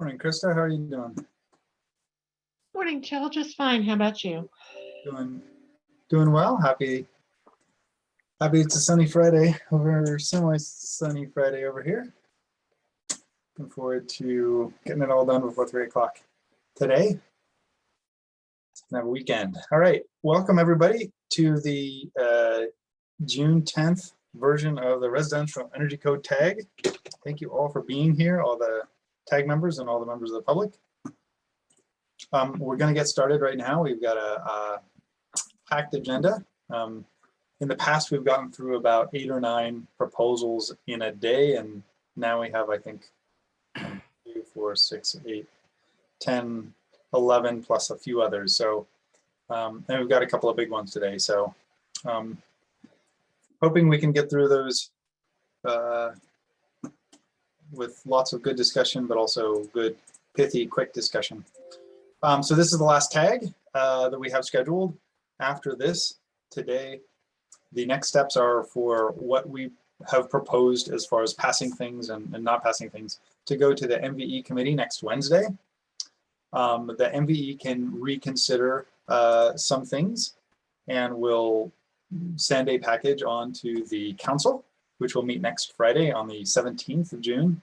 Morning, Krista. How are you doing? Morning, Jill. Just fine. How about you? Doing well. Happy it's a sunny Friday over, semi-sunny Friday over here. Looking forward to getting it all done before 3 o'clock today. It's gonna have a weekend. All right, welcome everybody to the June 10th version of the Residential Energy Code tag. Thank you all for being here, all the tag members and all the members of the public. We're going to get started right now. We've got a packed agenda. In the past, we've gotten through about 8 or 9 proposals in a day, and now we have, I think, 1, 2, 4, 6, 8, 10, 11 plus a few others. So, and we've got a couple of big ones today. So, hoping we can get through those with lots of good discussion, but also good, pithy, quick discussion. So this is the last tag that we have scheduled. After this, today, the next steps are for what we have proposed as far as passing things and not passing things to go to the MVE committee next Wednesday. The MVE can reconsider some things and will send a package on to the council, which will meet next Friday on the 17th of June.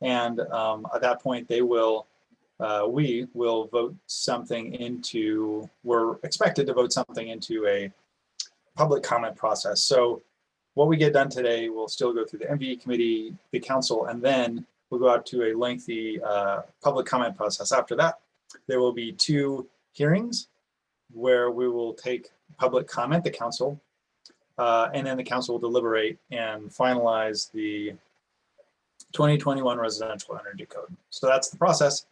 And at that point, they will, we will vote something into, we're expected to vote something into a public comment process. So what we get done today will still go through the MVE committee, the council, and then we'll go out to a lengthy public comment process. After that, there will be 2 hearings where we will take public comment, the council, and then the council will deliberate and finalize the 2021 Residential Energy Code. So that's the process.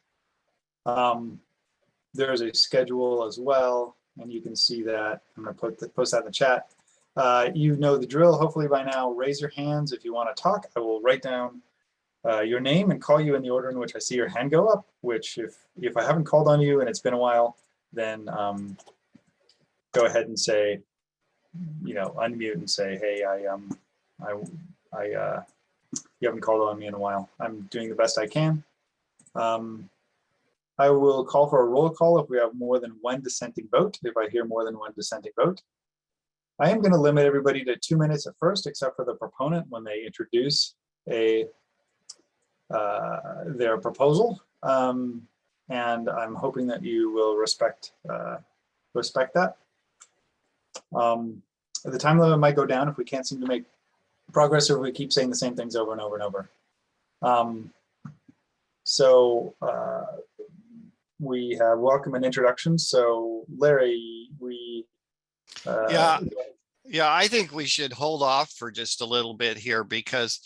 There's a schedule as well, and you can see that. I'm going to post that in the chat. You know the drill. Hopefully by now, raise your hands if you want to talk. I will write down your name and call you in the order in which I see your hand go up. Which, if I haven't called on you and it's been a while, then go ahead and say, you know, unmute and say, hey, you haven't called on me in a while. I'm doing the best I can. I will call for a roll call if we have more than 1 dissenting vote, if I hear more than 1 dissenting vote. I am going to limit everybody to 2 minutes at first, except for the proponent when they introduce their proposal. And I'm hoping that you will respect that. The time limit might go down if we can't seem to make progress or if we keep saying the same things over and over and over. We have welcome and introductions. So Larry, yeah, I think we should hold off for just a little bit here because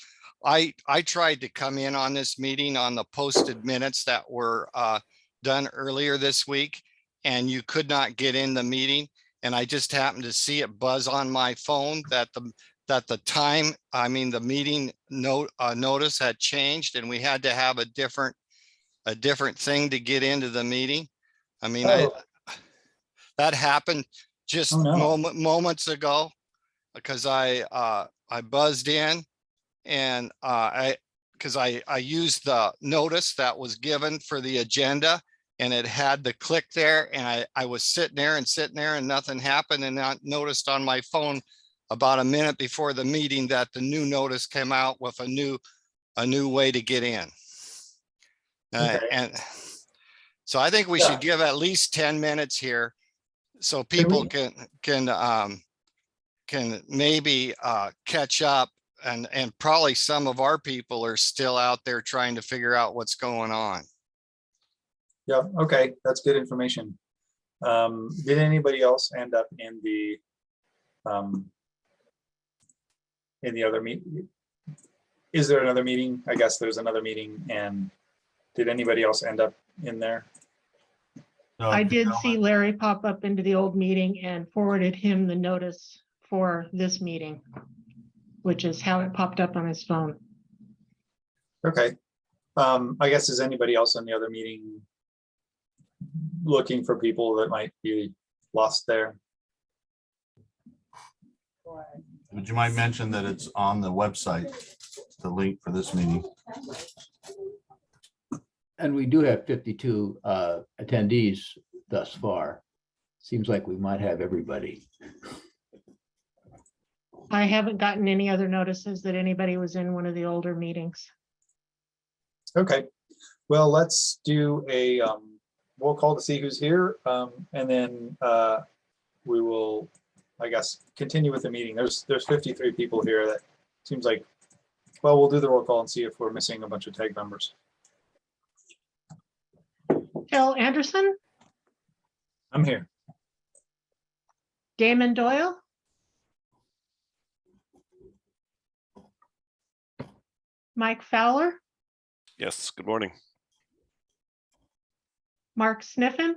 I tried to come in on this meeting on the posted minutes that were done earlier this week, and you could not get in the meeting. And I just happened to see it buzz on my phone that the time, I mean, the meeting notice had changed and we had to have a different thing to get into the meeting. I mean, that happened just moments ago because I buzzed in and because I used the notice that was given for the agenda and it had the click there, and I was sitting there and nothing happened, and I noticed on my phone about a minute before the meeting that the new notice came out with a new way to get in. Okay. And so I think we should give at least 10 minutes here so people can maybe catch up, and probably some of our people are still out there trying to figure out what's going on. Yeah, okay, that's good information. Did anybody else end up in the other meeting? Is there another meeting? I guess there's another meeting. And did anybody else end up in there? No, I did see Larry pop up into the old meeting and forwarded him the notice for this meeting, which is how it popped up on his phone. Okay. I guess, is anybody else in the other meeting looking for people that might be lost there? Would you mind mention that it's on the website, the link for this meeting? And we do have 52 attendees thus far. Seems like we might have everybody. I haven't gotten any other notices that anybody was in one of the older meetings. Okay, well, let's do a roll call to see who's here, and then we will, I guess, continue with the meeting. There's 53 people here. That seems like, well, we'll do the roll call and see if we're missing a bunch of tag members. Phil Anderson, I'm here. Damon Doyle, Mike Fowler, Yes, good morning. Mark Sniffen,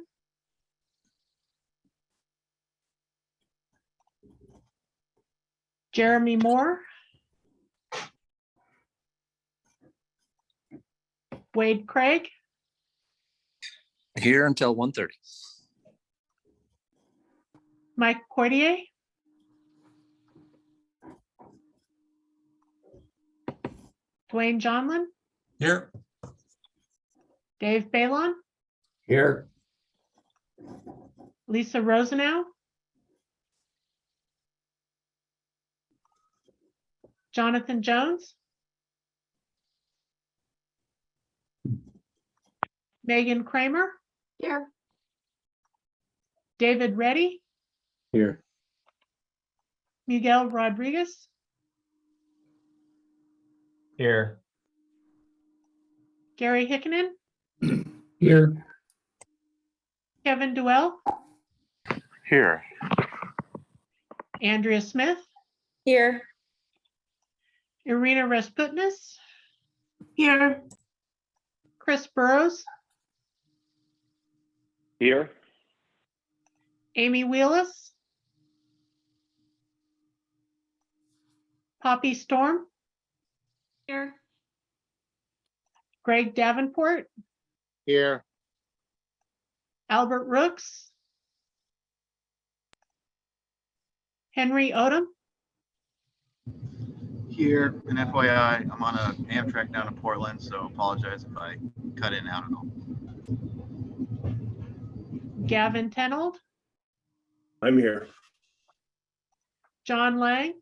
Jeremy Moore, Wade Craig, Here until 1:30. Mike Poitier, Dwayne Johnlin, Here. Dave Balon, Here. Lisa Rosenau, Jonathan Jones, Megan Kramer, Here. David Reddy, Here. Miguel Rodriguez, Here. Gary Hickinen, Here. Kevin Duell, Here. Andrea Smith, Here. Irina Rasputnis, Here. Chris Burrows, Here. Amy Wheelis, Poppy Storm, Here. Greg Davenport, Here. Albert Rooks, Henry Odom, Here, and FYI, I'm on a Amtrak down to Portland, so apologize if I cut in and out at all. Gavin Tenold, I'm here. John Lang,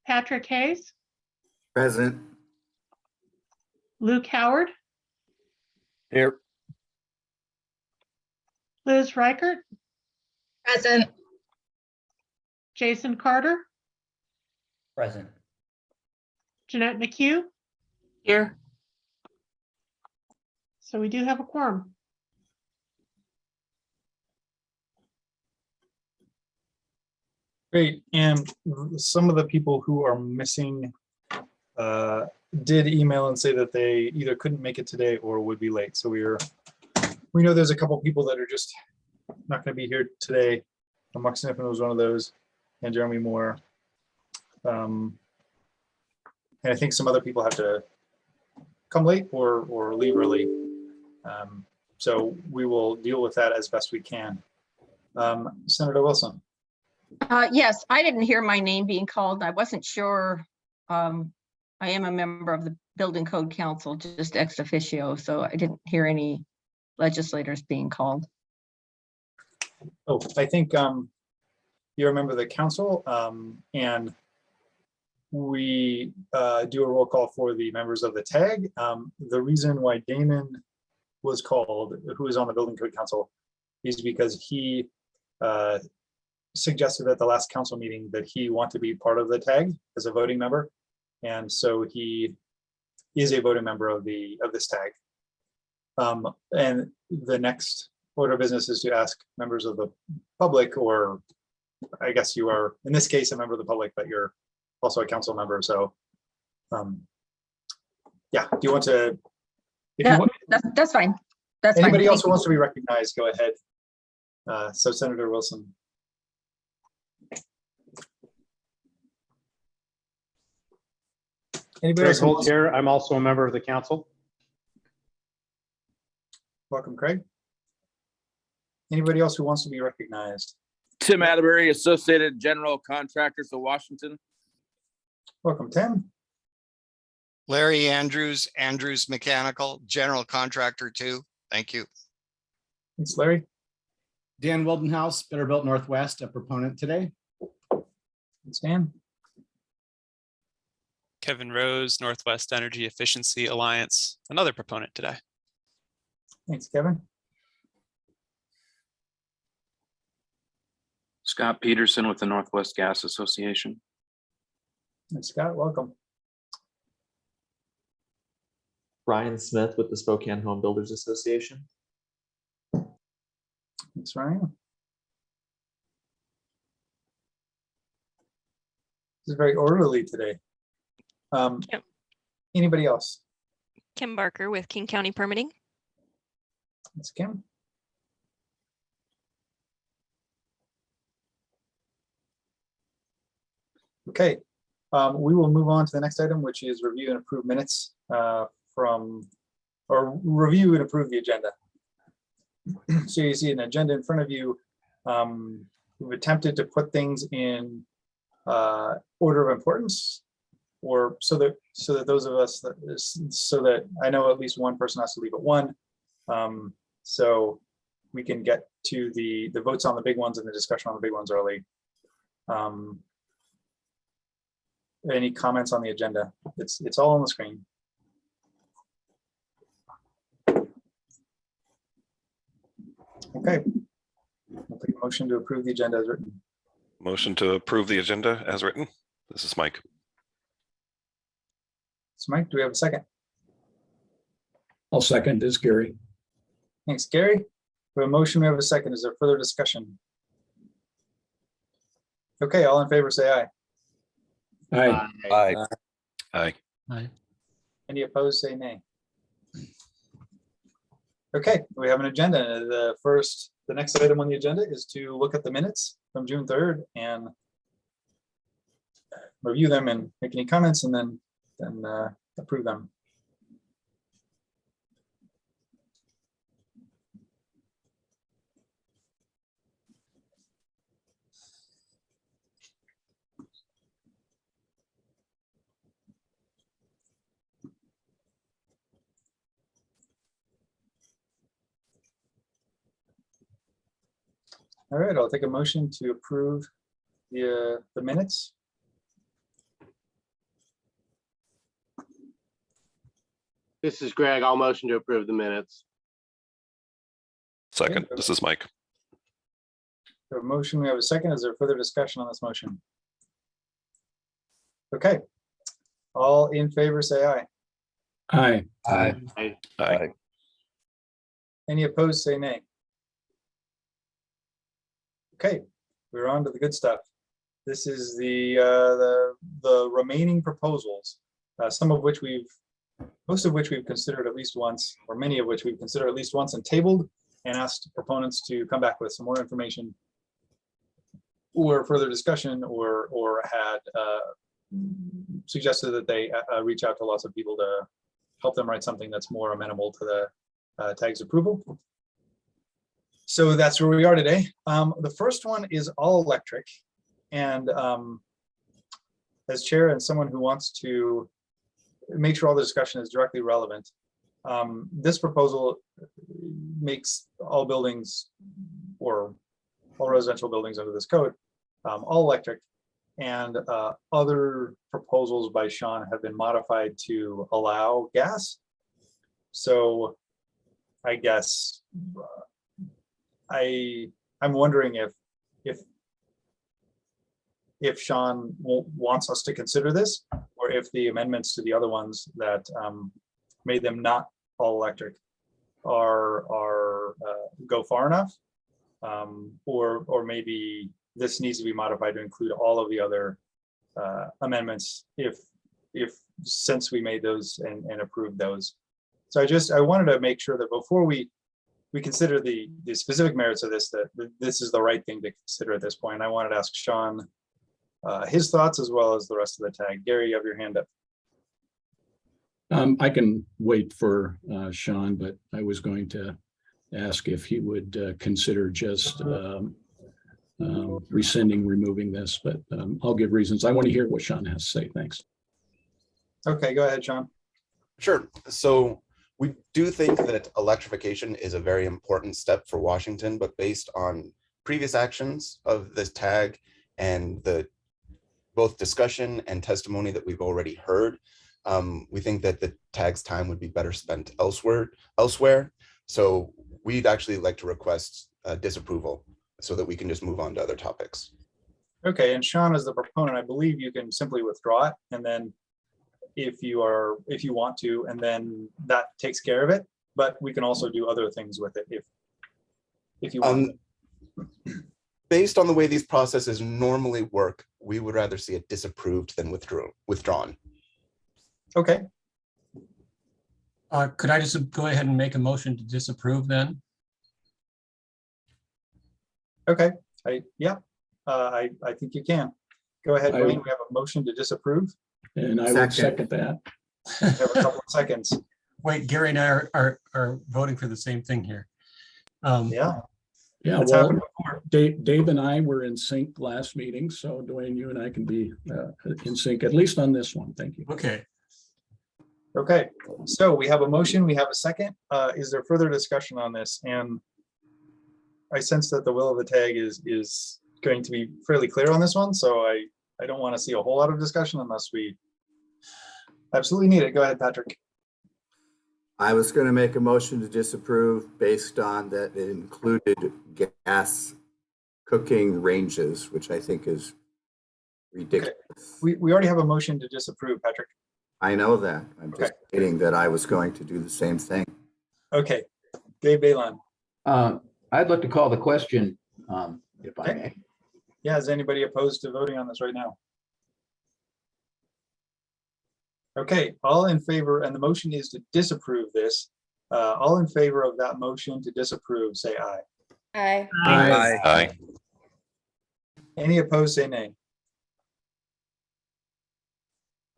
Patrick Hayes, Present. Luke Howard, Here. Liz Reichert, Present. Jason Carter, Present. Jeanette McHugh. Here. So we do have a quorum. Great, and some of the people who are missing did email and say that they either couldn't make it today or would be late. So we know there's a couple people that are just not going to be here today. Mark Sniffen was one of those, and Jeremy Moore. And I think some other people have to come late or leave early. So we will deal with that as best we can. Senator Wilson. Yes, I didn't hear my name being called. I wasn't sure. I am a member of the Building Code Council, just ex officio, so I didn't hear any legislators being called. Oh, I think you're a member of the council, and we do a roll call for the members of the TAG. The reason why Damon was called, who is on the Building Code Council, is because he suggested at the last council meeting that he want to be part of the TAG as a voting member, and so he is a voting member of this TAG. And the next order of business is to ask members of the public, or I guess you are in this case a member of the public, but you're also a council member. So, yeah. Do you want to? If Yeah, you want, that's fine. That's fine. anybody else Thank who wants to be recognized, go ahead. So Senator Wilson. Anybody Craig else who Holt wants- here. I'm also a member of the council. Welcome, Craig. Anybody else who wants to be recognized? Tim Atterbury, Associated General Contractors of Washington. Welcome, Tim. Larry Andrews, Andrews Mechanical, general contractor too. Thank you. Thanks, Larry. Dan Wildenhouse, Better Built Northwest, a proponent today. Thanks, Dan. Kevin Rose, Northwest Energy Efficiency Alliance, another proponent today. Thanks, Kevin. Scott Peterson with the Northwest Gas Association. And Scott, welcome. Ryan Smith with the Spokane Home Builders Association. Thanks, Ryan. This is very orderly today. Yep. Anybody else? Kim Barker with King County Permitting. That's Kim. Okay, we will move on to the next item, which is review and approve minutes review and approve the agenda. So you see an agenda in front of you. We've attempted to put things in order of importance, or so that those of us so that I know at least one person has to leave at 1. So we can get to the votes on the big ones and the discussion on the big ones early. Any comments on the agenda? It's all on the screen. Okay. I'll take a motion to approve the agenda as written. Motion to approve the agenda as written. This is Mike. So Mike, do we have a second? I'll second this, Gary. Thanks, Gary. We have a motion, we have a second. Is there further discussion? Okay, all in favor, say aye. Aye. Aye. Aye. Aye. Any opposed, say nay. Okay, we have an agenda. The next item on the agenda is to look at the minutes from June 3rd and review them and make any comments and then approve them. All right, I'll take a motion to approve the minutes. This is Greg. I'll motion to approve the minutes. Second, this is Mike. We have a motion, we have a second. Is there further discussion on this motion? Okay, all in favor, say aye. Aye. Aye. Aye. Any opposed, say nay. Okay, we're on to the good stuff. This is the remaining proposals, most of which we've considered at least once, or many of which we've considered at least once and tabled and asked proponents to come back with some more information or further discussion, or had suggested that they reach out to lots of people to help them write something that's more amenable to the TAG's approval. So that's where we are today. The first one is all electric. And as chair and someone who wants to make sure all the discussion is directly relevant, this proposal makes all buildings or all residential buildings under this code all electric. And other proposals by Sean have been modified to allow gas. So I guess I'm wondering if Sean wants us to consider this, or if the amendments to the other ones that made them not all electric are go far enough, or maybe this needs to be modified to include all of the other amendments if since we made those and approved those. So I wanted to make sure that before we consider the specific merits of this, that this is the right thing to consider at this point. I wanted to ask Sean his thoughts as well as the rest of the tag. Gary, you have your hand up. I can wait for Sean, but I was going to ask if he would consider just removing this, but I'll give reasons. I want to hear what Sean has to say. Thanks. Okay, go ahead, Sean. Sure. So we do think that electrification is a very important step for Washington, but based on previous actions of this tag and the both discussion and testimony that we've already heard, we think that the tag's time would be better spent elsewhere. So we'd actually like to request disapproval so that we can just move on to other topics. Okay, and Sean, as the proponent, I believe you can simply withdraw it, and then if you want to, and then that takes care of it. But we can also do other things with it if you want. Based on the way these processes normally work, we would rather see it disapproved than withdrawn. Okay. Could I just go ahead and make a motion to disapprove then? Okay. I think you can. Go ahead, I Wayne. would- We have a motion to disapprove. And I would second that. We have a couple of seconds. Wait, Gary and I are voting for the same thing here. Yeah. Yeah, It's well, happened before. Dave and I were in sync last meeting, so Dwayne, you and I can be in sync, at least on this one. Thank you. Okay. Okay, so we have a motion, we have a second. Is there further discussion on this? And I sense that the will of the tag is going to be fairly clear on this one, so I don't want to see a whole lot of discussion unless we absolutely need it. Go ahead, Patrick. I was going to make a motion to disapprove based on that it included gas cooking ranges, which I think is ridiculous. Okay. We already have a motion to disapprove, Patrick. I know that. I'm just stating that I was going to do the same thing. Okay, Dave Balan. I'd like to call the question, if I may. Yeah, is anybody opposed to voting on this right now? Okay, all in favor, and the motion is to disapprove this. All in favor of that motion to disapprove, say aye. Aye. Aye. Aye. Any opposed, say nay.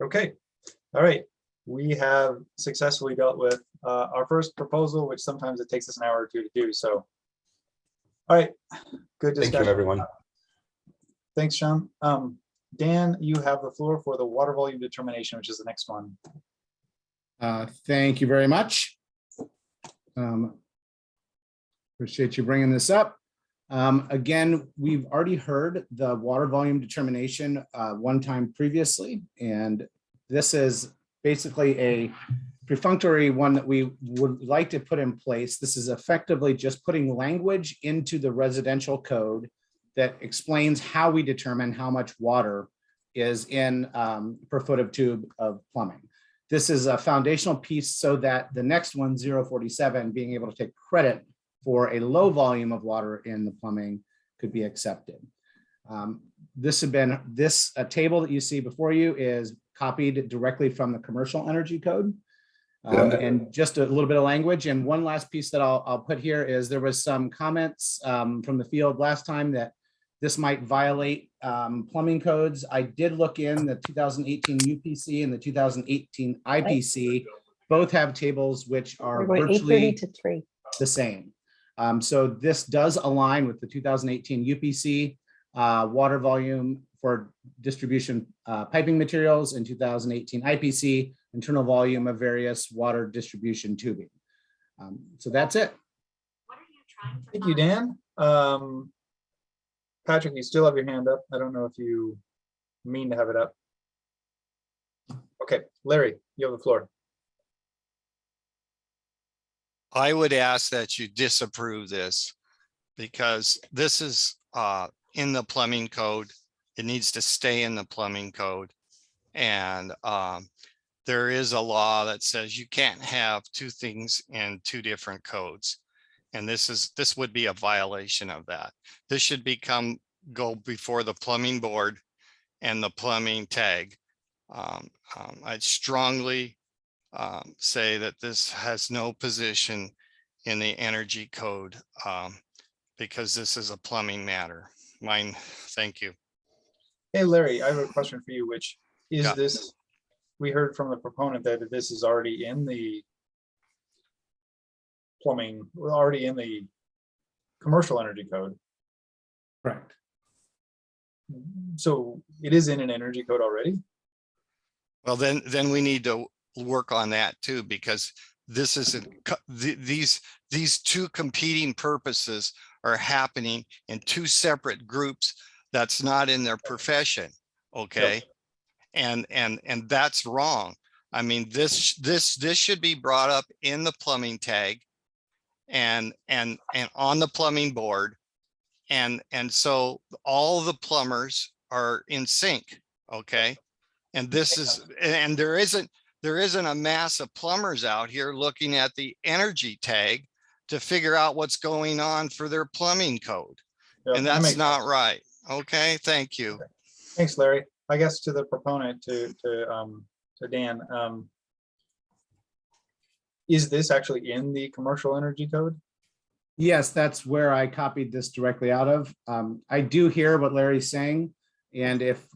Okay, all right. We have successfully dealt with our first proposal, which sometimes it takes us an hour or two to do. So, all right, good discussion. Thank you, everyone. Thanks, Sean. Dan, you have the floor for the water volume determination, which is the next one. Thank you very much. Appreciate you bringing this up. Again, we've already heard the water volume determination one time previously, and this is basically a perfunctory one that we would like to put in place. This is effectively just putting language into the residential code that explains how we determine how much water is in per foot of tube of plumbing. This is a foundational piece so that the next one, 047, being able to take credit for a low volume of water in the plumbing could be accepted. This table that you see before you is copied directly from the commercial energy code. And just a little bit of language. And one last piece that I'll put here is there was some comments from the field last time that this might violate plumbing codes. I did look in the 2018 UPC and the 2018 IPC. Both have tables which are virtually the same. So this does align with the 2018 UPC water volume for distribution piping materials, and 2018 IPC internal volume of various water distribution tubing. So that's it. Thank you, Dan. Patrick, you still have your hand up. I don't know if you mean to have it up. Okay, Larry, you have the floor. I would ask that you disapprove this because this is in the plumbing code. It needs to stay in the plumbing code. And there is a law that says you can't have two things in two different codes. And this would be a violation of that. This should go before the plumbing board and the plumbing tag. I'd strongly say that this has no position in the energy code because this is a plumbing matter. Mine, thank you. Hey, Larry, I have a question for you, which is this, we heard from the proponent that this is already in the plumbing, already in the commercial energy code. Correct. So it is in an energy code already? Well, then we need to work on that too, because this isn't, these two competing purposes are happening in two separate groups that's not in their profession, okay? And that's wrong. I mean, this should be brought up in the plumbing tag and on the plumbing board. And so all the plumbers are in sync, okay? And this is, and there isn't a mass of plumbers out here looking at the energy tag to figure out what's going on for their plumbing code. And that's not right. Okay, thank you. Thanks, Larry. I guess to the proponent, to Dan, is this actually in the commercial energy code? Yes, that's where I copied this directly out of. I do hear what Larry's saying, and if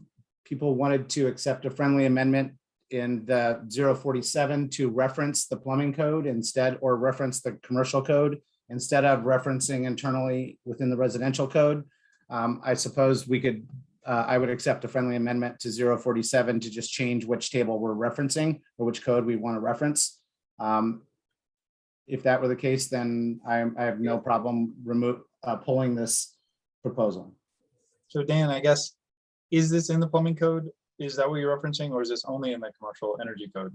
people wanted to accept a friendly amendment in the 047 to reference the plumbing code instead, or reference the commercial code instead of referencing internally within the residential code, I suppose we could, I would accept a friendly amendment to 047 to just change which table we're referencing or which code we want to reference. If that were the case, then I have no problem pulling this proposal. So Dan, I guess, is this in the plumbing code? Is that what you're referencing, or is this only in the commercial energy code?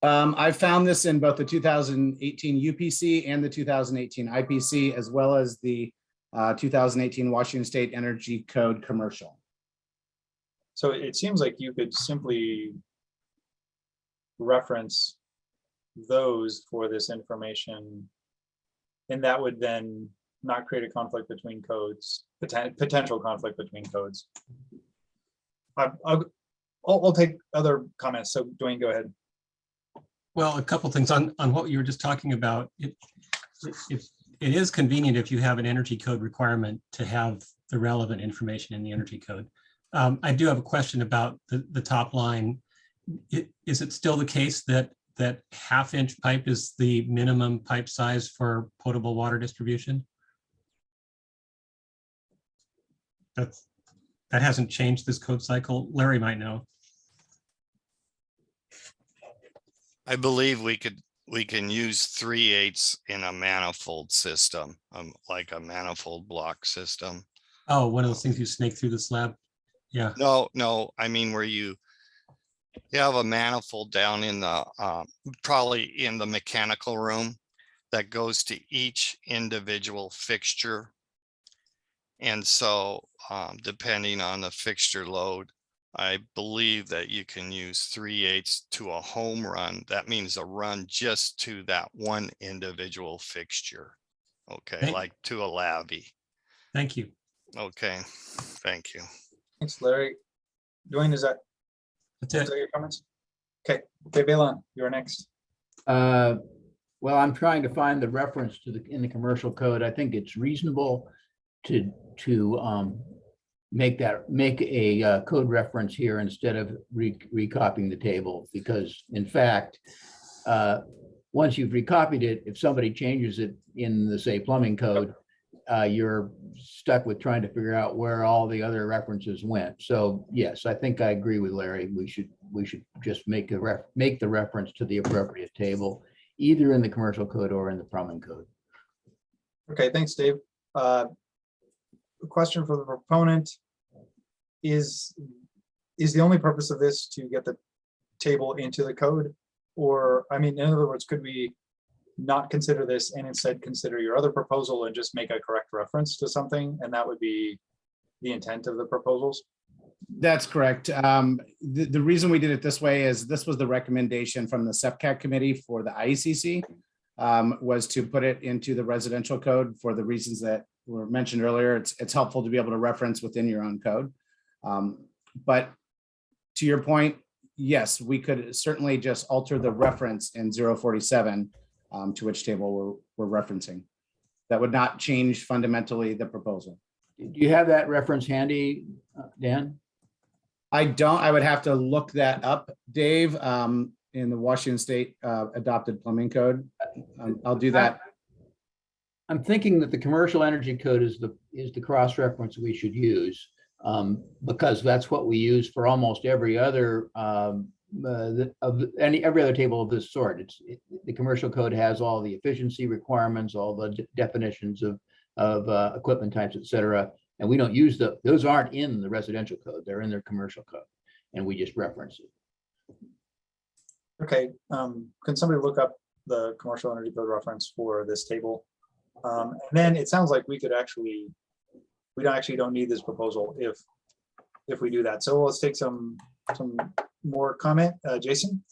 I found this in both the 2018 UPC and the 2018 IPC, as well as the 2018 Washington State Energy Code commercial. So it seems like you could simply reference those for this information, and that would then not create a conflict between codes, potential conflict between codes. I'll take other comments. So Dwayne, go ahead. Well, a couple things on what you were just talking about. It is convenient if you have an energy code requirement to have the relevant information in the energy code. I do have a question about the top line. Is it still the case that half-inch pipe is the minimum pipe size for potable water distribution? That hasn't changed this code cycle. Larry might know. I believe we can use 3/8 in a manifold system, like a manifold block system. Oh, one of those things you snake through the slab. Yeah. No, I mean where you have a manifold down in the probably in the mechanical room that goes to each individual fixture. And so depending on the fixture load, I believe that you can use 3/8 to a home run. That means a run just to that one individual fixture. Okay, like to a lavvy. Thank you. Okay, thank you. Thanks, Larry. Dwayne, is that your comments? Okay, Balon, you're next. Well, I'm trying to find the reference to in the commercial code. I think it's reasonable to make a code reference here instead of recopying the table, because in fact, once you've recopied it, if somebody changes it in the, say, plumbing code, you're stuck with trying to figure out where all the other references went. So yes, I think I agree with Larry. We should just make the reference to the appropriate table, either in the commercial code or in the plumbing code. Okay, thanks, Dave. A question for the proponent: is the only purpose of this to get the table into the code? Or, I mean, in other words, could we not consider this and instead consider your other proposal and just make a correct reference to something, and that would be the intent of the proposals? That's correct. The reason we did it this way is this was the recommendation from the SEPCAT committee for the IECC, was to put it into the residential code for the reasons that were mentioned earlier. It's helpful to be able to reference within your own code. But to your point, yes, we could certainly just alter the reference in 047 to which table we're referencing. That would not change fundamentally the proposal. Do you have that reference handy, Dan? I don't. I would have to look that up, Dave, in the Washington State adopted plumbing code. I'll do that. I'm thinking that the commercial energy code is the cross-reference we should use, because that's what we use for almost every other every other table of this sort. The commercial code has all the efficiency requirements, all the definitions of equipment types, et cetera. And we don't use those aren't in the residential code. They're in their commercial code, and we just reference it. Okay, can somebody look up the commercial energy code reference for this table? And then it sounds like we don't need this proposal if we do that. So let's take some more comment. Jason?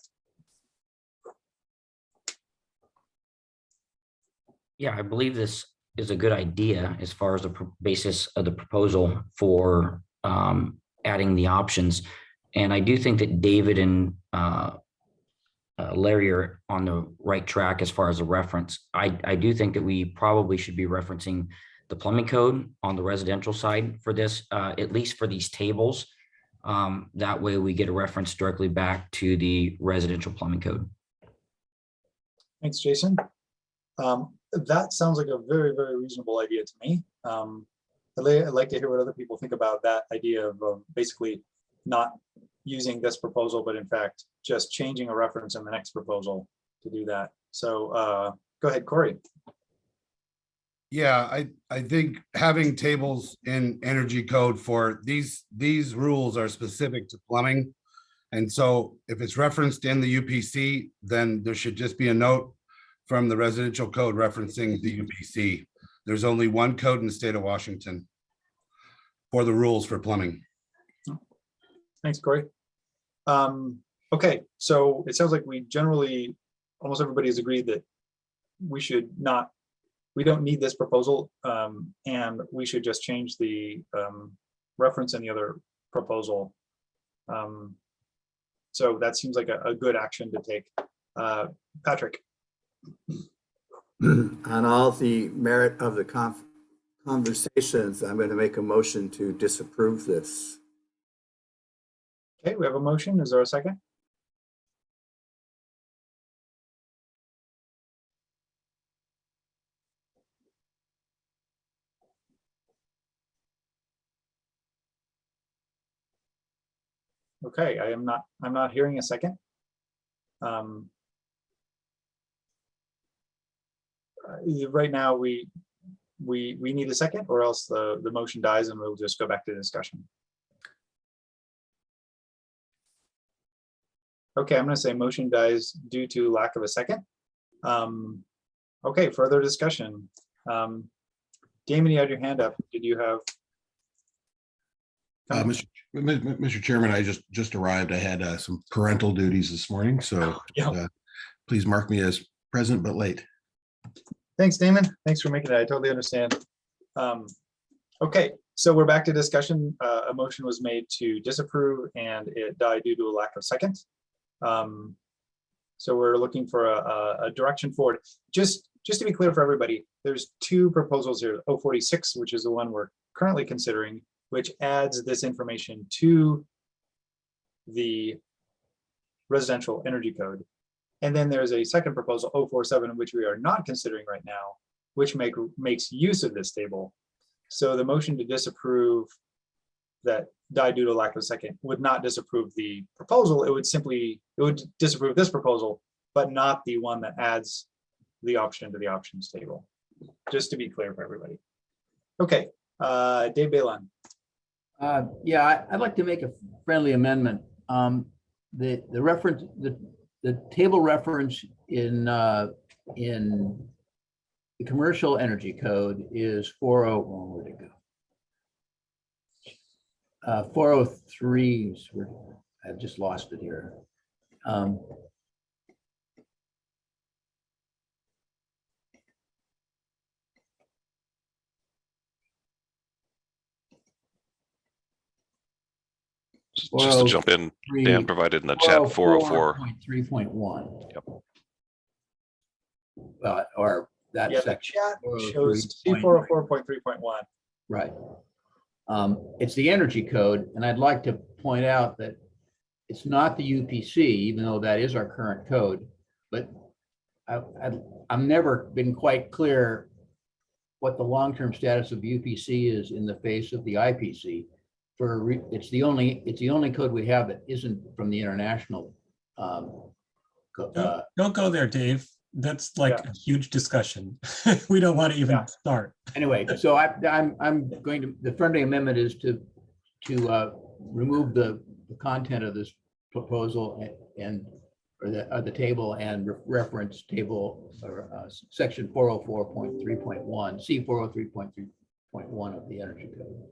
Yeah, I believe this is a good idea as far as the basis of the proposal for adding the options. And I do think that David and Larry are on the right track as far as a reference. I do think that we probably should be referencing the plumbing code on the residential side for this, at least for these tables. That way we get a reference directly back to the residential plumbing code. Thanks, Jason. That sounds like a very, very reasonable idea to me. I'd like to hear what other people think about that idea of basically not using this proposal, but in fact, just changing a reference in the next proposal to do that. So go ahead, Corey. Yeah, I think having tables in energy code for these rules are specific to plumbing. And so if it's referenced in the UPC, then there should just be a note from the residential code referencing the UPC. There's only one code in the state of Washington for the rules for plumbing. Thanks, Corey. Okay, so it sounds like we generally, almost everybody has agreed that we don't need this proposal, and we should just change the reference in the other proposal. So that seems like a good action to take. Patrick. On all the merit of the conversations, I'm going to make a motion to disapprove this. Okay, we have a motion. Is there a second? Okay, I'm not hearing a second. Right now we need a second, or else the motion dies and we'll just go back to discussion. Okay, I'm going to say motion dies due to lack of a second. Okay, further discussion. Damon, you had your hand up. Did you have? Mr. Chairman, I just arrived. I had some parental duties this morning, so please mark me as present but late. Thanks, Damon. Thanks for making that. I totally understand. Okay, so we're back to discussion. A motion was made to disapprove and it died due to a lack of second. So we're looking for a direction forward. Just to be clear for everybody, there's two proposals here, 046, which is the one we're currently considering, which adds this information to the residential energy code. And then there's a second proposal, 047, which we are not considering right now, which makes use of this table. So the motion to disapprove that died due to lack of a second would not disapprove the proposal. It would disapprove this proposal, but not the one that adds the option to the options table. Just to be clear for everybody. Okay, Dave Balon. Yeah, I'd like to make a friendly amendment. The reference, the table reference in the commercial energy code is 403. I've just lost it here. Just to jump in, Dan provided in the chat 404. 3.1. Yep. Or that section. The chat shows 404.3.1. Right. It's the energy code, and I'd like to point out that it's not the UPC, even though that is our current code. But I've never been quite clear what the long-term status of UPC is in the face of the IPC. It's the only code we have that isn't from the international Don't go there, Dave. That's like a huge discussion. We don't want to even start. Anyway, so I'm going to, the friendly amendment is to remove the content of this proposal and or the table and reference table or section 404.3.1, C 403.3.1 of the Energy Code.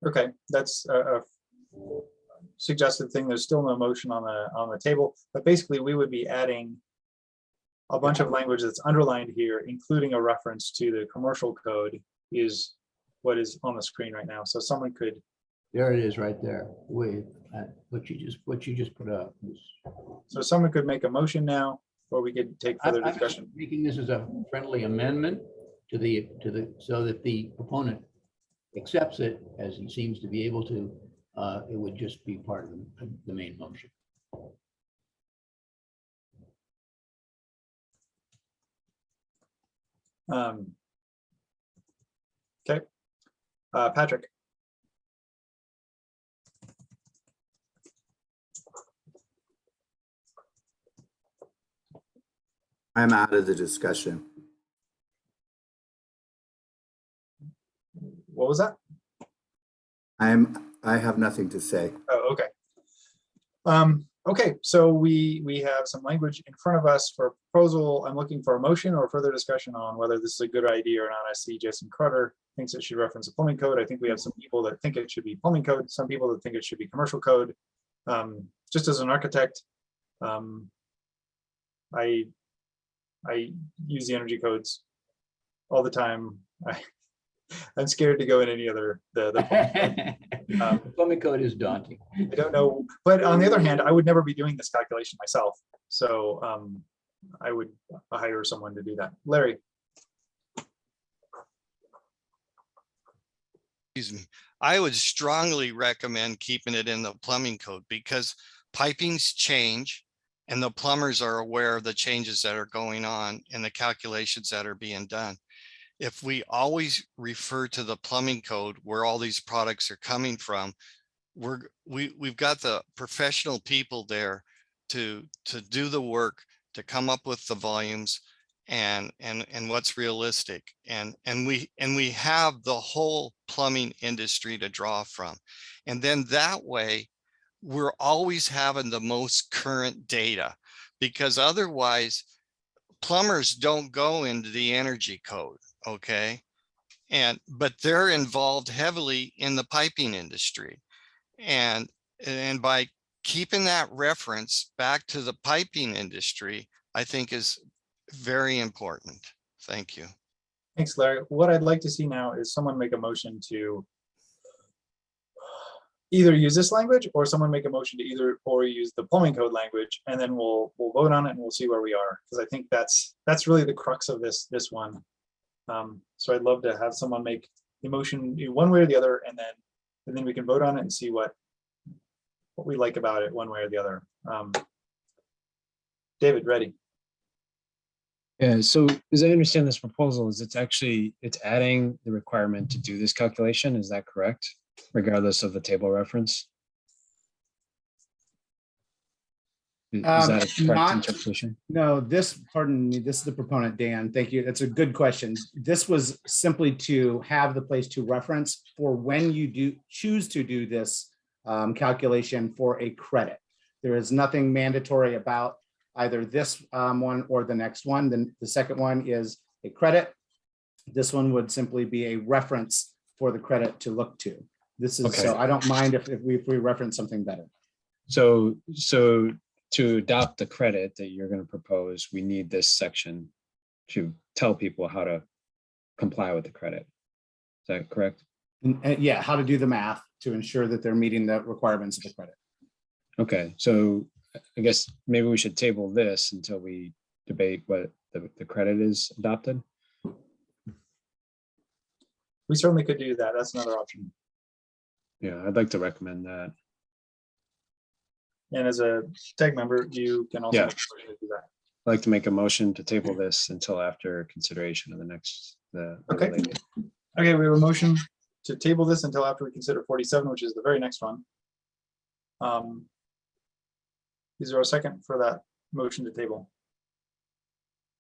Okay, that's a suggested thing. There's still no motion on the table, but basically we would be adding a bunch of language that's underlined here, including a reference to the commercial code is what is on the screen right now. So someone could. There it is right there. Wait, what you just put up. So someone could make a motion now, or we could take further discussion. I'm making this as a friendly amendment to the so that the proponent accepts it as he seems to be able to. It would just be part of the main motion. Okay, Patrick. I'm out of the discussion. What was that? I have nothing to say. Oh, okay. Okay, so we have some language in front of us for proposal. I'm looking for a motion or further discussion on whether this is a good idea or not. I see Jason Carter thinks it should reference a plumbing code. I think we have some people that think it should be plumbing code, some people that think it should be commercial code. Just as an architect, I use the energy codes all the time. I'm scared to go in any other. The plumbing code is daunting. I don't know, but on the other hand, I would never be doing this calculation myself. So I would hire someone to do that. Larry. Excuse me. I would strongly recommend keeping it in the plumbing code because pipings change and the plumbers are aware of the changes that are going on and the calculations that are being done. If we always refer to the plumbing code where all these products are coming from, we've got the professional people there to do the work, to come up with the volumes and what's realistic. And we have the whole plumbing industry to draw from. And then that way, we're always having the most current data because otherwise plumbers don't go into the energy code. Okay. But they're involved heavily in the piping industry. And by keeping that reference back to the piping industry, I think is very important. Thank you. Thanks, Larry. What I'd like to see now is someone make a motion to either use this language or someone make a motion to either or use the plumbing code language, and then we'll vote on it and we'll see where we are. Because I think that's really the crux of this one. So I'd love to have someone make the motion one way or the other, and then we can vote on it and see what we like about it one way or the other. David, ready? Yeah, so as I understand this proposal is it's adding the requirement to do this calculation. Is that correct? Regardless of the table reference? Is that a correct interpretation? No, pardon me, this is the proponent, Dan. Thank you. That's a good question. This was simply to have the place to reference for when you choose to do this calculation for a credit. There is nothing mandatory about either this one or the next one. Then the second one is a credit. This one would simply be a reference for the credit to look to. This is okay. So I don't mind if we reference something better. So to adopt the credit that you're going to propose, we need this section to tell people how to comply with the credit. Is that correct? And yeah, how to do the math to ensure that they're meeting the requirements of the credit. Okay, so I guess maybe we should table this until we debate what the credit is adopted. We certainly could do that. That's another option. Yeah, I'd like to recommend that. And as a tag member, you can also make a motion to do that. I'd like to make a motion to table this until after consideration of Okay. Okay, we have a motion to table this until after we consider 47, which is the very next one. Is there a second for that motion to table?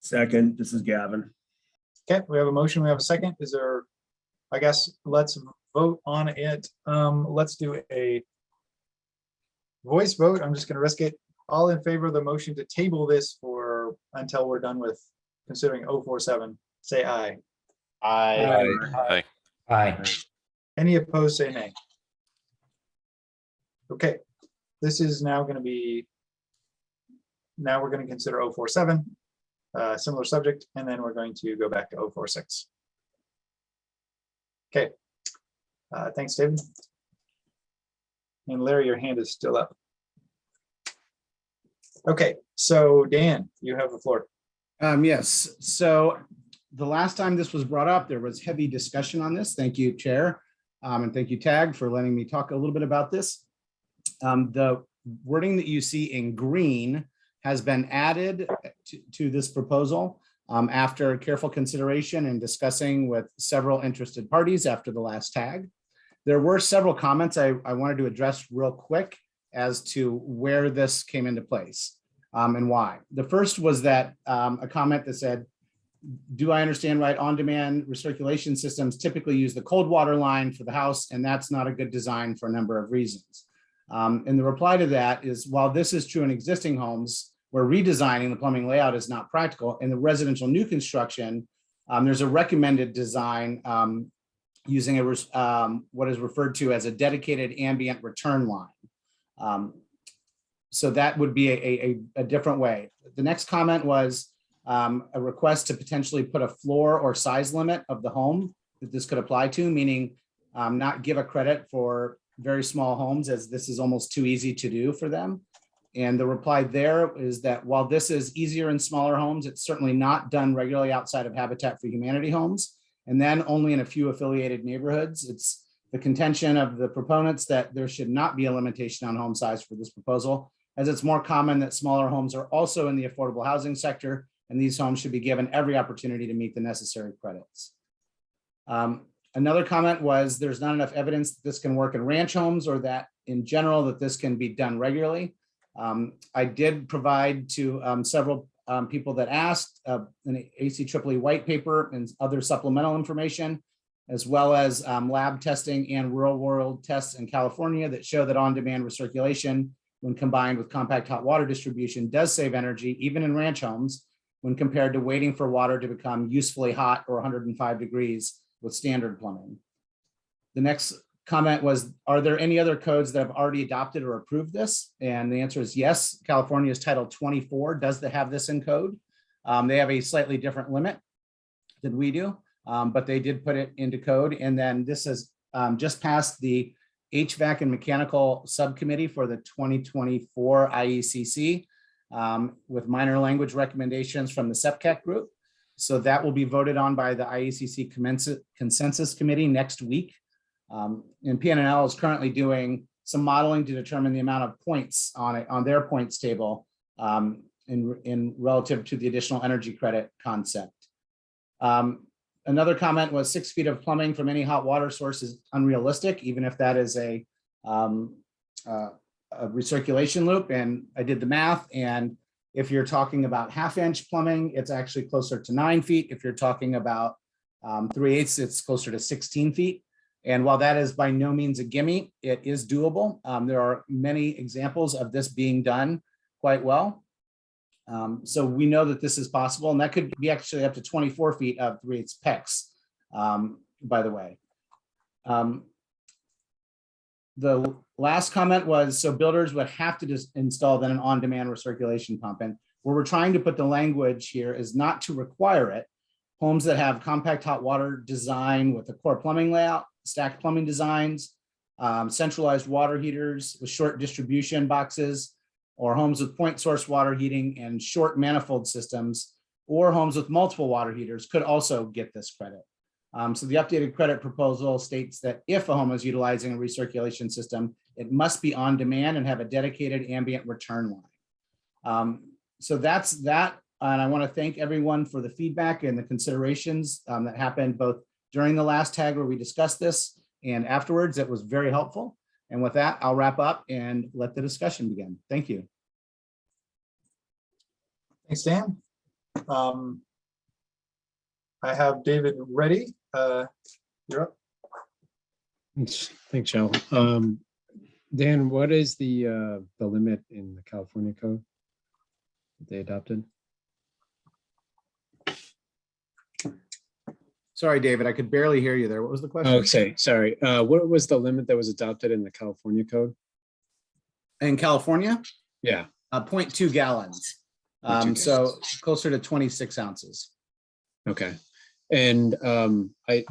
Second, this is Gavin. Okay, we have a motion, we have a second. Is there, I guess, let's vote on it. Let's do a voice vote. I'm just gonna risk it. All in favor of the motion to table this for until we're done with considering 047, say aye. Aye. Aye. Aye. Any opposed, say nay. Okay, this is now gonna be, now we're gonna consider 047, similar subject, and then we're going to go back to 046. Okay, thanks, David. And Larry, your hand is still up. Okay, so Dan, you have the floor. Yes, so the last time this was brought up, there was heavy discussion on this. Thank you, Chair. And thank you, Tag, for letting me talk a little bit about this. The wording that you see in green has been added to this proposal after careful consideration and discussing with several interested parties after the last tag. There were several comments I wanted to address real quick as to where this came into place and why. The first was that a comment that said, do I understand right, on-demand recirculation systems typically use the cold water line for the house, and that's not a good design for a number of reasons. And the reply to that is, while this is true in existing homes, where redesigning the plumbing layout is not practical, in the residential new construction, there's a recommended design using what is referred to as a dedicated ambient return line. So that would be a different way. The next comment was a request to potentially put a floor or size limit of the home that this could apply to, meaning not give a credit for very small homes, as this is almost too easy to do for them. And the reply there is that while this is easier in smaller homes, it's certainly not done regularly outside of Habitat for Humanity homes, and then only in a few affiliated neighborhoods. It's the contention of the proponents that there should not be a limitation on home size for this proposal, as it's more common that smaller homes are also in the affordable housing sector, and these homes should be given every opportunity to meet the necessary credits. Another comment was there's not enough evidence that this can work in ranch homes, or that in general that this can be done regularly. I did provide to several people that asked an ACEEE white paper and other supplemental information, as well as lab testing and real world tests in California that show that on-demand recirculation, when combined with compact hot water distribution, does save energy even in ranch homes when compared to waiting for water to become usefully hot or 105 degrees with standard plumbing. The next comment was, are there any other codes that have already adopted or approved this? And the answer is yes. California's Title 24 does have this in code. They have a slightly different limit than we do, but they did put it into code. And then this has just passed the HVAC and mechanical subcommittee for the 2024 IECC with minor language recommendations from the SEPCAC group. So that will be voted on by the IECC consensus committee next week. And PNNL is currently doing some modeling to determine the amount of points on their points table in relative to the additional energy credit concept. Another comment was 6 feet of plumbing from any hot water source is unrealistic, even if that is a recirculation loop. And I did the math, and if you're talking about 1/2-inch plumbing, it's actually closer to 9 feet. If you're talking about 3/8, it's closer to 16 feet. And while that is by no means a gimme, it is doable. There are many examples of this being done quite well. So we know that this is possible, and that could be actually up to 24 feet of 3/8 PEX, by the way. The last comment was, so builders would have to just install then an on-demand recirculation pump. And where we're trying to put the language here is not to require it. Homes that have compact hot water design with a core plumbing layout, stacked plumbing designs, centralized water heaters with short distribution boxes, or homes with point source water heating and short manifold systems, or homes with multiple water heaters could also get this credit. So the updated credit proposal states that if a home is utilizing a recirculation system, it must be on demand and have a dedicated ambient return line. So that's that. And I want to thank everyone for the feedback and the considerations that happened both during the last tag where we discussed this and afterwards. It was very helpful. And with that, I'll wrap up and let the discussion begin. Thank you. Thanks, Dan. I have David ready. You're up. Thanks, Joe. Dan, what is the limit in the California code that they adopted? Sorry, David, I could barely hear you there. What was the question? Okay, sorry. What was the limit that was adopted in the California code? In California? Yeah. 0.2 gallons. 0.2 So closer to 26 ounces. Okay. And I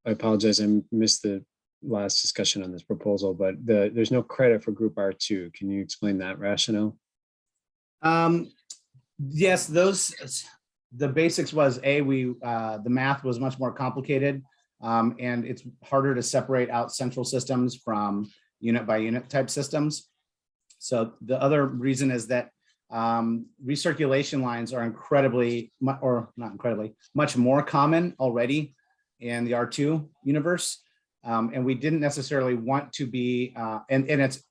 apologize, I missed the last discussion on this proposal, but there's no credit for group R2. Can you explain that rationale? Yes, the basics was the math was much more complicated, and it's harder to separate out central systems from unit by unit type systems. So the other reason is that recirculation lines are much more common already in the R2 universe. And we didn't necessarily want to be, and it's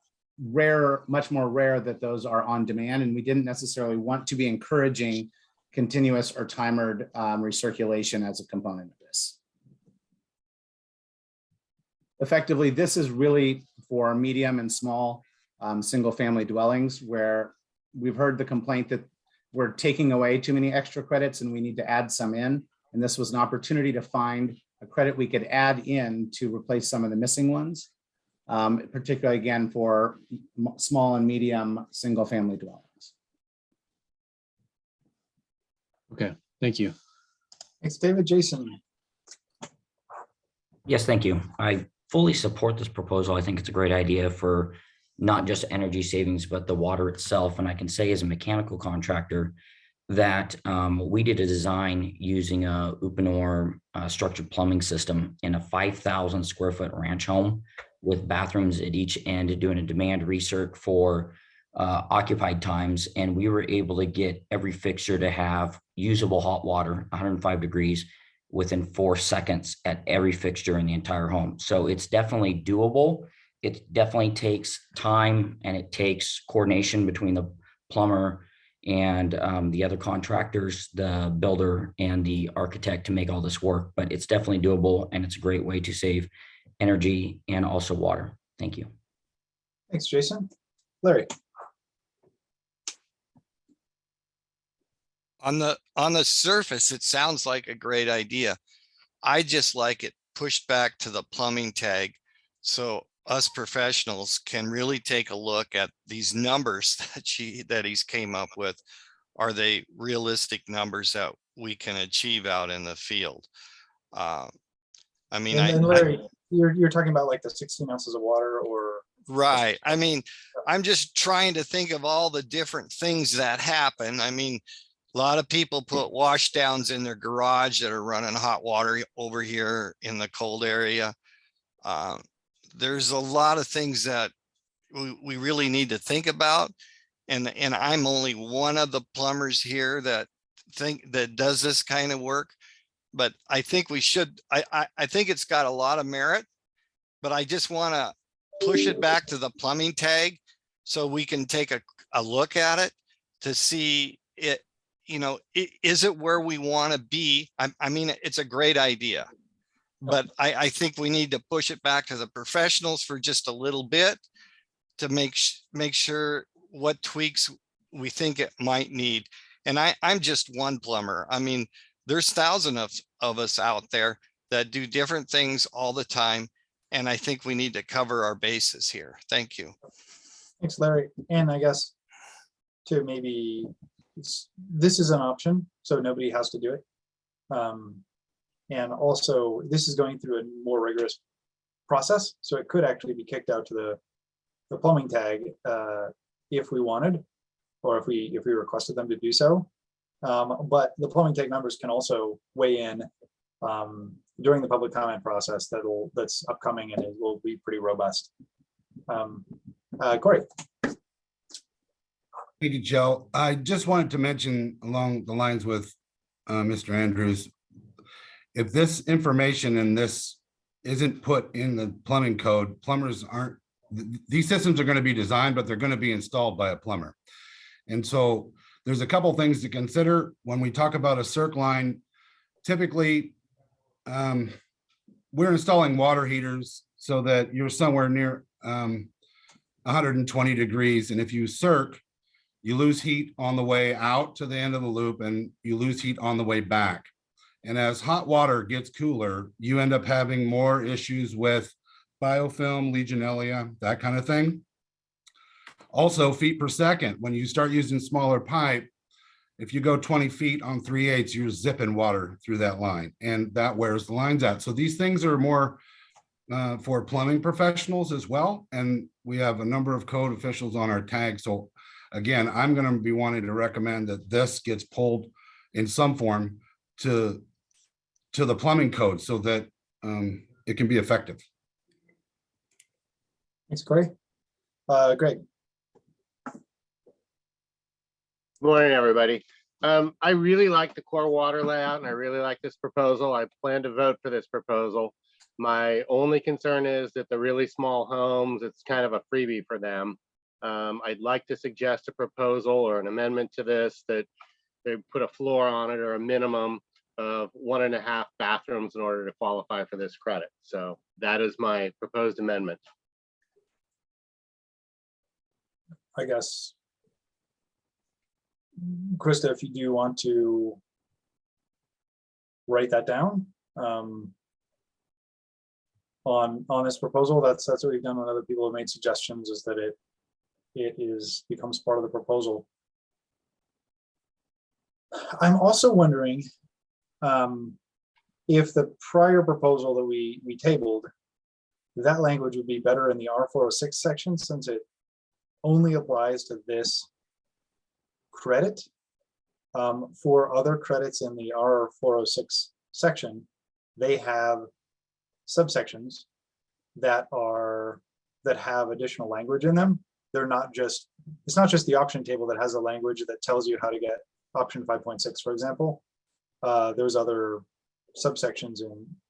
rare, much more rare that those are on demand. And we didn't necessarily want to be encouraging continuous or timered recirculation as a component of this. Effectively, this is really for medium and small single family dwellings where we've heard the complaint that we're taking away too many extra credits and we need to add some in. And this was an opportunity to find a credit we could add in to replace some of the missing ones, particularly again for small and medium single family dwellings. Okay, thank you. Thanks, David. Jason. Yes, thank you. I fully support this proposal. I think it's a great idea for not just energy savings, but the water itself. And I can say as a mechanical contractor that we did a design using a Uponor structured plumbing system in a 5,000 square foot ranch home with bathrooms at each end, doing a demand recirc for occupied times. And we were able to get every fixture to have usable hot water, 105 degrees, within 4 seconds at every fixture in the entire home. So it's definitely doable. It definitely takes time and it takes coordination between the plumber and the other contractors, the builder and the architect to make all this work, but it's definitely doable and it's a great way to save energy and also water. Thank you. Thanks, Jason. Larry. On the surface, it sounds like a great idea. I just like it pushed back to the plumbing tag so us professionals can really take a look at these numbers that he's came up with. Are they realistic numbers that we can achieve out in the field? I mean, and Larry, you're talking about like the 16 ounces of water or? Right. I mean, I'm just trying to think of all the different things that happen. I mean, a lot of people put wash downs in their garage that are running hot water over here in the cold area. There's a lot of things that we really need to think about. And I'm only one of the plumbers here that does this kind of work. But I think we should, I think it's got a lot of merit, but I just want to push it back to the plumbing tag so we can take a look at it to see it. You know, is it where we want to be? I mean, it's a great idea, but I think we need to push it back to the professionals for just a little bit to make sure what tweaks we think it might need. And I'm just one plumber. I mean, there's thousands of us out there that do different things all the time. And I think we need to cover our bases here. Thank you. Thanks, Larry. And I guess to maybe this is an option, so nobody has to do it. And also this is going through a more rigorous process. So it could actually be kicked out to the plumbing tag if we wanted, or if we requested them to do so. But the plumbing tag members can also weigh in during the public comment process that's upcoming, and it will be pretty robust. Corey. Thank you, Joe. I just wanted to mention along the lines with Mr. Andrews, if this information and this isn't put in the plumbing code, plumbers aren't, these systems are going to be designed, but they're going to be installed by a plumber. And so there's a couple things to consider when we talk about a circ line. Typically, we're installing water heaters so that you're somewhere near 120 degrees. And if you circ, you lose heat on the way out to the end of the loop and you lose heat on the way back. And as hot water gets cooler, you end up having more issues with biofilm, Legionella, that kind of thing. Also, feet per second. When you start using smaller pipe, if you go 20 feet on 3/8, you're zipping water through that line, and that wears the lines out. So these things are more for plumbing professionals as well. And we have a number of code officials on our tag. So again, I'm going to be wanting to recommend that this gets pulled in some form to the plumbing code so that it can be effective. Thanks, Corey. Greg. Good morning, everybody. I really like the core water layout and I really like this proposal. I plan to vote for this proposal. My only concern is that the really small homes, it's kind of a freebie for them. I'd like to suggest a proposal or an amendment to this that they put a floor on it or a minimum of 1.5 bathrooms in order to qualify for this credit. So that is my proposed amendment. I guess, Krista, if you do want to write that down on this proposal, that's what we've done when other people have made suggestions, is that it becomes part of the proposal. I'm also wondering if the prior proposal that we tabled, that language would be better in the R406 section, since it only applies to this credit. For other credits in the R406 section, they have subsections that have additional language in them. They're not just, it's not just the option table that has a language that tells you how to get option 5.6, for example. There's other subsections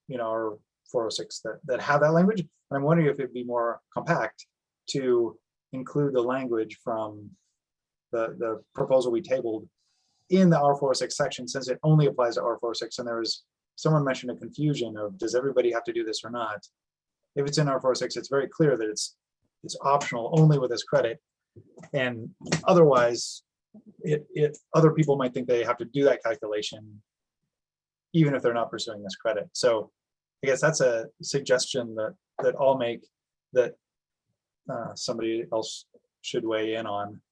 in our 406 that have that language. And I'm wondering if it'd be more compact to include the language from the proposal we tabled in the R406 section, since it only applies to R406. And there was someone mentioned a confusion of, does everybody have to do this or not? If it's in R406, it's very clear that it's optional only with this credit. And otherwise, other people might think they have to do that calculation, even if they're not pursuing this credit. So I guess that's a suggestion that I'll make, that somebody else should weigh in on.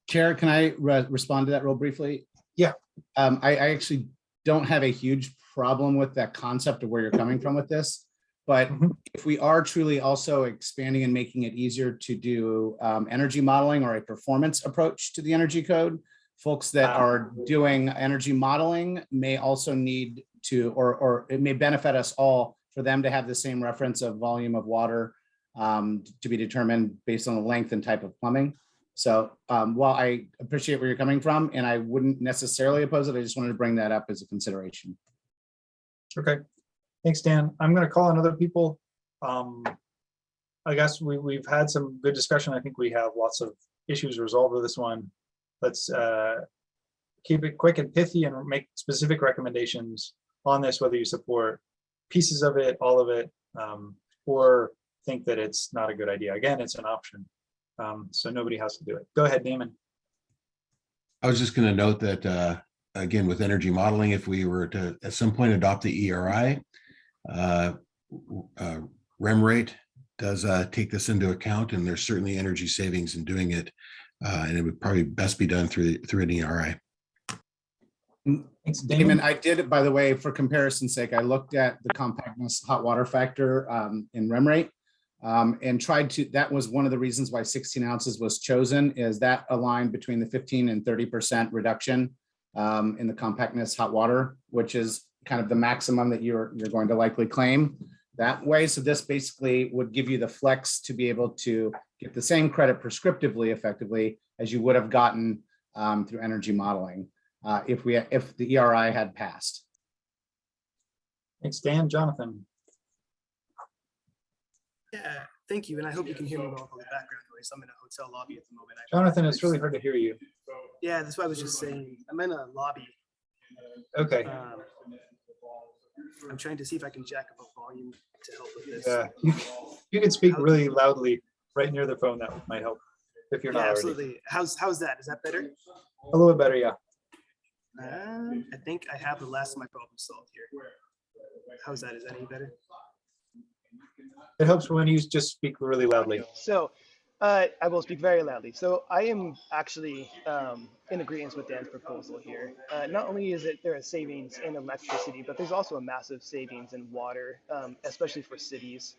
Chair, can I respond to that real briefly? Yeah. I actually don't have a huge problem with that concept of where you're coming from with this, but if we are truly also expanding and making it easier to do energy modeling or a performance approach to the energy code, folks that are doing energy modeling may also need to, or it may benefit us all for them to have the same reference of volume of water to be determined based on the length and type of plumbing. So while I appreciate where you're coming from, and I wouldn't necessarily oppose it, I just wanted to bring that up as a consideration. Okay, thanks, Dan. I'm going to call on other people. I guess we've had some good discussion. I think we have lots of issues resolved with this one. Let's keep it quick and pithy and make specific recommendations on this, whether you support pieces of it, all of it, or think that it's not a good idea. Again, it's an option. So nobody has to do it. Go ahead, Damon. I was just going to note that, again, with energy modeling, if we were to at some point adopt the ERI, REM rate does take this into account, and there's certainly energy savings in doing it. And it would probably best be done through an ERI. Thanks, Damon. I did it, by the way, for comparison's sake. I looked at the compactness hot water factor in REM rate. And tried to, that was one of the reasons why 16 ounces was chosen, is that aligned between the 15 and 30% reduction in the compactness hot water, which is kind of the maximum that you're going to likely claim that way. So this basically would give you the flex to be able to get the same credit prescriptively effectively as you would have gotten through energy modeling if the ERI had passed. Thanks, Dan. Jonathan. Yeah, Thank you, and I hope you can hear me well for the background noise. I'm in a hotel lobby at the moment. Jonathan, it's really hard to hear you. Yeah, that's what I was just saying. I'm in a lobby. Okay. I'm trying to see if I can jack up a volume to help with this. Yeah, you can speak really loudly right near the phone. That might help if you're not Yeah, already. absolutely. How's that? Is that better? A little bit better, yeah. I think I have the last of my problem solved here. How's that? Is that any better? It helps when you just speak really loudly. So I will speak very loudly. So I am actually in agreement with Dan's proposal here. Not only is there a savings in electricity, but there's also a massive savings in water, especially for cities,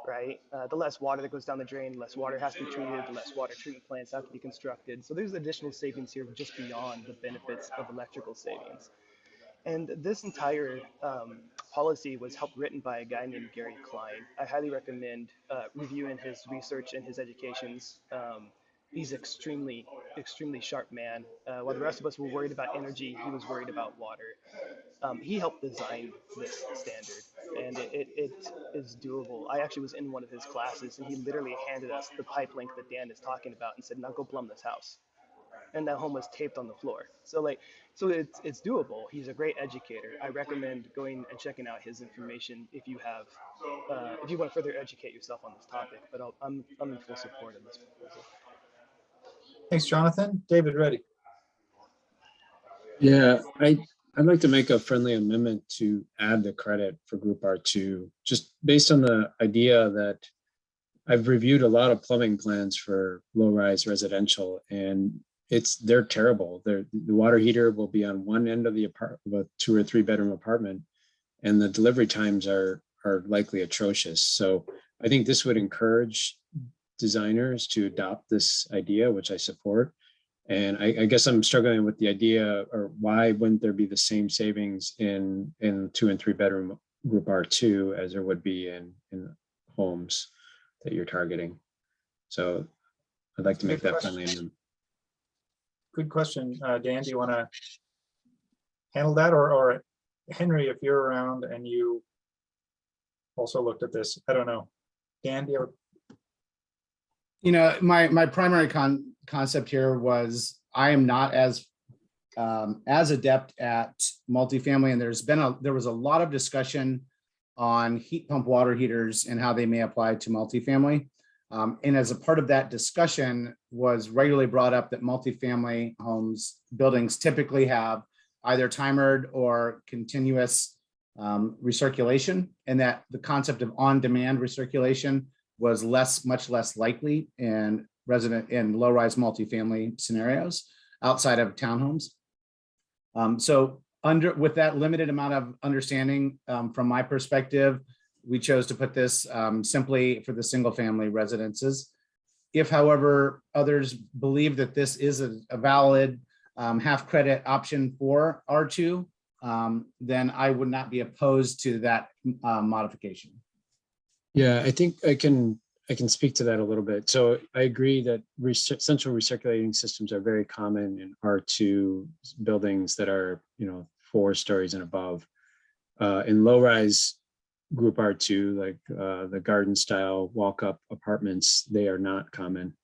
right? The less water that goes down the drain, the less water has to be treated, the less water treatment plants have to be constructed. So there's additional savings here just beyond the benefits of electrical savings. And this entire policy was helped written by a guy named Gary Klein. I highly recommend reviewing his research and his educations. He's extremely sharp man. While the rest of us were worried about energy, he was worried about water. He helped design this standard, and it is doable. I actually was in one of his classes, and he literally handed us the pipe length that Dan is talking about and said, now go plumb this house. And that home was taped on the floor. So it's doable. He's a great educator. I recommend going and checking out his information if you want to further educate yourself on this topic. But I'm in full support of this proposal. Thanks, Jonathan. David, ready? Yeah, I'd like to make a friendly amendment to add the credit for Group R2, just based on the idea that I've reviewed a lot of plumbing plans for low-rise residential, and they're terrible. The water heater will be on one end of the apartment, of a 2 or 3 bedroom apartment, and the delivery times are likely atrocious. So I think this would encourage designers to adopt this idea, which I support. And I guess I'm struggling with the idea, or why wouldn't there be the same savings in 2 and 3 bedroom Group R2 as there would be in homes that you're targeting? So I'd like to make that friendly amendment. Good question. Dan, do you want to handle that? Or Henry, if you're around and you also looked at this, I don't know. Dan, do you You know, my primary concept here was I am not as adept at multifamily, and there was a lot of discussion on heat pump water heaters and how they may apply to multifamily. And as a part of that discussion was regularly brought up that multifamily buildings typically have either timered or continuous recirculation, and that the concept of on-demand recirculation was much less likely in low-rise multifamily scenarios outside of townhomes. So with that limited amount of understanding from my perspective, we chose to put this simply for the single-family residences. If, however, others believe that this is a valid half credit option for R2, then I would not be opposed to that modification. Yeah, I think I can speak to that a little bit. So I agree that central recirculating systems are very common in R2 buildings that are 4 stories and above. In low-rise Group R2, like the garden style walk-up apartments, they are not common.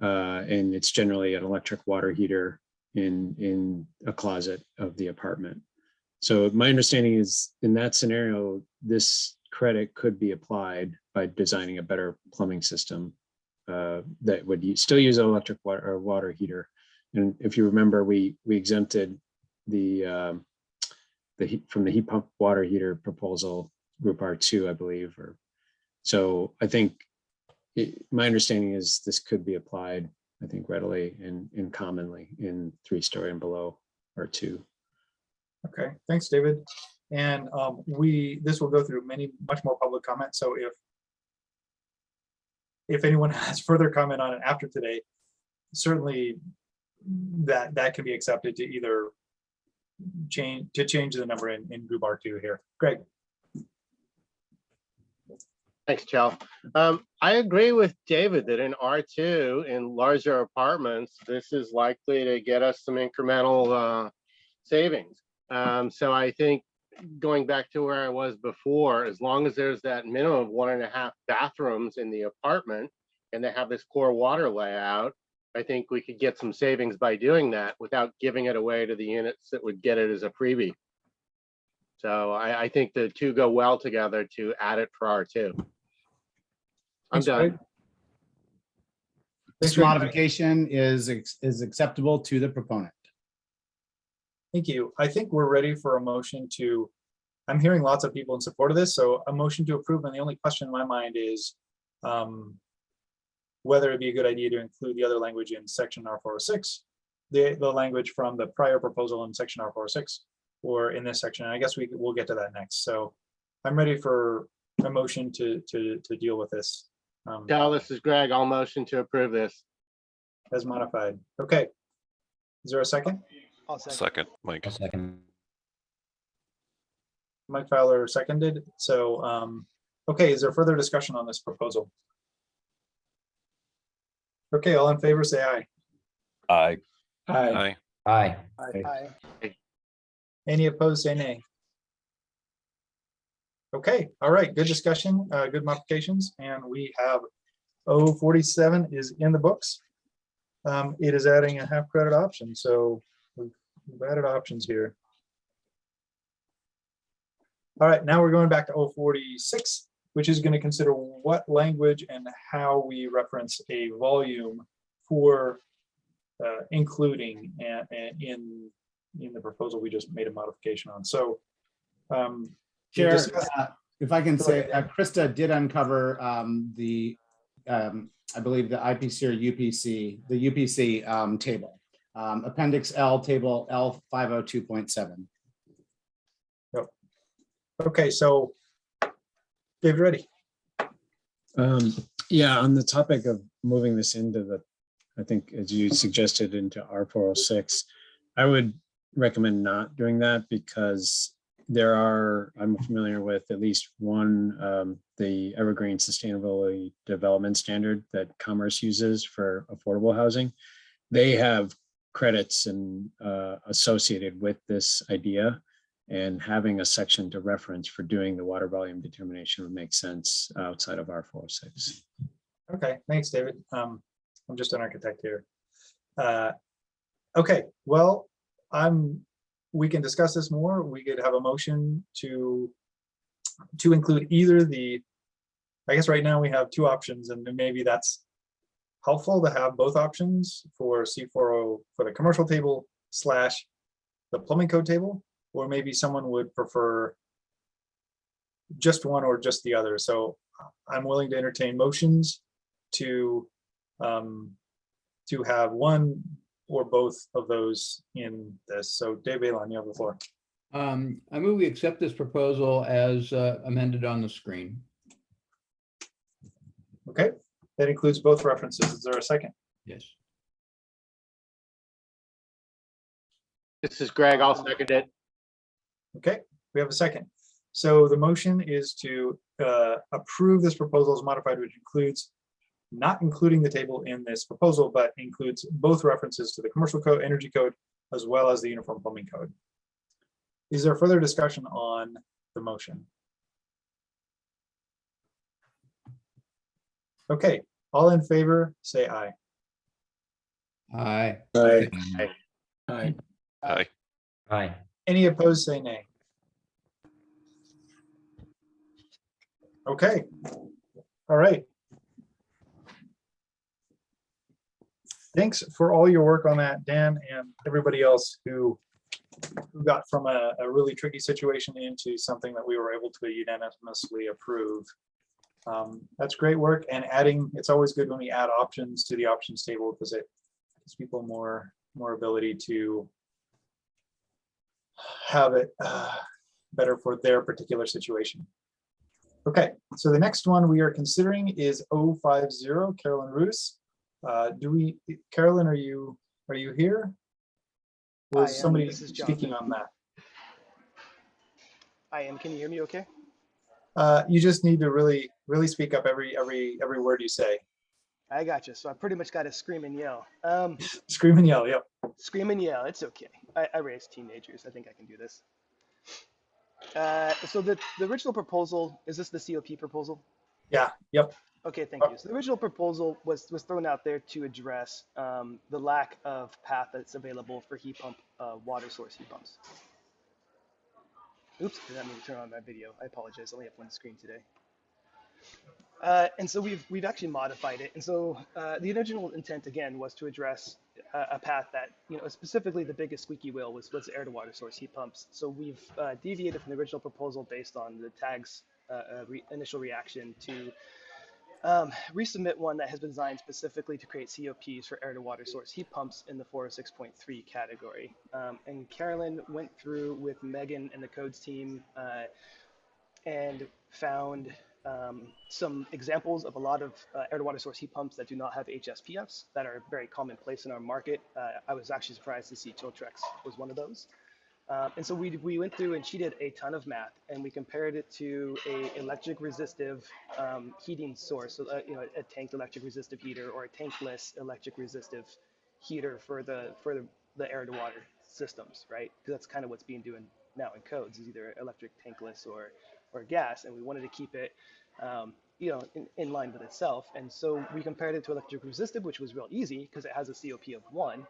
And it's generally an electric water heater in a closet of the apartment. So my understanding is in that scenario, this credit could be applied by designing a better plumbing system that would still use an electric water heater. And if you remember, we exempted the heat from the heat pump water heater proposal, Group R2, I believe. So I think my understanding is this could be applied, I think, readily and commonly in 3-story and below R2. Okay, thanks, David. And this will go through much more public comment. So if anyone has further comment on it after today, certainly that can be accepted to either change the number in Group R2 here. Greg. Thanks, Chell. I agree with David that in R2, in larger apartments, this is likely to get us some incremental savings. So I think going back to where I was before, as long as there's that minimum of 1.5 bathrooms in the apartment and they have this core water layout, I think we could get some savings by doing that without giving it away to the units that would get it as a freebie. So I think the two go well together to add it for R2. I'm Thanks, done. Greg. This modification is acceptable to the proponent. Thank you. I think we're ready for a motion to, I'm hearing lots of people in support of this, so a motion to approve, and the only question in my mind is whether it'd be a good idea to include the other language in section R406, the language from the prior proposal in section R406, or in this section. And I guess we'll get to that next. So I'm ready for a motion to deal with this. Cal, this is Greg. I'll motion to approve this. As modified. Okay. Is there a second? I'll second. Second, Mike. A second. Mike Fowler seconded. So, okay, is there further discussion on this proposal? Okay, all in favor, say aye. Aye. Aye. Aye. Aye. Aye. Any opposed, say nay. Okay, all right, good discussion, good modifications, and we have 047 is in the books. It is adding a half credit option, so we've added options here. All right, now we're going back to 046, which is going to consider what language and how we reference a volume for including in the proposal we just made a modification on. So Chair, if I can say, Krista did uncover I believe the IPC or UPC, the UPC table, Appendix L, table L502.7. Yep. Okay, so David, ready? Yeah, on the topic of moving this into the, I think as you suggested, into R406, I would recommend not doing that because I'm familiar with at least one, the Evergreen Sustainability Development Standard that Commerce uses for affordable housing. They have credits and associated with this idea, and having a section to reference for doing the water volume determination would make sense outside of R406. Okay, thanks, David. I'm just an architect here. Okay, well, we can discuss this more. We could have a motion to include either the, I guess right now we have two options, and maybe that's helpful to have both options for C40 for the commercial table / the plumbing code table, or maybe someone would prefer just one or just the other. So I'm willing to entertain motions to have one or both of those in this. So Dave Balon, you have the floor. I move we accept this proposal as amended on the screen. Okay, that includes both references. Is there a second? Yes. This is Greg. I'll second it. Okay, we have a second. So the motion is to approve this proposal as modified, which includes not including the table in this proposal, but includes both references to the commercial code, energy code, as well as the uniform plumbing code. Is there further discussion on the motion? Okay, all in favor, say aye. Aye. Aye. Aye. Aye. Aye. Any opposed, say nay. Okay, all right. Thanks for all your work on that, Dan, and everybody else who got from a really tricky situation into something that we were able to unanimously approve. That's great work, and it's always good when we add options to the options table because it gives people more ability to have it better for their particular situation. Okay, so the next one we are considering is 050, Carolyn Rudis. Carolyn, are you here? Was somebody speaking on that? I am. Can you hear me okay? You just need to really speak up every word you say. I got you. So I pretty much got to scream and yell. Scream and yell, yep. Scream and yell. It's okay. I raised teenagers. I think I can do this. So the original proposal, is this the COP proposal? Yeah, yep. Okay, thank you. So the original proposal was thrown out there to address the lack of path that's available for heat pump water source heat pumps. Oops, did not mean to turn on my video. I apologize. I only have one screen today. And so we've actually modified it. And so the original intent again was to address a path that, you know, specifically the biggest squeaky wheel was air to water source heat pumps. So we've deviated from the original proposal based on the tag's initial reaction to resubmit one that has been designed specifically to create COPs for air to water source heat pumps in the 406.3 category. And Carolyn went through with Megan and the codes team and found some examples of a lot of air to water source heat pumps that do not have HSPFs that are very commonplace in our market. I was actually surprised to see Tiltrex was one of those. And so we went through and she did a ton of math and we compared it to a electric resistive heating source, so you know, a tank electric resistive heater or a tankless electric resistive heater for the air to water systems, right? Because that's kind of what's being doing now in codes is either electric tankless or gas, and we wanted to keep it you know, in line with itself. And so we compared it to electric resistive, which was real easy because it has a COP of 1.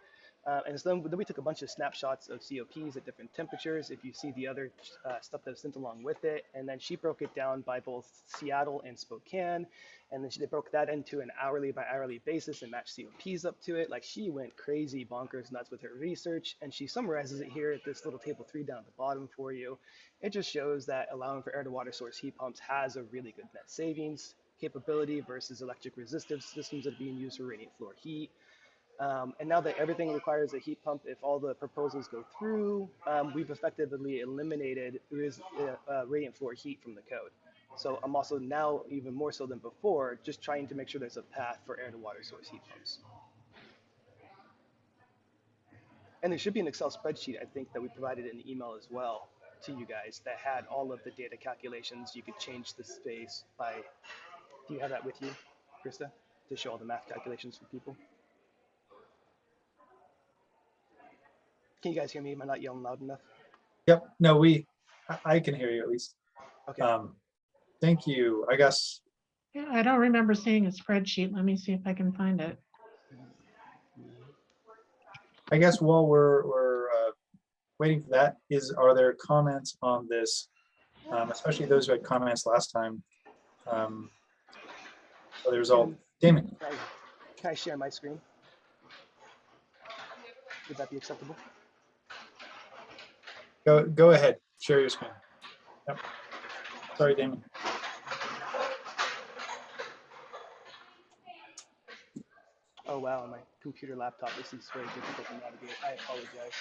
And so then we took a bunch of snapshots of COPs at different temperatures. If you see the other stuff that was sent along with it, and then she broke it down by both Seattle and Spokane, and then they broke that into an hourly by hourly basis and matched COPs up to it. Like she went crazy bonkers nuts with her research, and she summarizes it here at this little table 3 down at the bottom for you. It just shows that allowing for air to water source heat pumps has a really good net savings capability versus electric resistive systems that are being used for radiant floor heat. And now that everything requires a heat pump, if all the proposals go through, we've effectively eliminated radiant floor heat from the code. So I'm also now, even more so than before, just trying to make sure there's a path for air to water source heat pumps. And there should be an Excel spreadsheet, I think, that we provided in the email as well to you guys that had all of the data calculations. You could change the space by, do you have that with you, Krista, to show all the math calculations for people? Can you guys hear me? Am I not yelling loud enough? Yep. No, I can hear you at least. Okay. Thank you. I guess. Yeah, I don't remember seeing a spreadsheet. Let me see if I can find it. I guess while we're waiting for that, are there comments on this, especially those who had comments last time? So there's all Damon. Can I share my screen? Would that be acceptable? Go ahead, share your screen. Yep. Sorry, Damon. Oh wow, my computer laptop, this is very difficult to navigate. I apologize.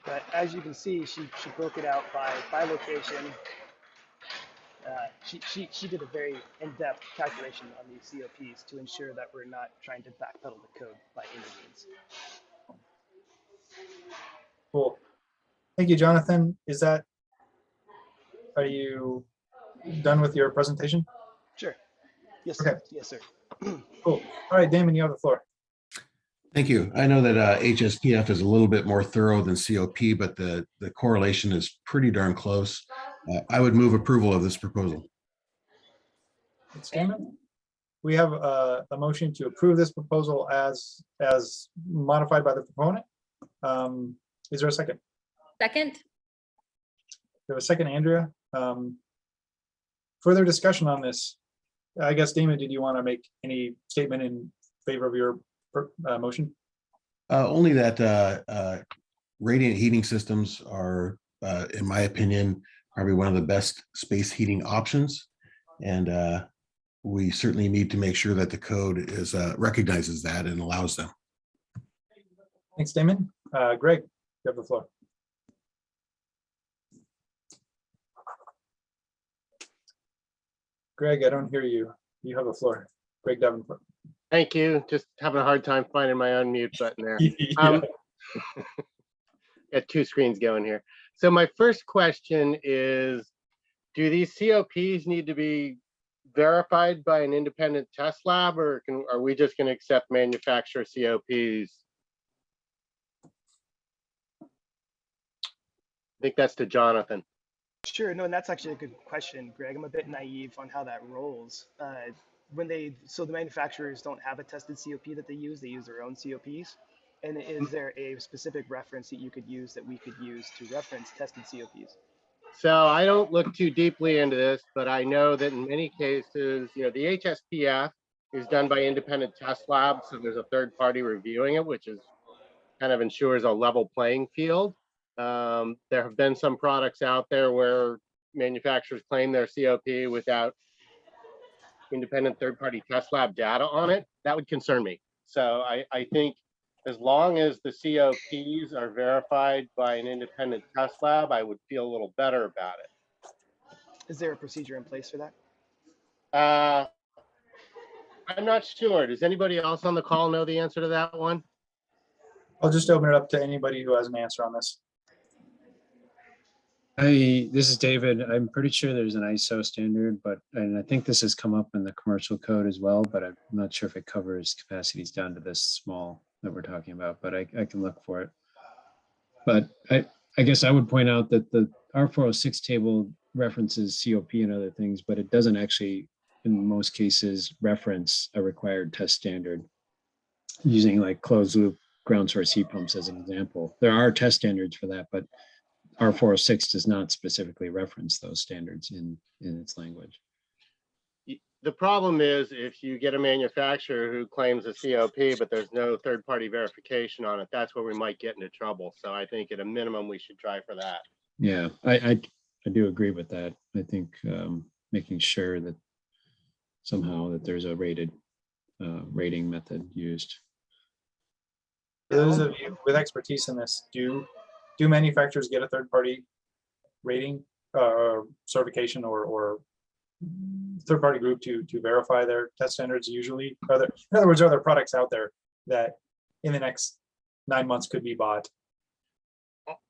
But as you can see, she broke it out by location. She did a very in-depth calculation on these COPs to ensure that we're not trying to backpedal the code by any means. Cool. Thank you, Jonathan. Are you done with your presentation? Sure. Yes. Okay. Yes, sir. Cool. All right, Damon, you have the floor. Thank you. I know that HSPF is a little bit more thorough than COP, but the correlation is pretty darn close. I would move approval of this proposal. Thanks, Damon. We have a motion to approve this proposal as modified by the proponent. Is there a second? Second. We have a second, Andrea. Further discussion on this? I guess, Damon, did you want to make any statement in favor of your motion? Only that radiant heating systems are, in my opinion, probably one of the best space heating options. And we certainly need to make sure that the code recognizes that and allows them. Thanks, Damon. Greg, you have the floor. Greg, I don't hear you. You have the floor. Greg Davenport. Thank you. Just having a hard time finding my unmute button there. Yeah. Got 2 screens going here. So my first question is, do these COPs need to be verified by an independent test lab, or are we just going to accept manufacturer COPs? think that's to Jonathan. Sure, no, and that's actually a good question, Greg. I'm a bit naive on how that rolls. So the manufacturers don't have a tested COP that they use their own COPs. And is there a specific reference that you could use that we could use to reference tested COPs? So I don't look too deeply into this, but I know that in many cases, the HSPF is done by independent test labs. So there's a third party reviewing it, which is kind of ensures a level playing field. There have been some products out there where manufacturers claim their COP without independent third-party test lab data on it. That would concern me. So I think as long as the COPs are verified by an independent test lab, I would feel a little better about it. Is there a procedure in place for that? I'm not sure. Does anybody else on the call know the answer to that one? I'll just open it up to anybody who has an answer on this. This is David. I'm pretty sure there's an ISO standard, and I think this has come up in the commercial code as well, but I'm not sure if it covers capacities down to this small that we're talking about, but I can look for it. But I guess I would point out that the R406 table references COP and other things, but it doesn't actually, in most cases, reference a required test standard using like closed loop ground source heat pumps as an example. There are test standards for that, but R406 does not specifically reference those standards in its language. The problem is if you get a manufacturer who claims a COP, but there's no third-party verification on it, that's where we might get into trouble. So I think at a minimum, we should try for that. Yeah, I do agree with that. I think making sure that somehow that there's a rating method used. For those of you with expertise in this, do manufacturers get a third-party rating certification or third-party group to verify their test standards usually? In other words, are there products out there that in the next 9 months could be bought?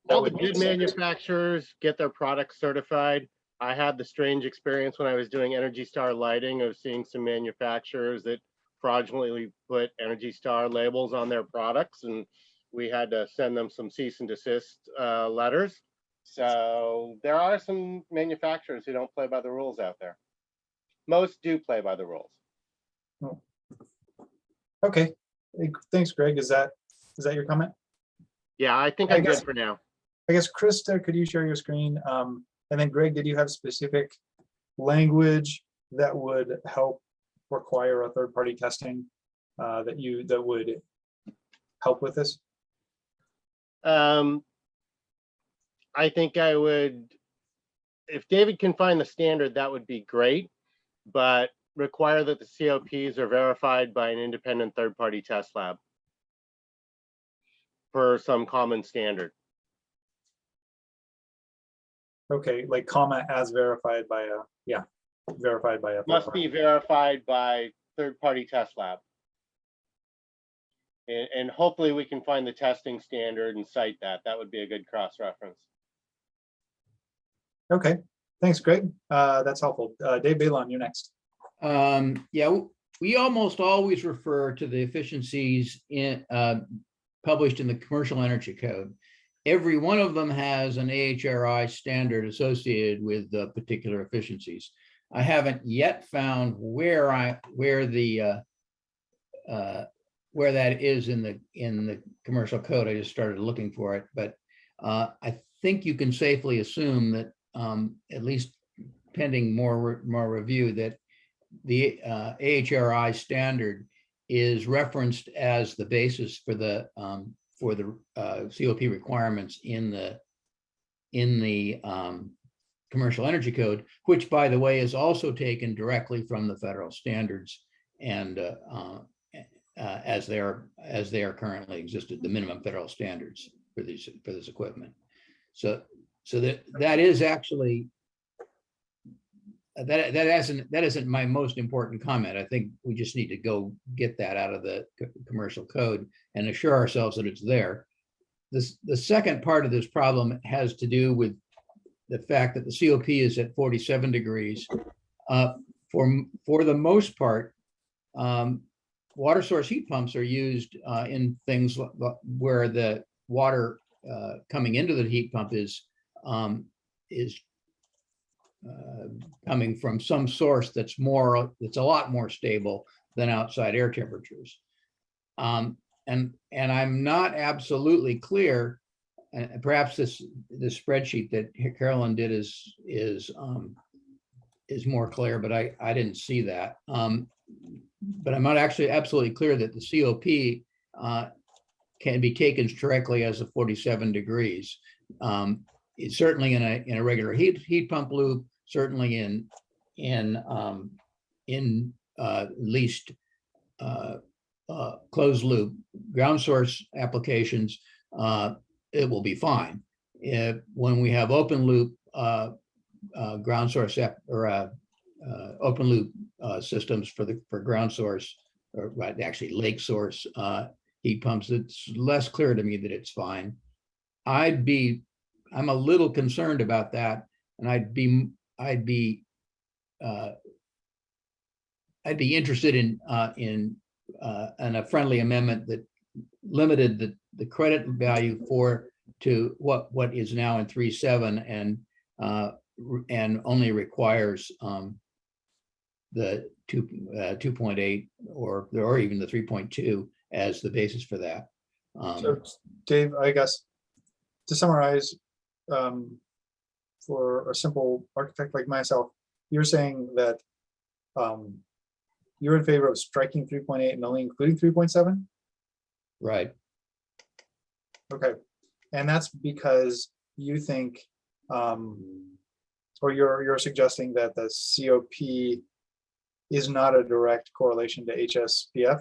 All the good manufacturers get their products certified. I had the strange experience when I was doing Energy Star lighting of seeing some manufacturers that fraudulently put Energy Star labels on their products, and we had to send them some cease and desist letters. So there are some manufacturers who don't play by the rules out there. Most do play by the rules. Okay, thanks, Greg. Is that your comment? Yeah, I think I'm good for now. I guess, Krista, could you share your screen? And then Greg, did you have specific language that would help require a third-party testing that would help with this? I think I would, if David can find the standard, that would be great, but require that the COPs are verified by an independent third-party test lab per some common standard. Okay, like comma as verified by a, verified by a. Must be verified by third-party test lab. And hopefully we can find the testing standard and cite that. That would be a good cross-reference. Okay, thanks, Greg. That's helpful. Dave Balon, you're next. Yeah, we almost always refer to the efficiencies published in the Commercial Energy Code. Every one of them has an AHRI standard associated with particular efficiencies. I haven't yet found where that is in the commercial code. I just started looking for it, but I think you can safely assume that at least pending more review, that the AHRI standard is referenced as the basis for the COP requirements in the Commercial Energy Code, which, by the way, is also taken directly from the federal standards and as they are currently existed, the minimum federal standards for this equipment. So that is actually that isn't my most important comment. I think we just need to go get that out of the commercial code and assure ourselves that it's there. The second part of this problem has to do with the fact that the COP is at 47 degrees. For the most part, water source heat pumps are used in things where the water coming into the heat pump is is coming from some source that's a lot more stable than outside air temperatures. And I'm not absolutely clear, and perhaps this spreadsheet that Carolyn did is more clear, but I didn't see that. But I'm not actually absolutely clear that the COP can be taken directly as a 47 degrees. It's certainly in a regular heat pump loop, certainly in at least closed loop ground source applications, it will be fine. When we have open loop ground source open loop systems for ground source, or actually lake source heat pumps, it's less clear to me that it's fine. I'm a little concerned about that, and I'd be interested in a friendly amendment that limited the credit value to what is now in 3.7 and only requires the 2.8 or even the 3.2 as the basis for that. So Dave, I guess to summarize, for a simple architect like myself, you're saying that you're in favor of striking 3.8 and only including 3.7? Right. Okay. And that's because you think, or you're suggesting that the COP is not a direct correlation to HSPF?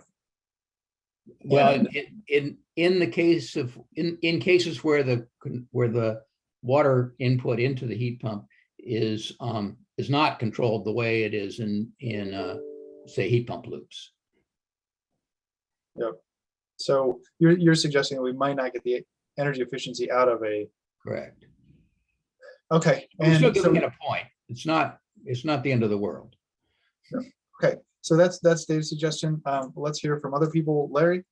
Well, in the case of in cases where the water input into the heat pump is not controlled the way it is in say heat pump loops. Yep. So you're suggesting that we might not get the energy efficiency out of a. Correct. Okay. We're still giving it a point. It's not the end of the world. Sure. Okay. So that's Dave's suggestion. Let's hear from other people. Larry?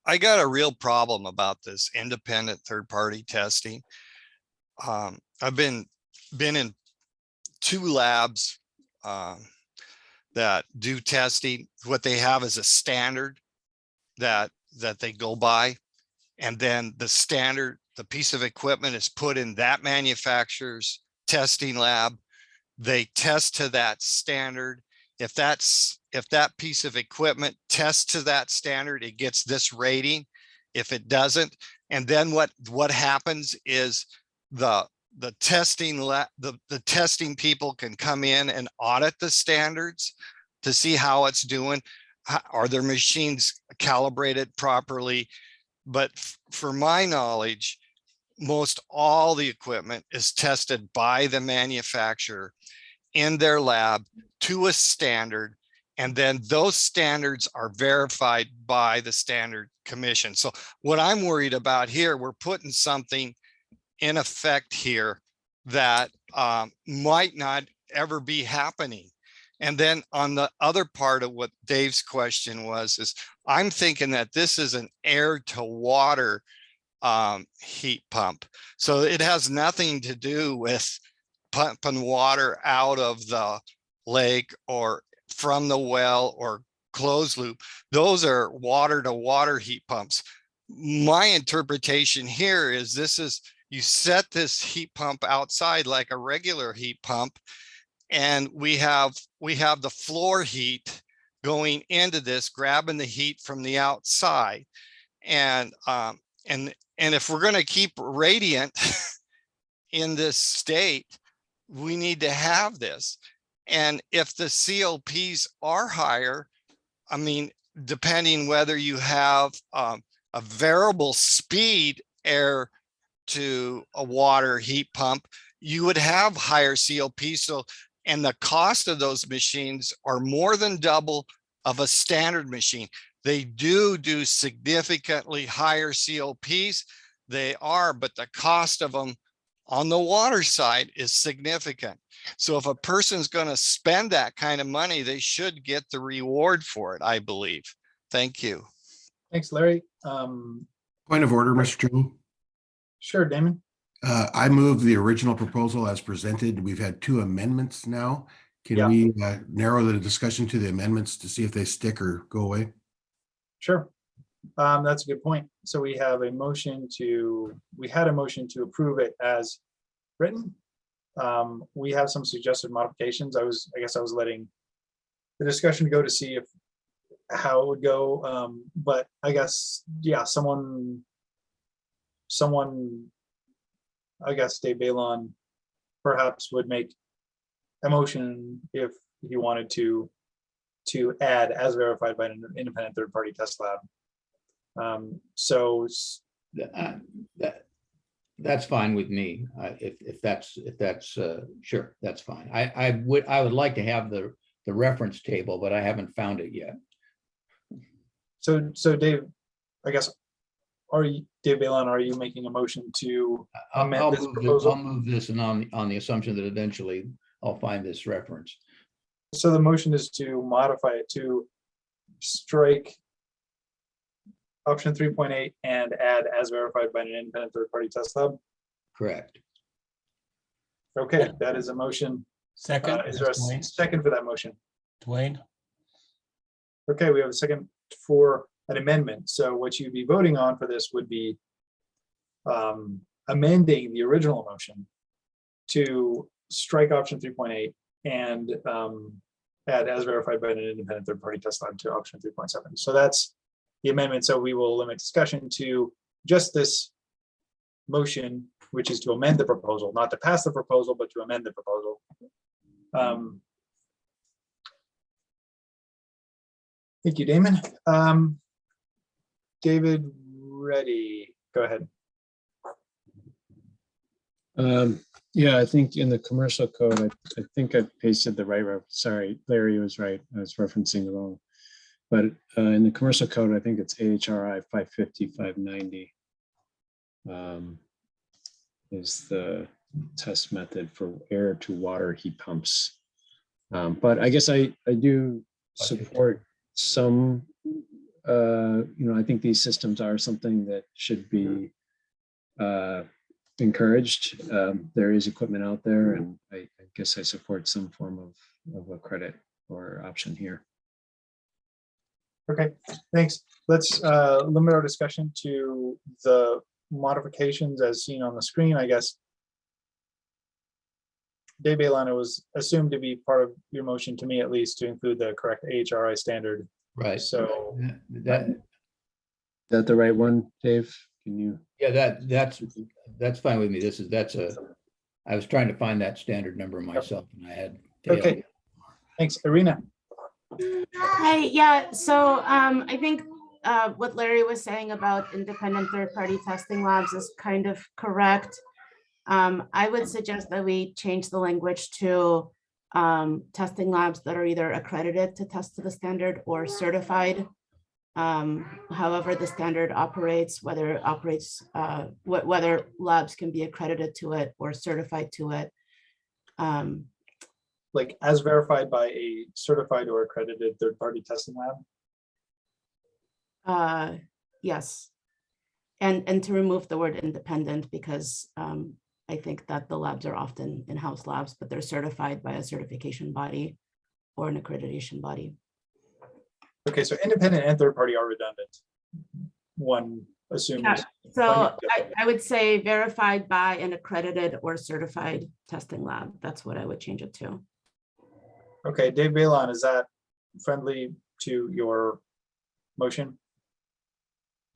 I got a real problem about this independent third-party testing. I've been in 2 labs that do testing. What they have is a standard that they go by, and then the piece of equipment is put in that manufacturer's testing lab. They test to that standard. If that piece of equipment tests to that standard, it gets this rating. If it doesn't, and then what happens is the testing people can come in and audit the standards to see how it's doing. Are their machines calibrated properly? But for my knowledge, most all the equipment is tested by the manufacturer in their lab to a standard, and then those standards are verified by the Standard Commission. So what I'm worried about here, we're putting something in effect here that might not ever be happening. And then on the other part of what Dave's question is I'm thinking that this is an air to water heat pump. So it has nothing to do with pumping water out of the lake or from the well or closed loop. Those are water to water heat pumps. My interpretation here is you set this heat pump outside like a regular heat pump, and we have the floor heat going into this, grabbing the heat from the outside. And if we're going to keep radiant in this state, we need to have this. And if the COPs are higher, I mean, depending whether you have a variable speed air to a water heat pump, you would have higher COPs. So, and the cost of those machines are more than double of a standard machine. They do significantly higher COPs. They are, but the cost of them on the water side is significant. So if a person's going to spend that kind of money, they should get the reward for it, I believe. Thank you. Thanks, Larry. Point of order, Mr. Chairman. Sure, Damon. I move the original proposal as presented. We've had 2 amendments now. Can Yeah. we narrow the discussion to the amendments to see if they stick or go away? Sure. That's a good point. So we had a motion to approve it as written. We have some suggested modifications. I guess I was letting the discussion go to see how it would go. But I guess, yeah, someone, I guess Dave Balon perhaps would make a motion if he wanted to add as verified by an independent third-party test lab. So That's fine with me. If that's sure, that's fine. I would like to have the reference table, but I haven't found it yet. So Dave, I guess, Dave Balon, are you making a motion to amend this proposal? I'll move this and on the assumption that eventually I'll find this reference. So the motion is to modify it to strike option 3.8 and add as verified by an independent third-party test lab. Correct. Okay, that is a motion. Second. Is there a second for that motion? Dwayne. Okay, we have a second for an amendment. So what you'd be voting on for this would be amending the original motion to strike option 3.8 and add as verified by an independent third-party test lab to option 3.7. So that's the amendment. So we will limit discussion to just this motion, which is to amend the proposal, not to pass the proposal, but to amend the proposal. Thank you, Damon. David, ready? Go ahead. Yeah, I think in the commercial code, I think I pasted the right reference. Sorry, Larry was right. I was referencing the wrong. But in the commercial code, I think it's AHRI 550, 590 is the test method for air to water heat pumps. But I guess I do support some, I think these systems are something that should be encouraged. There is equipment out there, and I guess I support some form of a credit or option here. Okay, thanks. Let's limit our discussion to the modifications as seen on the screen, I guess. Dave Balon, it was assumed to be part of your motion, to me at least, to include the correct AHRI standard. Right. So that the right one, Dave? Can you? Yeah, that's fine with me. I was trying to find that standard number myself, and I had. Okay. Thanks, Irina. Hi, yeah, so I think what Larry was saying about independent third-party testing labs is kind of correct. I would suggest that we change the language to testing labs that are either accredited to test to the standard or certified. However the standard operates, whether it operates, whether labs can be accredited to it or certified to it. Like as verified by a certified or accredited third-party testing lab? Yes. And to remove the word independent, because I think that the labs are often in-house labs, but they're certified by a certification body or an accreditation body. Okay, so independent and third-party are redundant. One assumes. Yeah, so I would say verified by an accredited or certified testing lab. That's what I would change it to. Okay, Dave Balon, is that friendly to your motion?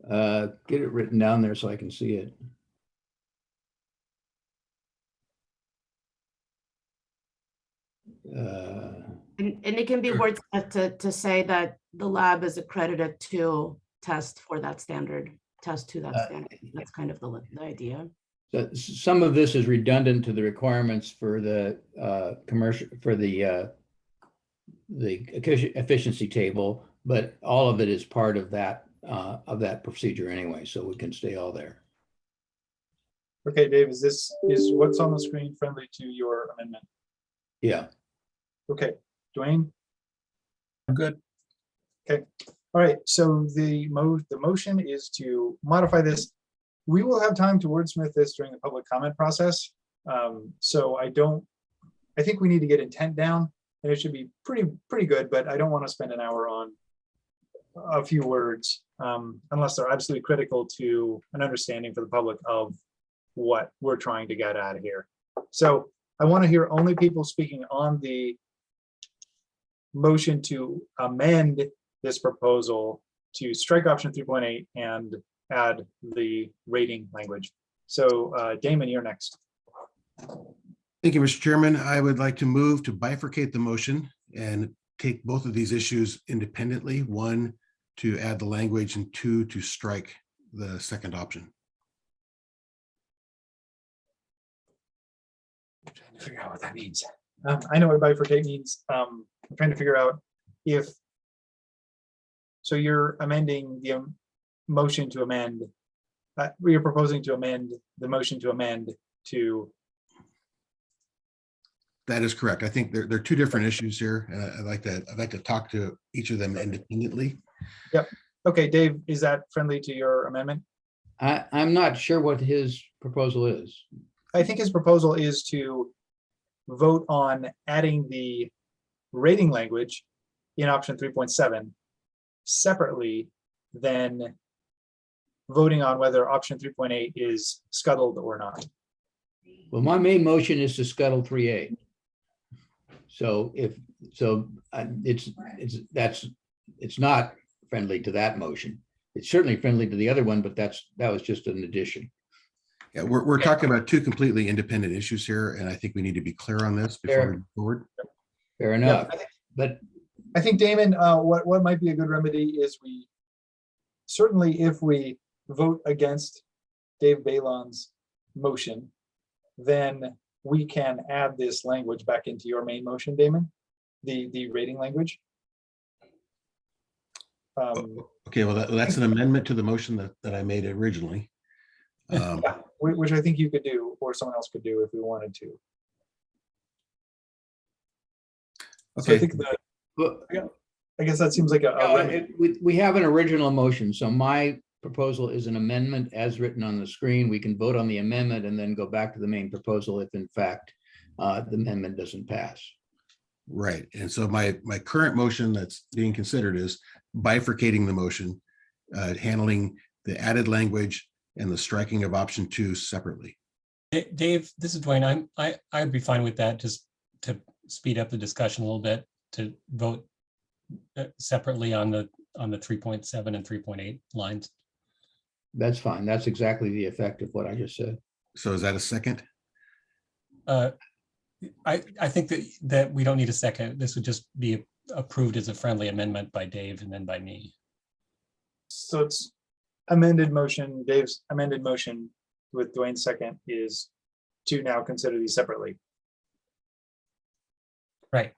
Get it written down there so I can see it. And it can be words to say that the lab is accredited to test for that standard, test to that standard. That's kind of the idea. So some of this is redundant to the requirements for the commercial, for the efficiency table, but all of it is part of that procedure anyway, so we can stay all there. Okay, Dave, is what's on the screen friendly to your amendment? Yeah. Okay, Dwayne? I'm good. Okay, All right, so the motion is to modify this. We will have time to wordsmith this during the public comment process. So I think we need to get intent down, and it should be pretty good, but I don't want to spend an hour on a few words unless they're absolutely critical to an understanding for the public of what we're trying to get out of here. So I want to hear only people speaking on the motion to amend this proposal to strike option 3.8 and add the rating language. So Damon, you're next. Thank you, Mr. Chairman. I would like to move to bifurcate the motion and take both of these issues independently. One, to add the language, and two, to strike the second option. I'm trying to figure out what that means. I know what bifurcate means. I'm trying to figure out if, so you're amending the motion to amend, you're proposing to amend the motion to amend to. That is correct. I think there are two different issues here, and I'd like to talk to each of them independently. Yep. Okay, Dave, is that friendly to your amendment? I'm not sure what his proposal is. I think his proposal is to vote on adding the rating language in option 3.7 separately than voting on whether option 3.8 is scuttled or not. Well, my main motion is to scuttle 3A. So it's not friendly to that motion. It's certainly friendly to the other one, but that was just an addition. Yeah, we're talking about two completely independent issues here, and I think we need to be clear on this before we move forward. Fair enough. Yeah, but I think, Damon, what might be a good remedy is we certainly, if we vote against Dave Balon's motion, then we can add this language back into your main motion, Damon, the rating language. Okay, well, that's an amendment to the motion that I made originally. Which I think you could do, or someone else could do if we wanted to. Okay. So I think I guess that seems like we have an original motion. So my proposal is an amendment as written on the screen. We can vote on the amendment and then go back to the main proposal if in fact the amendment doesn't pass. Right. And so my current motion that's being considered is bifurcating the motion, handling the added language and the striking of option 2 separately. Dave, this is Dwayne. I'd be fine with that, just to speed up the discussion a little bit, to vote separately on the 3.7 and 3.8 lines. That's fine. That's exactly the effect of what I just said. So is that a second? I think that we don't need a second. This would just be approved as a friendly amendment by Dave and then by me. So it's amended motion, Dave's amended motion with Dwayne's second is to now consider these separately. Right.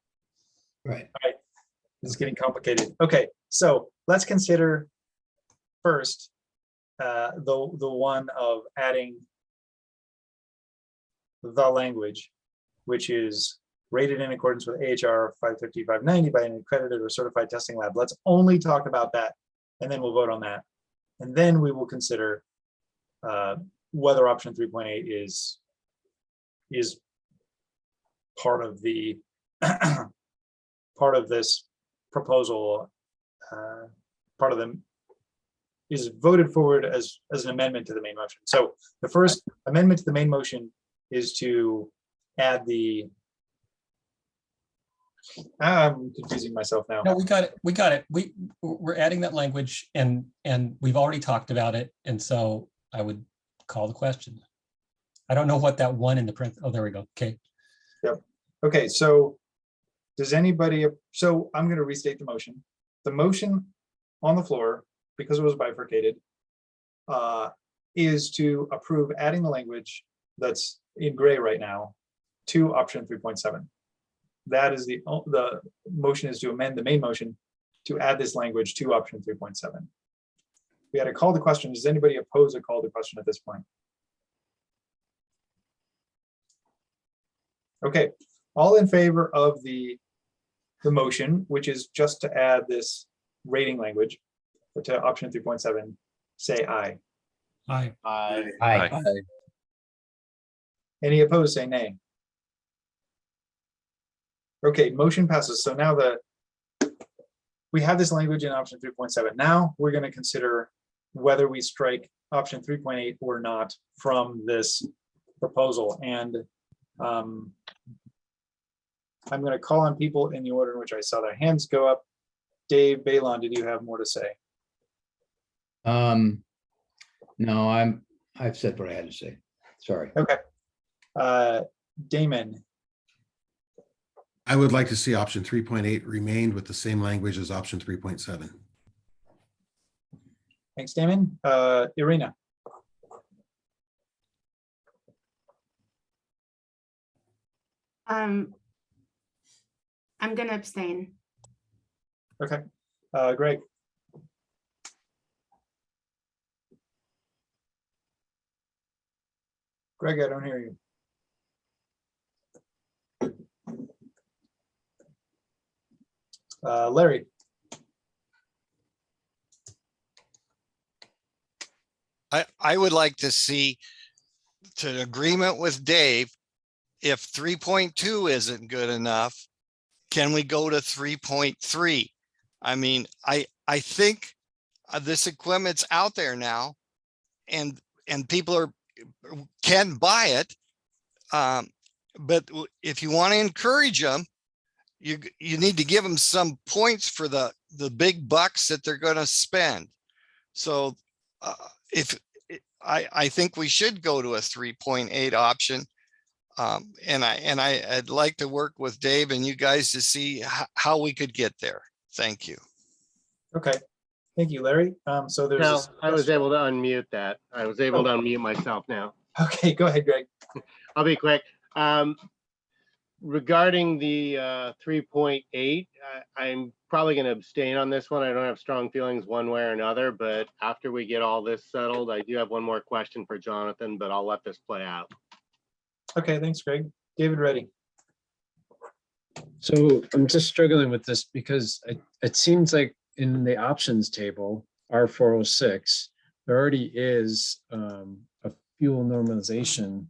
Right. All right. This is getting complicated. Okay, so let's consider first the one of adding the language, which is rated in accordance with AHR 550-590 by an accredited or certified testing lab. Let's only talk about that, and then we'll vote on that. And then we will consider whether option 3.8 is part of the part of this proposal. Part of them is voted forward as an amendment to the main motion. So the first amendment to the main motion is to add the. I'm confusing myself now. No, we got it. We got it. We're adding that language, and we've already talked about it. And so I would call the question. I don't know what that one in the print. Oh, there we go. Okay. Yep. Okay. So does anybody? So I'm going to restate the motion. The motion on the floor, because it was bifurcated, is to approve adding the language that's in gray right now to option 3.7. That is the motion is to amend the main motion to add this language to option 3.7. We had a call to question. Does anybody oppose a call to question at this point? Okay, all in favor of the motion, which is just to add this rating language to option 3.7, say aye. Aye. Aye. Any opposed, say nay. Okay, motion passes. So now we have this language in option 3.7. Now we're going to consider whether we strike option 3.8 or not from this proposal. And I'm going to call on people in the order in which I saw their hands go up. Dave, Balon, did you have more to say? No, I've said what I had to say. Sorry. Okay. Damon. I would like to see option 3.8 remained with the same language as option 3.7. Thanks, Damon. Irina. I'm gonna abstain. Okay. Greg. Greg, I don't hear you. Larry. I would like to see, to agreement with Dave, if 3.2 isn't good enough, can we go to 3.3? I mean, I think this equipment's out there now, and people can buy it. But if you want to encourage them, you need to give them some points for the big bucks that they're going to spend. So I think we should go to a 3.8 option. And I'd like to work with Dave and you guys to see how we could get there. Thank you. Okay. Thank you, Larry. So there's. No, I was able to unmute that. I was able to unmute myself now. Okay, go ahead, Greg. I'll be quick. Regarding the 3.8, I'm probably going to abstain on this one. I don't have strong feelings one way or another, but after we get all this settled, I do have one more question for Jonathan, but I'll let this play out. Okay, thanks, Greg. David, ready. So I'm just struggling with this because it seems like in the options table, R406, there already is a fuel normalization.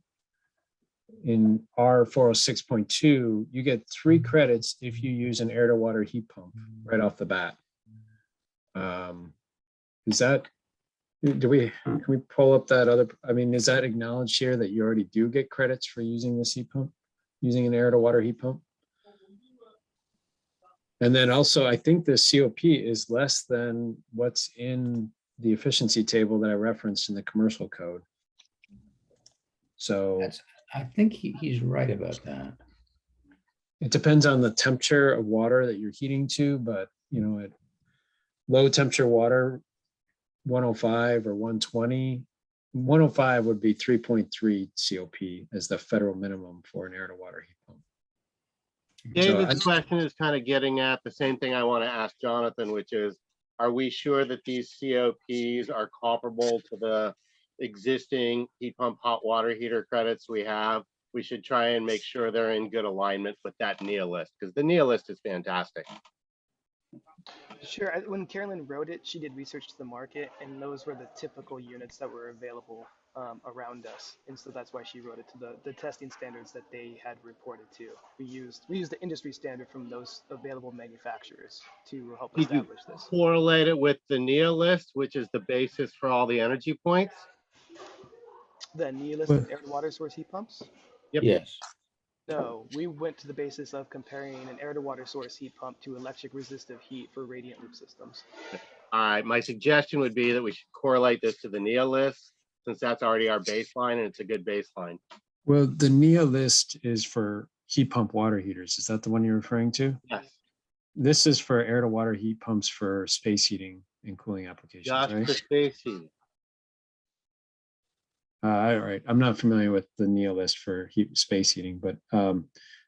In R406.2, you get 3 credits if you use an air to water heat pump right off the bat. Is that, can we pull up that other, I mean, is that acknowledged here that you already do get credits for using this heat pump, using an air to water heat pump? And then also, I think the COP is less than what's in the efficiency table that I referenced in the commercial code. So I think he's right about that. It depends on the temperature of water that you're heating to, but you know, at low temperature water, 105 or 120, 105 would be 3.3 COP as the federal minimum for an air to water heat pump. David's question is kind of getting at the same thing I want to ask Jonathan, which is, are we sure that these COPs are comparable to the existing heat pump hot water heater credits we have? We should try and make sure they're in good alignment with that NEA list, because the NEA list is fantastic. Sure. When Carolyn wrote it, she did research to the market, and those were the typical units that were available around us, and so that's why she wrote it to the testing standards that they had reported to. We used the industry standard from those available manufacturers to help establish this. Correlate it with the NEA list, which is the basis for all the energy points. The NEA list of air to water source heat pumps? Yep. Yes. No, we went to the basis of comparing an air to water source heat pump to electric resistive heat for radiant loop systems. All right, my suggestion would be that we should correlate this to the NEA list, since that's already our baseline and it's a good baseline. Well, the NEA list is for heat pump water heaters. Is that the one you're referring to? Yes. This is for air to water heat pumps for space heating and cooling applications, Just right? for space heat. All right, I'm not familiar with the NEA list for space heating, but I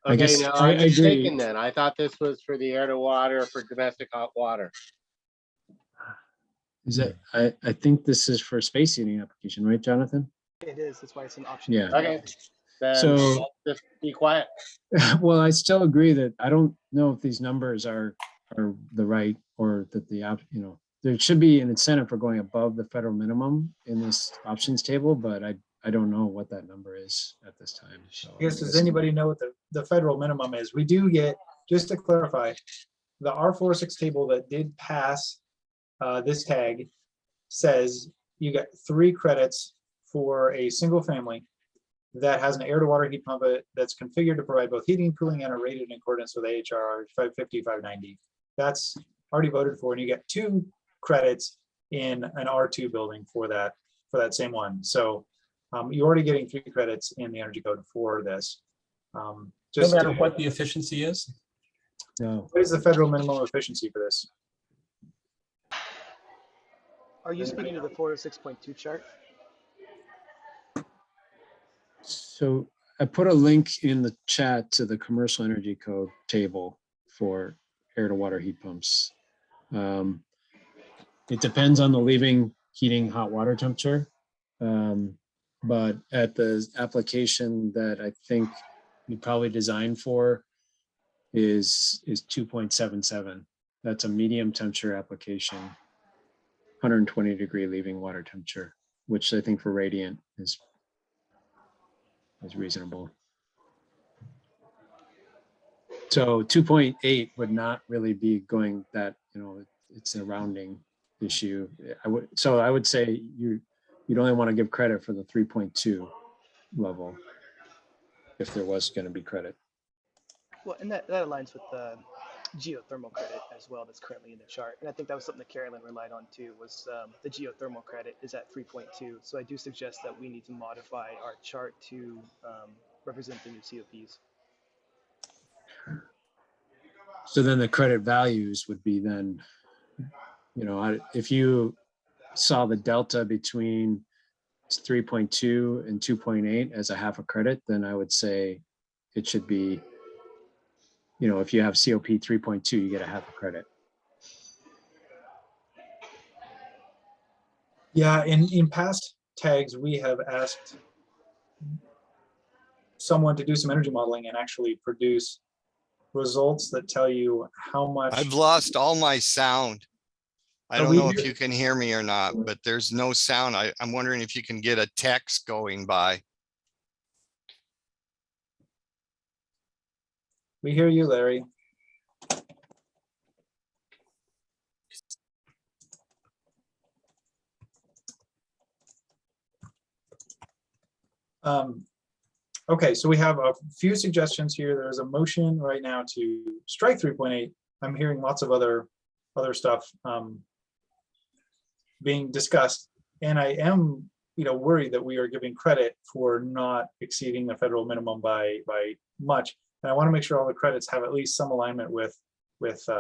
Okay, guess no, I I'm mistaken agree. then. I thought this was for the air to water for domestic hot water. Is that I think this is for space heating application, right, Jonathan? It is. That's why it's an option. Yeah. Okay, then So- let's just be quiet. Well, I still agree that I don't know if these numbers are are the right, or that the there should be an incentive for going above the federal minimum in this options table, but I don't know what that number is at this time. So I guess, does anybody know what the federal minimum is? We do get, just to clarify, the R46 table that did pass this tag says you get 3 credits for a single family that has an air to water heat pump that's configured to provide both heating, cooling, and are rated in accordance with AHR 550, 590. That's already voted for, and you get 2 credits in an R2 building for that same one. So you're already getting 3 credits in the energy code for this. No Just matter what the efficiency is? No. What is the federal minimum efficiency for this? Are you speaking to the 406.2 chart? So I put a link in the chat to the commercial energy code table for air to water heat pumps. It depends on the leaving heating hot water temperature. But at the application that I think you probably designed for is 2.77. That's a medium temperature application, 120 degree leaving water temperature, which I think for radiant is reasonable. So 2.8 would not really be going that, it's a rounding issue. I would say you'd only want to give credit for the 3.2 level if there was going to be credit. Well, and that aligns with the geothermal credit as well that's currently in the chart. And I think that was something that Carolyn relied on too, was the geothermal credit is at 3.2. So I do suggest that we need to modify our chart to represent the new COPs. So then the credit values would be then, if you saw the delta between 3.2 and 2.8 as a half a credit, then I would say it should be, if you have COP 3.2, you get a half a credit. Yeah, in past tags, we have asked someone to do some energy modeling and actually produce results that tell you how much. I've lost all my sound. I don't know if you can hear me or not, but there's no sound. I'm wondering if you can get a text going by. We hear you, Larry. Okay, so we have a few suggestions here. There's a motion right now to strike 3.8. I'm hearing lots of other stuff being discussed, and I am, worried that we are giving credit for not exceeding the federal minimum by much. And I want to make sure all the credits have at least some alignment with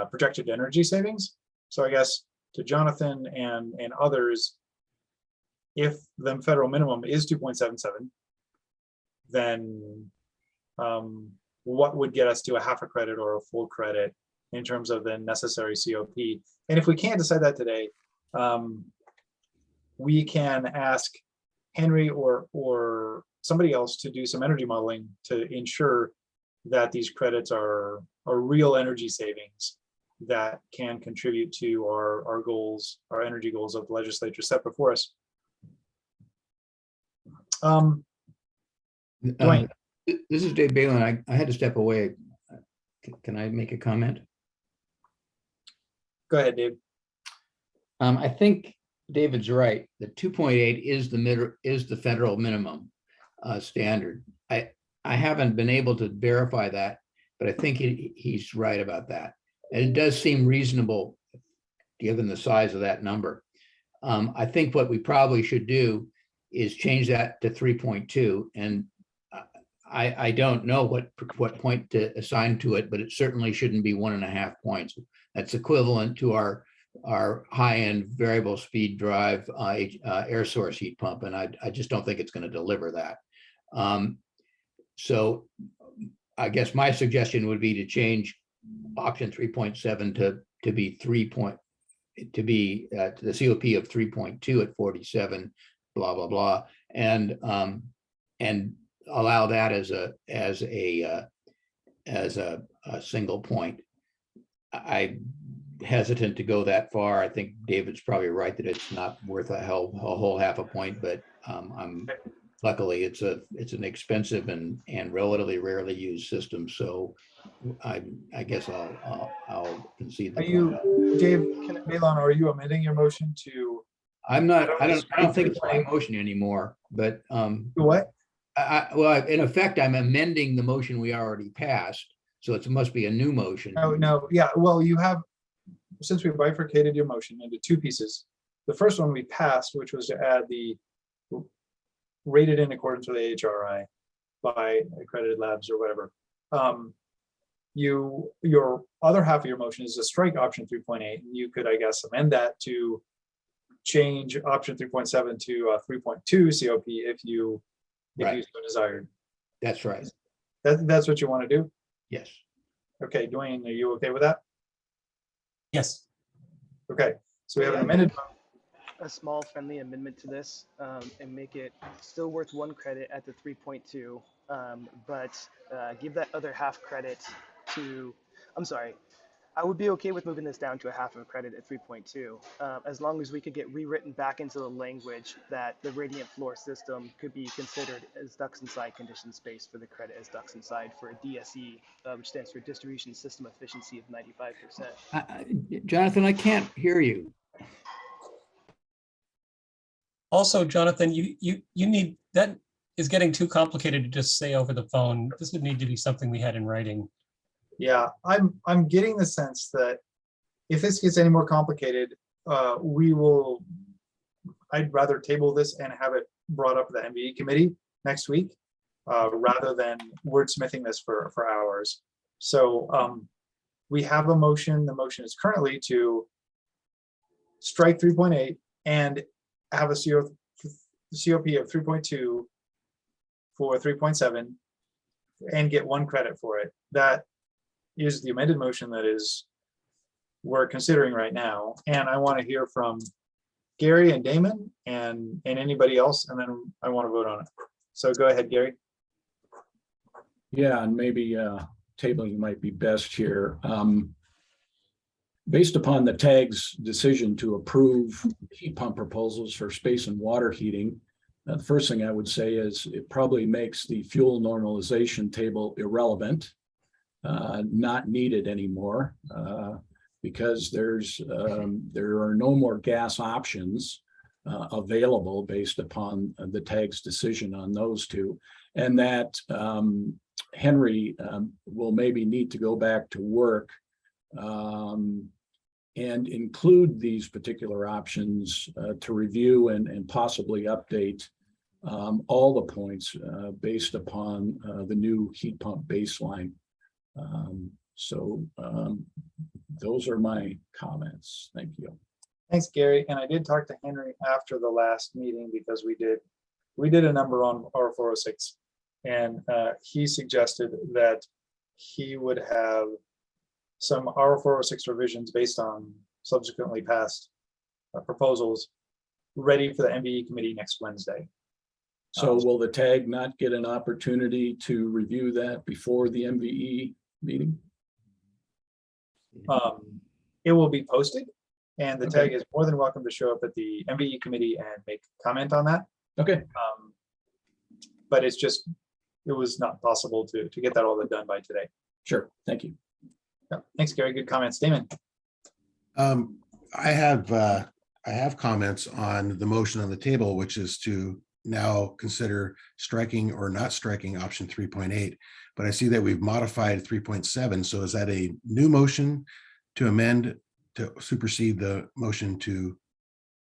projected energy savings. So I guess to Jonathan and others, if the federal minimum is 2.77, then what would get us to a half a credit or a full credit in terms of the necessary COP? And if we can't decide that today, we can ask Henry or somebody else to do some energy modeling to ensure that these credits are real energy savings that can contribute to our goals, our energy goals of the legislature set before us. This is Dave Balin. I had to step away. Can I make a comment? Go ahead, Dave. I think David's right. The 2.8 is the federal minimum standard. I haven't been able to verify that, but I think he's right about that. And it does seem reasonable given the size of that number. I think what we probably should do is change that to 3.2. And I don't know what point to assign to it, but it certainly shouldn't be 1.5 points. That's equivalent to our high-end variable speed drive air source heat pump, and I just don't think it's going to deliver that. So I guess my suggestion would be to change option 3.7 to be to the COP of 3.2 at 47, blah blah blah, and allow that as a single point. I hesitant to go that far. I think David's probably right that it's not worth a whole half a point, but luckily it's an expensive and relatively rarely used system. So I guess I'll concede. Are you, Dave Balon, are you amending your motion to? I'm not, I don't think it's my motion anymore, but what? Well, in effect, I'm amending the motion we already passed. So it must be a new motion. Oh, no, yeah, well, you have, since we bifurcated your motion into two pieces, the first one we passed, which was to add the rated in accordance with AHRI by accredited labs or whatever. Your other half of your motion is to strike option 3.8. You could, I guess, amend that to change option 3.7 to 3.2 COP if you so desired. That's right. That's what you want to do? Yes. Okay, Dwayne, are you okay with that? Yes. Okay, so we have an amended. A small friendly amendment to this and make it still worth 1 credit at the 3.2, but give that other half credit to, I'm sorry, I would be okay with moving this down to a half of a credit at 3.2, as long as we could get rewritten back into the language that the radiant floor system could be considered as ducts inside conditioned space for the credit as ducts inside for a DSE, which stands for distribution system efficiency of 95%. Jonathan, I can't hear you. Also, Jonathan, you need, that is getting too complicated to just say over the phone. This would need to be something we had in writing. Yeah, I'm getting the sense that if this gets any more complicated, I'd rather table this and have it brought up to the MBE committee next week, rather than wordsmithing this for hours. So we have a motion. The motion is currently to strike 3.8 and have a COP of 3.2 for 3.7 and get 1 credit for it. That is the amended motion that we're considering right now. And I want to hear from Gary and Damon and anybody else, and then I want to vote on it. So go ahead, Gary. Yeah, and maybe tabling might be best here. Based upon the TAG's decision to approve heat pump proposals for space and water heating, the first thing I would say is it probably makes the fuel normalization table irrelevant, not needed anymore, because there are no more gas options available based upon the TAG's decision on those two, and that Henry will maybe need to go back to work and include these particular options to review and possibly update all the points based upon the new heat pump baseline. Those are my comments. Thank you. Thanks, Gary. And I did talk to Henry after the last meeting because we did a number on R406, and he suggested that he would have some R406 revisions based on subsequently passed proposals ready for the MBE committee next Wednesday. So will the TAG not get an opportunity to review that before the MBE meeting? It will be posted, and the TAG is more than welcome to show up at the MBE committee and make comment on that. Okay. But it was not possible to get that all done by today. Sure. Thank you. Yeah. Thanks, Gary. Good comments. Damon. I have comments on the motion on the table, which is to now consider striking or not striking option 3.8, but I see that we've modified 3.7. So is that a new motion to amend to supersede the motion to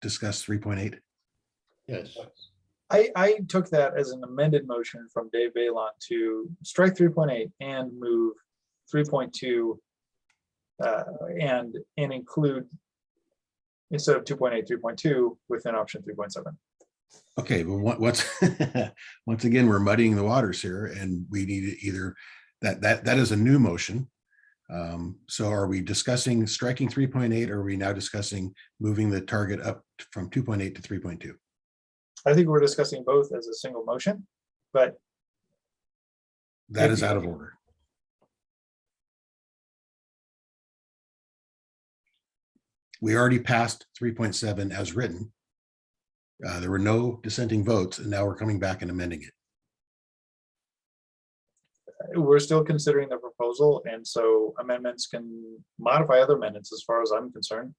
discuss 3.8? Yes. I took that as an amended motion from Dave Balon to strike 3.8 and move 3.2 and include, instead of 2.8, 3.2 within option 3.7. Okay, well, what's once again, we're muddying the waters here, and we need either that is a new motion. So are we discussing striking 3.8, or are we now discussing moving the target up from 2.8 to 3.2? I think we're discussing both as a single motion, but that is out of order. We already passed 3.7 as written. There were no dissenting votes, and now we're coming back and amending it. We're still considering the proposal, and so amendments can modify other amendments as far as I'm concerned.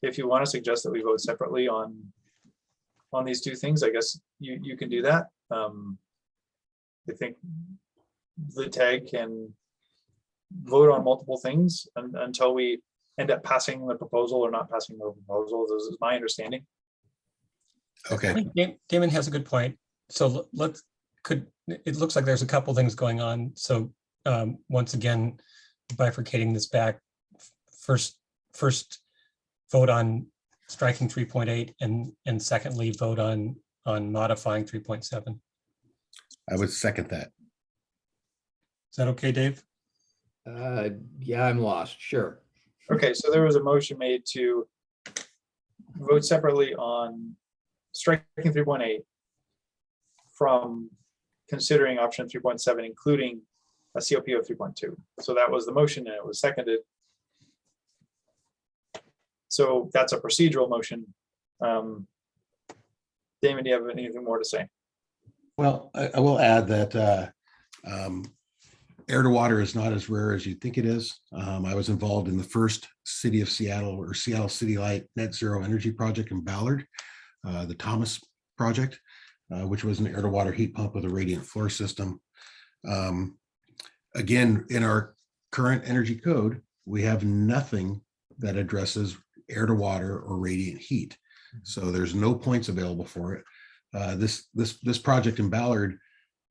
If you want to suggest that we vote separately on these two things, I guess you can do that. I think the tag can vote on multiple things until we end up passing the proposal or not passing the proposal. This is my understanding. Okay. I think Damon has a good point. So it looks like there's a couple things going on. So once again, bifurcating this back, first vote on striking 3.8 and secondly vote on modifying 3.7. I would second that. Is that okay, Dave? Yeah, I'm lost. Sure. Okay, so there was a motion made to vote separately on striking 3.8 from considering option 3.7, including a COP of 3.2. So that was the motion and it was seconded. So that's a procedural motion. Damon, do you have anything more to say? Well, I will add that air to water is not as rare as you think it is. I was involved in the first City of Seattle or Seattle City Light net zero energy project in Ballard, the Thomas project, which was an air to water heat pump with a radiant floor system. Again, in our current energy code, we have nothing that addresses air to water or radiant heat. So there's no points available for it. This project in Ballard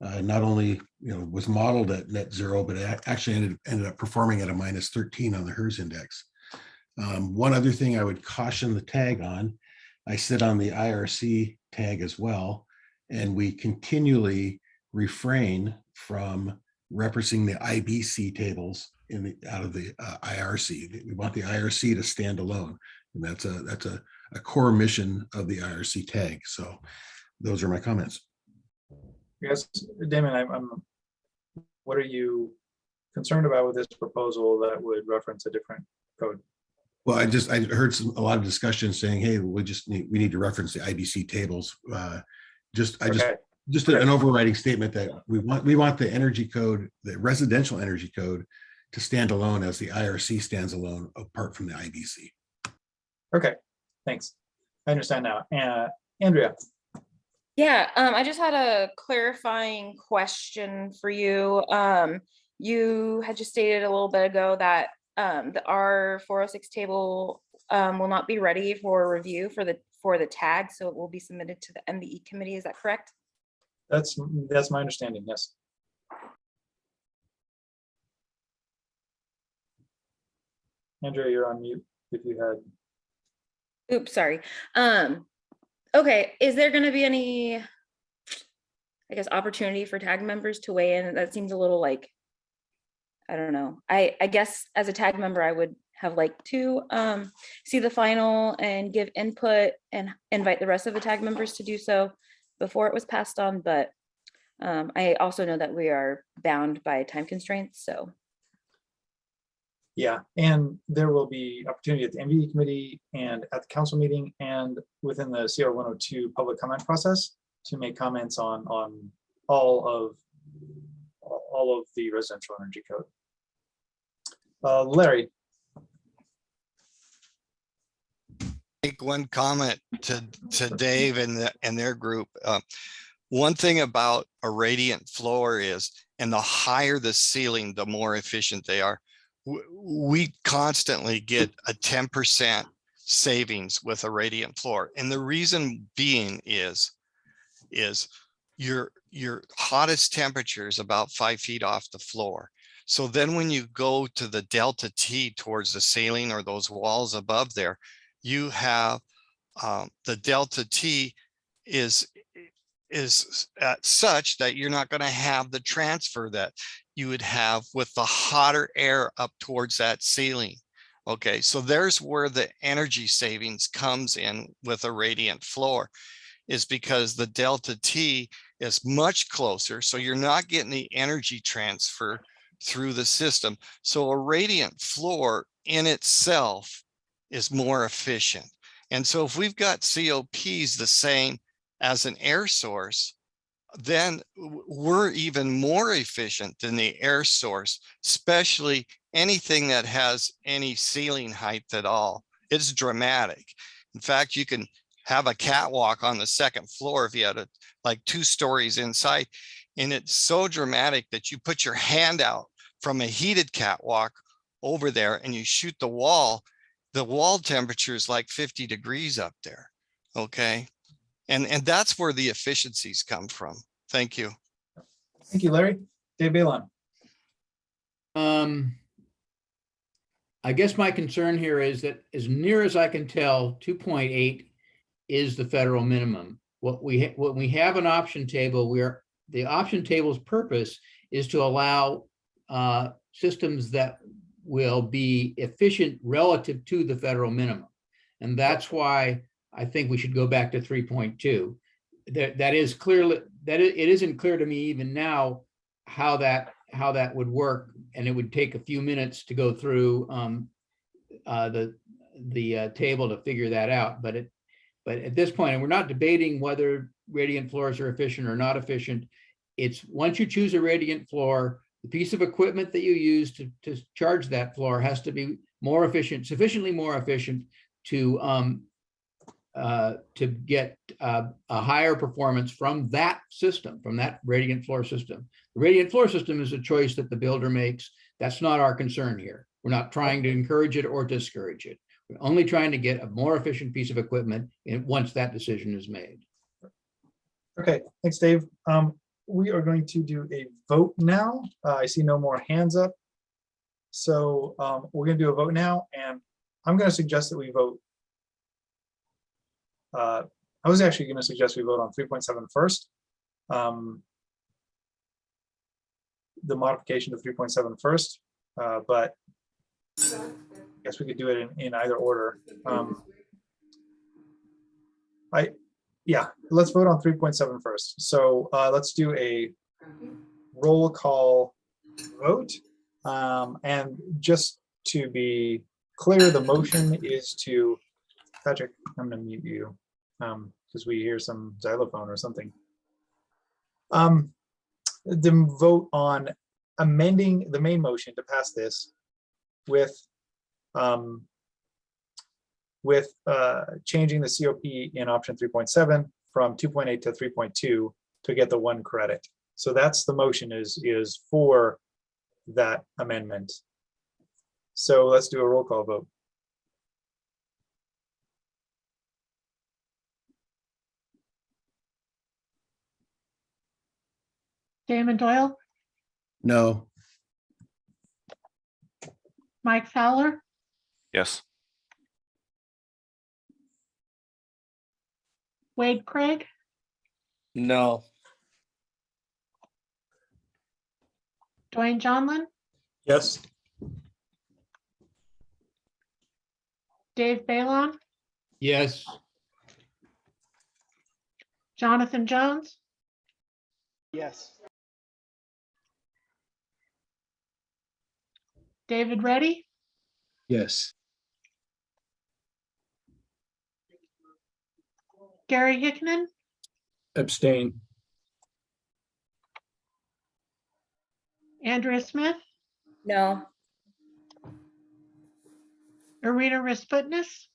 not only was modeled at net zero, but it actually ended up performing at a -13 on the HERS index. One other thing I would caution the tag on, I sit on the IRC tag as well, and we continually refrain from referencing the IBC tables out of the IRC. We want the IRC to stand alone, and that's a core mission of the IRC tag. So those are my comments. Yes, Damon, what are you concerned about with this proposal that would reference a different code? Well, I heard a lot of discussion saying, hey, we need to reference the IBC tables. Just an overriding statement that we want the energy code, the residential energy code, to stand alone as the IRC stands alone apart from the IBC. Okay, thanks. I understand now. Andrea. Yeah, I just had a clarifying question for you. You had just stated a little bit ago that the R406 table will not be ready for review for the tag, so it will be submitted to the MBE committee. Is that correct? That's my understanding. Yes. Andrea, you're on mute. If you had. Oops, sorry. Okay, is there going to be any, I guess, opportunity for tag members to weigh in? That seems a little like, I don't know. I guess as a tag member, I would have liked to see the final and give input and invite the rest of the tag members to do so before it was passed on. But I also know that we are bound by time constraints, so. Yeah, and there will be opportunity at the MBE committee and at the council meeting and within the CR 102 public comment process to make comments on all of the residential energy code. Larry. Make one comment to Dave and their group. One thing about a radiant floor is, and the higher the ceiling, the more efficient they are. We constantly get a 10% savings with a radiant floor. And the reason being is your hottest temperature is about 5 feet off the floor. So then when you go to the delta T towards the ceiling or those walls above there, you have the delta T is at such that you're not going to have the transfer that you would have with the hotter air up towards that ceiling. Okay, so there's where the energy savings comes in with a radiant floor, is because the delta T is much closer, so you're not getting the energy transfer through the system. So a radiant floor in itself is more efficient. And so if we've got COPs the same as an air source, then we're even more efficient than the air source, especially anything that has any ceiling height at all. It's dramatic. In fact, you can have a catwalk on the second floor if you had like 2 stories inside. And it's so dramatic that you put your hand out from a heated catwalk over there and you shoot the wall temperature is like 50 degrees up there. Okay. And that's where the efficiencies come from. Thank you. Thank you, Larry. Dave Balon. I guess my concern here is that as near as I can tell, 2.8 is the federal minimum. What we have an option table where the option table's purpose is to allow systems that will be efficient relative to the federal minimum. And that's why I think we should go back to 3.2. That is clearly, it isn't clear to me even now how that would work, and it would take a few minutes to go through the table to figure that out. But at this point, and we're not debating whether radiant floors are efficient or not efficient. It's once you choose a radiant floor, the piece of equipment that you use to charge that floor has to be more efficient, sufficiently more efficient to get a higher performance from that system, from that radiant floor system. The radiant floor system is a choice that the builder makes. That's not our concern here. We're not trying to encourage it or discourage it. We're only trying to get a more efficient piece of equipment once that decision is made. Okay, thanks, Dave. We are going to do a vote now. I see no more hands up. So we're going to do a vote now, and I'm going to suggest that we vote. I was actually going to suggest we vote on 3.7 first. The modification to 3.7 first, but I guess we could do it in either order. Yeah, let's vote on 3.7 first. So let's do a roll call vote. And just to be clear, the motion is to, Patrick, I'm going to mute you because we hear some xylophone or something. The vote on amending the main motion to pass this with changing the COP in option 3.7 from 2.8 to 3.2 to get the 1 credit. So that's the motion is for that amendment. So let's do a roll call vote. Damon Doyle, No. Mike Fowler, Yes. Wade Craig, No. Dwayne Johnlin, Yes. Dave Balon, Yes. Jonathan Jones, Yes. David Reddy, Yes. Gary Hickman, Abstain. Andrea Smith, No. Irina Rasputnis.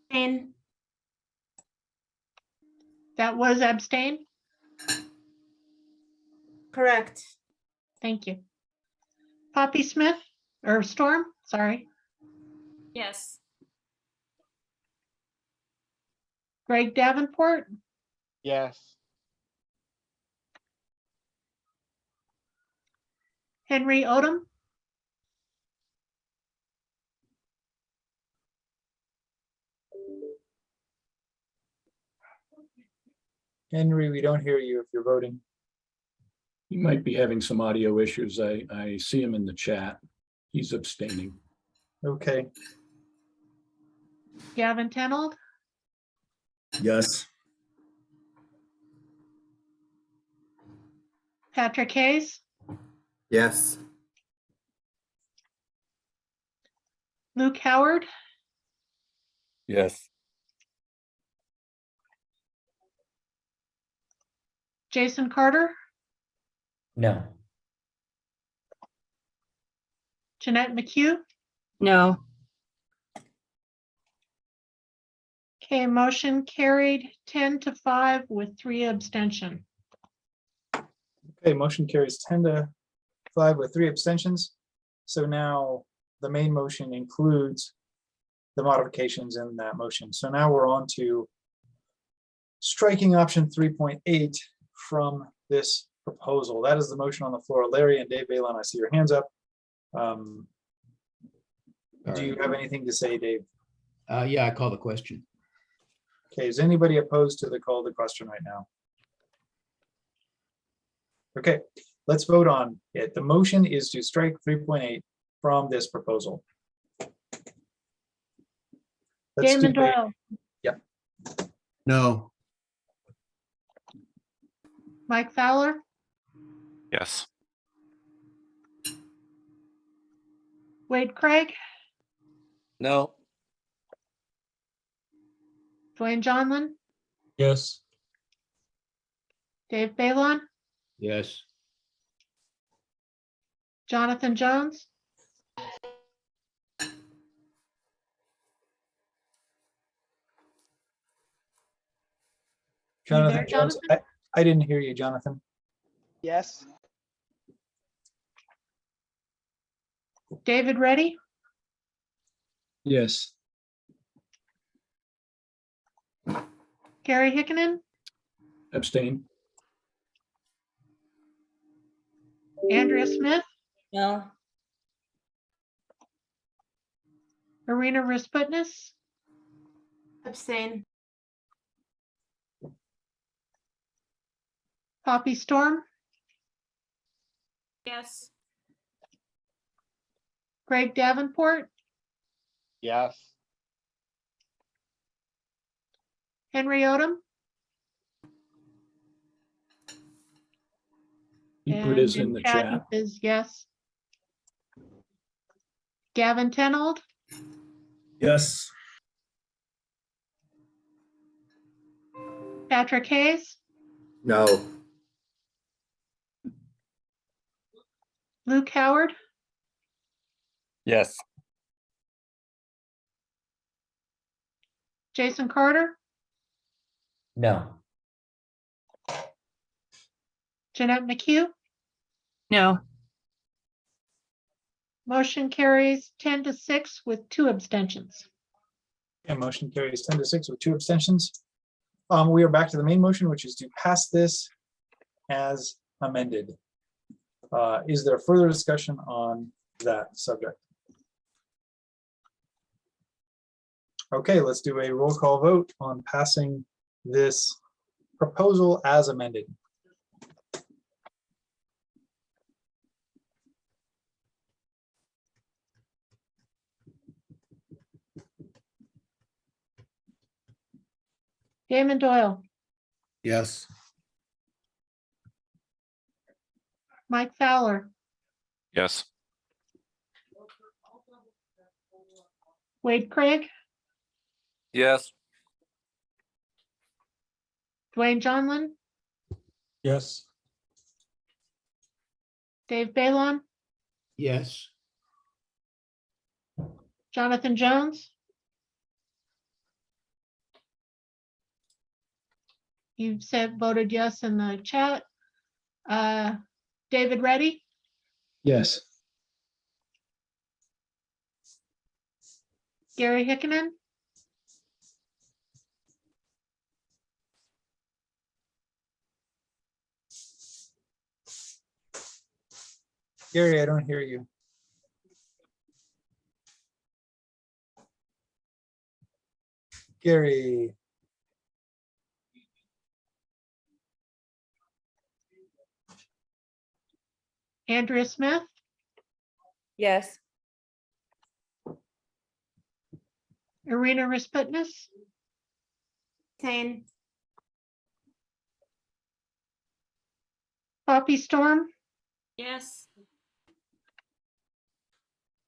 Abstain. That was abstain. Correct. Thank you. Poppy Smith or Storm, sorry. Yes. Greg Davenport, Yes. Henry Odom, Henry, we don't hear you if you're voting. He might be having some audio issues. I see him in the chat. He's abstaining. Okay. Gavin Tenold, Yes. Patrick Hayes, Yes. Luke Howard, Yes. Jason Carter, No. Jeanette McHugh. No. Okay, motion carried 10-5 with 3 abstention. Okay, motion carries 10-5 with 3 abstentions. So now the main motion includes the modifications in that motion. So now we're on to striking option 3.8 from this proposal. That is the motion on the floor. Larry and Dave Balon, I see your hands up. Do you have anything to say, Dave? Yeah, I call the question. Okay, is anybody opposed to the call to question right now? Okay, let's vote on it. The motion is to strike 3.8 from this proposal. Let's Damon do a- Doyle, Yep. No. Mike Fowler, Yes. Wade Craig, No. Dwayne Johnlin, Yes. Dave Balon, Yes. Jonathan Jones, Jonathan there, Jones, Jonathan? I didn't hear you, Jonathan. Yes. David Reddy, Yes. Gary Hickenen, Abstain. Andrea Smith, No. Irina Rasputnis, Abstain. Poppy Storm, Yes. Greg Davenport, Yes. Henry Odom, He put and his in the chat. is yes. Gavin Tenold, Yes. Patrick Hayes, No. Luke Howard, Yes. Jason Carter, No. Jeanette McHugh. No. Motion carries 10-6 with 2 abstentions. And motion carries 10-6 with 2 abstentions. We are back to the main motion, which is to pass this as amended. Is there further discussion on that subject? Okay, let's do a roll call vote on passing this proposal as amended. Damon Doyle, Yes. Mike Fowler, Yes. Wade Craig, Yes. Dwayne Johnlin, Yes. Dave Balon, Yes. Jonathan Jones. You've said voted yes in the chat. David Reddy, Yes. Gary Hickenen, Gary, I don't hear you. Gary. Andrea Smith, Yes. Irina Rasputnis, Abstain. Poppy Storm, Yes.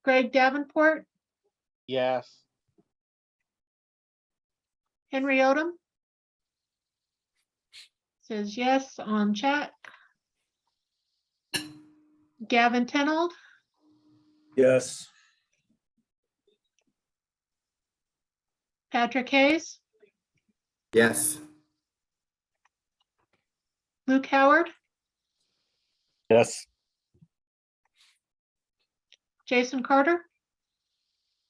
Greg Davenport, Yes. Henry Odom says yes on chat. Gavin Tenold, Yes. Patrick Hayes, Yes. Luke Howard, Yes. Jason Carter,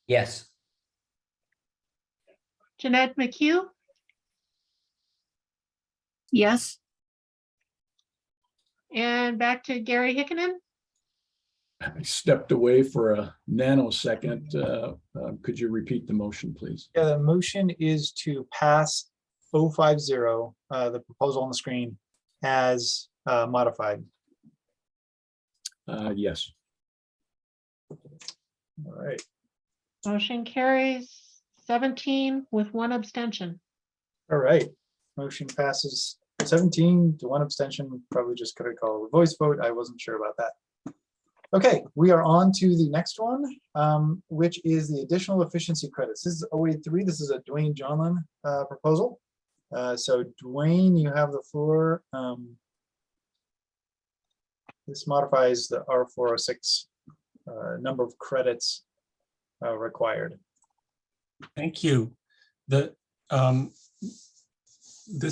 Yes. Jeanette McHugh, Yes. and back to Gary Hickinen. I stepped away for a nanosecond. Could you repeat the motion, please? Yeah, the motion is to pass 050, the proposal on the screen, as modified. Yes. All right. Motion carries 17 with 1 abstention. All right. Motion passes 17 to 1 abstention. Probably just could have called a voice vote. I wasn't sure about that. Okay, we are on to the next one, which is the additional efficiency credits. This is 083. This is a Dwayne Johnlin proposal. So Dwayne, you have the floor. This modifies the R406 number of credits required. Thank you. This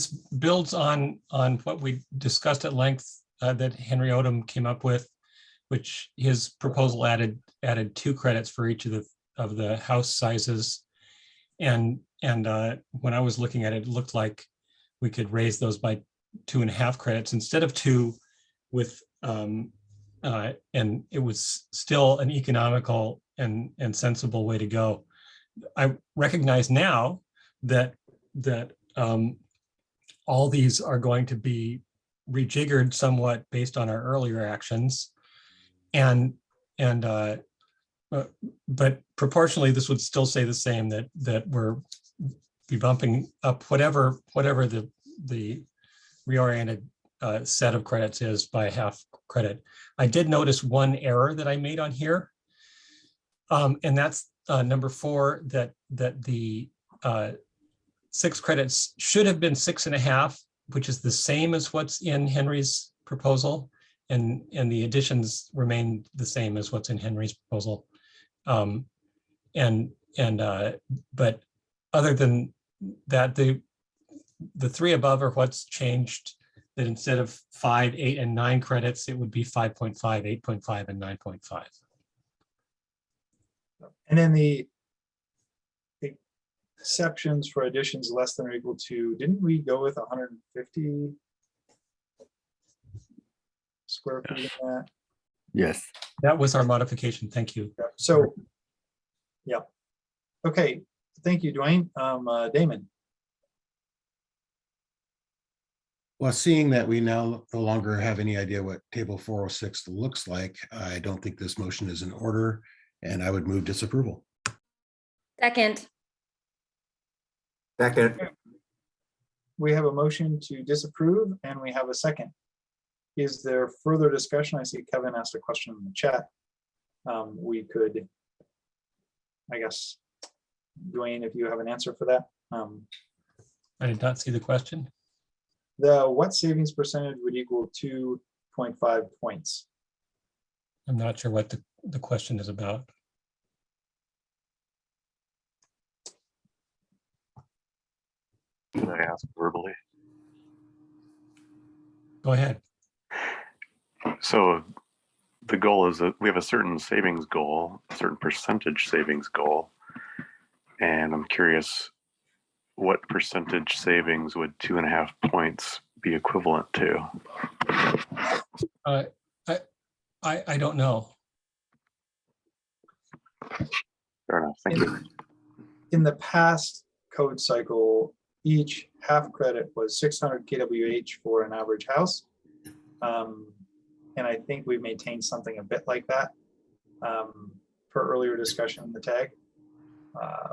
builds on what we discussed at length that Henry Odom came up with, which his proposal added 2 credits for each of the house sizes. And when I was looking at it, it looked like we could raise those by 2.5 credits instead of 2 with, and it was still an economical and sensible way to go. I recognize now that all these are going to be rejiggered somewhat based on our earlier actions. But proportionally, this would still say the same, that we're be bumping up whatever the reoriented set of credits is by 0.5 credit. I did notice one error that I made on here, and that's number 4, that the 6 credits should have been 6.5, which is the same as what's in Henry's proposal. And the additions remain the same as what's in Henry's proposal. But other than that, the 3 above are what's changed, that instead of 5, 8, and 9 credits, it would be 5.5, 8.5, and 9.5. And then the exceptions for additions less than or equal to, didn't we go with 150 square feet in that? Yes. That was our modification. Thank you. Yeah. So, yeah. Okay. Thank you, Dwayne. Damon. Well, seeing that we now no longer have any idea what table 406 looks like, I don't think this motion is in order, and I would move disapproval. Second. Second. We have a motion to disapprove and we have a second. Is there further discussion? I see Kevin asked a question in the chat. We could, I guess, Dwayne, if you have an answer for that. I did not see the question. What savings percentage would equal 2.5 points? I'm not sure what the question is about. Can I ask verbally? Go ahead. So the goal is that we have a certain savings goal, a certain percentage savings goal. And I'm curious, what percentage savings would 2.5 points be equivalent to? I don't know. Fair enough. Thank you. In the past code cycle, each half credit was 600 kWh for an average house. And I think we've maintained something a bit like that per earlier discussion in the tag.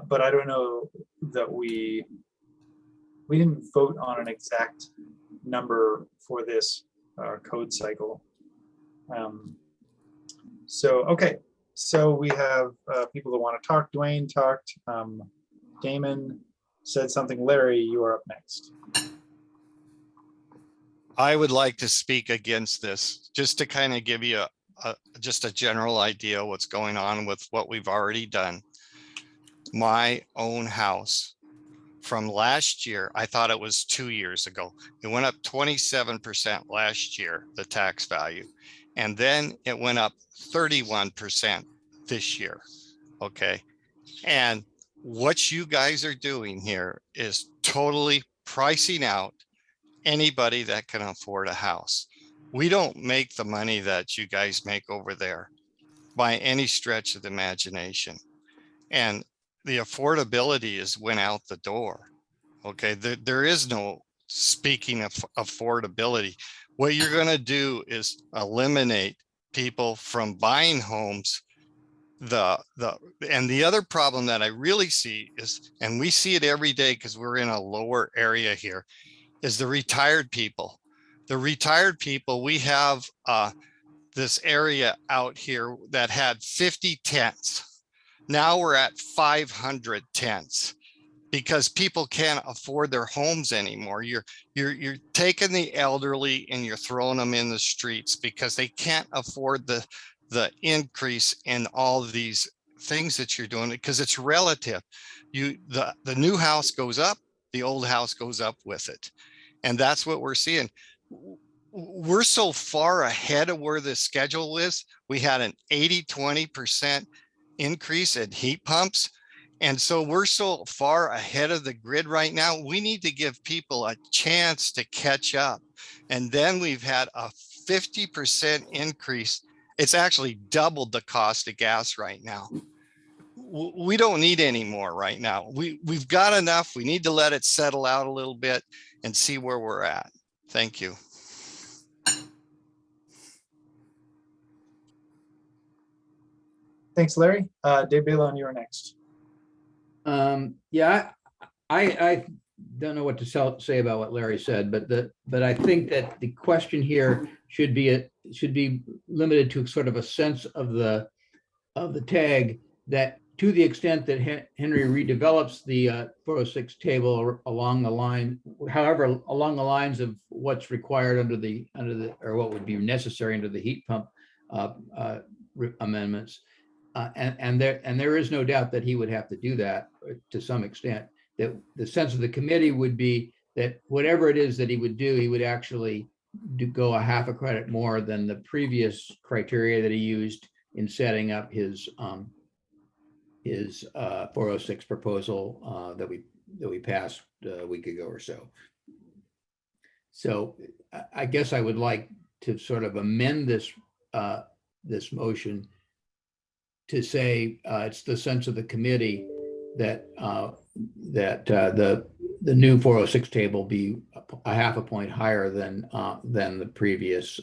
But I don't know that we didn't vote on an exact number for this code cycle. So, okay. So we have people that want to talk. Dwayne talked, Damon, said something. Larry, you are up next. I would like to speak against this, just to kind of give you just a general idea what's going on with what we've already done. My own house from last year, I thought it was 2 years ago. It went up 27% last year, the tax value. And then it went up 31% this year. Okay. And what you guys are doing here is totally pricing out anybody that can afford a house. We don't make the money that you guys make over there by any stretch of the imagination. And the affordability is went out the door. Okay, there is no speaking of affordability. What you're going to do is eliminate people from buying homes. And the other problem that I really see is, and we see it every day because we're in a lower area here, is the retired people. The retired people, we have this area out here that had 50 tents. Now we're at 500 tents because people can't afford their homes anymore. You're taking the elderly and you're throwing them in the streets because they can't afford the increase in all of these things that you're doing, because it's relative. The new house goes up, the old house goes up with it. And that's what we're seeing. We're so far ahead of where the schedule is. We had an 20% increase in heat pumps. And so we're so far ahead of the grid right now. We need to give people a chance to catch up. And then we've had a 50% increase. It's actually doubled the cost of gas right now. We don't need any more right now. We've got enough. We need to let it settle out a little bit and see where we're at. Thank you. Thanks, Larry. Dave Balon, you're next. Yeah, I don't know what to say about what Larry said, but I think that the question here should be limited to sort of a sense of the tag, that to the extent that Henry redevelops the 406 table along the line, however, along the lines of what's required under the or what would be necessary under the heat pump amendments. And there is no doubt that he would have to do that to some extent. That the sense of the committee would be that whatever it is that he would do, he would actually go a half a credit more than the previous criteria that he used in setting up his 406 proposal that we passed a week ago or so. So I guess I would like to sort of amend this motion to say it's the sense of the committee that the new 406 table be a half a point higher than the previous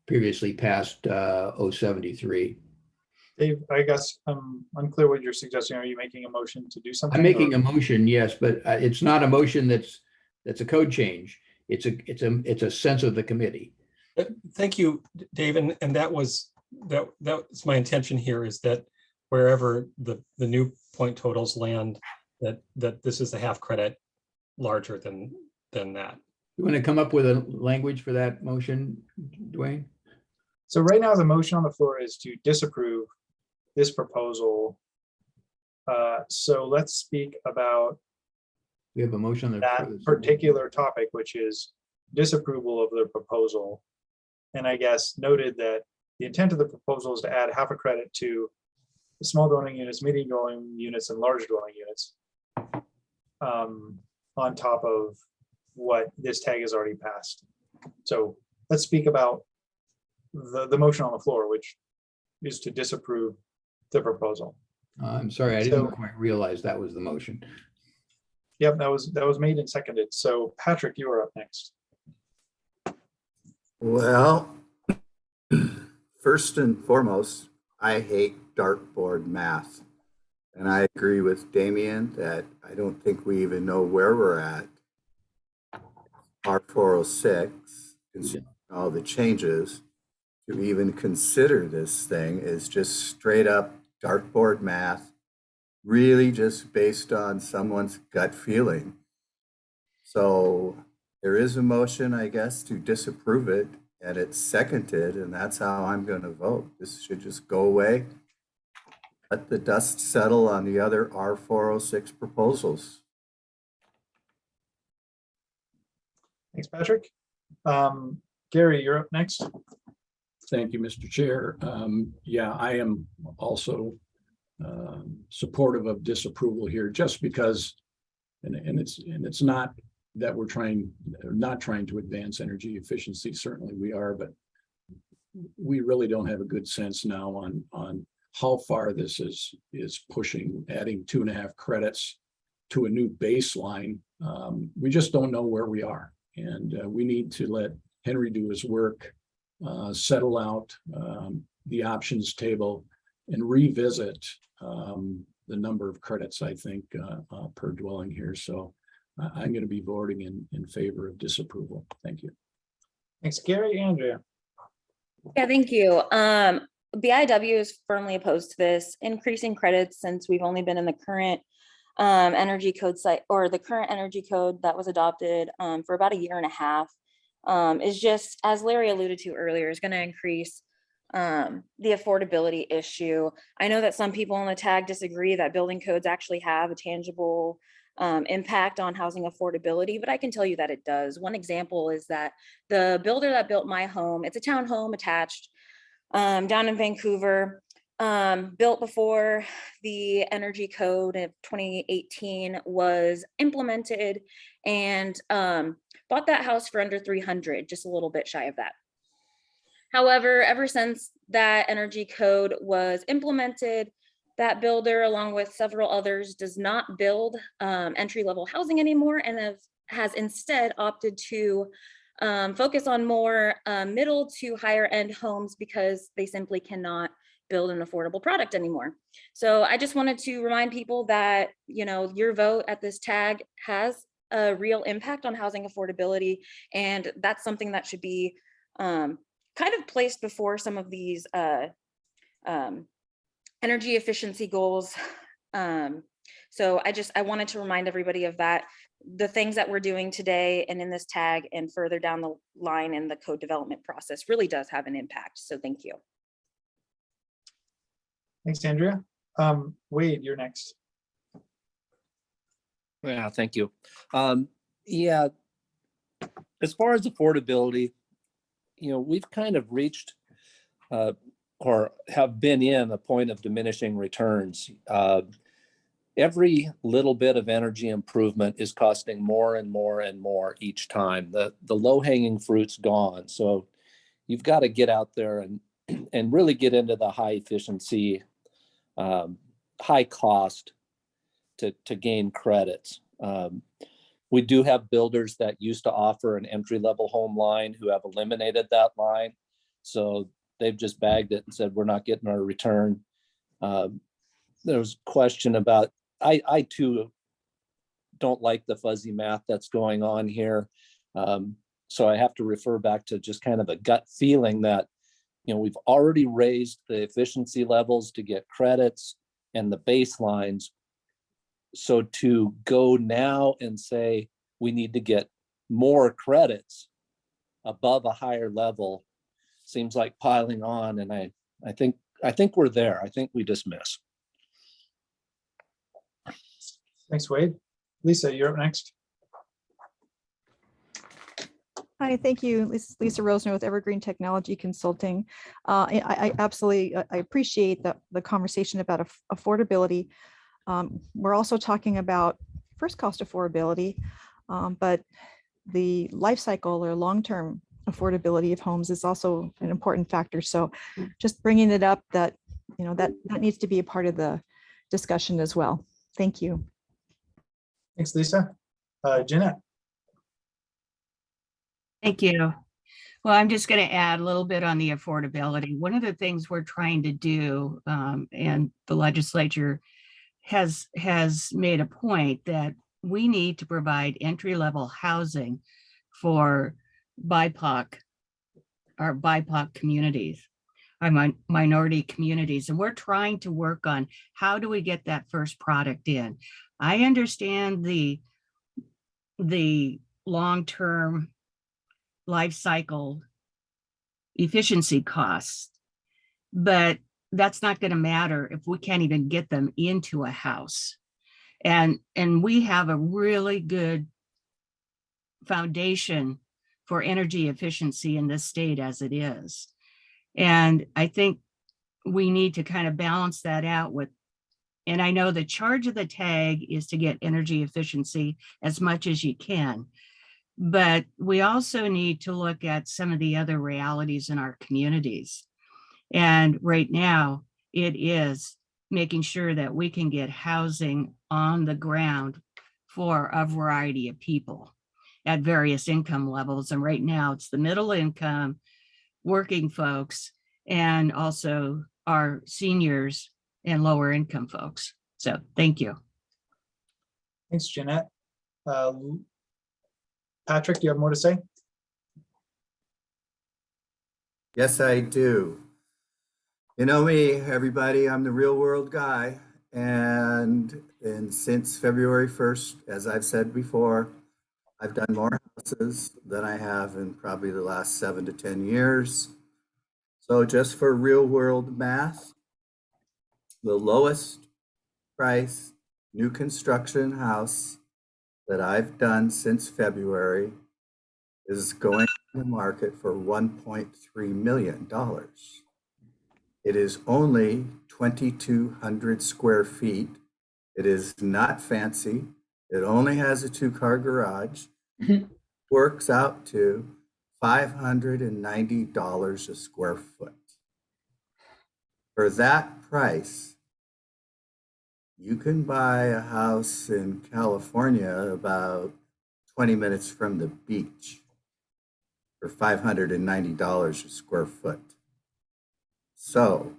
previously passed 073. Dave, I guess I'm unclear what you're suggesting. Are you making a motion to do something? I'm making a motion, yes, but it's not a motion that's a code change. It's a sense of the committee. Thank you, Dave. And that's my intention here, is that wherever the new point totals land, that this is a half credit larger than that. You want to come up with a language for that motion, Dwayne? So right now the motion on the floor is to disapprove this proposal. So let's speak about we have a motion on that particular topic, which is disapproval of the proposal. And I guess noted that the intent of the proposal is to add half a credit to the small dwelling units, medium dwelling units, and large dwelling units on top of what this tag has already passed. So let's speak about the motion on the floor, which is to disapprove the proposal. I'm sorry, I didn't quite realize that was the motion. Yep, that was made and seconded. So Patrick, you are up next. Well, first and foremost, I hate dartboard math. And I agree with Damien that I don't think we even know where we're at. Our 406, considering all the changes, to even consider this thing is just straight up dartboard math. really just based on someone's gut feeling. So there is a motion, I guess, to disapprove it, and it's seconded, and that's how I'm going to vote. This should just go away. Let the dust settle on the other R406 proposals. Thanks, Patrick. Gary, you're up next. Thank you, Mr. Chair. Yeah, I am also supportive of disapproval here, just because, and it's not that we're not trying to advance energy efficiency. Certainly we are, but we really don't have a good sense now on how far this is pushing, adding 2.5 credits to a new baseline. We just don't know where we are, and we need to let Henry do his work, settle out the options table, and revisit the number of credits, I think, per dwelling here. So I'm going to be voting in favor of disapproval. Thank you. Thanks, Gary. Andrea. Yeah, thank you. BIW is firmly opposed to this. Increasing credits, since we've only been in the current energy code site, or the current energy code that was adopted for about 1.5 years, is just, as Larry alluded to earlier, is going to increase the affordability issue. I know that some people on the tag disagree that building codes actually have a tangible impact on housing affordability, but I can tell you that it does. One example is that the builder that built my home, it's a townhome attached down in Vancouver, built before the energy code of 2018 was implemented, and bought that house for under 300, just a little bit shy of that. However, ever since that energy code was implemented, that builder, along with several others, does not build entry-level housing anymore, and has instead opted to focus on more middle to higher end homes, because they simply cannot build an affordable product anymore. So I just wanted to remind people that, you know, your vote at this tag has a real impact on housing affordability, and that's something that should be kind of placed before some of these energy efficiency goals. So I wanted to remind everybody of that. The things that we're doing today and in this tag and further down the line in the code development process really does have an impact. So thank you. Thanks, Andrea. Wade, you're next. Yeah, thank you. Yeah, as far as affordability, you know, we've kind of reached or have been in a point of diminishing returns. Every little bit of energy improvement is costing more and more and more each time. The low-hanging fruit's gone. So you've got to get out there and really get into the high efficiency, high cost to gain credits. We do have builders that used to offer an entry-level home line who have eliminated that line. So they've just bagged it and said, we're not getting our return. There was a question about, I too don't like the fuzzy math that's going on here. So I have to refer back to just kind of a gut feeling that, you know, we've already raised the efficiency levels to get credits and the baselines. So to go now and say we need to get more credits above a higher level seems like piling on. And I think we're there. I think we just miss. Thanks, Wade. Lisa, you're up next. Hi, thank you. Lisa Rosner with Evergreen Technology Consulting. I absolutely appreciate the conversation about affordability. We're also talking about first cost affordability, but the life cycle or long-term affordability of homes is also an important factor. So just bringing it up that, you know, that needs to be a part of the discussion as well. Thank you. Thanks, Lisa. Jeanette. Thank you. Well, I'm just going to add a little bit on the affordability. One of the things we're trying to do, and the legislature has made a point that we need to provide entry-level housing for BIPOC, our BIPOC communities. minority communities. And we're trying to work on how do we get that first product in. I understand the long-term life cycle efficiency costs, but that's not going to matter if we can't even get them into a house. And we have a really good foundation for energy efficiency in this state as it is. And I think we need to kind of balance that out with, and I know the charge of the tag is to get energy efficiency as much as you can, but we also need to look at some of the other realities in our communities. And right now it is making sure that we can get housing on the ground for a variety of people at various income levels. And right now it's the middle income, working folks, and also our seniors and lower income folks. So thank you. Thanks, Jeanette. Patrick, do you have more to say? Yes, I do. You know me, everybody, I'm the real world guy. And since February 1st, as I've said before, I've done more houses than I have in probably the last 7 to 10 years. So just for real world math, the lowest price new construction house that I've done since February is going to the market for $1.3 million. It is only 2,200 square feet. It is not fancy. It only has a 2-car garage. Works out to $590 a square foot. For that price, you can buy a house in California about 20 minutes from the beach for $590 a square foot. So,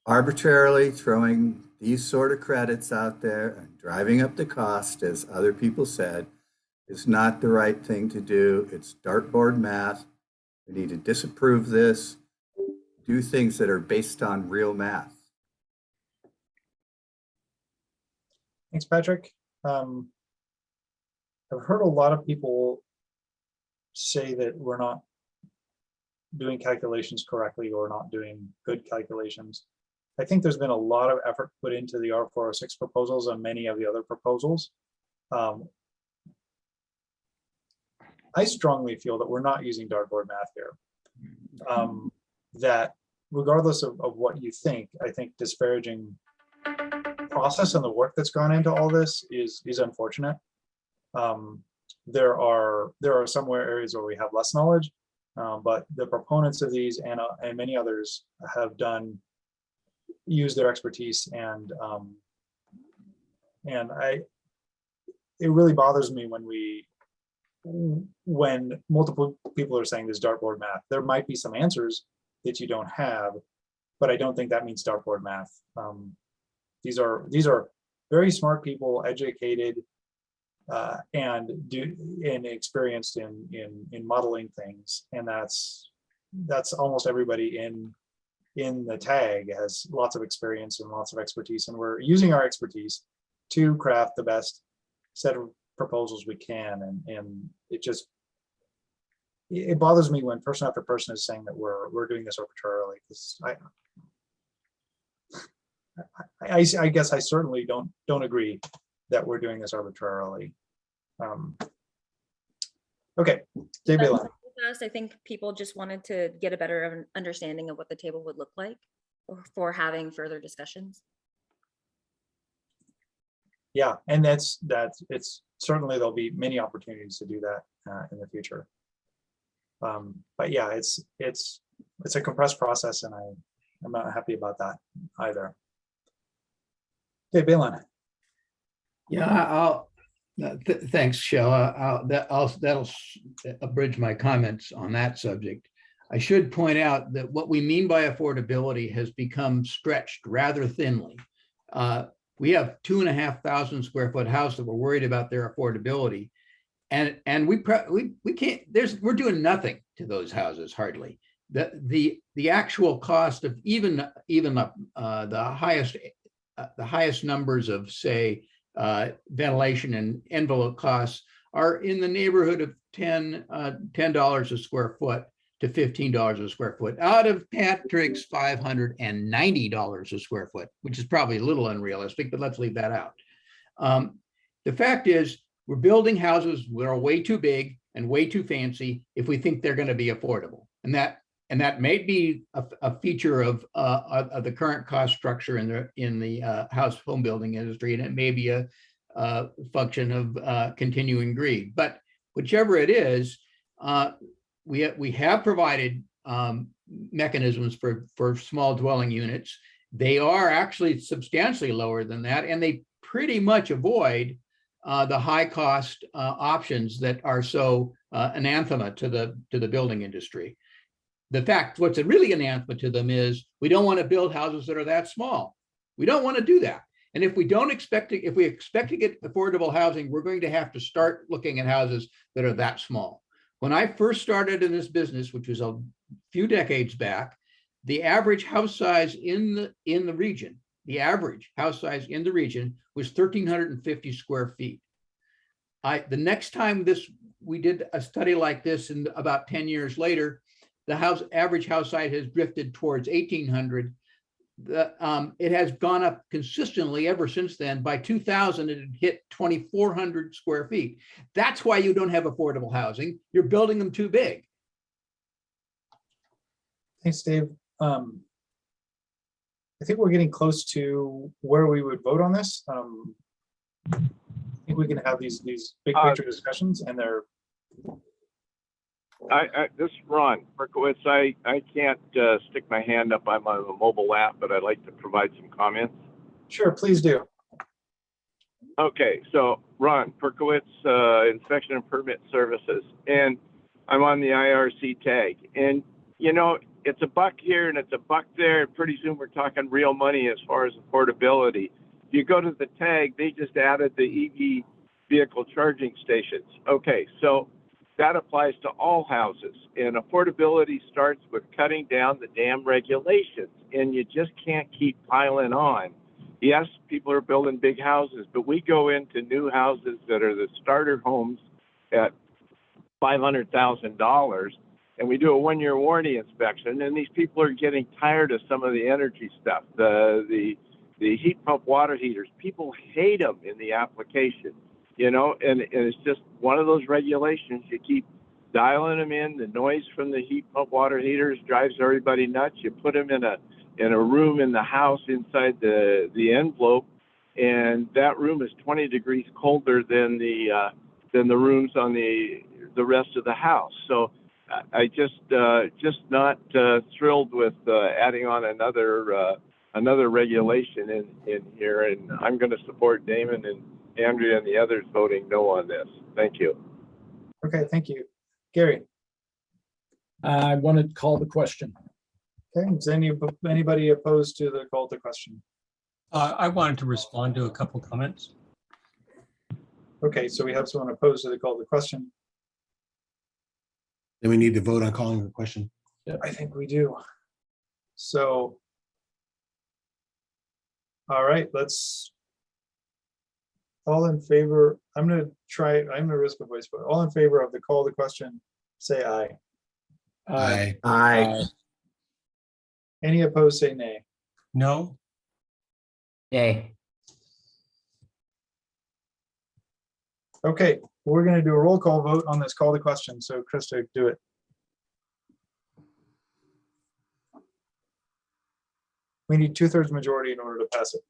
arbitrarily throwing these sort of credits out there and driving up the cost, as other people said, is not the right thing to do. It's dartboard math. We need to disapprove this, do things that are based on real math. Thanks, Patrick. I've heard a lot of people say that we're not doing calculations correctly or not doing good calculations. I think there's been a lot of effort put into the R406 proposals and many of the other proposals. I strongly feel that we're not using dartboard math here. That regardless of what you think, I think disparaging process and the work that's gone into all this is unfortunate. There are somewhere areas where we have less knowledge, but the proponents of these and many others have used their expertise, and it really bothers me when multiple people are saying this dartboard math. There might be some answers that you don't have, but I don't think that means dartboard math. These are very smart people, educated, and experienced in modeling things, and that's almost everybody in the tag has lots of experience and lots of expertise, and we're using our expertise to craft the best set of proposals we can, and it bothers me when person after person is saying that we're doing this arbitrarily, because I guess I certainly don't agree that we're doing this arbitrarily. Okay, Dave Balin. I think people just wanted to get a better understanding of what the table would look like for having further discussions. Yeah, and it's certainly there'll be many opportunities to do that in the future. But yeah, it's a compressed process, and I'm not happy about that either. Okay, Balin. Yeah, thanks, Shell. That'll abridge my comments on that subject. I should point out that what we mean by affordability has become stretched rather thinly. We have 2,500 square foot house that we're worried about their affordability, and we can't. We're doing nothing to those houses hardly. the actual cost of even the highest numbers of, say, ventilation and envelope costs are in the neighborhood of $10 a square foot to $15 a square foot out of Patrick's $590 a square foot, which is probably a little unrealistic, but let's leave that out. The fact is, we're building houses that are way too big and way too fancy if we think they're going to be affordable, and that may be a feature of the current cost structure in the house home building industry, and it may be a function of continuing greed. But whichever it is, we have provided mechanisms for small dwelling units. They are actually substantially lower than that, and they pretty much avoid the high cost options that are so anathema to the building industry. The fact, what's really anathema to them is we don't want to build houses that are that small. We don't want to do that. And if we expect to get affordable housing, we're going to have to start looking at houses that are that small. When I first started in this business, which was a few decades back, the average house size in the region, was 1,350 square feet. The next time we did a study like this, in about 10 years later, the average house size has drifted towards 1,800. It has gone up consistently ever since then. By 2000, it had hit 2,400 square feet. That's why you don't have affordable housing. You're building them too big. Thanks, Dave. I think we're getting close to where we would vote on this. I think we can have these big picture discussions, and they're. This is Ron Berkowitz. I can't stick my hand up. I'm on a mobile app, but I'd like to provide some comments. Sure, please do. Okay, so Ron Berkowitz, Inspection and Permit Services, and I'm on the IRC tag. And you know, it's a buck here and it's a buck there, and pretty soon we're talking real money as far as affordability. If you go to the tag, they just added the EV vehicle charging stations. Okay, so that applies to all houses, and affordability starts with cutting down the damn regulations, and you just can't keep piling on. Yes, people are building big houses, but we go into new houses that are the starter homes at $500,000, and we do a 1-year warranty inspection, and these people are getting tired of some of the energy stuff, the heat pump water heaters. People hate them in the application. You know, and it's just one of those regulations. You keep dialing them in. The noise from the heat pump water heaters drives everybody nuts. You put them in a room in the house inside the envelope, and that room is 20 degrees colder than the rooms on the rest of the house. So I just not thrilled with adding on another regulation in here, and I'm going to support Damon and Andrea and the others voting no on this. Thank you. Okay, thank you. Gary. I want to call the question. Okay, is anybody opposed to the call to question? I wanted to respond to a couple comments. Okay, so we have someone opposed to the call to question. Then we need to vote on calling the question. Yeah, I think we do. So, all right, let's. All in favor, I'm gonna risk a voice vote. All in favor of the call to question, say aye. Aye. Aye. Any opposed, say nay. No. Nay. Okay, we're gonna do a roll call vote on this call to question. So Krista, do it. We need 2/3 majority in order to pass it.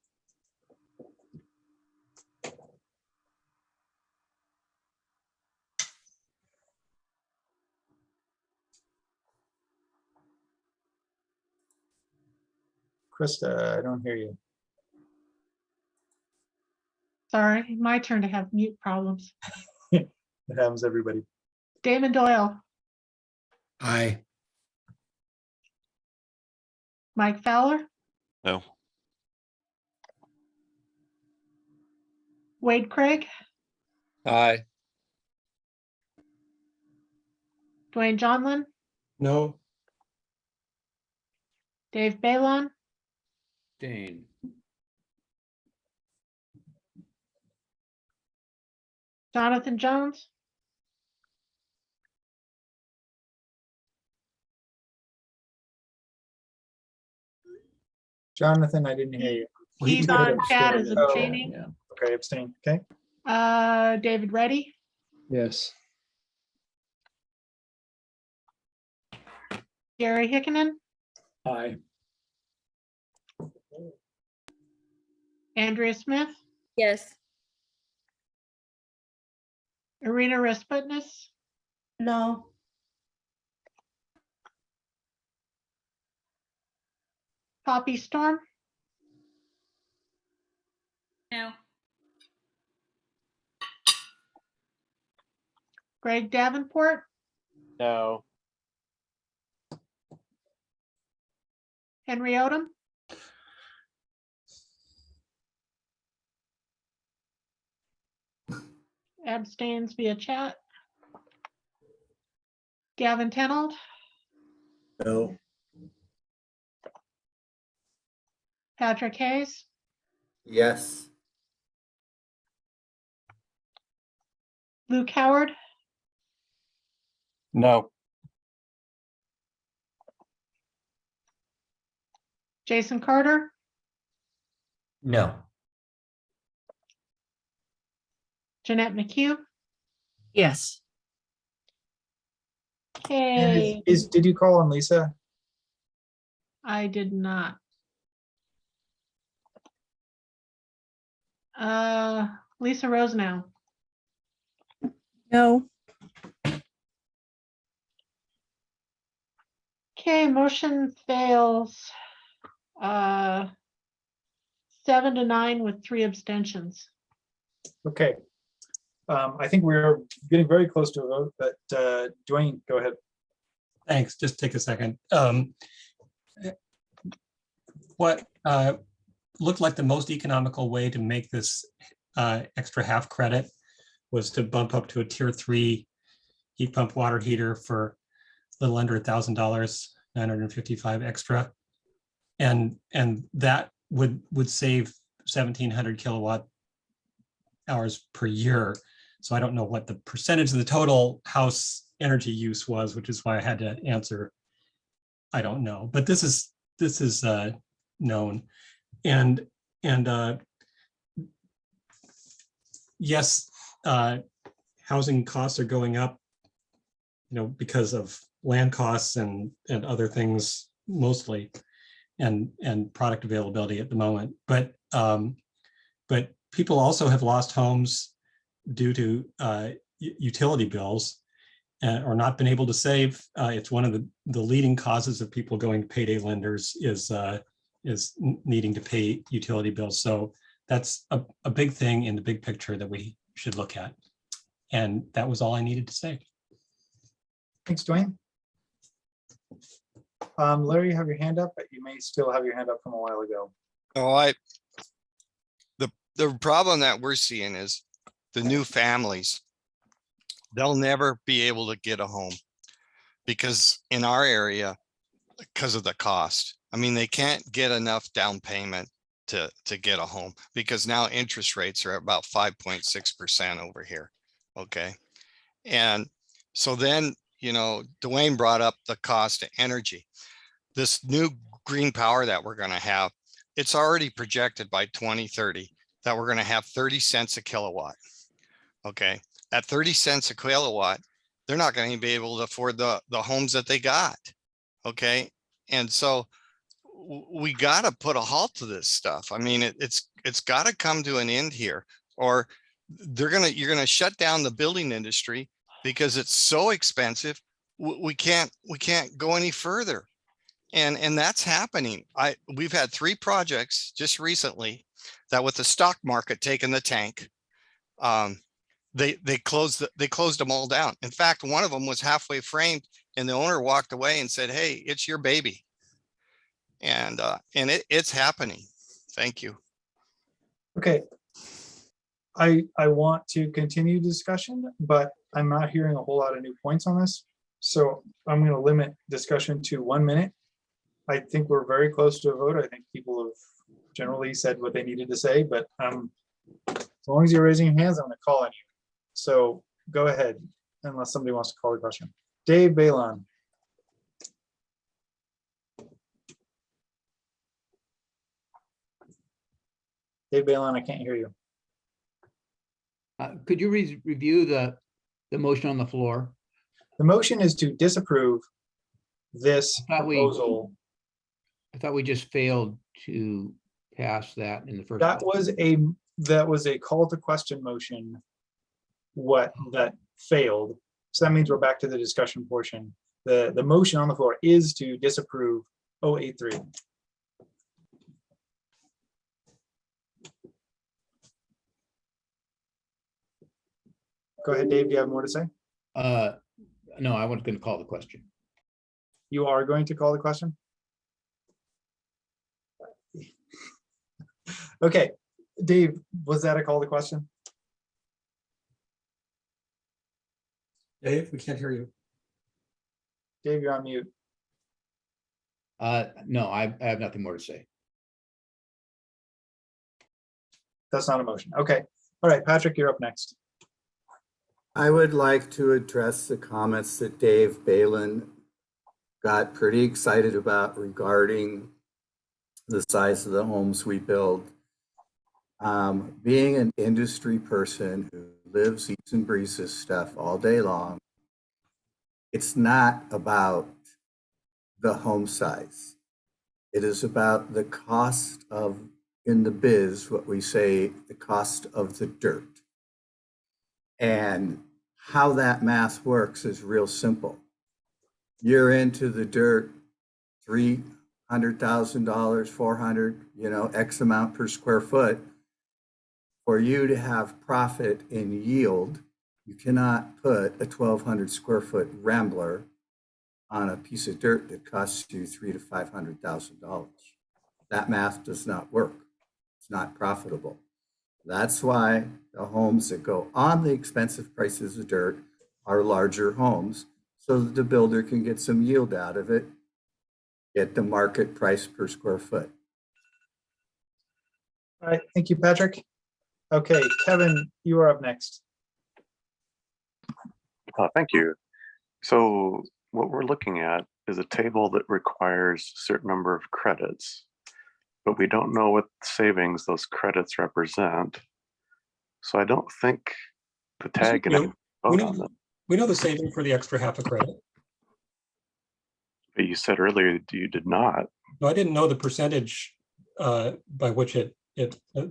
Krista, I don't hear you. Sorry, my turn to have mute problems. It happens to everybody. Damon Doyle, Aye. Mike Fowler, No. Wade Craig, Aye. Dwayne Johnlin, No. Dave Balon, Dane. Jonathan Jones, Jonathan, I didn't hear you. he's You on chat as abstained. Oh, abstaining. Yeah. Okay, abstain. Okay. David Reddy, Yes. Gary Hickinen, Aye. Andrea Smith, Yes. Irina Rasputnis, No. Poppy Storm, No. Greg Davenport, No. Henry Odom, abstains via chat. Gavin Tenold, No. Patrick Hayes, Yes. Luke Howard, No. Jason Carter, No. Jeanette McHugh. Yes. Okay, Did you call on Lisa? I did not. Lisa Rose now. No. Okay, motion fails. 7-9 with 3 abstentions. Okay. I think we're getting very close to a vote, but Dwayne, go ahead. Thanks. Just take a second. What looked like the most economical way to make this extra half credit was to bump up to a tier 3 heat pump water heater for a little under $1,000, $955 extra. And that would save 1,700 kilowatt hours per year. So I don't know what the percentage of the total house energy use was, which is why I had to answer, I don't know. But this is known. And yes, housing costs are going up, because of land costs and other things mostly, and product availability at the moment. But people also have lost homes due to utility bills, or not been able to save. It's one of the leading causes of people going to payday lenders is needing to pay utility bills. So that's a big thing in the big picture that we should look at. And that was all I needed to say. Thanks, Dwayne. Larry, you have your hand up, but you may still have your hand up from a while ago. Oh, the problem that we're seeing is the new families, they'll never be able to get a home because in our area, because of the cost. I mean, they can't get enough down payment to get a home because now interest rates are about 5.6% over here. Okay. And so then, Dwayne brought up the cost of energy. This new green power that we're going to have, it's already projected by 2030 that we're going to have 30 cents a kilowatt. Okay. At 30 cents a kilowatt, they're not going to be able to afford the homes that they got. Okay. And so we got to put a halt to this stuff. I mean, it's got to come to an end here, or you're going to shut down the building industry because it's so expensive. We can't go any further. And that's happening. We've had 3 projects just recently that with the stock market taking the tank, they closed them all down. In fact, one of them was halfway framed and the owner walked away and said, "Hey, it's your baby." And it's happening. Thank you. Okay. I want to continue discussion, but I'm not hearing a whole lot of new points on this. So I'm going to limit discussion to 1 minute. I think we're very close to a vote. I think people have generally said what they needed to say, but as long as you're raising your hands, I'm gonna call on you. So go ahead, unless somebody wants to call the question. Dave Balon. Dave Balon, I can't hear you. Could you review the motion on the floor? The motion is to disapprove this proposal. I thought we just failed to pass that in the first. That place. was a call to question motion. That failed. So that means we're back to the discussion portion. The motion on the floor is to disapprove 083. Go ahead, Dave. Do you have more to say? No, I was going to call the question. You are going to call the question? Okay, Dave, was that a call to question? Dave, we can't hear you. Dave, you're on mute. No, I have nothing more to say. That's not a motion. Okay. All right, Patrick, you're up next. I would like to address the comments that Dave Balon got pretty excited about regarding the size of the homes we build. Being an industry person who lives, eats, and breathes stuff all day long, it's not about the home size. It is about the cost of, in the biz, what we say, the cost of the dirt. And how that math works is real simple. You're into the dirt, $300,000, 400, X amount per square foot. For you to have profit in yield, you cannot put a 1,200 square foot Rambler on a piece of dirt that costs you $300,000 to $500,000. That math does not work. It's not profitable. That's why the homes that go on the expensive prices of dirt are larger homes, so that the builder can get some yield out of it, get the market price per square foot. All right, thank you, Patrick. Okay, Kevin, you are up next. Thank you. So what we're looking at is a table that requires a certain number of credits, but we don't know what savings those credits represent. So I don't think the tag can vote on them. We know the saving for the extra half a credit. But you said earlier you did not. No, I didn't know the percentage by which the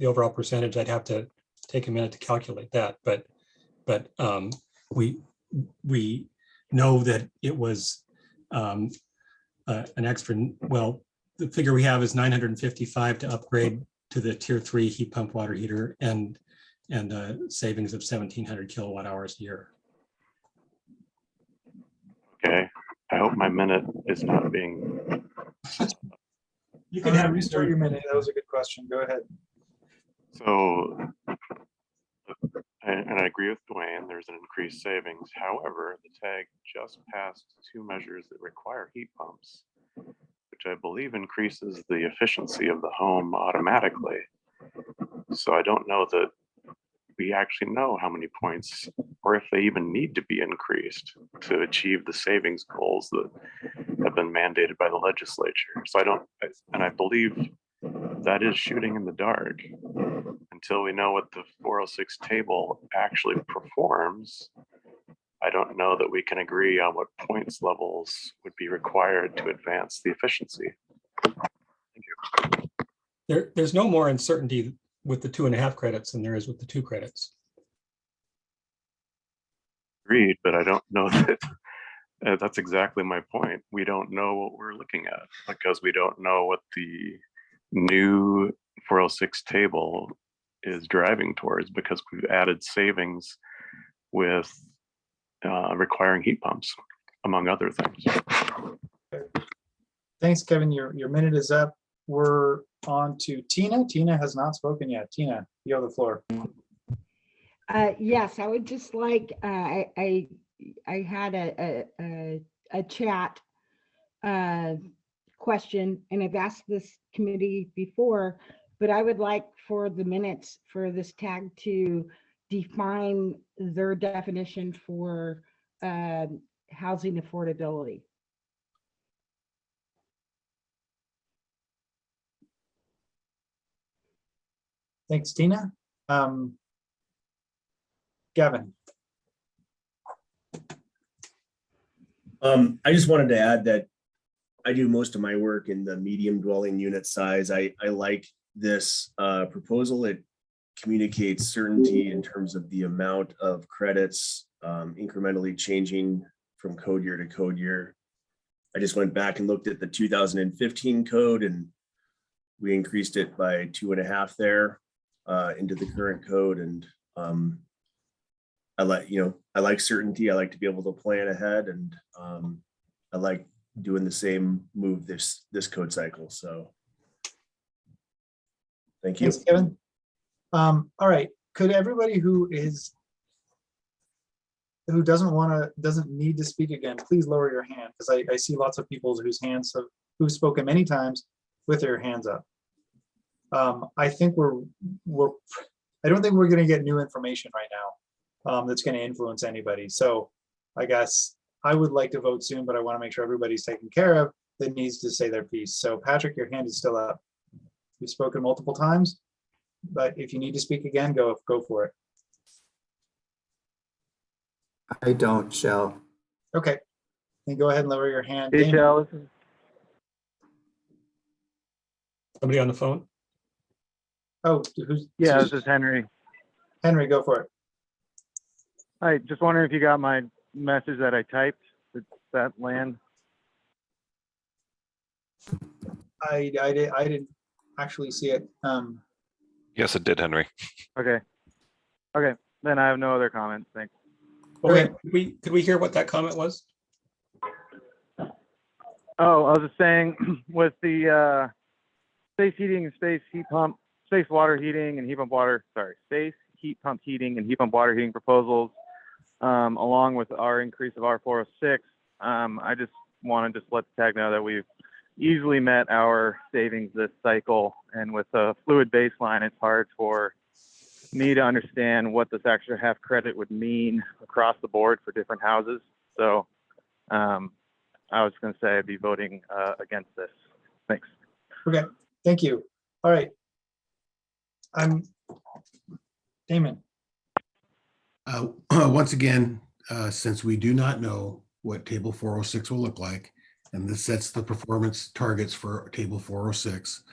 overall percentage. I'd have to take a minute to calculate that, but we know that it was an extra. Well, the figure we have is 955 to upgrade to the tier 3 heat pump water heater and savings of 1,700 kilowatt hours a year. Okay, I hope my minute is not being. You can have restart your minute. That was a good question. Go ahead. So, and I agree with Dwayne, there's an increased savings. However, the tag just passed 2 measures that require heat pumps, which I believe increases the efficiency of the home automatically. So I don't know that we actually know how many points or if they even need to be increased to achieve the savings goals that have been mandated by the legislature. So I believe that is shooting in the dark until we know what the 406 table actually performs. I don't know that we can agree on what points levels would be required to advance the efficiency. Thank you. There's no more uncertainty with the 2.5 credits than there is with the 2 credits. Agreed, but I don't know that that's exactly my point. We don't know what we're looking at because we don't know what the new 406 table is driving towards, because we've added savings with requiring heat pumps, among other things. Thanks, Kevin. Your minute is up. We're on to Tina. Tina has not spoken yet. Tina, you have the floor. Yes, I would just like, I had a chat question, and I've asked this committee before, but I would like for the minutes for this tag to define their definition for housing affordability. Thanks, Tina. Gavin. I just wanted to add that I do most of my work in the medium dwelling unit size. I like this proposal. It communicates certainty in terms of the amount of credits incrementally changing from code year to code year. I just went back and looked at the 2015 code, and we increased it by 2.5 there into the current code. And I like certainty. I like to be able to plan ahead, and I like doing the same move this code cycle. So thank you. Thanks, Kevin. All right, could everybody who doesn't need to speak again, please lower your hand, because I see lots of people who've spoken many times with their hands up. I think I don't think we're going to get new information right now that's going to influence anybody. So I guess I would like to vote soon, but I want to make sure everybody's taken care of that needs to say their piece. So Patrick, your hand is still up. You've spoken multiple times, but if you need to speak again, go for it. I don't, Shell. Okay, then go ahead and lower your hand. Hey, Damon. Shell. Somebody on the phone? Oh, who's? Yeah, this is Henry. Henry, go for it. Hi, just wondering if you got my message that I typed. Did that land? I didn't actually see it. Yes, it did, Henry. Okay. Okay, then I have no other comments. Thanks. Okay, could we hear what that comment was? Oh, I was just saying with the space heating and space heat pump, space water heating and heat pump water, space heat pump heating and heat pump water heating proposals, along with our increase of R406, I just want to let the tag know that we've easily met our savings this cycle. And with a fluid baseline, it's hard for me to understand what this extra half credit would mean across the board for different houses. So I was going to say I'd be voting against this. Thanks. Okay, thank you. All right. Damon. Once again, since we do not know what table 406 will look like, and this sets the performance targets for table 406,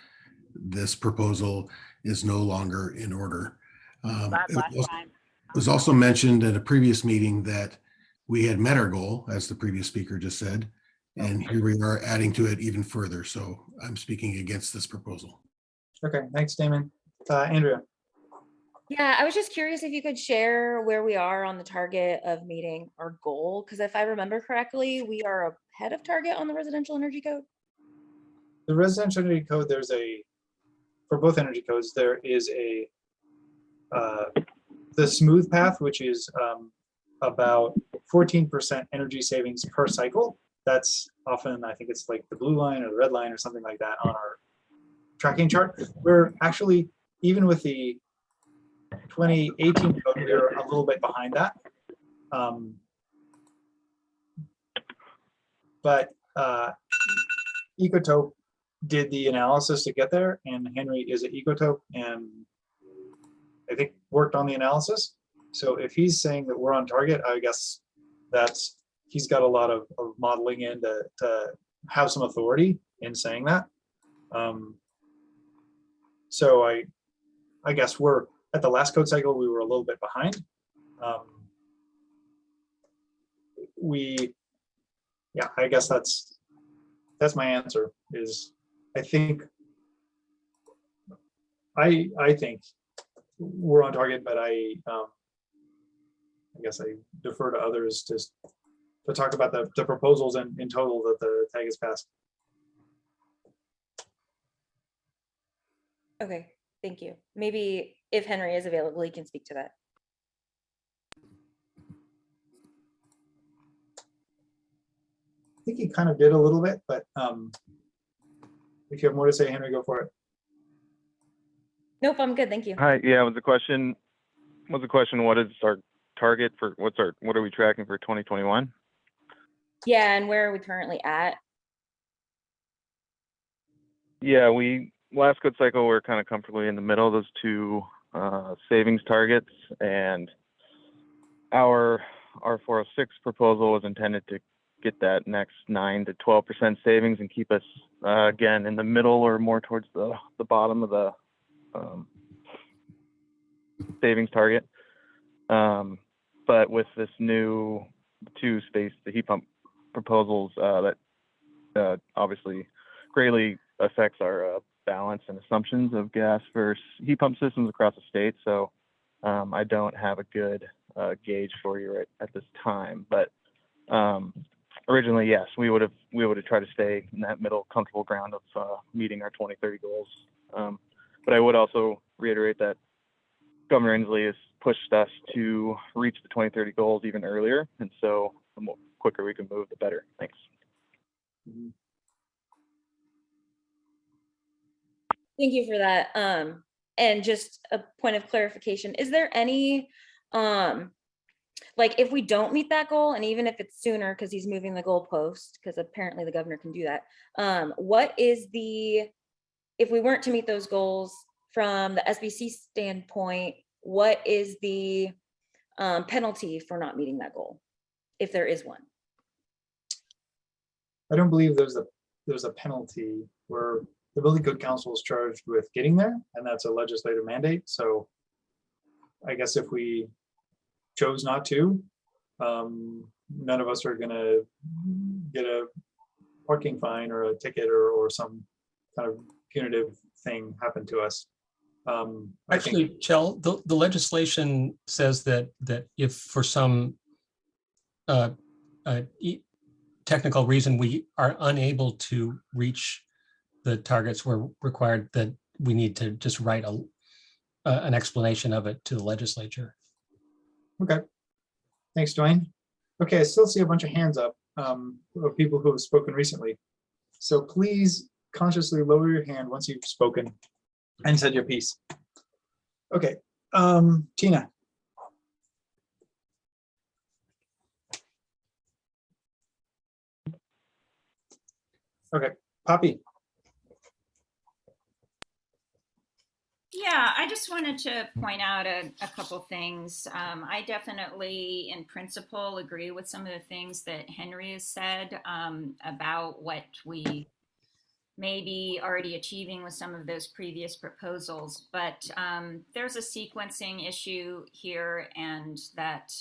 this proposal is no longer in order. It was also mentioned at a previous meeting that we had met our goal, as the previous speaker just said, and here we are adding to it even further. So I'm speaking against this proposal. Okay, thanks, Damon. Andrea. Yeah, I was just curious if you could share where we are on the target of meeting our goal, because if I remember correctly, we are ahead of target on the residential energy code. The residential energy code, for both energy codes, there is the smooth path, which is about 14% energy savings per cycle. That's often, I think it's like the blue line or the red line or something like that on our tracking chart. We're actually, even with the 2018 code, we're a little bit behind that. But Ecotope did the analysis to get there, and Henry is at Ecotope and I think worked on the analysis. So if he's saying that we're on target, I guess he's got a lot of modeling in to have some authority in saying that. So I guess we're at the last code cycle, we were a little bit behind. Yeah, I guess that's my answer. Is I think we're on target, but I guess I defer to others to talk about the proposals in total that the tag has passed. Okay, thank you. Maybe if Henry is available, he can speak to that. I think he kind of did a little bit, but If you have more to say, Henry, go for it. Nope, I'm good. Thank you. Hi, yeah, was the question, what is our target for, what are we tracking for 2021? Yeah, and where are we currently at? Yeah, last good cycle, we're kind of comfortably in the middle of those two savings targets, and our 406 proposal was intended to get that next 9 to 12% savings and keep us again in the middle or more towards the bottom of the savings target. But with this new the heat pump proposals that obviously greatly affects our balance and assumptions of gas versus heat pump systems across the state. So I don't have a good gauge for you right at this time, but originally, yes, we would have tried to stay in that middle comfortable ground of meeting our 2030 goals. But I would also reiterate that Governor Inslee has pushed us to reach the 2030 goals even earlier, and so the quicker we can move, the better. Thanks. Thank you for that. And just a point of clarification, is there any, like if we don't meet that goal, and even if it's sooner because he's moving the goalpost, because apparently the governor can do that, what is if we weren't to meet those goals from the SBC standpoint, what is the penalty for not meeting that goal, if there is one? I don't believe there's a penalty where the Building Code Council is charged with getting there, and that's a legislative mandate. So I guess if we chose not to, none of us are going to get a parking fine or a ticket or some kind of punitive thing happen to us. Actually, Chell, the legislation says that if for some technical reason we are unable to reach the targets we're required, that we need to just write an explanation of it to the legislature. Okay, thanks, Dwayne. Okay, I still see a bunch of hands up of people who have spoken recently. So please consciously lower your hand once you've spoken and said your piece. Okay, Tina. Okay, Poppy. Yeah, I just wanted to point out a couple things. I definitely, in principle, agree with some of the things that Henry has said about what we may be already achieving with some of those previous proposals. But there's a sequencing issue here, and that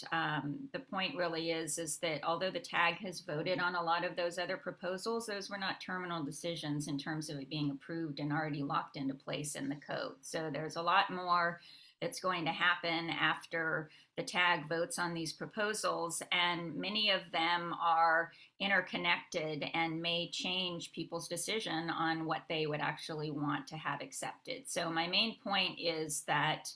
the point really is that although the TAG has voted on a lot of those other proposals, those were not terminal decisions in terms of it being approved and already locked into place in the code. So there's a lot more that's going to happen after the TAG votes on these proposals, and many of them are interconnected and may change people's decision on what they would actually want to have accepted. So my main point is that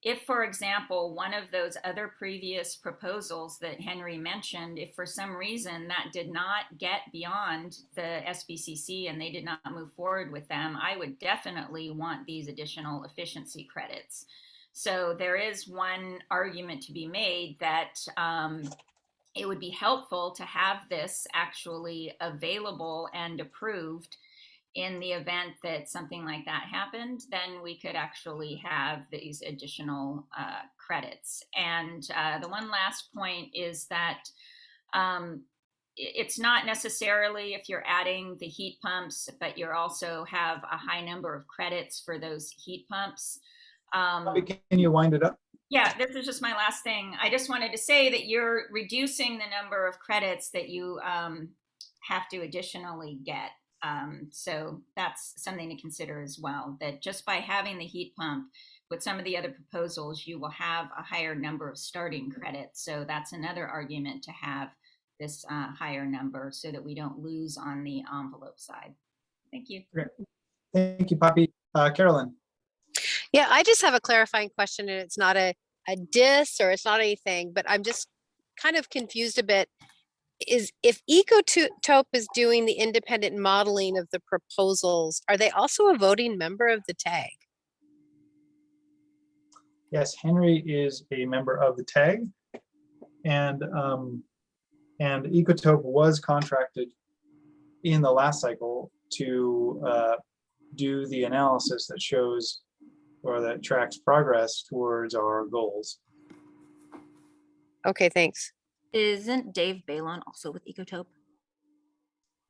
if, for example, one of those other previous proposals that Henry mentioned, if for some reason that did not get beyond the SBCC and they did not move forward with them, I would definitely want these additional efficiency credits. So there is one argument to be made that it would be helpful to have this actually available and approved in the event that something like that happened. Then we could actually have these additional credits. And the one last point is that it's not necessarily if you're adding the heat pumps, but you also have a high number of credits for those heat pumps. Can you wind it up? Yeah, this is just my last thing. I just wanted to say that you're reducing the number of credits that you have to additionally get. So that's something to consider as well, that just by having the heat pump with some of the other proposals, you will have a higher number of starting credits. So that's another argument to have this higher number so that we don't lose on the envelope side. Thank you. Okay. Thank you, Poppy. Carolyn. Yeah, I just have a clarifying question, and it's not a diss or it's not anything, but I'm just kind of confused a bit. if Ecotope is doing the independent modeling of the proposals, are they also a voting member of the TAG? Yes, Henry is a member of the TAG, and Ecotope was contracted in the last cycle to do the analysis that shows or that tracks progress towards our goals. Okay, thanks. Isn't Dave Balon also with Ecotope?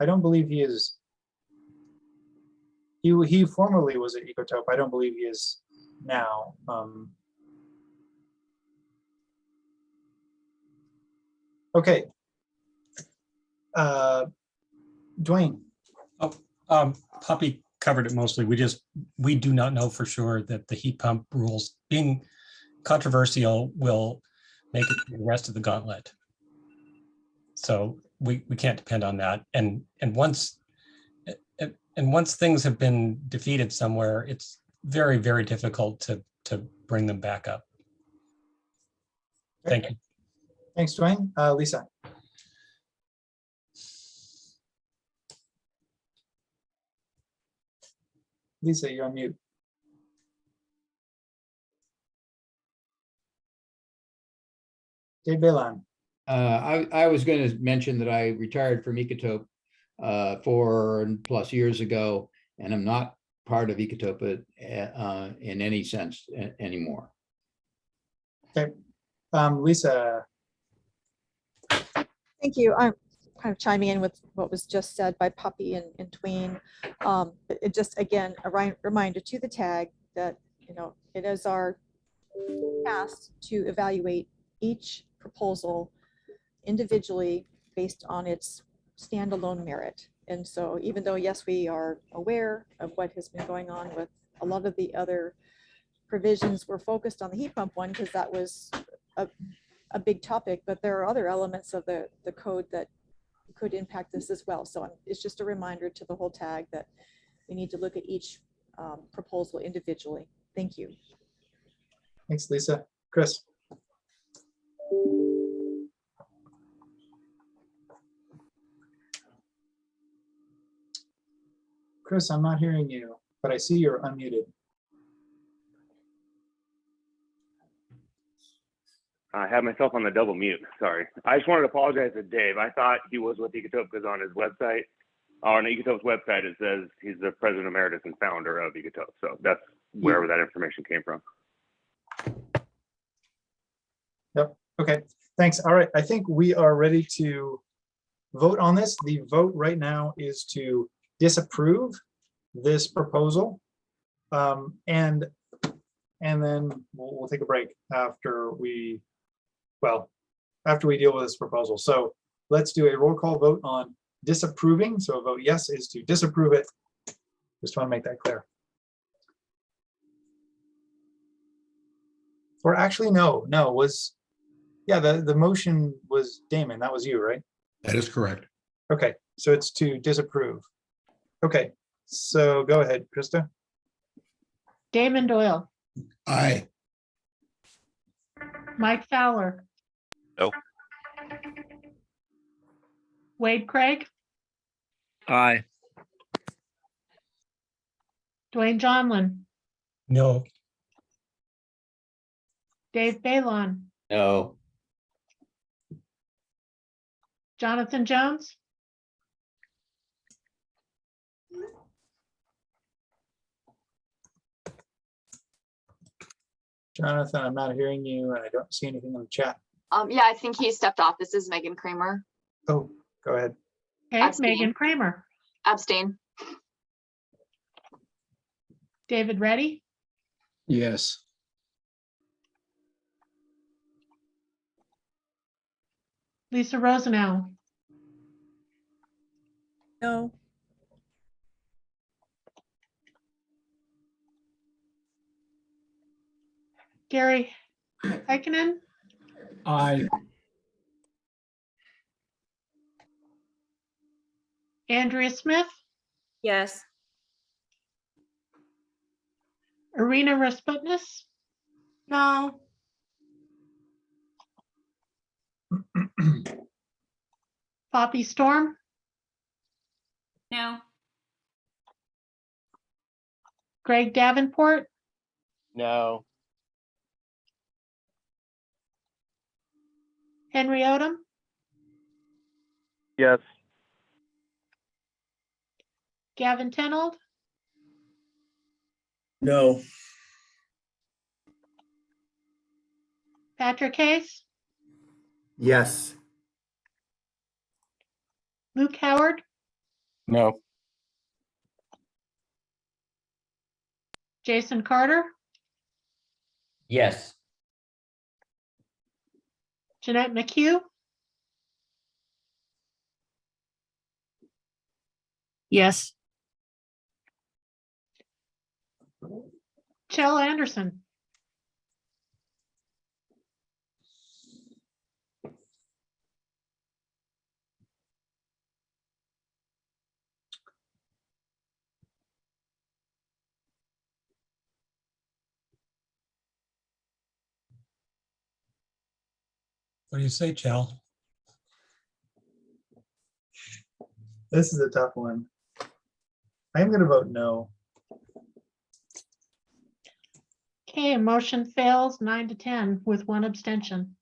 I don't believe he is. He formerly was at Ecotope. I don't believe he is now. Okay. Dwayne. Poppy covered it mostly. We do not know for sure that the heat pump rules, being controversial, will make it through the rest of the gauntlet. So we can't depend on that. And once things have been defeated somewhere, it's very, very difficult to bring them back up. Thank you. Thanks, Dwayne. Lisa. Lisa, you're on mute. Dave Balon. I was going to mention that I retired from Ecotope 4+ years ago, and I'm not part of Ecotope in any sense anymore. Okay. Lisa. Thank you. I'm kind of chiming in with what was just said by Poppy and Dwayne. It just, again, a reminder to the TAG that, you know, it is our task to evaluate each proposal individually based on its standalone merit. And so even though, yes, we are aware of what has been going on with a lot of the other provisions, we're focused on the heat pump one because that was a big topic, but there are other elements of the code that could impact this as well. So it's just a reminder to the whole TAG that we need to look at each proposal individually. Thank you. Thanks, Lisa. Chris. Chris, I'm not hearing you, but I see you're unmuted. I have myself on the double mute. Sorry. I just wanted to apologize to Dave. I thought he was with Ecotope because on his website, on Ecotope's website, it says he's the president emeritus and founder of Ecotope. So that's wherever that information came from. Yep. Okay. Thanks. All right. I think we are ready to vote on this. The vote right now is to disapprove this proposal, and then we'll take a break after we deal with this proposal. So let's do a roll call vote on disapproving. So a vote yes is to disapprove it. Just want to make that clear. Or actually, no, the motion was Damon. That was you, right? That is correct. Okay, so it's to disapprove. Okay, so go ahead, Krista. Damon Doyle. Aye. Mike Fowler. No. Wade Craig. Aye. Dwayne Johnlin. No. Dave Balon. No. Jonathan Jones. Jonathan, I'm not hearing you, and I don't see anything in the chat. Yeah, I think he stepped off. This is Megan Kramer. Oh, go ahead. Okay, Abstain. Megan Kramer. Abstain. David Reddy. Yes. Lisa Rosenau. No. Gary Heikkinen. Aye. Andrea Smith. Yes. Irina Rasputnis. No. Poppy Storm, No. Greg Davenport, No. Henry Odom, Yes. Gavin Tenold, No. Patrick Hayes, Yes. Luke Howard, No. Jason Carter, Yes. Jeanette McHugh, Yes. Chell Anderson. What do you say, Chell? This is a tough one. I'm going to vote no. Okay, motion fails 9-10 with 1 abstention.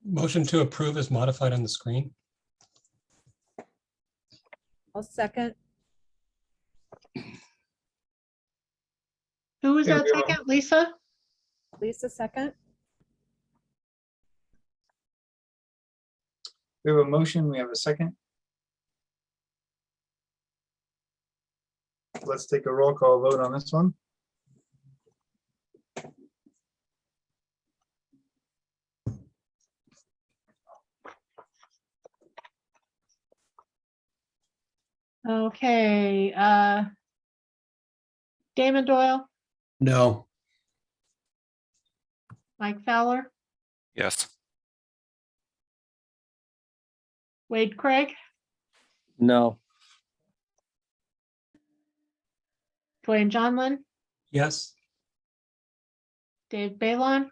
Motion to approve is modified on the screen. I'll second. Who was Here that we go. second? Lisa? Lisa, second. We have a motion, we have a second. Let's take a roll call vote on this one. Okay, Damon Doyle, No. Mike Fowler, Yes. Wade Craig, No. Dwayne Johnlin, Yes. Dave Balon,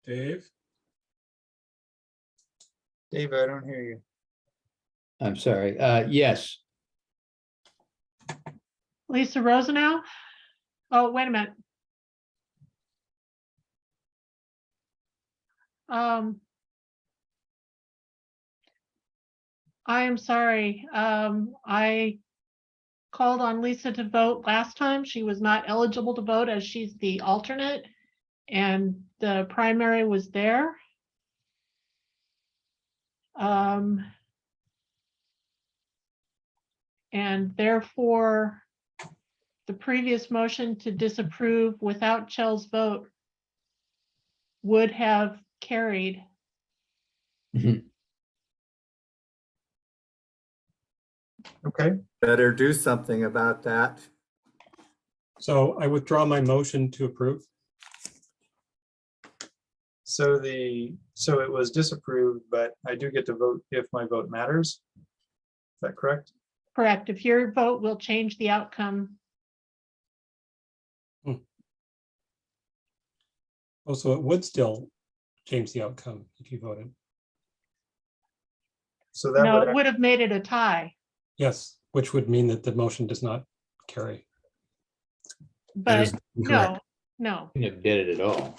Dave? Dave, I don't hear you. I'm sorry. Yes. Lisa Rosenau. Oh, wait a minute. I am sorry. I called on Lisa to vote last time. She was not eligible to vote as she's the alternate, and the primary was there. And therefore, the previous motion to disapprove without Chell's vote would have carried. Okay. Better do something about that. So I withdraw my motion to approve. So it was disapproved, but I do get to vote if my vote matters. Is that correct? Correct. If your vote will change the outcome. Also, it would still change the outcome if you voted. So that No, would it would have made it a tie, Yes, which would mean that the motion does not carry. but no, no. Didn't did it at all.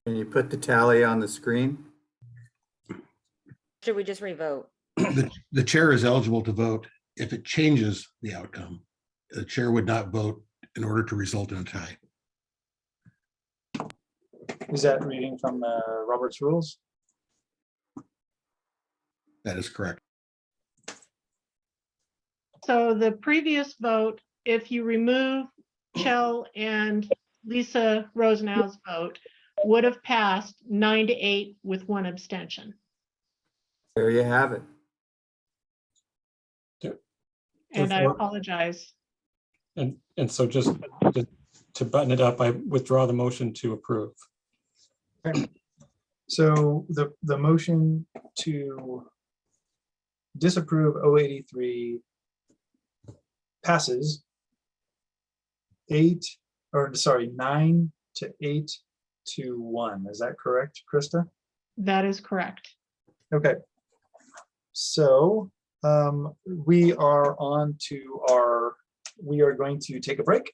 Can you put the tally on the screen? Should we just revote? The chair is eligible to vote if it changes the outcome. The chair would not vote in order to result in a tie. Is that reading from Robert's rules? That is correct. So the previous vote, if you remove Chell and Lisa Rosenau's vote, would have passed 9-8 with 1 abstention. There you have it. And I Therefore- apologize. And so just to button it up, I withdraw the motion to approve. Okay. So the motion to disapprove 083 passes 9 to 8 to 1. Is that correct, Krista? That is correct. Okay. So we are on to we are going to take a break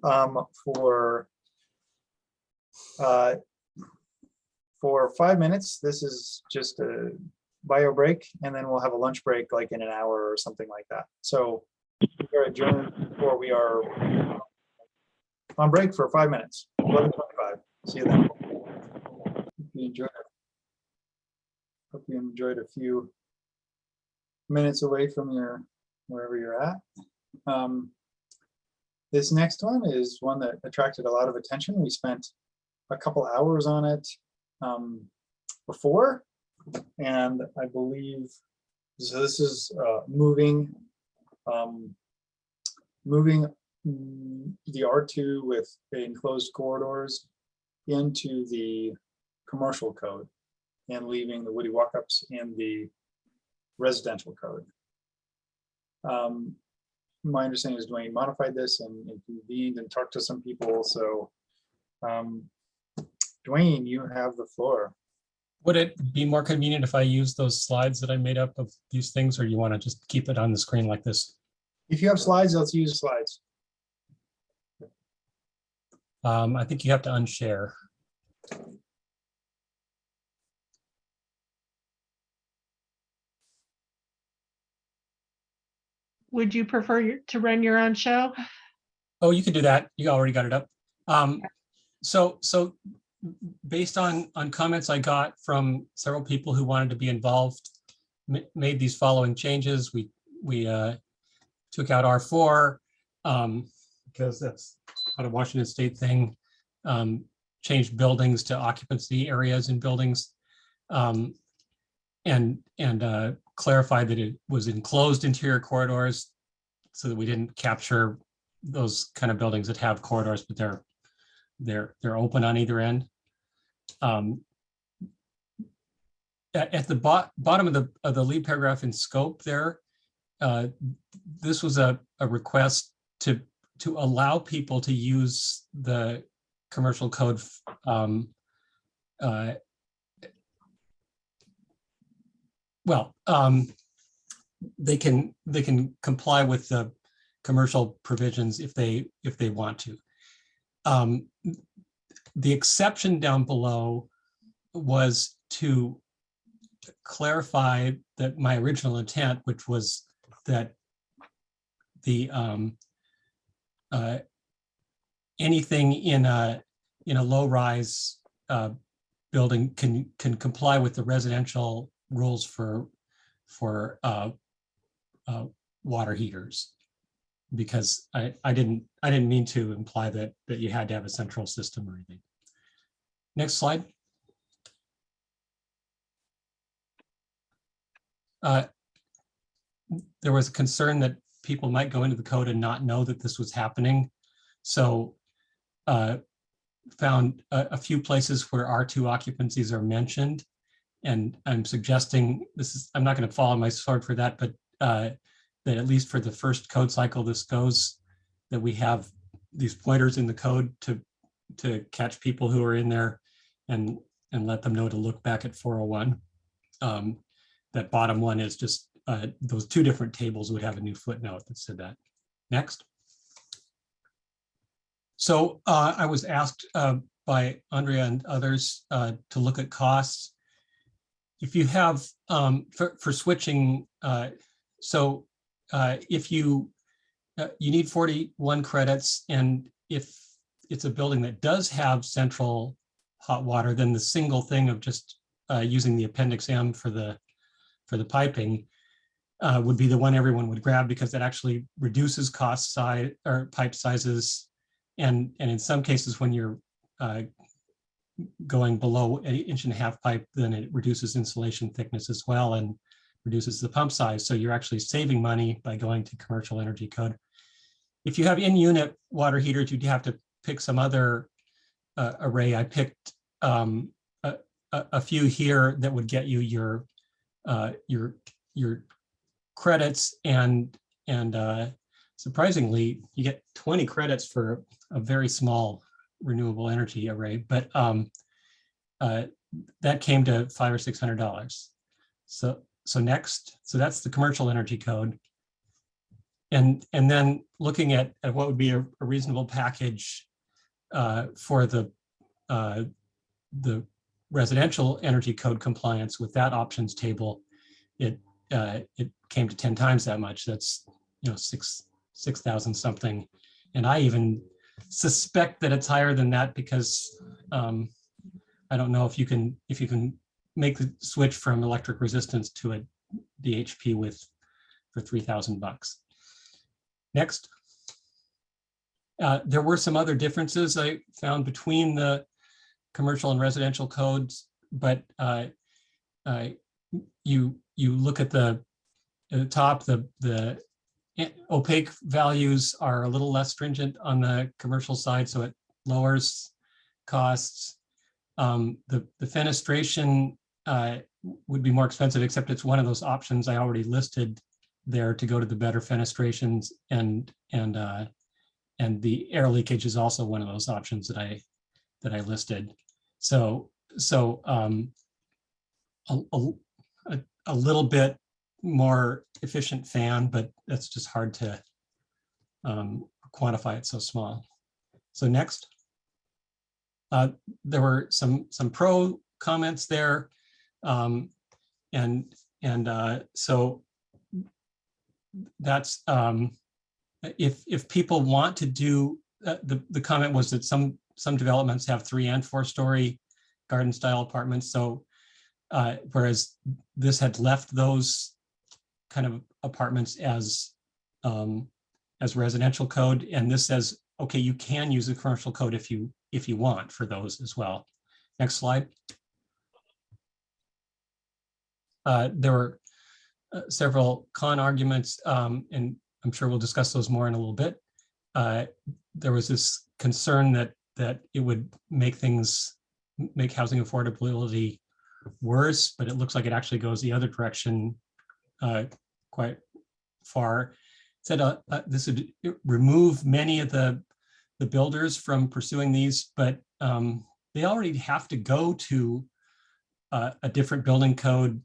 for 5 minutes. This is just a bio break, and then we'll have a lunch break like in an hour or something like that. So we are adjourned, or we are on break for 5 minutes. 11:25. See you then. Hope you enjoyed it. Hope you enjoyed a few minutes away from wherever you're at. This next one is one that attracted a lot of attention. We spent a couple hours on it before, and I believe so. This is moving the R2 with enclosed corridors into the commercial code and leaving the woody walk-ups in the residential code. My understanding is Dwayne modified this and convened and talked to some people. So Dwayne, you have the floor. Would it be more convenient if I use those slides that I made up of these things, or you want to just keep it on the screen like this? If you have slides, let's use slides. I think you have to unshare. Would you prefer to run your own show? Oh, you can do that. You already got it up. So based on comments I got from several people who wanted to be involved, made these following changes. We took out R4 because that's not a Washington State thing. Changed buildings to occupancy areas in buildings, and clarified that it was enclosed interior corridors, so that we didn't capture those kind of buildings that have corridors, but they're open on either end. At the bottom of the lead paragraph in scope there, this was a request to allow people to use the commercial code they can comply with the commercial provisions if they want to. The exception down below was to clarify that my original intent, which was that the anything in a low-rise building can comply with the residential rules for water heaters, because I didn't mean to imply that you had to have a central system or anything. Next slide. There was a concern that people might go into the code and not know that this was happening. So found a few places where R2 occupancies are mentioned. And I'm suggesting I'm not going to fall on my sword for that, but that at least for the first code cycle this goes, that we have these pointers in the code to catch people who are in there and let them know to look back at 401. That bottom one is just those two different tables would have a new footnote that said that. Next. So I was asked by Andrea and others to look at costs. If you have, for switching, if you need 41 credits, and if it's a building that does have central hot water, then the single thing of just using the Appendix M for the piping would be the one everyone would grab, because that actually reduces cost size or pipe sizes, and in some cases when you're going below an 1.5 inch pipe, then it reduces insulation thickness as well and reduces the pump size. So you're actually saving money by going to commercial energy code. If you have in-unit water heaters, you'd have to pick some other array. I picked a few here that would get you your credits and surprisingly, you get 20 credits for a very small renewable energy array, but that came to $500 or $600. So next, so that's the commercial energy code. And then looking at what would be a reasonable package for the residential energy code compliance with that options table, it came to 10 times that much. That's 6,000 something, and I even suspect that it's higher than that because I don't know if you can make the switch from electric resistance to a DHP for $3,000. Next, there were some other differences I found between the commercial and residential codes, but you look at the top, the opaque values are a little less stringent on the commercial side, so it lowers costs. The fenestration would be more expensive, except it's one of those options I already listed there to go to the better fenestrations, and the air leakage is also one of those options that I listed. So a little bit more efficient fan, but that's just hard to quantify it so small. So next, there were some pro comments there, so that's if people want to do the comment was that some developments have 3- and 4-story garden style apartments. So whereas this had left those kind of apartments as residential code, and this says, okay, you can use the commercial code if you want for those as well. Next slide. There were several con arguments, and I'm sure we'll discuss those more in a little bit. There was this concern that it would make housing affordability worse, but it looks like it actually goes the other direction quite far. It said this would remove many of the builders from pursuing these, but they already have to go to a different building code,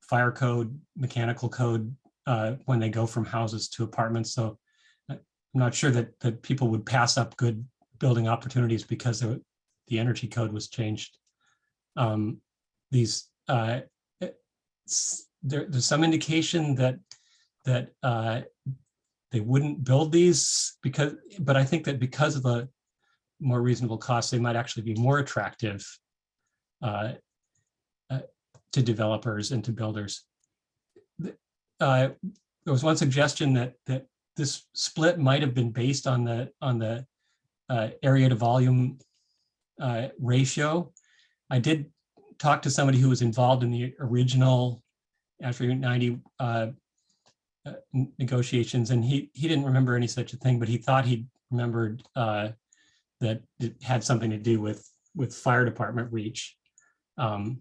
fire code, mechanical code when they go from houses to apartments. So I'm not sure that people would pass up good building opportunities because the energy code was changed. There's some indication that they wouldn't build these but I think that because of the more reasonable costs, they might actually be more attractive to developers and to builders. There was one suggestion that this split might have been based on the area to volume ratio. I did talk to somebody who was involved in the original Route 90 negotiations, and he didn't remember any such a thing, but he thought he remembered that it had something to do with fire department reach. And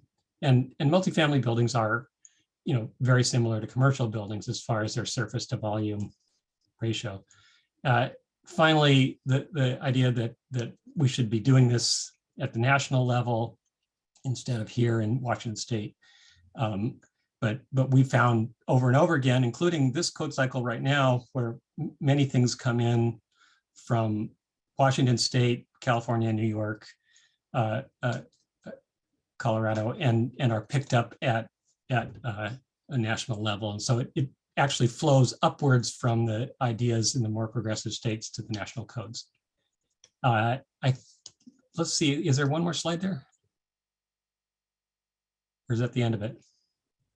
multifamily buildings are, very similar to commercial buildings as far as their surface to volume ratio. Finally, the idea that we should be doing this at the national level instead of here in Washington State. But we found over and over again, including this code cycle right now, where many things come in from Washington State, California, New York, Colorado, and are picked up at a national level. And so it actually flows upwards from the ideas in the more progressive states to the national codes. Let's see, is there one more slide there? Or is that the end of it?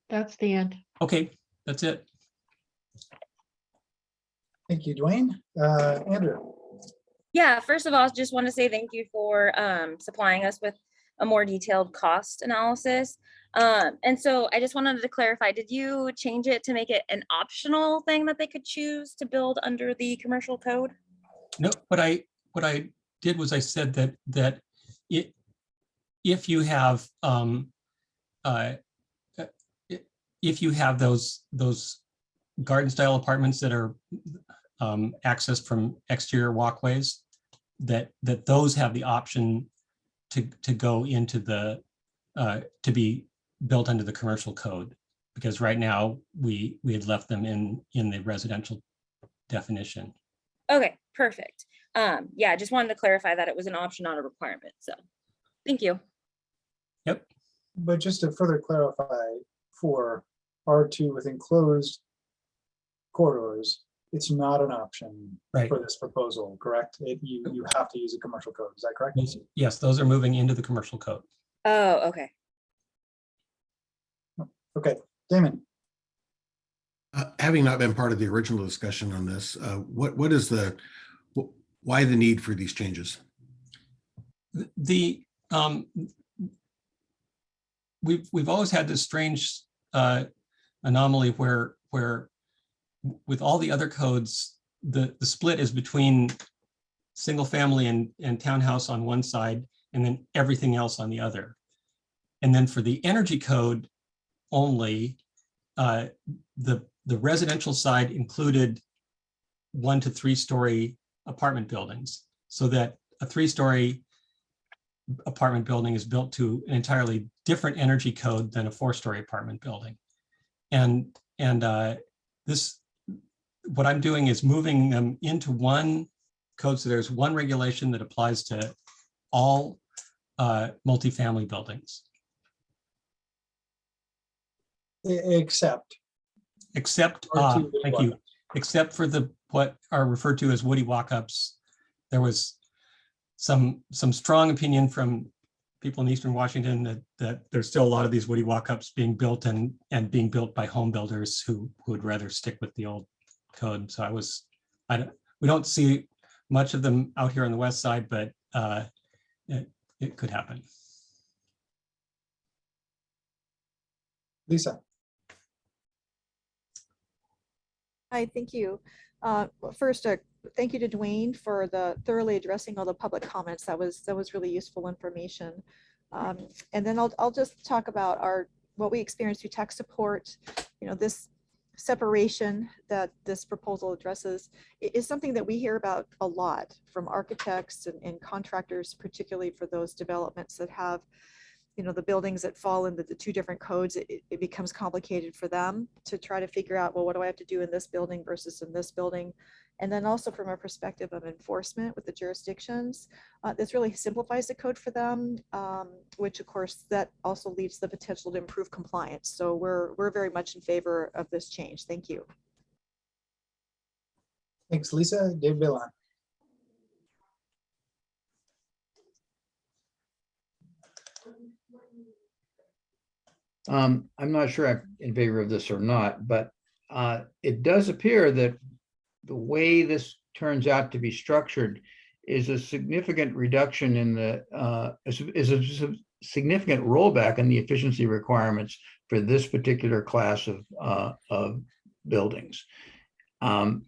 That's the end. Okay, that's it. Thank you, Dwayne. Andrew. Yeah, first of all, I just want to say thank you for supplying us with a more detailed cost analysis. And so I just wanted to clarify, did you change it to make it an optional thing that they could choose to build under the commercial code? No, what I did was I said that if you have those garden style apartments that are access from exterior walkways, that those have the option to go into the, to be built under the commercial code. Because right now we had left them in the residential definition. Okay, perfect. Yeah, I just wanted to clarify that it was an option, not a requirement. So thank you. Yep. But just to further clarify, for R2 with enclosed corridors, it's not an option Right. for this proposal, correct? You have to use a commercial code, is that correct? Yes, those are moving into the commercial code. Oh, okay. Okay, Damon. Having not been part of the original discussion on this, what is why the need for these changes? We've always had this strange anomaly where with all the other codes, the split is between single family and townhouse on one side, and then everything else on the other. And then for the energy code only, the residential side included 1 to 3 story apartment buildings, so that a 3-story apartment building is built to an entirely different energy code than a 4-story apartment building. And this, what I'm doing is moving them into one code, so there's one regulation that applies to all multifamily buildings. Except, thank you, except for what are referred to as woody walk-ups. There was some strong opinion from people in Eastern Washington that there's still a lot of these woody walk-ups being built and being built by home builders who would rather stick with the old code. So we don't see much of them out here on the west side, but it could happen. Lisa. Hi, thank you. First, thank you to Dwayne for the thoroughly addressing all the public comments. That was really useful information. And then I'll just talk about what we experienced through tech support. You know, this separation that this proposal addresses is something that we hear about a lot from architects and contractors, particularly for those developments that have, you know, the buildings that fall into the 2 different codes. It becomes complicated for them to try to figure out, well, what do I have to do in this building versus in this building? And then also from a perspective of enforcement with the jurisdictions, this really simplifies the code for them, which of course that also leads to the potential to improve compliance. So we're very much in favor of this change. Thank you. Thanks, Lisa. Dave Billan. I'm not sure I'm in favor of this or not, but it does appear that the way this turns out to be structured is a significant reduction in the is a significant rollback in the efficiency requirements for this particular class of buildings. And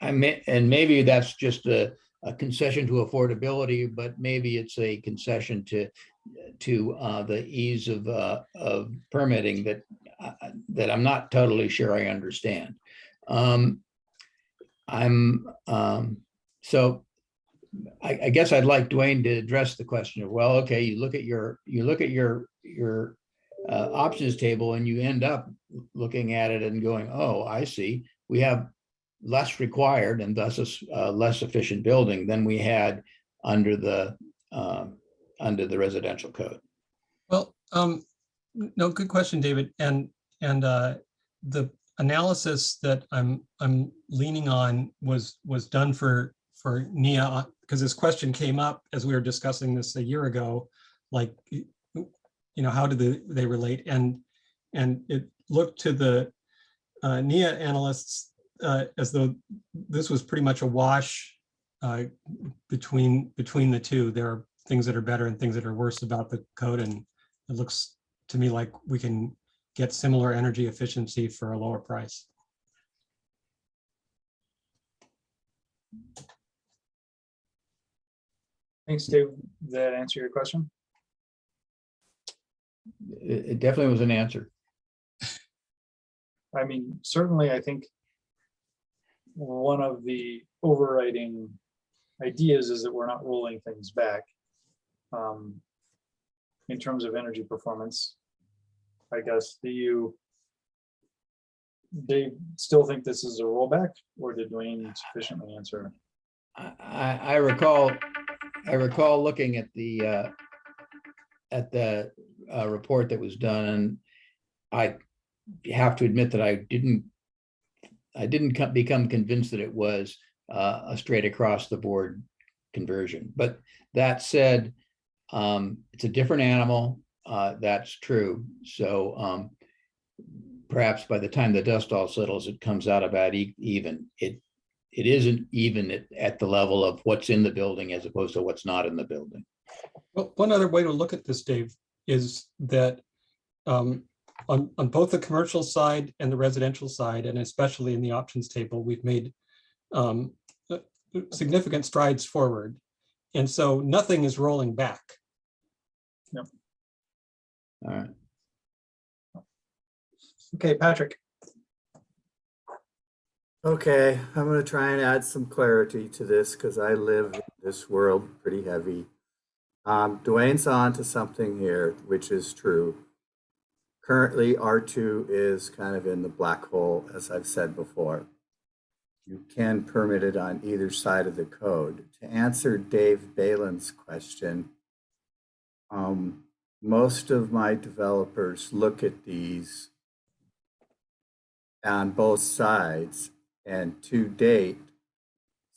and maybe that's just a concession to affordability, but maybe it's a concession to the ease of permitting that I'm not totally sure I understand. So I guess I'd like Dwayne to address the question of, well, okay, you look at your options table and you end up looking at it and going, oh, I see, we have less required and thus a less efficient building than we had under the residential code. Well, no, good question, David. And the analysis that I'm leaning on was done for NIA, because this question came up as we were discussing this a year ago, like, you know, how do they relate? And it looked to the NIA analysts as though this was pretty much a wash between the two. There are things that are better and things that are worse about the code, and it looks to me like we can get similar energy efficiency for a lower price. Thanks, Dave. Did that answer your question? It definitely was an answer. I mean, certainly, I think one of the overriding ideas is that we're not rolling things back. In terms of energy performance, I guess, do they still think this is a rollback, or did Dwayne sufficiently answer? I recall looking at the report that was done, and I have to admit that I didn't become convinced that it was a straight across the board conversion. But that said, it's a different animal. That's true. So perhaps by the time the dust all settles, it comes out about even. It isn't even at the level of what's in the building as opposed to what's not in the building. Well, one other way to look at this, Dave, is that on both the commercial side and the residential side, and especially in the options table, we've made significant strides forward. And so nothing is rolling back. Yep. All right. Okay, Patrick. Okay, I'm going to try and add some clarity to this because I live in this world pretty heavy. Dwayne's on to something here, which is true. Currently, R2 is kind of in the black hole, as I've said before. You can permit it on either side of the code. To answer Dave Balin's question, most of my developers look at these on both sides, and to date,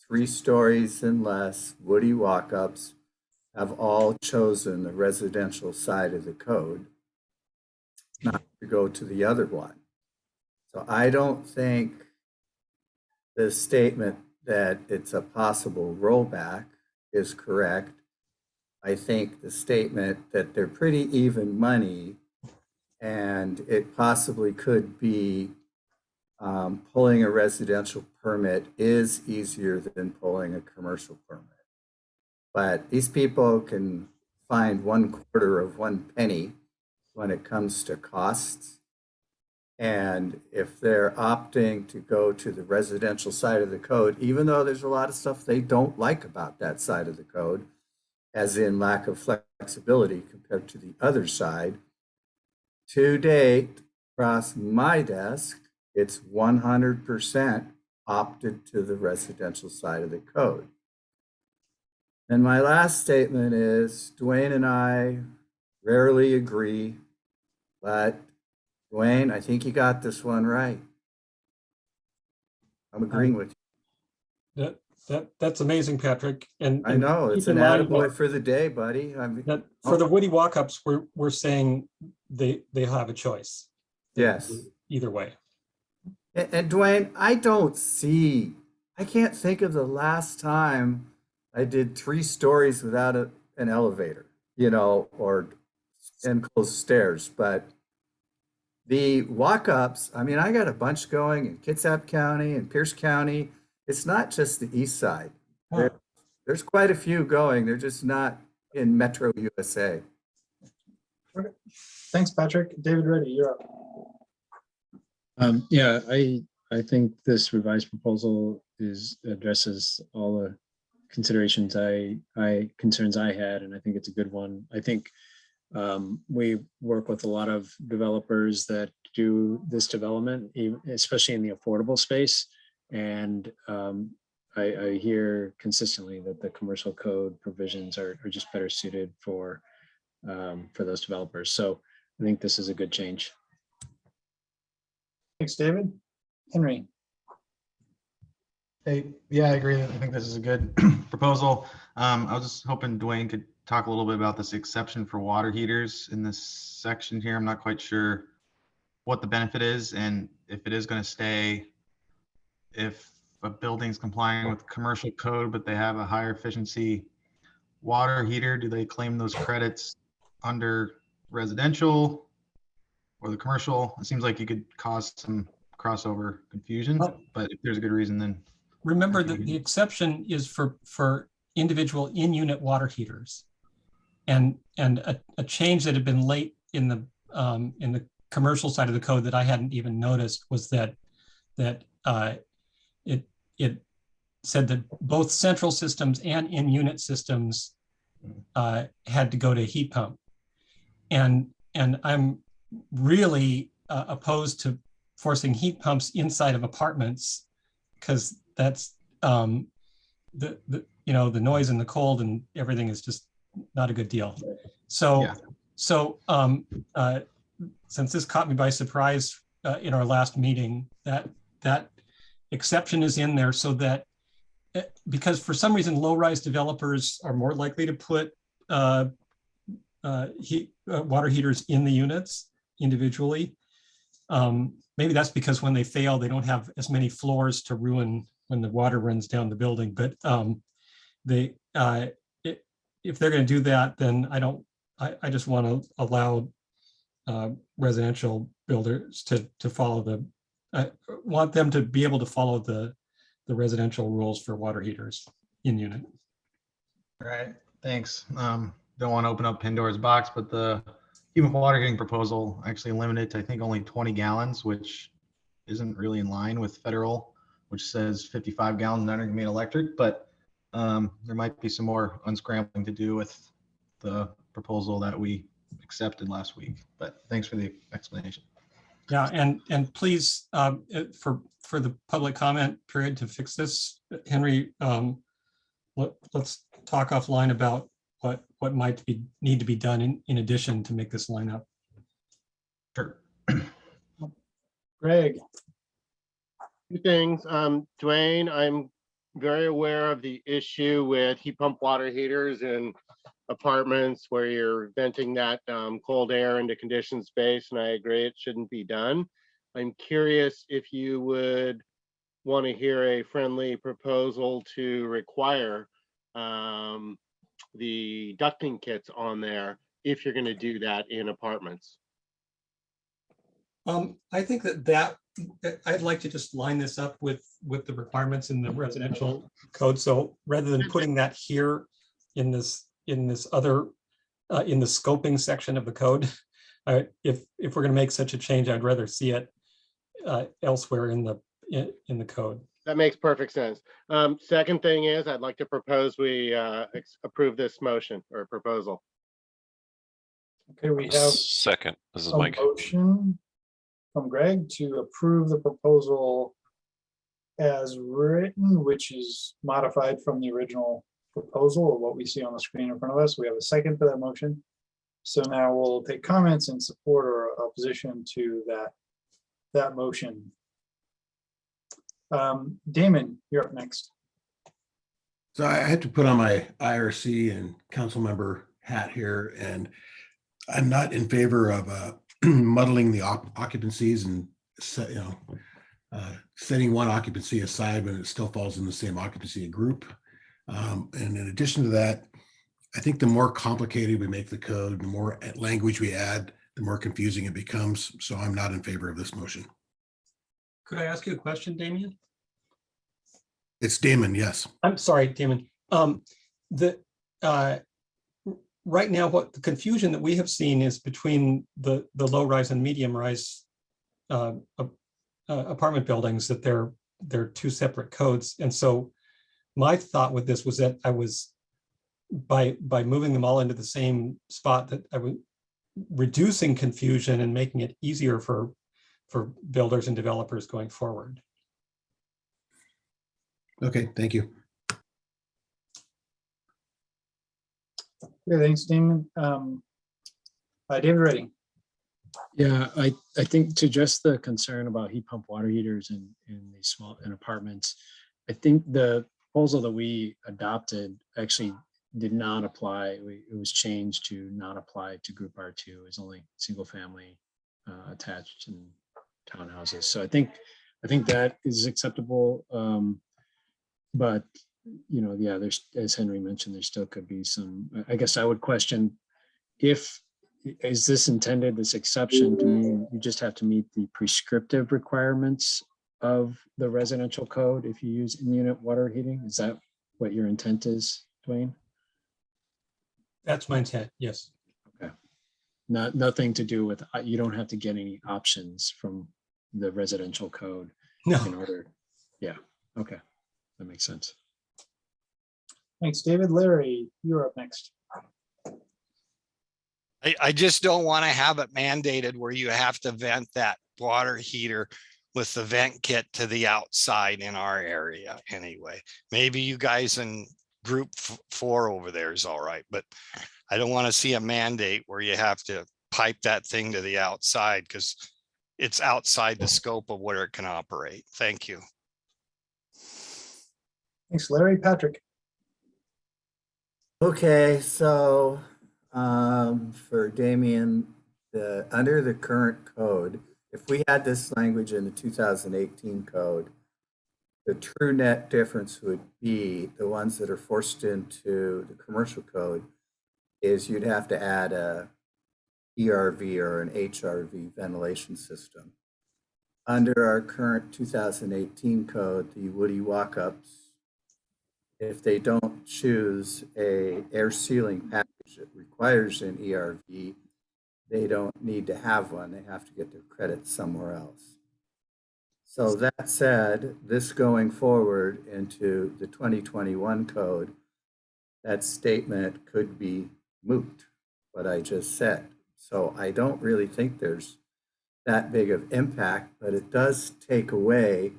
3 stories and less woody walk-ups have all chosen the residential side of the code, not to go to the other one. So I don't think the statement that it's a possible rollback is correct. I think the statement that they're pretty even money and it possibly could be pulling a residential permit is easier than pulling a commercial permit. But these people can find 1/4 of 1 penny when it comes to costs. And if they're opting to go to the residential side of the code, even though there's a lot of stuff they don't like about that side of the code, as in lack of flexibility compared to the other side, to date, across my desk, it's 100% opted to the residential side of the code. And my last statement is, Dwayne and I rarely agree, but Dwayne, I think you got this one right. I'm agreeing with you. That's amazing, Patrick. And I know, it's an attaboy for the day, buddy. For the woody walk-ups, we're saying they have a choice. Yes. Either way. And Dwayne, I can't think of the last time I did 3 stories without an elevator, or enclosed stairs. But the walk-ups, I mean, I got a bunch going in Kitsap County and Pierce County. It's not just the east side. There's quite a few going. They're just not in Metro USA. Okay. Thanks, Patrick. David Reddy, you're up. Yeah, I think this revised proposal addresses all the considerations concerns I had, and I think it's a good one. I think we work with a lot of developers that do this development, especially in the affordable space, and I hear consistently that the commercial code provisions are just better suited for those developers. So I think this is a good change. Thanks, David. Henry. Hey, yeah, I agree. I think this is a good proposal. I was just hoping Dwayne could talk a little bit about this exception for water heaters in this section here. I'm not quite sure what the benefit is, and if it is going to stay, if a building's complying with commercial code, but they have a higher efficiency water heater, do they claim those credits under residential or the commercial? It seems like you could cause some crossover confusion, but if there's a good reason, then. Remember that the exception is for individual in-unit water heaters, and a change that had been late in the commercial side of the code that I hadn't even noticed was that it it said that both central systems and in-unit systems had to go to heat pump. And I'm really opposed to forcing heat pumps inside of apartments, because that's the noise and the cold and everything is just not a good deal. So since this caught me by surprise in our last meeting, that exception is in there, so that because for some reason low-rise developers are more likely to put water heaters in the units individually. Maybe that's because when they fail, they don't have as many floors to ruin when the water runs down the building. But if they're going to do that, then I just want to allow residential builders to follow I want them to be able to follow the residential rules for water heaters in unit. All right, thanks. Don't want to open up Pandora's box, but the heat pump water heating proposal actually limited to, I think, only 20 gallons, which isn't really in line with federal, which says 55 gallons under main electric, but there might be some more unscrambling to do with the proposal that we accepted last week, but thanks for the explanation. Yeah, and please, for the public comment period to fix this, Henry, let's talk offline about what might need to be done in addition to make this line up. Sure. Greg. Two things. Dwayne, I'm very aware of the issue with heat pump water heaters in apartments where you're venting that cold air into conditioned space, and I agree it shouldn't be done. I'm curious if you would want to hear a friendly proposal to require the ducting kits on there if you're going to do that in apartments. I think that I'd like to just line this up with the requirements in the residential code. So rather than putting that here in this other in the scoping section of the code, if we're going to make such a change, I'd rather see it elsewhere in the code. That makes perfect sense. Second thing is, I'd like to propose we approve this motion or proposal. Okay, we have second. This is a Mike. motion from Greg to approve the proposal as written, which is modified from the original proposal or what we see on the screen in front of us. We have a second for that motion. So now we'll take comments in support or opposition to that motion. Damon, you're up next. So I had to put on my IRC and council member hat here, and I'm not in favor of muddling the occupancies and setting one occupancy aside when it still falls in the same occupancy group. And in addition to that, I think the more complicated we make the code, the more language we add, the more confusing it becomes. So I'm not in favor of this motion. Could I ask you a question, Damien? It's Damon, yes. I'm sorry, Damon. Right now, what the confusion that we have seen is between the low rise and medium rise apartment buildings, that they're two separate codes. And so my thought with this was that I was by moving them all into the same spot, that I was reducing confusion and making it easier for builders and developers going forward. Okay, thank you. Okay, thanks, Damon. David Redding. Yeah, I think to address the concern about heat pump water heaters in these small apartments, I think the proposal that we adopted actually did not apply. It was changed to not apply to group R2. It's only single family attached and townhouses. So I think that is acceptable. But yeah, there's, as Henry mentioned, there still could be some. I guess I would question is this intended, this exception, to mean you just have to meet the prescriptive requirements of the residential code if you use in-unit water heating? Is that what your intent is, Dwayne? That's my intent, yes. Okay. Nothing to do with, you don't have to get any options from the residential code. No. In order, yeah, okay. that makes sense. Thanks, David. Larry, you're up next. I just don't want to have it mandated where you have to vent that water heater with the vent kit to the outside in our area anyway. Maybe you guys in group 4 over there is all right, but I don't want to see a mandate where you have to pipe that thing to the outside because it's outside the scope of where it can operate. Thank you. Thanks, Larry. Patrick. Okay, so for Damien, under the current code, if we had this language in the 2018 code, the true net difference would be the ones that are forced into the commercial code is you'd have to add a ERV or an HRV ventilation system. Under our current 2018 code, the Woody walk-ups, if they don't choose a air sealing package that requires an ERV, they don't need to have one. They have to get their credit somewhere else. So that said, this going forward into the 2021 code, that statement could be moot, what I just said. So I don't really think there's that big of impact, but it does take away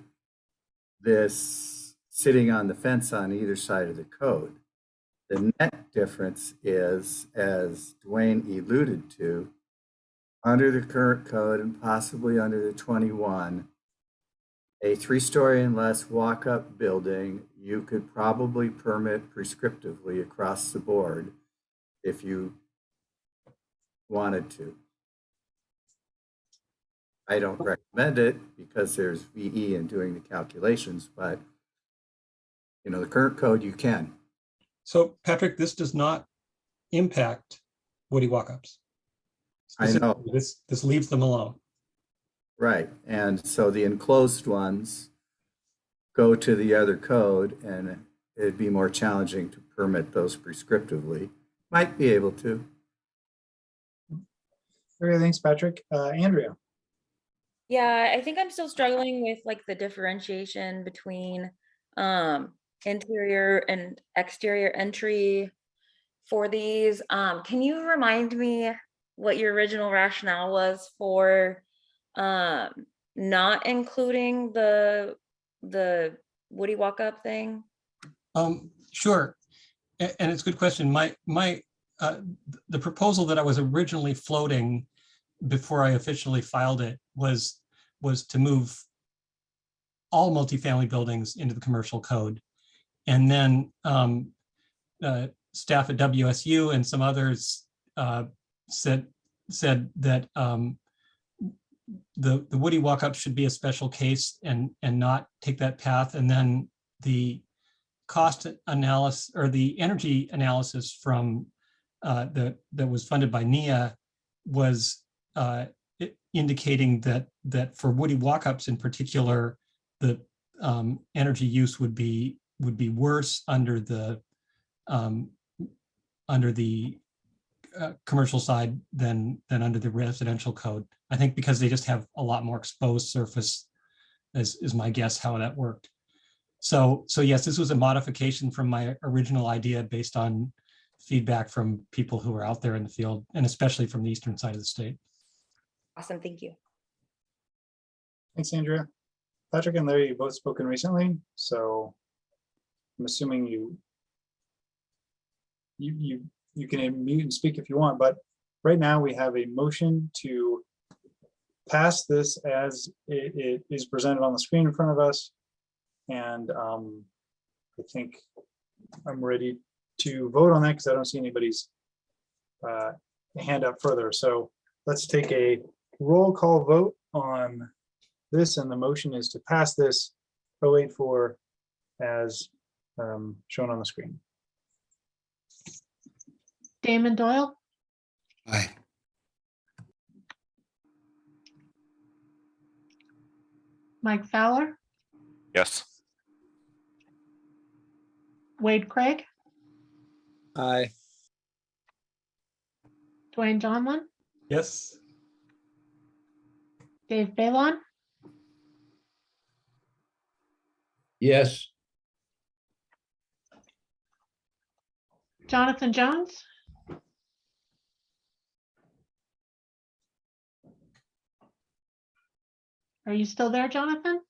this sitting on the fence on either side of the code. The net difference is, as Dwayne alluded to, under the current code and possibly under the 21, a 3-story and less walk-up building, you could probably permit prescriptively across the board if you wanted to. I don't recommend it because there's VE in doing the calculations, but you know, the current code you can. So Patrick, this does not impact Woody walk-ups. I know. This leaves them alone. Right, and so the enclosed ones go to the other code and it'd be more challenging to permit those prescriptively. Might be able to. Okay, thanks, Patrick. Andrea. Yeah, I think I'm still struggling with like the differentiation between interior and exterior entry for these. Can you remind me what your original rationale was for not including the Woody walk-up thing? Sure, and it's a good question. The proposal that I was originally floating before I officially filed it was to move all multifamily buildings into the commercial code. And then staff at WSU and some others said that the Woody walk-up should be a special case and not take that path. And then the cost analysis or the energy analysis from that was funded by NEA was indicating that for Woody walk-ups in particular, the energy use would be worse under the commercial side than under the residential code. I think because they just have a lot more exposed surface, is my guess how that worked. So yes, this was a modification from my original idea based on feedback from people who are out there in the field, and especially from the eastern side of the state. Awesome, thank you. Thanks, Andrea. Patrick and Larry, you've both spoken recently, so I'm assuming you can unmute and speak if you want, but right now we have a motion to pass this as it is presented on the screen in front of us. And I think I'm ready to vote on that because I don't see anybody's hand up further. So let's take a roll call vote on this, and the motion is to pass this 084 as shown on the screen. Damon Doyle, Aye. Mike Fowler, Yes. Wade Craig, Aye. Dwayne Johnlin, Yes. Dave Balon, Yes. Jonathan Jones? Are you still there, Jonathan?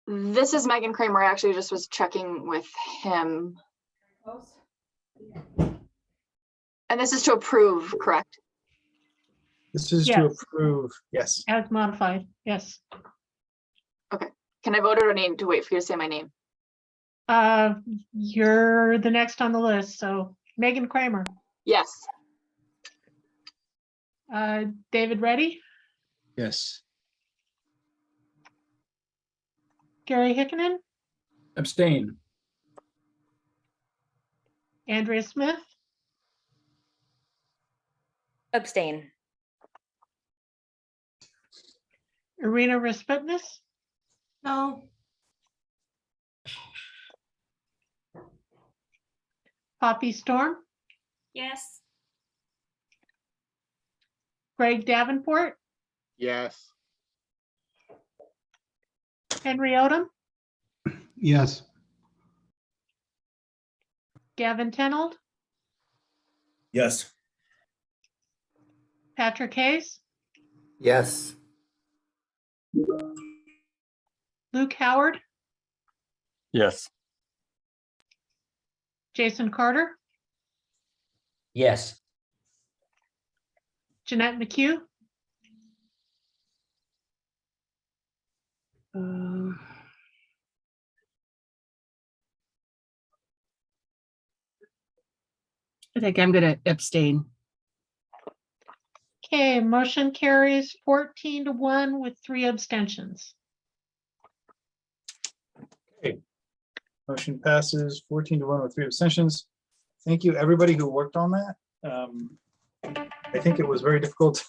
This is Megan Kramer. I actually just was checking with him. And this is to approve, correct? This is to Yes. approve, yes. As modified, yes. Okay. Can I vote or do I need to wait for you to say my name? You're the next on the list, so Megan Kramer. Yes. David Reddy, Yes. Gary Hickinen, Abstain. Andrea Smith, Abstain. Irina Rasputnis. No. Poppy Storm, Yes. Greg Davenport, Yes. Henry Odom, Yes. Gavin Tenold, Yes. Patrick Hayes, Yes. Luke Howard, Yes. Jason Carter, Yes. Jeanette McHugh, I think I'm going to abstain. Okay, motion carries 14-1 with 3 abstentions. Motion passes 14-1 with 3 abstentions. Thank you, everybody who worked on that. I think it was very difficult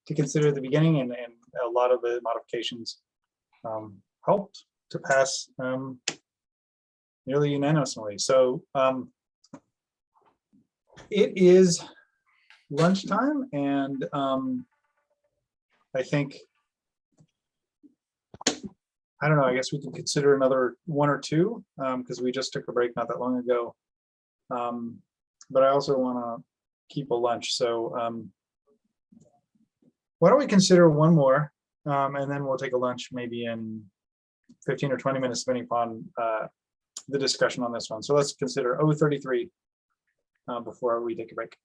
to consider at the beginning, and a lot of the modifications helped to pass nearly unanimously. So it is lunchtime, and I think, I don't know, I guess we can consider another 1 or 2 because we just took a break not that long ago. But I also want to keep a lunch. So why don't we consider 1 more and then we'll take a lunch maybe in 15 or 20 minutes, depending upon the discussion on this one. So let's consider 033 before we take a break.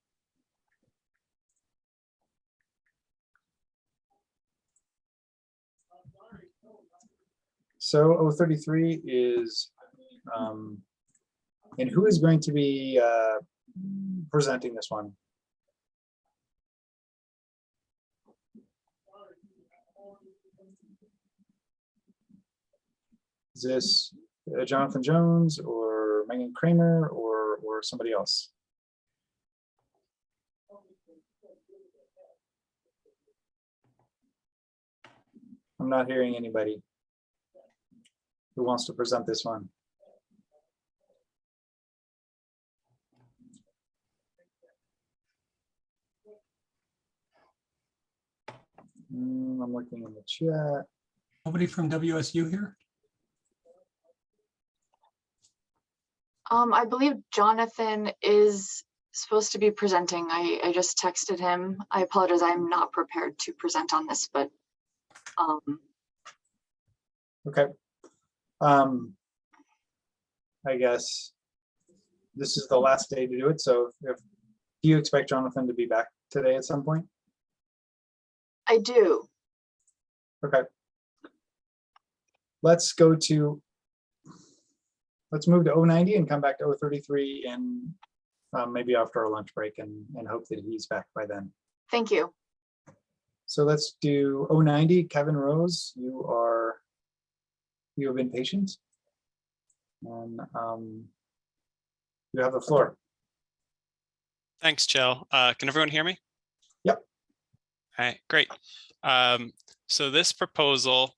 So 033 is, and who is going to be presenting this one? Is this Jonathan Jones or Megan Kramer or somebody else? I'm not hearing anybody who wants to present this one. I'm looking in the chat. Nobody from WSU here? I believe Jonathan is supposed to be presenting. I just texted him. I apologize. I'm not prepared to present on this, but Okay. I guess this is the last day to do it. So do you expect Jonathan to be back today at some point? I do. Okay. Let's move to 090 and come back to 033 and maybe after our lunch break and hope that he's back by then. Thank you. So let's do 090. Kevin Rose, you have been patient. And you have the floor. Thanks, Jill. Can everyone hear me? Yep. All right, great. So this proposal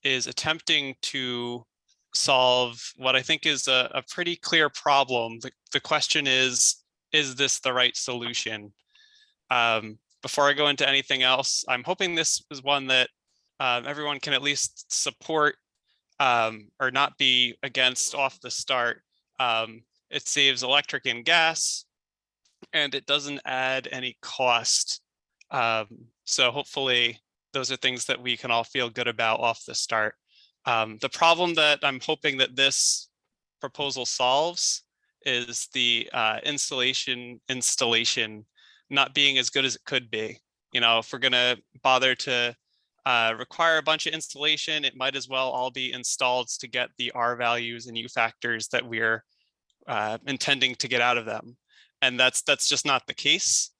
is attempting to solve what I think is a pretty clear problem. The question is this the right solution? Before I go into anything else, I'm hoping this is one that everyone can at least support or not be against off the start. It saves electric and gas, and it doesn't add any cost. So hopefully those are things that we can all feel good about off the start. The problem that I'm hoping that this proposal solves is the installation not being as good as it could be. You know, if we're gonna bother to require a bunch of installation, it might as well all be installed to get the R values and U factors that we're intending to get out of them. And that's just not the case.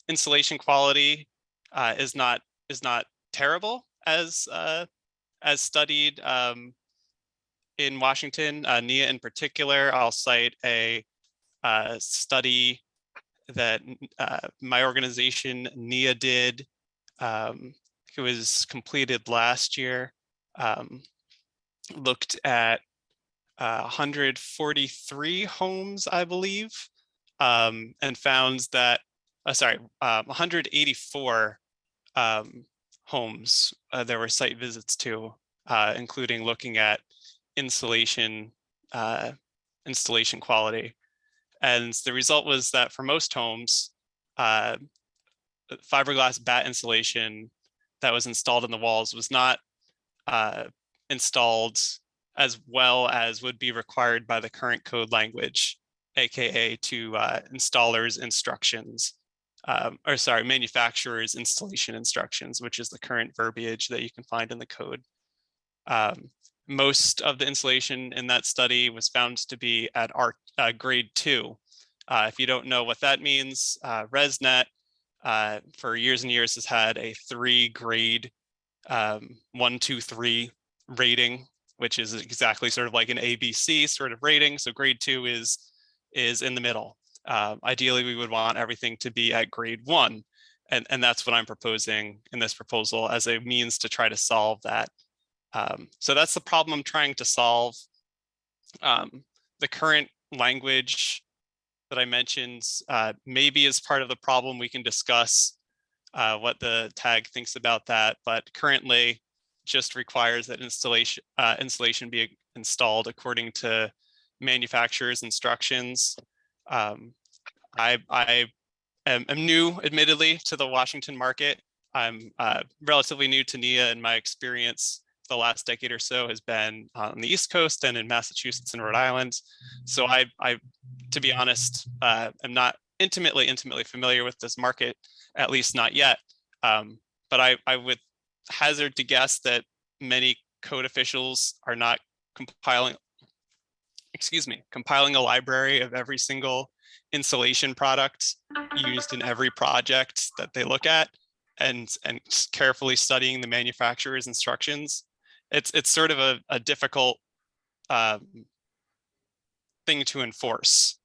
Installation quality is not terrible as studied in Washington. NEA in particular, I'll cite a study that my organization NEA did. It was completed last year. Looked at 143 homes, I believe, and found that 184 homes there were site visits to, including looking at installation quality. And the result was that for most homes, fiberglass bat insulation that was installed in the walls was not installed as well as would be required by the current code language, aka to installers instructions, manufacturers installation instructions, which is the current verbiage that you can find in the code. Most of the insulation in that study was found to be at grade 2. If you don't know what that means, ResNet for years and years has had a 3-grade 1, 2, 3 rating, which is exactly sort of like an ABC sort of rating. So grade 2 is in the middle. Ideally, we would want everything to be at grade 1. And that's what I'm proposing in this proposal as a means to try to solve that. So that's the problem I'm trying to solve. The current language that I mentioned maybe is part of the problem. We can discuss what the tag thinks about that, but currently just requires that installation be installed according to manufacturer's instructions. I am new, admittedly, to the Washington market. I'm relatively new to NEA, and my experience the last decade or so has been on the East Coast and in Massachusetts and Rhode Island. So I to be honest, am not intimately familiar with this market, at least not yet. But I would hazard to guess that many code officials are not compiling a library of every single insulation product used in every project that they look at, and carefully studying the manufacturer's instructions. It's sort of a difficult thing to enforce.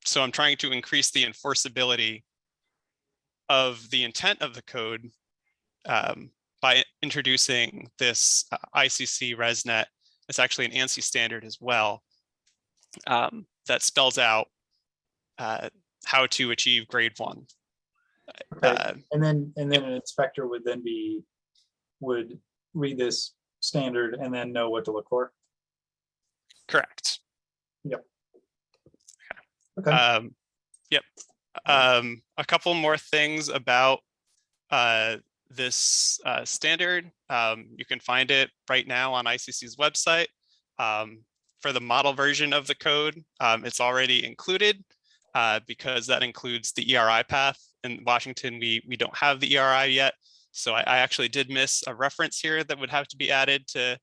So I'm trying to increase the enforceability of the intent of the code by introducing this ICC ResNet. It's actually an ANSI standard as well, that spells out how to achieve grade 1. Okay. And then an inspector would read this standard and then know what to look for. Correct. Yep. Okay. Yep. A couple more things about this standard. You can find it right now on ICC's website. For the model version of the code, it's already included because that includes the ERI path. In Washington, we don't have the ERI yet. So I actually did miss a reference here that would have to be added to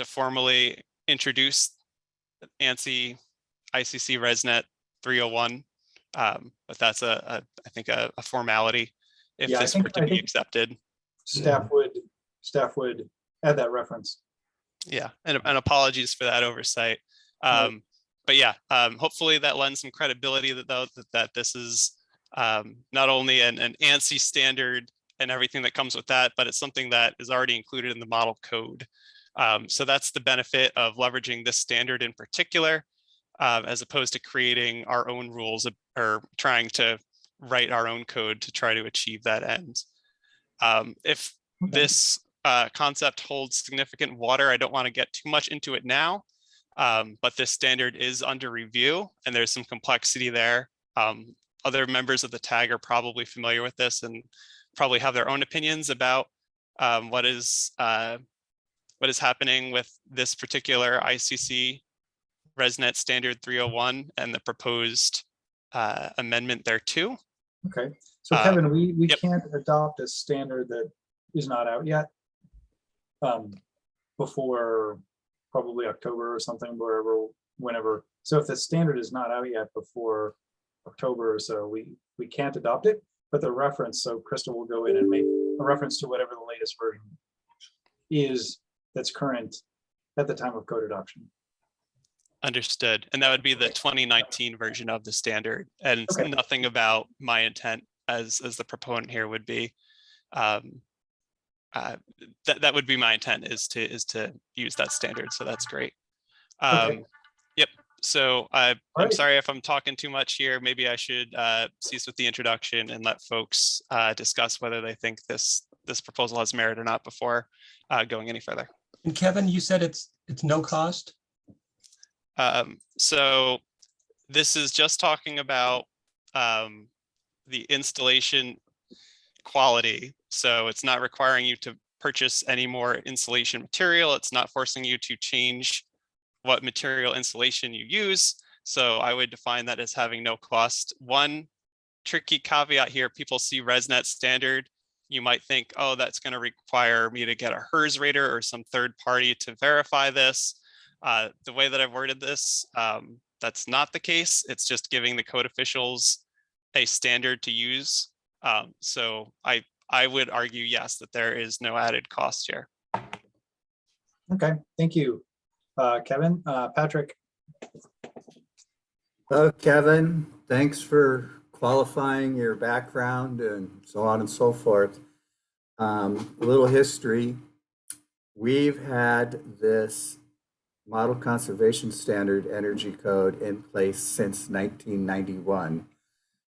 formally introduce ANSI ICC ResNet 301. But that's I think a formality if this were to be accepted. Staff would add that reference. Yeah, and apologies for that oversight. But yeah, hopefully that lends some credibility that this is not only an ANSI standard and everything that comes with that, but it's something that is already included in the model code. So that's the benefit of leveraging this standard in particular, as opposed to creating our own rules or trying to write our own code to try to achieve that end. If this concept holds significant water, I don't want to get too much into it now, But this standard is under review and there's some complexity there. Other members of the tag are probably familiar with this and probably have their own opinions about what is happening with this particular ICC ResNet standard 301 and the proposed amendment there too. Okay, so Kevin, we yep. can't adopt a standard that is not out yet before probably October or something, whenever. So if the standard is not out yet before October or so, we can't adopt it, but the reference, so Crystal will go in and make a reference to whatever the latest version is that's current at the time of code adoption. Understood. And that would be the 2019 version of the standard, and nothing about my intent as the proponent here would be. That would be my intent is to use that standard. So that's great. Yep. So I'm sorry if I'm talking too much here. Maybe I should cease with the introduction and let folks discuss whether they think this proposal has merit or not before going any further. And Kevin, you said it's no cost? So this is just talking about the installation quality. So it's not requiring you to purchase any more insulation material. It's not forcing you to change what material insulation you use. So I would define that as having no cost. One tricky caveat here, people see ResNet standard. You might think, oh, that's going to require me to get a HERS rater or some third party to verify this. The way that I've worded this, that's not the case. It's just giving the code officials a standard to use. So I would argue, yes, that there is no added cost here. Okay, thank you, Kevin. Patrick. Kevin, thanks for qualifying your background and so on and so forth. A little history. We've had this Model Conservation Standard Energy Code in place since 1991.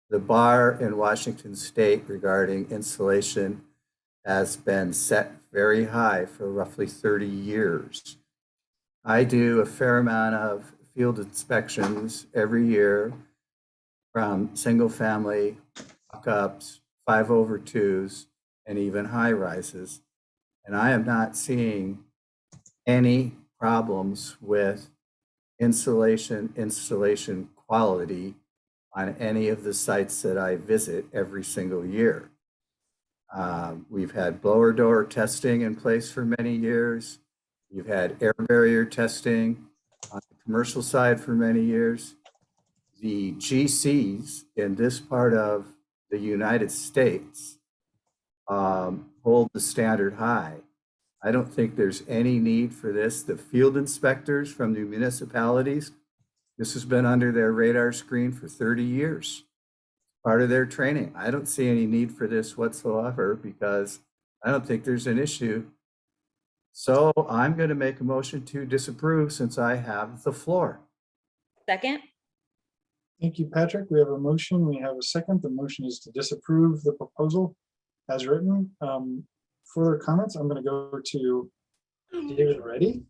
The bar in Washington State regarding insulation has been set very high for roughly 30 years. I do a fair amount of field inspections every year from single family, walk-ups, 5/2s, and even high rises. And I am not seeing any problems with installation quality on any of the sites that I visit every single year. We've had blower door testing in place for many years. We've had air barrier testing on the commercial side for many years. The GCs in this part of the United States hold the standard high. I don't think there's any need for this. The field inspectors from the municipalities, this has been under their radar screen for 30 years, part of their training. I don't see any need for this whatsoever because I don't think there's an issue. So I'm going to make a motion to disapprove since I have the floor. Second. Thank you, Patrick. We have a motion. We have a second. The motion is to disapprove the proposal as written. Further comments? I'm going to go to David Reddy.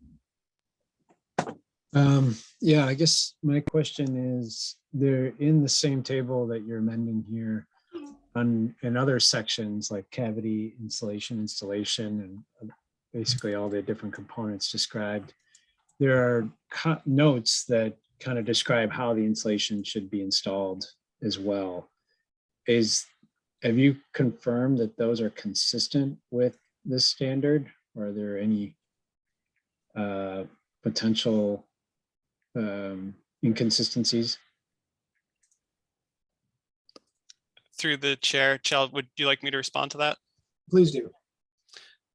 Yeah, I guess my question is, they're in the same table that you're amending here in other sections like cavity insulation, installation, and basically all the different components described. There are notes that kind of describe how the insulation should be installed as well. Have you confirmed that those are consistent with this standard? Or are there any potential inconsistencies? Through the chair, Chell, would you like me to respond to that? Please do.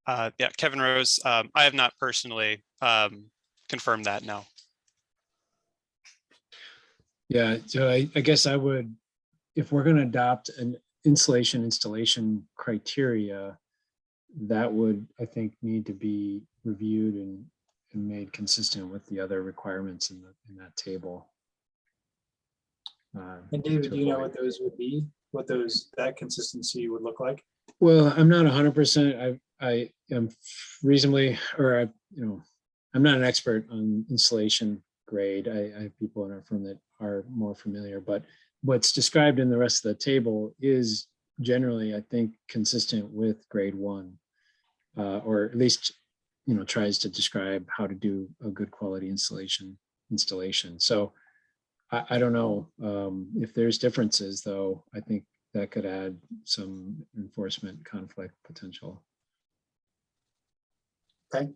Yeah, Kevin Rose, I have not personally confirmed that, no. Yeah, so I guess I would, if we're going to adopt an insulation installation criteria, that would, I think, need to be reviewed and made consistent with the other requirements in that table. And David, do you know what those would be? What that consistency would look like? Well, I'm not 100%. I am reasonably, or I'm not an expert on insulation grade. I have people in our firm that are more familiar, but what's described in the rest of the table is generally, I think, consistent with grade 1, or at least, tries to describe how to do a good quality installation. So I don't know if there's differences, though. I think that could add some enforcement conflict potential. Okay.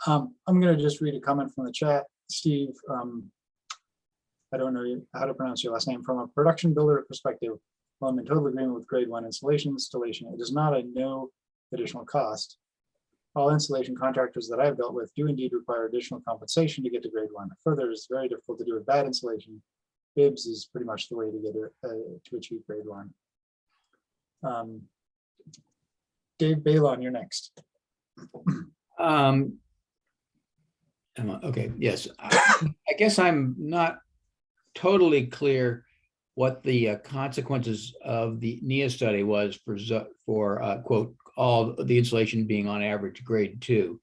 I'm going to just read a comment from the chat. Steve, I don't know how to pronounce your last name. From a production builder perspective, while I'm in total agreement with grade 1 installation, it is not a no additional cost. All installation contractors that I've dealt with do indeed require additional compensation to get to grade 1. Further, it's very difficult to do a bad installation. Bibs is pretty much the way to get it to achieve grade 1. Dave Balon, you're next. Okay, yes. I guess I'm not totally clear what the consequences of the NIA study was for quote, all the insulation being on average grade 2.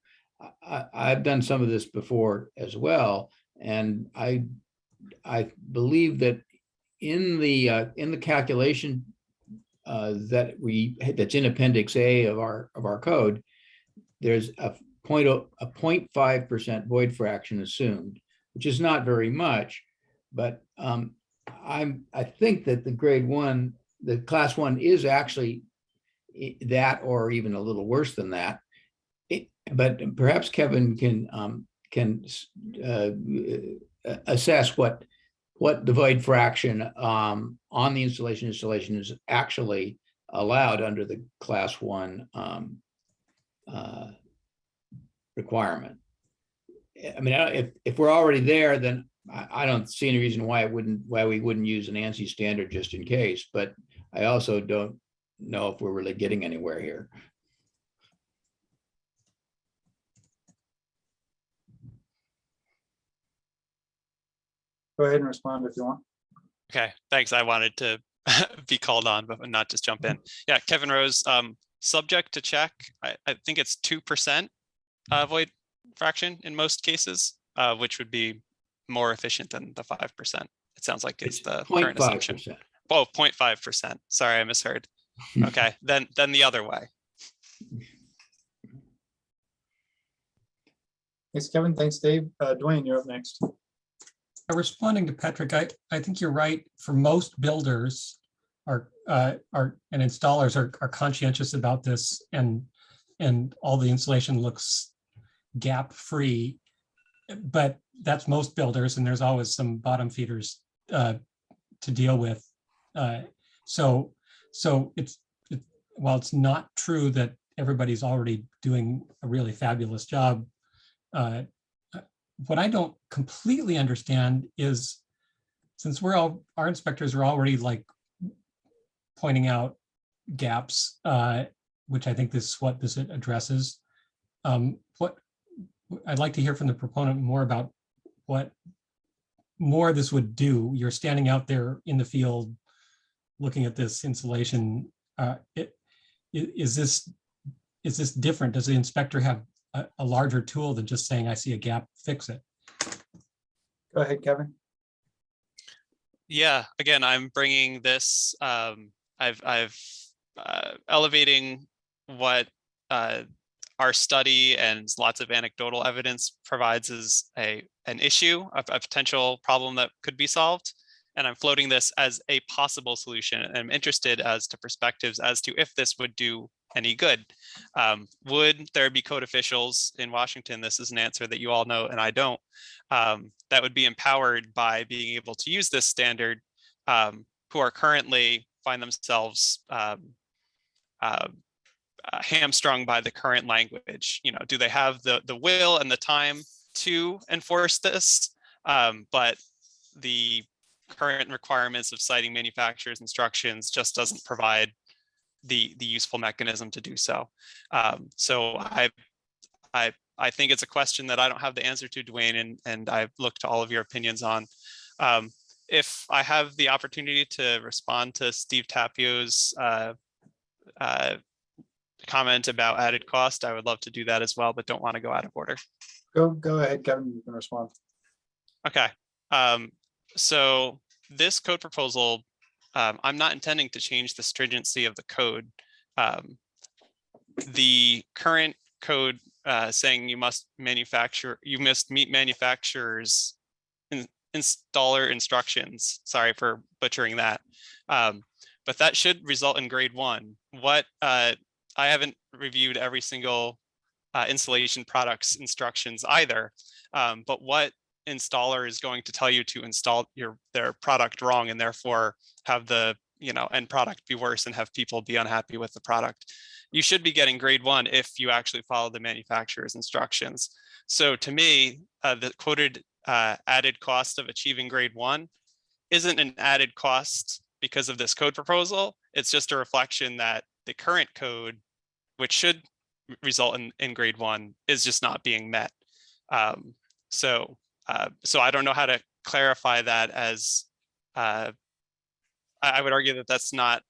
I've done some of this before as well, and I believe that in the calculation that's in Appendix A of our code, there's a 0.5% void fraction assumed, which is not very much, but I think that the grade 1, the class 1 is actually that, or even a little worse than that. But perhaps Kevin can assess what the void fraction on the installation is actually allowed under the class 1 requirement. I mean, if we're already there, then I don't see any reason why we wouldn't use an ANSI standard just in case. But I also don't know if we're really getting anywhere here. Go ahead and respond if you want. Okay, thanks. I wanted to be called on, but not just jump in. Yeah, Kevin Rose, subject to check. I think it's 2% void fraction in most cases, which would be more efficient than the 5%. It sounds like it's the current assumption. 0.5%. Oh, 0.5%. Sorry, I misheard. Okay, then the other way. Thanks, Kevin. Thanks, Dave. Dwayne, you're up next. Responding to Patrick, I think you're right. For most builders and installers are conscientious about this, and all the insulation looks gap free. But that's most builders, and there's always some bottom feeders to deal with. So while it's not true that everybody's already doing a really fabulous job, what I don't completely understand is, since our inspectors are already like pointing out gaps, which I think this is what this addresses. What I'd like to hear from the proponent more about what more this would do. You're standing out there in the field looking at this insulation. Is this different? Does the inspector have a larger tool than just saying, I see a gap, fix it? Go ahead, Kevin. Yeah, again, I'm bringing this, I've elevating what our study and lots of anecdotal evidence provides as an issue, a potential problem that could be solved. And I'm floating this as a possible solution. And I'm interested as to perspectives as to if this would do any good. Would there be code officials in Washington? This is an answer that you all know and I don't. That would be empowered by being able to use this standard, who are currently find themselves hamstrung by the current language. You know, do they have the will and the time to enforce this? But the current requirements of citing manufacturer's instructions just doesn't provide the useful mechanism to do so. So I think it's a question that I don't have the answer to, Dwayne, and I've looked to all of your opinions on. If I have the opportunity to respond to Steve Tapio's comment about added cost, I would love to do that as well, but don't want to go out of order. Go ahead, Kevin. You can respond. Okay. So this code proposal, I'm not intending to change the stringency of the code. The current code saying you must meet manufacturers installer instructions. Sorry for butchering that. But that should result in grade 1. What I haven't reviewed every single installation product's instructions either. But what installer is going to tell you to install their product wrong and therefore have the end product be worse and have people be unhappy with the product? You should be getting grade 1 if you actually follow the manufacturer's instructions. So to me, the quoted added cost of achieving grade 1 isn't an added cost because of this code proposal. It's just a reflection that the current code, which should result in grade 1, is just not being met. So I don't know how to clarify that, as I would argue that that's not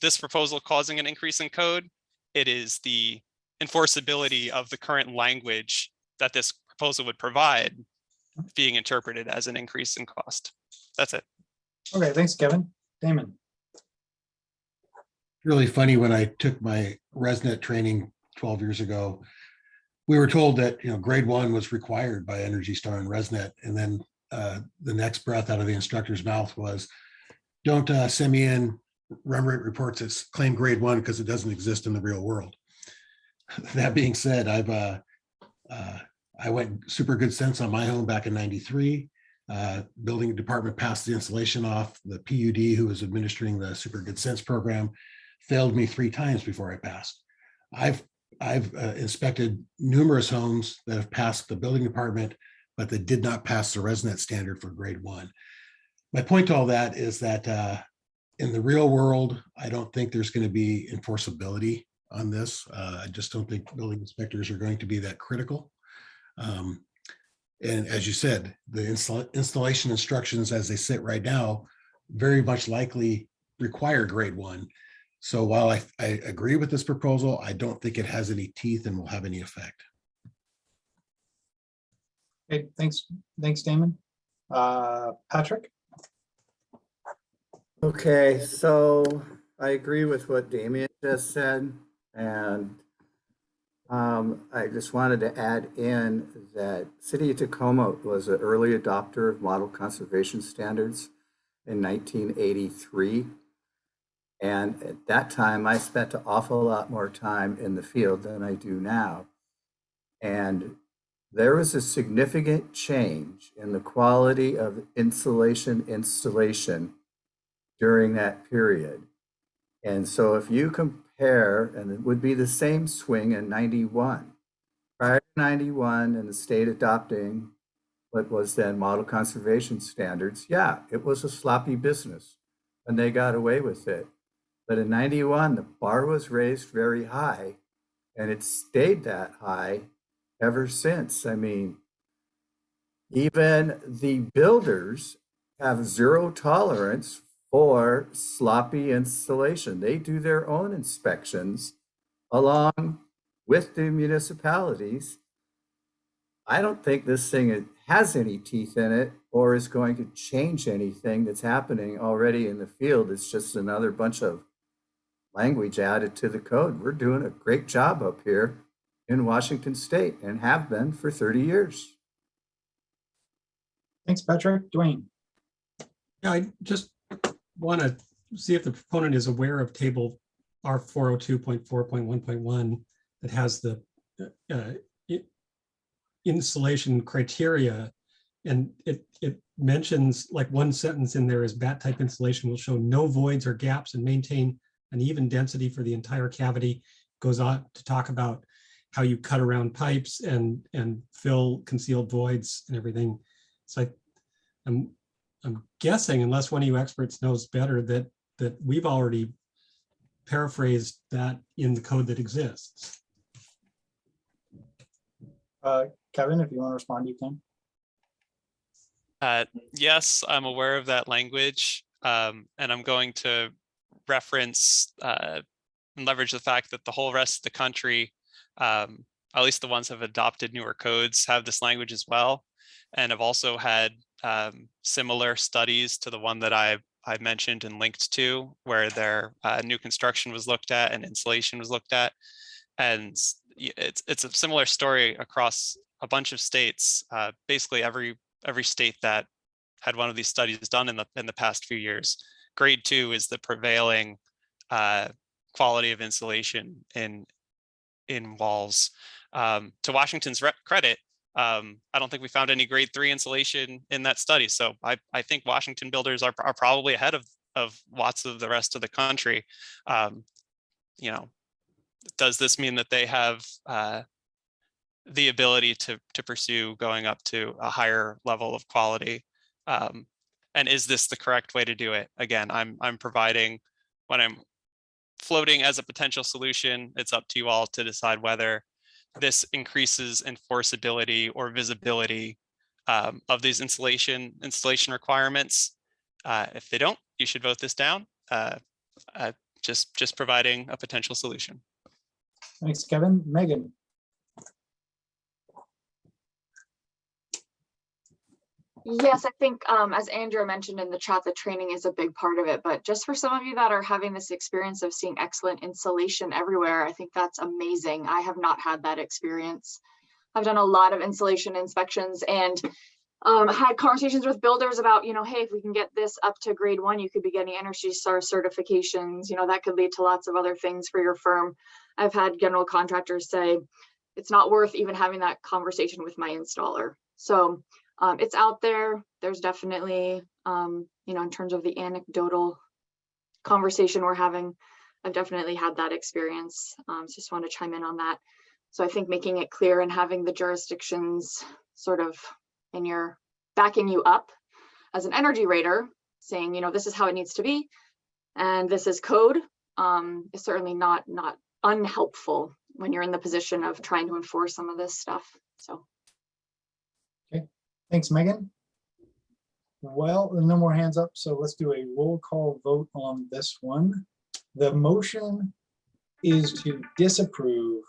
this proposal causing an increase in code. It is the enforceability of the current language that this proposal would provide being interpreted as an increase in cost. That's it. Okay, thanks, Kevin. Damon. Really funny, when I took my ResNet training 12 years ago, we were told that grade 1 was required by Energy Star and ResNet, and then the next breath out of the instructor's mouth was, don't send me in run rate reports that claim grade 1 because it doesn't exist in the real world. That being said, I went super good sense on my home back in '93. Building department passed the installation off. The PUD, who was administering the super good sense program, failed me 3 times before I passed. I've inspected numerous homes that have passed the building department, but that did not pass the ResNet standard for grade 1. My point to all that is that in the real world, I don't think there's going to be enforceability on this. I just don't think building inspectors are going to be that critical. And as you said, the installation instructions as they sit right now very much likely require grade 1. So while I agree with this proposal, I don't think it has any teeth and will have any effect. Okay, thanks, Damon. Patrick? Okay, so I agree with what Damien just said, and I just wanted to add in that City of Tacoma was an early adopter of model conservation standards in 1983. And at that time, I spent an awful lot more time in the field than I do now. And there was a significant change in the quality of insulation installation during that period. And so if you compare, and it would be the same swing in 91. Prior to 91 and the state adopting what was then model conservation standards, yeah, it was a sloppy business and they got away with it. But in 91, the bar was raised very high and it stayed that high ever since. I mean, even the builders have zero tolerance for sloppy installation. They do their own inspections along with the municipalities. I don't think this thing has any teeth in it or is going to change anything that's happening already in the field. It's just another bunch of language added to the code. We're doing a great job up here in Washington State and have been for 30 years. Thanks, Patrick. Dwayne. Yeah, I just want to see if the proponent is aware of table R402.4.1.1 that has the installation criteria, and it mentions, like, one sentence in there is bat type insulation will show no voids or gaps and maintain an even density for the entire cavity. Goes on to talk about how you cut around pipes and fill concealed voids and everything. So I'm guessing, unless one of you experts knows better, that we've already paraphrased that in the code that exists. Kevin, if you want to respond, you can. Yes, I'm aware of that language, and I'm going to reference and leverage the fact that the whole rest of the country, at least the ones that have adopted newer codes, have this language as well. and have also had similar studies to the one that I mentioned and linked to, where their new construction was looked at and insulation was looked at. And it's a similar story across a bunch of states. Basically every state that had one of these studies done in the past few years. Grade 2 is the prevailing quality of insulation in walls. To Washington's credit, I don't think we found any grade 3 insulation in that study. So I think Washington builders are probably ahead of lots of the rest of the country. You know, does this mean that they have the ability to pursue going up to a higher level of quality? And is this the correct way to do it? Again, I'm providing when I'm floating as a potential solution. It's up to you all to decide whether this increases enforceability or visibility of these installation requirements. If they don't, you should vote this down. Just providing a potential solution. Thanks, Kevin. Megan. Yes, I think as Andrea mentioned in the chat, the training is a big part of it. But just for some of you that are having this experience of seeing excellent insulation everywhere, I think that's amazing. I have not had that experience. I've done a lot of insulation inspections and had conversations with builders about, you know, hey, if we can get this up to grade 1, you could be getting Energy Star certifications. You know, that could lead to lots of other things for your firm. I've had general contractors say it's not worth even having that conversation with my installer. So it's out there. There's definitely, you know, in terms of the anecdotal conversation we're having, I've definitely had that experience. So just want to chime in on that. So I think making it clear and having the jurisdictions sort of in your backing you up as an energy rater, saying, you know, this is how it needs to be, and this is code, is certainly not unhelpful when you're in the position of trying to enforce some of this stuff. So. Okay, thanks, Megan. Well, no more hands up, so let's do a roll call vote on this one. The motion is to disapprove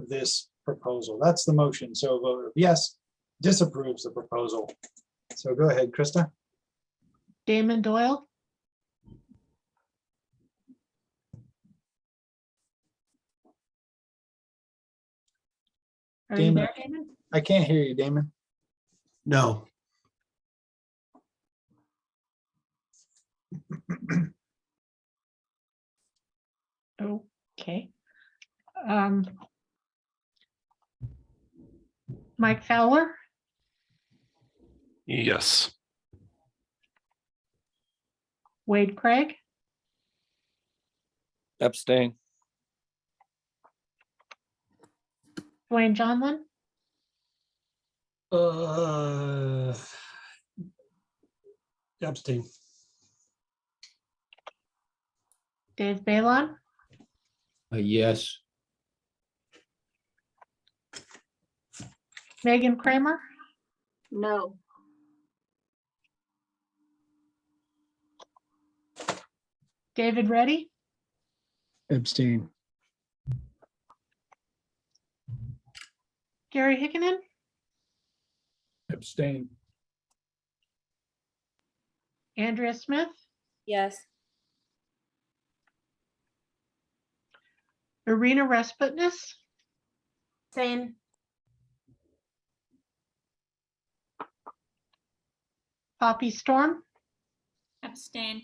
this proposal. That's the motion. So a vote of yes disapproves the proposal. So go ahead, Krista. Damon Doyle. Are you there, Damon? I can't hear you, Damon. No. Okay. Mike Fowler. Yes. Wade Craig. Abstain. Dwayne Johnlin. Abstain. Dave Balon. Yes. Megan Kramer. No. David Reddy. Abstain. Gary Hickinen. Abstain. Andrea Smith. Yes. Irina Rasputness. Same. Poppy Storm. Abstain.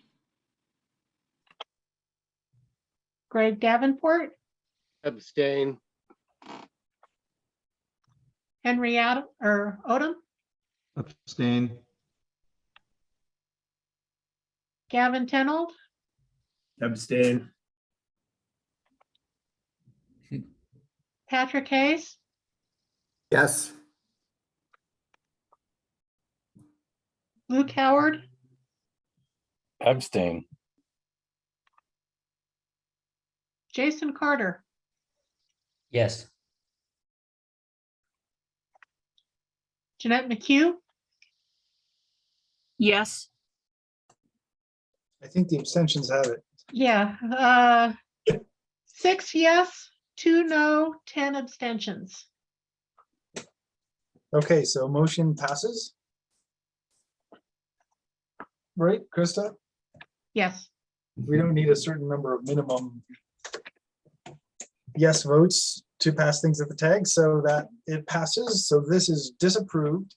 Greg Davenport. Abstain. Henry Odom. Abstain. Gavin Tenold. Abstain. Patrick Hayes. Yes. Luke Howard. Abstain. Jason Carter. Yes. Jeanette McHugh. Yes. I think the abstentions have it. Yeah. 6 yes, 2 no, 10 abstentions. Okay, so motion passes. Right, Krista? Yes. We don't need a certain number of minimum yes votes to pass things at the tag, so that it passes. So this is disapproved.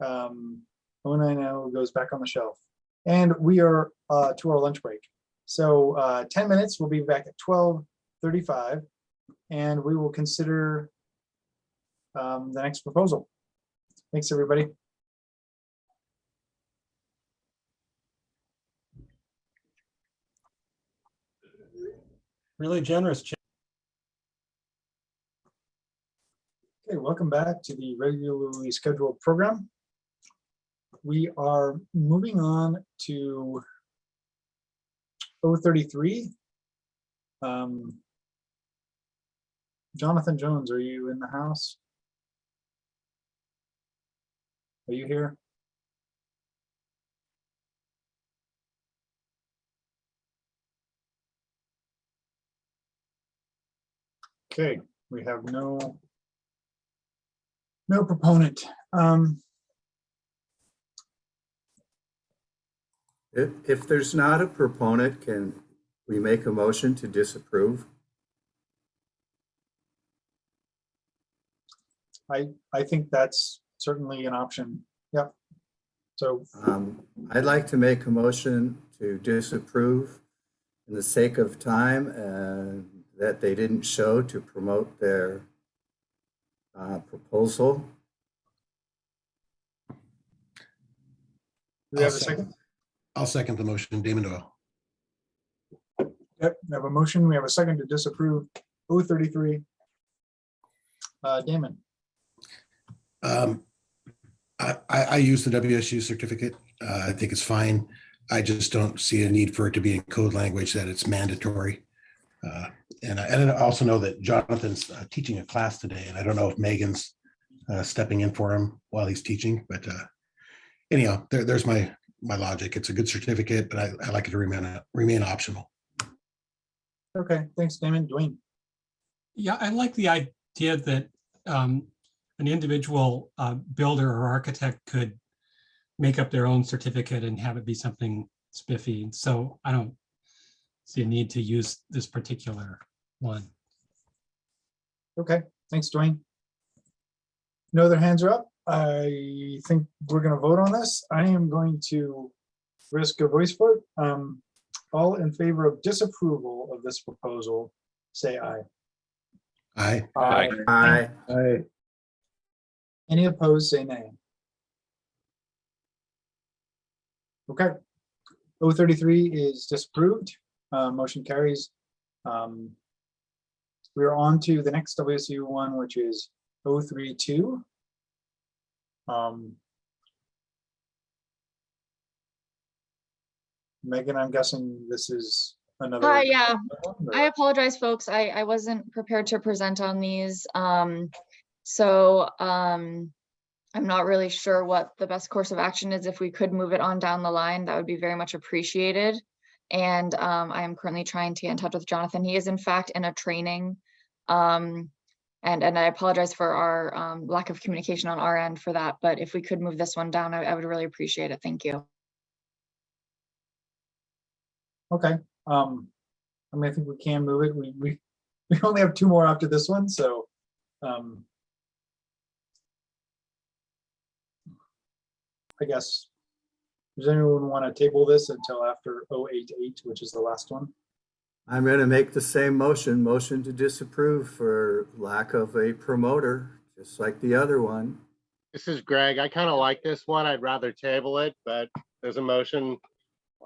090 goes back on the shelf. And we are to our lunch break. So 10 minutes, we'll be back at 12:35, and we will consider the next proposal. Thanks, everybody. Really generous. Okay, welcome back to the regularly scheduled program. We are moving on to 033. Jonathan Jones, are you in the house? Are you here? Okay, we have no proponent. If there's not a proponent, can we make a motion to disapprove? I think that's certainly an option. Yep. So I'd like to make a motion to disapprove in the sake of time that they didn't show to promote their proposal. do we have a second? I'll second the motion. Damon Doyle. Yep, we have a motion. We have a second to disapprove 033. Damon. I use the WSU certificate. I think it's fine. I just don't see a need for it to be in code language that it's mandatory. And I also know that Jonathan's teaching a class today, and I don't know if Megan's stepping in for him while he's teaching. But anyhow, there's my logic. It's a good certificate, but I like it to remain optional. Okay, thanks, Damon. Dwayne. Yeah, I like the idea that an individual builder or architect could make up their own certificate and have it be something spiffy. So I don't see a need to use this particular one. Okay, thanks, Dwayne. No other hands are up. I think we're going to vote on this. I am going to risk a voice vote. All in favor of disapproval of this proposal, say aye. Aye. Aye. Aye. Aye. Any opposed, say nay. Okay. 033 is disapproved. Motion carries. We are on to the next WSU one, which is 032. Megan, I'm guessing this is another. Hi, yeah. I apologize, folks. I wasn't prepared to present on these. I'm not really sure what the best course of action is. If we could move it on down the line, that would be very much appreciated. And I am currently trying to get in touch with Jonathan. He is in fact in a training. And I apologize for our lack of communication on our end for that. But if we could move this one down, I would really appreciate it. Thank you. Okay. I mean, I think we can move it. We only have 2 more after this one, so I guess, does anyone want to table this until after 088, which is the last one? I'm going to make the same motion to disapprove for lack of a promoter, just like the other one. This is Greg. I kind of like this one. I'd rather table it, but there's a motion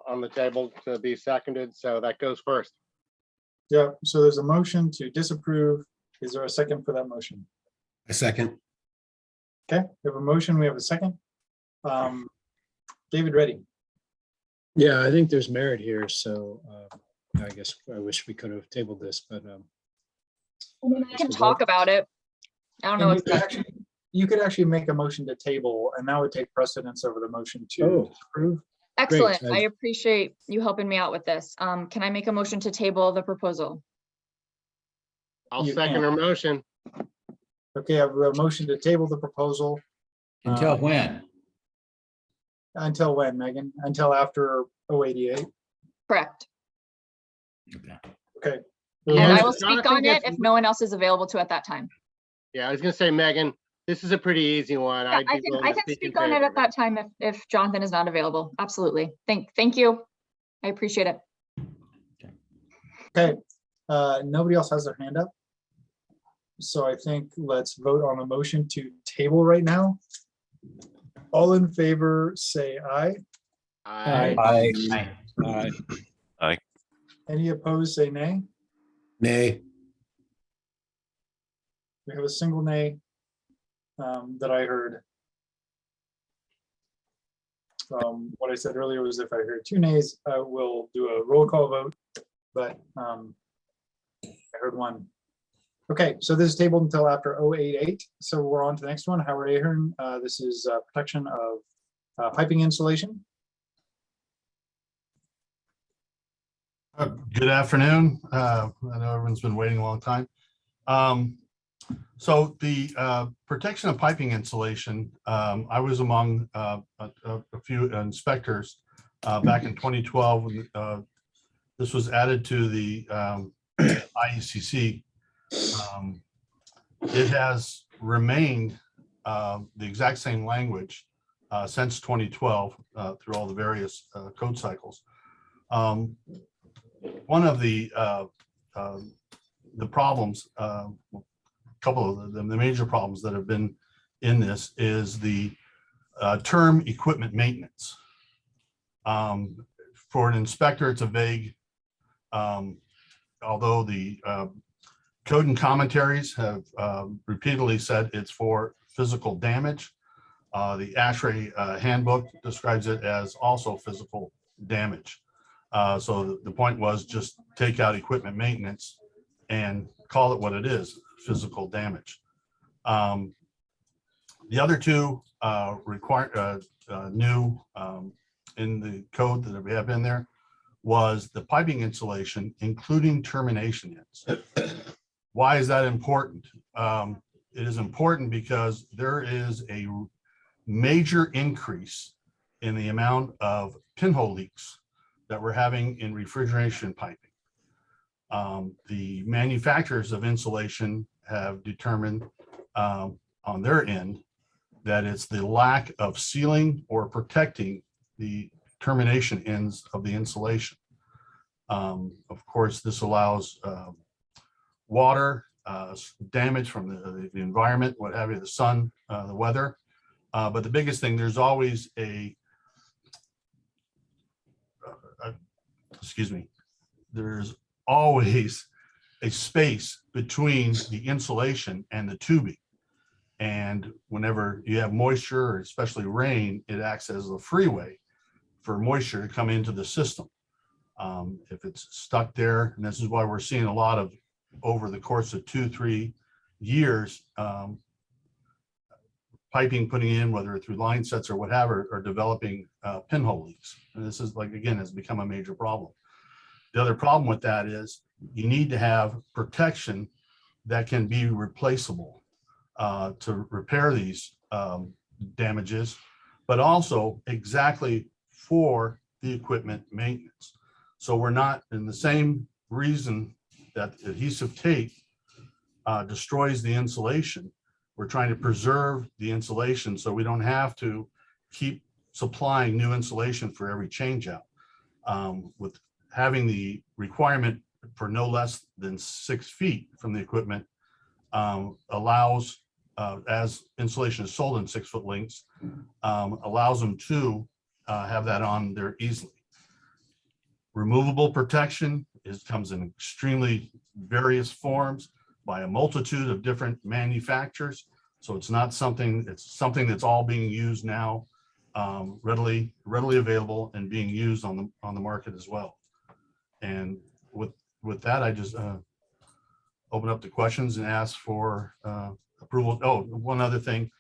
on the table to be seconded, so that goes first. Yeah, so there's a motion to disapprove. Is there a second for that motion? A second. Okay, we have a motion, we have a second. David, ready? Yeah, I think there's merit here, so I guess I wish we could have tabled this, but I mean, I can talk about it. I don't know And what's you could best. you could actually make a motion to table, and that would take precedence over the motion to Oh. approve. Excellent. Great. I appreciate you helping me out with this. Can I make a motion to table the proposal? I'll You second can. her motion. Okay, I have a motion to table the proposal. Until when? Until when, Megan? Until after 088? Correct. Okay. And I will Jonathan speak on it gets- if no one else is available to at that time. Yeah, I was gonna say, Megan, this is a pretty easy one. Yeah, I'd be willing I to can speak in speak on it favor at of that time if Jonathan is not available. Absolutely. Thank you. I appreciate it. Okay, nobody else has their hand up. So I think let's vote on a motion to table right now. All in favor, say aye. Aye. Aye. Aye. Any opposed, say nay. Nay. We have a single nay that I heard. What I said earlier was if I heard two nays, I will do a roll call vote, but I heard one. Okay, so this is tabled until after 088. So we're on to the next one. Howard Ahern, this is protection of piping installation. Good afternoon. I know everyone's been waiting a long time. So the protection of piping insulation, I was among a few inspectors back in 2012. When, this was added to the IECC. It has remained the exact same language since 2012 through all the various code cycles. One of the problems, a couple of the major problems that have been in this is the term equipment maintenance. For an inspector, it's a vague, although the code and commentaries have repeatedly said it's for physical damage. The ASHRAE handbook describes it as also physical damage. So the point was just take out equipment maintenance and call it what it is, physical damage. The other two new in the code that we have in there was the piping insulation, including termination ends. Why is that important? It is important because there is a major increase in the amount of pinhole leaks that we're having in refrigeration piping. The manufacturers of insulation have determined on their end that it's the lack of sealing or protecting the termination ends of the insulation. Of course, this allows water damage from the environment, what have you, the sun, the weather. But the biggest thing, there's always there's always a space between the insulation and the tubing. And whenever you have moisture, or especially rain, it acts as a freeway for moisture to come into the system. If it's stuck there, and this is why we're seeing a lot of, over the course of 2-3 years, piping putting in, whether through line sets or whatever, are developing pinhole leaks. And this is, like, again, has become a major problem. The other problem with that is you need to have protection that can be replaceable to repair these damages, but also exactly for the equipment maintenance. So we're not, in the same reason that adhesive tape destroys the insulation, we're trying to preserve the insulation so we don't have to keep supplying new insulation for every change out. With having the requirement for no less than 6 feet from the equipment allows, as insulation is sold in 6-foot lengths, allows them to have that on there easily. Removable protection comes in extremely various forms by a multitude of different manufacturers. So it's not something, it's something that's all being used now, readily available and being used on the market as well. And with that, I just open up the questions and ask for approval. Oh, one other thing.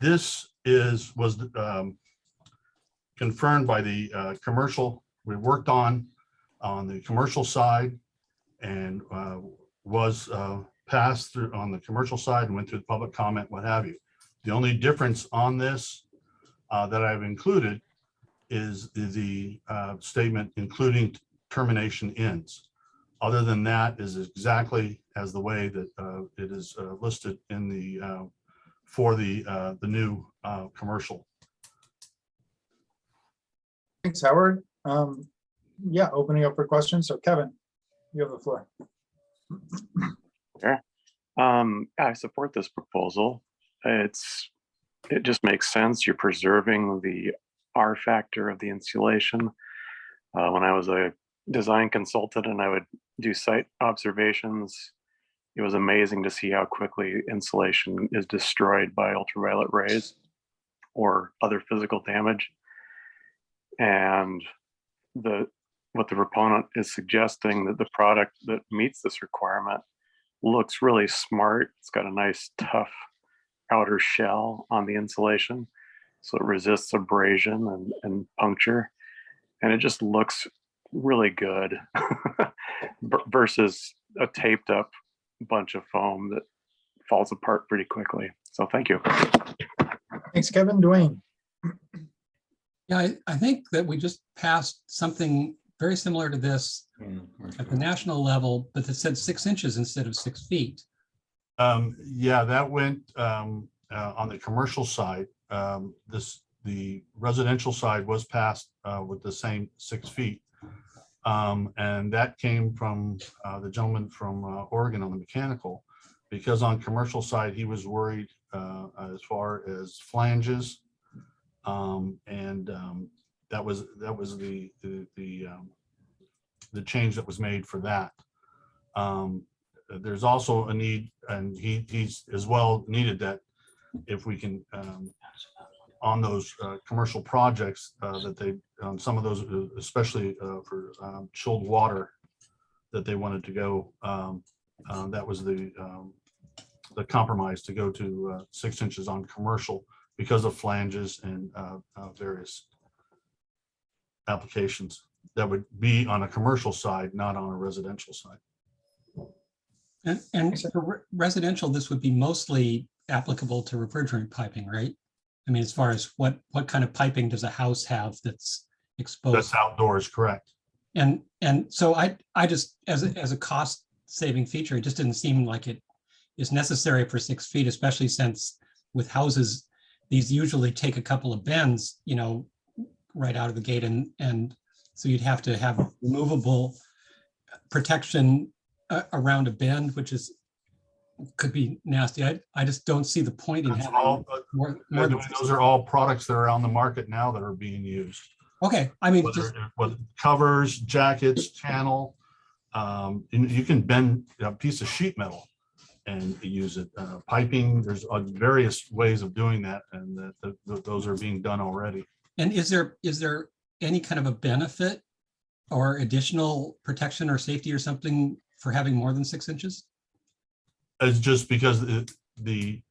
This was confirmed by the commercial. We worked on the commercial side and was passed through on the commercial side and went through the public comment, what have you. The only difference on this that I've included is the statement including termination ends. Other than that is exactly as the way that it is listed in the for the new commercial. Thanks, Howard. Yeah, opening up for questions. So Kevin, you have the floor. Sure. I support this proposal. It just makes sense. You're preserving the R factor of the insulation. When I was a design consultant and I would do site observations, it was amazing to see how quickly insulation is destroyed by ultraviolet rays or other physical damage. And what the proponent is suggesting, that the product that meets this requirement looks really smart. It's got a nice tough outer shell on the insulation, so it resists abrasion and puncture, and it just looks really good versus a taped up bunch of foam that falls apart pretty quickly. So thank you. Thanks, Kevin. Dwayne. Yeah, I think that we just passed something very similar to this at the national level, but that said 6 inches instead of 6 feet. Yeah, that went on the commercial side. The residential side was passed with the same 6 feet. And that came from the gentleman from Oregon on the mechanical, because on commercial side, he was worried as far as flanges. That was the change that was made for that. There's also a need, and he's as well needed, that if we can on those commercial projects that they on some of those, especially for chilled water, that they wanted to go. That was the compromise, to go to 6 inches on commercial because of flanges and various applications that would be on a commercial side, not on a residential side. And for residential, this would be mostly applicable to refrigerant piping, right? I mean, as far as what kind of piping does a house have that's exposed? That's outdoors, correct. And so I just, as a cost saving feature, it just didn't seem like it is necessary for 6 feet, especially since with houses, these usually take a couple of bends, you know, right out of the gate. And so you'd have to have removable protection around a bend, which could be nasty. I just don't see the point in having more than those are all products that are on the market now that are being used. Okay, I mean, whether covers, jackets, channel, you can bend a piece of sheet metal and use it. Piping, there's various ways of doing that, and those are being done already. And is there any kind of a benefit or additional protection or safety or something for having more than 6 inches? It's just because the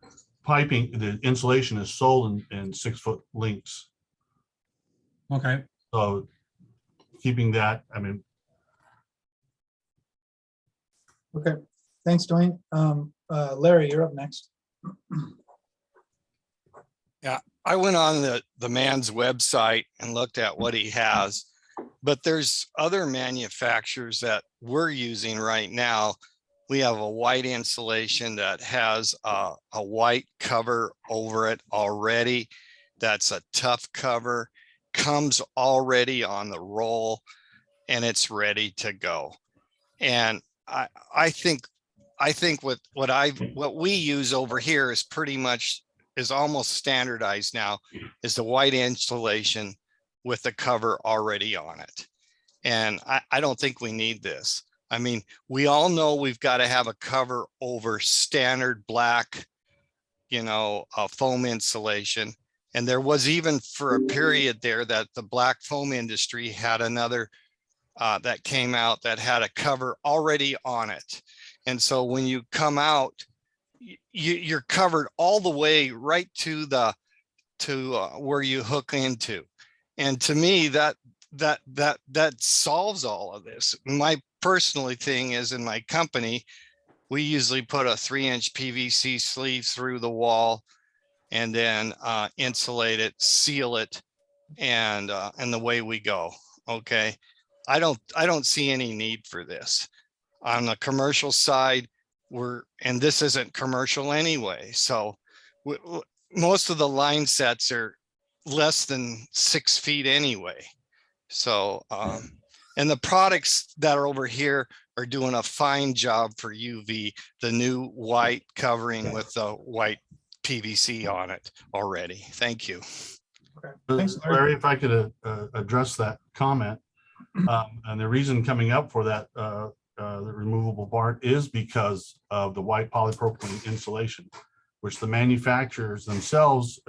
piping, the insulation is sold in 6 foot links. Okay. So keeping that, I mean. Okay, thanks, Dwayne. Larry, you're up next. Yeah, I went on the man's website and looked at what he has, but there's other manufacturers that we're using right now. We have a white insulation that has a white cover over it already. That's a tough cover, comes already on the roll, and it's ready to go. And I think what we use over here is pretty much is almost standardized now, is the white insulation with the cover already on it. And I don't think we need this. I mean, we all know we've got to have a cover over standard black, you know, foam insulation. And there was even for a period there that the black foam industry had another that came out that had a cover already on it. And so when you come out, you're covered all the way right to where you hook into. And to me, that solves all of this. My personal thing is, in my company, we usually put a 3-inch PVC sleeve through the wall and then insulate it, seal it, and the way we go. Okay. I don't see any need for this. On the commercial side, and this isn't commercial anyway. So most of the line sets are less than 6 feet anyway. So, and the products that are over here are doing a fine job for UV, the new white covering with the white PVC on it already. Thank you. Okay. Thanks, Larry, if I could address that comment. And the reason coming up for that, the removable part is because of the white polypropylene insulation, which the manufacturers themselves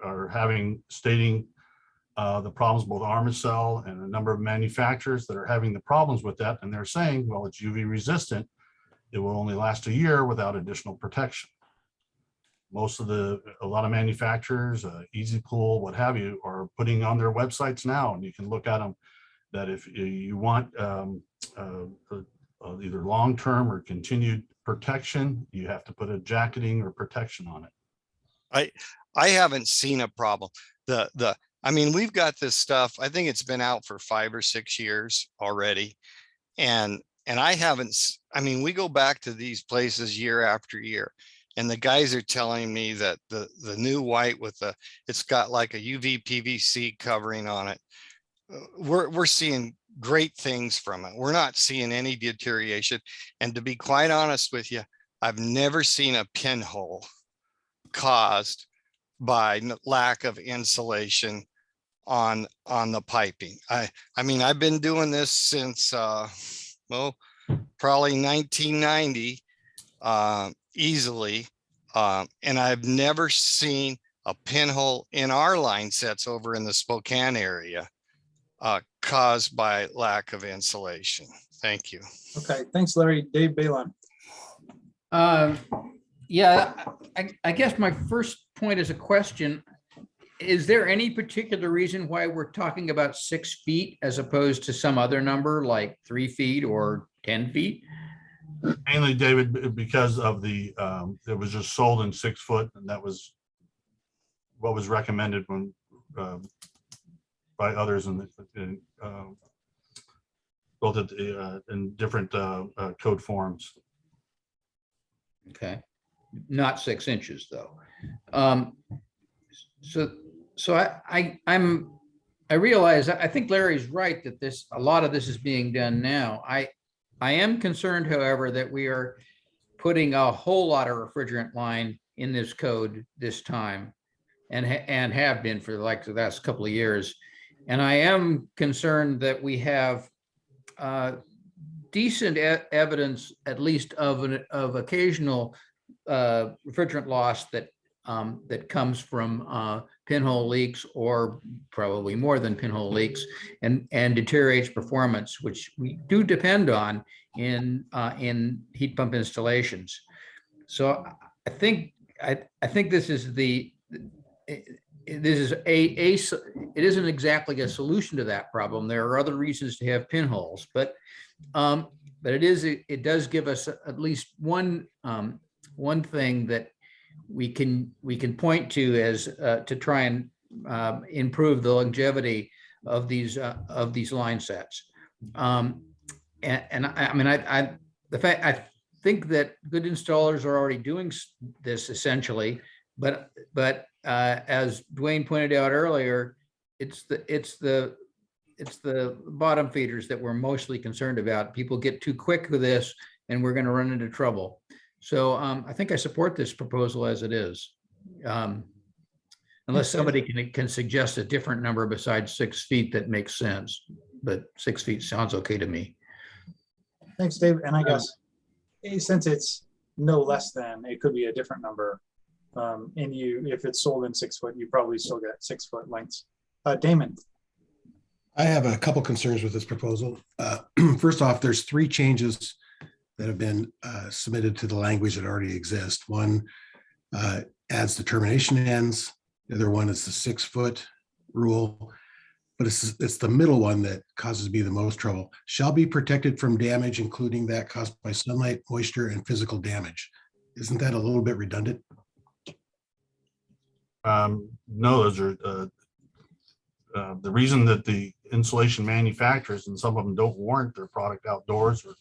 are stating the problems, both Armacell and a number of manufacturers that are having the problems with that. And they're saying, well, it's UV resistant. It will only last a year without additional protection. A lot of manufacturers, Easy Pool, what have you, are putting on their websites now, and you can look at them, that if you want either long-term or continued protection, you have to put a jacketing or protection on it. I haven't seen a problem. I mean, we've got this stuff, I think it's been out for 5 or 6 years already. And I haven't, I mean, we go back to these places year after year. And the guys are telling me that the new white it's got like a UV PVC covering on it. We're seeing great things from it. We're not seeing any deterioration. And to be quite honest with you, I've never seen a pinhole caused by lack of insulation on the piping. I mean, I've been doing this since probably 1990. Easily. And I've never seen a pinhole in our line sets over in the Spokane area caused by lack of insulation. Thank you. Okay, thanks, Larry. Dave Balon. Yeah, I guess my first point is a question. Is there any particular reason why we're talking about 6 feet as opposed to some other number like 3 feet or 10 feet? Mainly, David, because of it was just sold in 6 foot, and that was what was recommended when by others both in different code forms. Okay, not 6 inches though. So I realize, I think Larry's right that a lot of this is being done now. I am concerned, however, that we are putting a whole lot of refrigerant line in this code this time and have been for like the last couple of years. And I am concerned that we have decent evidence, at least of occasional refrigerant loss that comes from pinhole leaks, or probably more than pinhole leaks, and deteriorates performance, which we do depend on in heat pump installations. So I think this is it isn't exactly a solution to that problem. There are other reasons to have pinholes, but it does give us at least one thing that we can point to as to try and improve the longevity of these line sets. And I mean, I think that good installers are already doing this essentially, but as Dwayne pointed out earlier, it's the bottom feeders that we're mostly concerned about. People get too quick with this, and we're going to run into trouble. So I think I support this proposal as it is, unless somebody can suggest a different number besides 6 feet that makes sense. But 6 feet sounds okay to me. Thanks, Dave. And I guess since it's no less than, it could be a different number. And if it's sold in 6 foot, you probably still get 6 foot lengths. Damon. I have a couple concerns with this proposal. First off, there's 3 changes that have been submitted to the language that already exists. One adds the termination ends. The other one is the 6 foot rule. but it's the middle one that causes me the most trouble. Shall be protected from damage, including that caused by sunlight, moisture, and physical damage. Isn't that a little bit redundant? No, those are the reason that the insulation manufacturers, and some of them don't warrant their product outdoors or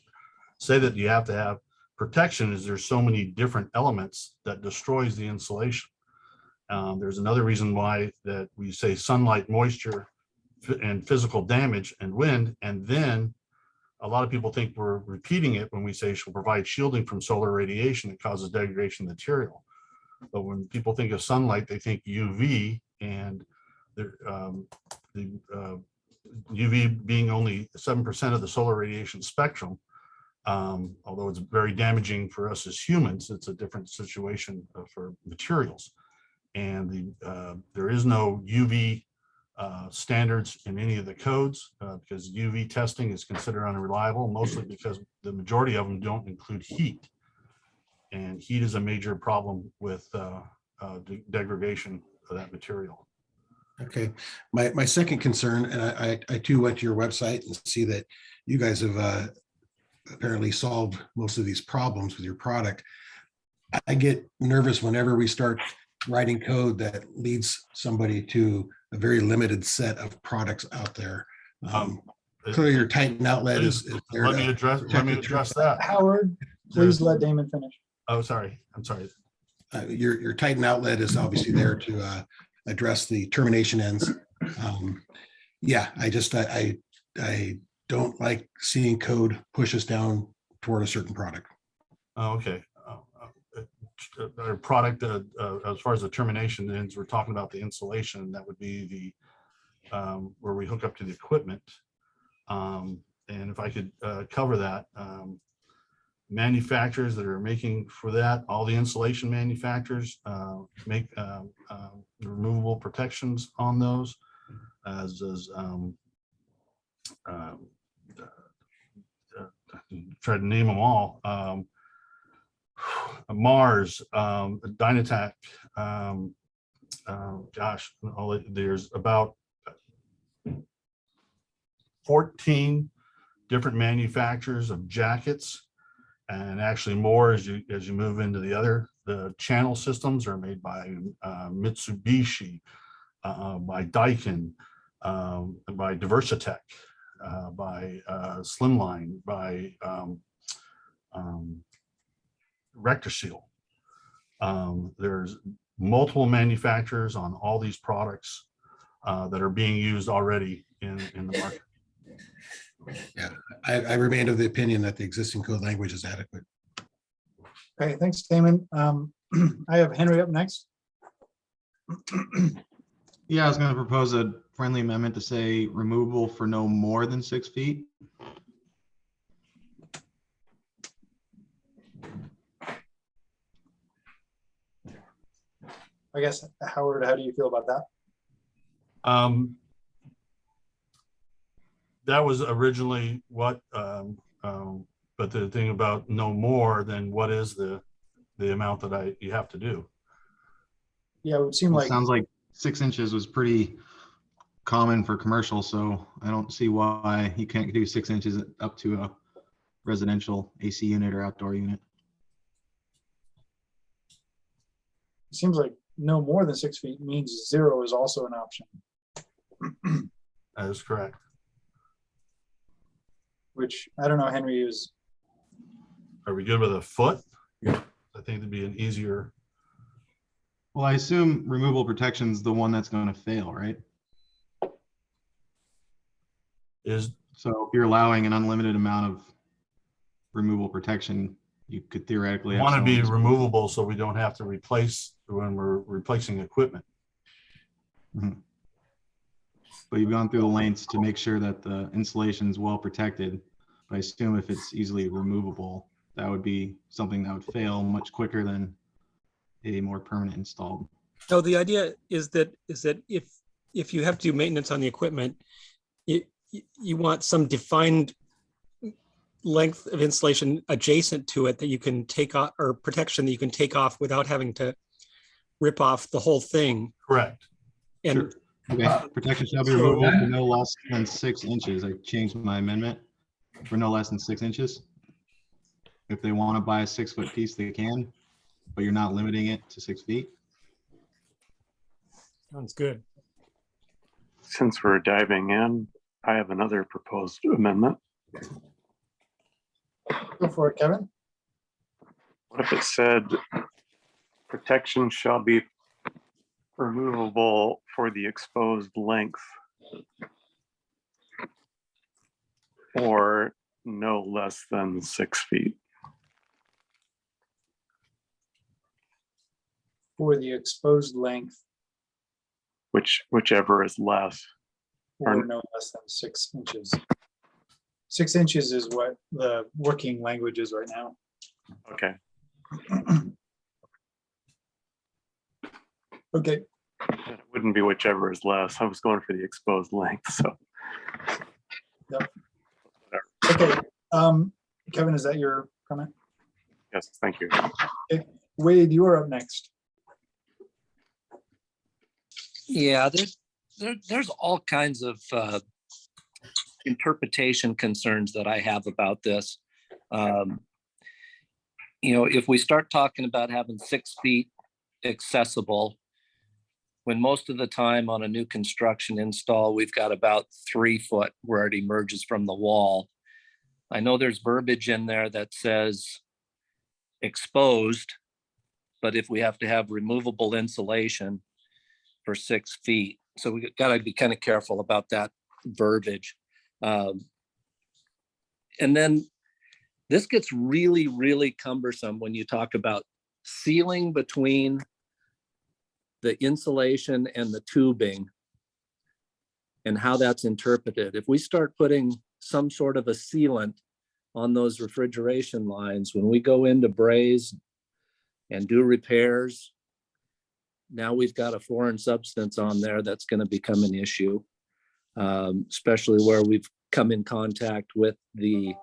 say that you have to have protection, is there's so many different elements that destroys the insulation. There's another reason why that we say sunlight, moisture, and physical damage and wind, and then a lot of people think we're repeating it when we say she'll provide shielding from solar radiation that causes degradation of material. But when people think of sunlight, they think UV, and the UV being only 7% of the solar radiation spectrum. Although it's very damaging for us as humans, it's a different situation for materials. And there is no UV standards in any of the codes because UV testing is considered unreliable, mostly because the majority of them don't include heat. And heat is a major problem with degradation of that material. Okay, my second concern, and I too went to your website and see that you guys have apparently solved most of these problems with your product. I get nervous whenever we start writing code that leads somebody to a very limited set of products out there. Clearly your Titan outlet is there. Let me address that. Howard, please let Damon finish. Oh, sorry. I'm sorry. Your Titan outlet is obviously there to address the termination ends. Yeah, I don't like seeing code push us down toward a certain product. Oh, okay. Our product, as far as the termination ends, we're talking about the insulation. That would be the where we hook up to the equipment. And if I could cover that, manufacturers that are making for that, all the insulation manufacturers make removable protections on those, as is try to name them all. Mars, Dynatac, gosh, there's about 14 different manufacturers of jackets, and actually more as you move into the channel systems are made by Mitsubishi, by Daikin, by Diversitech, by Slimline, by RectorSeal. There's multiple manufacturers on all these products that are being used already in the market. Yeah, I remain of the opinion that the existing code language is adequate. Okay, thanks, Damon. I have Henry up next. Yeah, I was going to propose a friendly amendment to say removable for no more than 6 feet. I guess, Howard, how do you feel about that? That was originally what, but the thing about no more than what is the amount that you have to do. Yeah, it would seem like. Sounds like 6 inches was pretty common for commercial, so I don't see why you can't do 6 inches up to a residential AC unit or outdoor unit. It seems like no more than 6 feet means 0 is also an option. That is correct. Which I don't know, Henry, is. Are we good with a foot? I think it'd be an easier. Well, I assume removable protection is the one that's going to fail, right? So if you're allowing an unlimited amount of removable protection, you could theoretically have Want to be someone- removable so we don't have to replace when we're replacing equipment. Mhm. But you've gone through the lengths to make sure that the insulation is well protected. But I assume if it's easily removable, that would be something that would fail much quicker than a more permanent installed. No, the idea is that if you have to do maintenance on the equipment, you want some defined length of insulation adjacent to it that you can take off, or protection that you can take off without having to rip off the whole thing. Correct. And Sure. Okay, protection shall be removable for no less than 6 inches. I changed my amendment for no less than 6 inches. If they want to buy a 6-foot piece, they can, but you're not limiting it to 6 feet. Sounds good. Since we're diving in, I have another proposed amendment. Go for it, Kevin. What if it said protection shall be removable for the exposed length or no less than 6 feet? For the exposed length Whichever is less. or no less than 6 inches. 6 inches is what the working language is right now. Okay. Okay. It wouldn't be whichever is less. I was going for the exposed length, so. Yep. Okay. Kevin, is that your comment? Yes, thank you. Okay. Wade, you are up next. Yeah, there's all kinds of interpretation concerns that I have about this. You know, if we start talking about having 6 feet accessible, when most of the time on a new construction install, we've got about 3 foot where it emerges from the wall. I know there's verbiage in there that says exposed, but if we have to have removable insulation for 6 feet. So we got to be kind of careful about that verbiage. And then this gets really, really cumbersome when you talk about sealing between the insulation and the tubing and how that's interpreted. If we start putting some sort of a sealant on those refrigeration lines, when we go into braze and do repairs, now we've got a foreign substance on there that's going to become an issue, especially where we've come in contact with the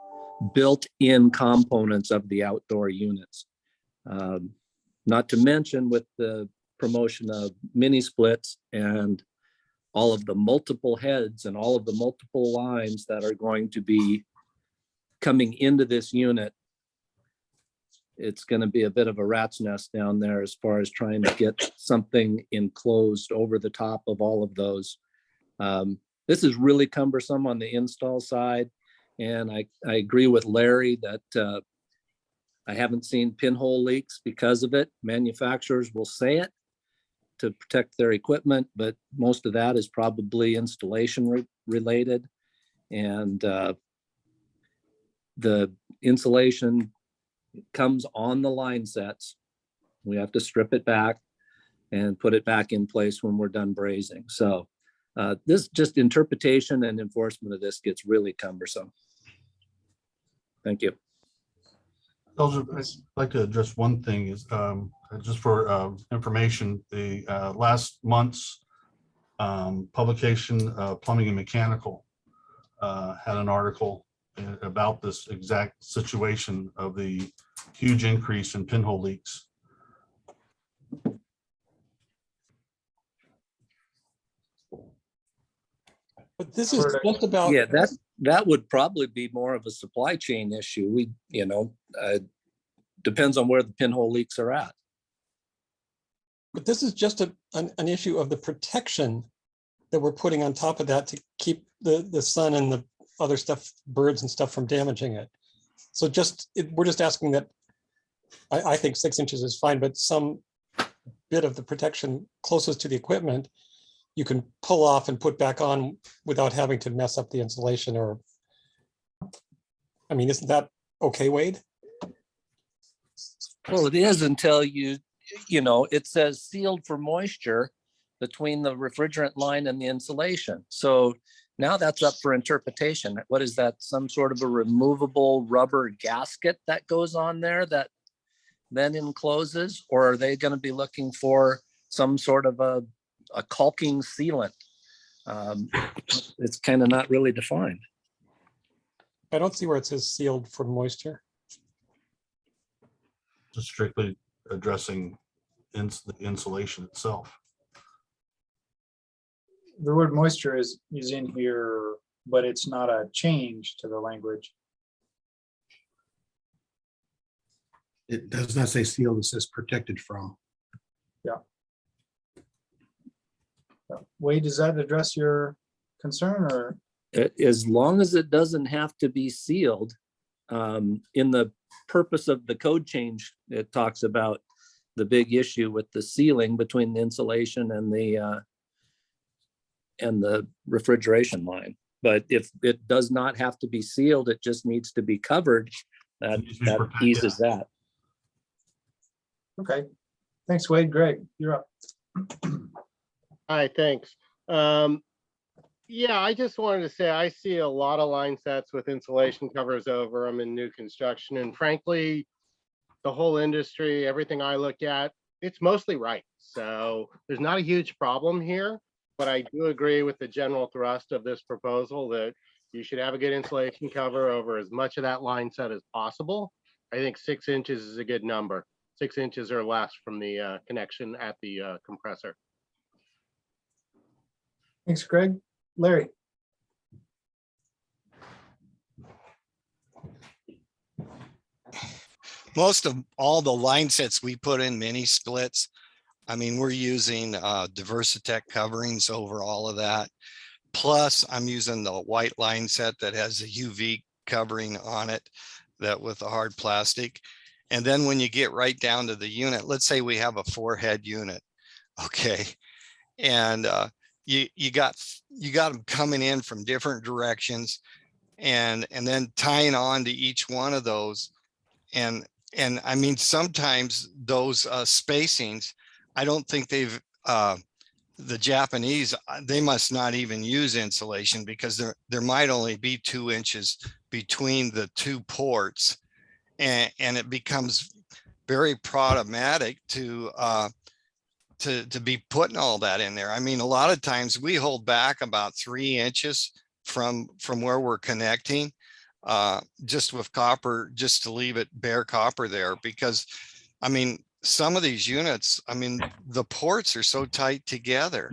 built-in components of the outdoor units. Not to mention with the promotion of mini splits and all of the multiple heads and all of the multiple lines that are going to be coming into this unit, it's going to be a bit of a rat's nest down there as far as trying to get something enclosed over the top of all of those. This is really cumbersome on the install side. And I agree with Larry that I haven't seen pinhole leaks because of it. Manufacturers will say it to protect their equipment, but most of that is probably installation related. And the insulation comes on the line sets. We have to strip it back and put it back in place when we're done brazing. So this just interpretation and enforcement of this gets really cumbersome. Thank you. I'd like to address one thing is just for information, the last month's publication, Plumbing and Mechanical, had an article about this exact situation of the huge increase in pinhole leaks. But this is just about. Yeah, that would probably be more of a supply chain issue. We, depends on where the pinhole leaks are at. But this is just an issue of the protection that we're putting on top of that to keep the sun and the other stuff, birds and stuff, from damaging it. So we're just asking that. I think 6 inches is fine, but some bit of the protection closest to the equipment you can pull off and put back on without having to mess up the insulation. Or, I mean, isn't that okay, Wade? Well, it is until it says sealed for moisture between the refrigerant line and the insulation. So now that's up for interpretation. What is that? Some sort of a removable rubber gasket that goes on there that then encloses? Or are they going to be looking for some sort of a caulking sealant? It's kind of not really defined. I don't see where it says sealed for moisture. Just strictly addressing the insulation itself. the word moisture is in here, but it's not a change to the language. It does not say sealed, it says protected from. Yeah. Wade, does that address your concern, or? As long as it doesn't have to be sealed, in the purpose of the code change, it talks about the big issue with the sealing between the insulation and the refrigeration line. But if it does not have to be sealed, it just needs to be covered. That eases that. Okay, thanks, Wade. Greg, you're up. Hi, thanks. Yeah, I just wanted to say I see a lot of line sets with insulation covers over them in new construction. And frankly, the whole industry, everything I look at, it's mostly right. So there's not a huge problem here, but I do agree with the general thrust of this proposal that you should have a good insulation cover over as much of that line set as possible. I think 6 inches is a good number, 6 inches or less from the connection at the compressor. Thanks, Greg. Larry. Most of all the line sets we put in mini splits, I mean, we're using Diversitech coverings over all of that. Plus, I'm using the white line set that has a UV covering on it, that with a hard plastic. And then when you get right down to the unit, let's say we have a 4-head unit, okay, and you got them coming in from different directions, and then tying on to each one of those, and I mean, sometimes those spacings, I don't think they've the Japanese, they must not even use insulation, because there might only be 2 inches between the 2 ports, and it becomes very problematic to be putting all that in there. I mean, a lot of times we hold back about 3 inches from where we're connecting, just with copper, just to leave it bare copper there, because I mean, some of these units, I mean, the ports are so tight together.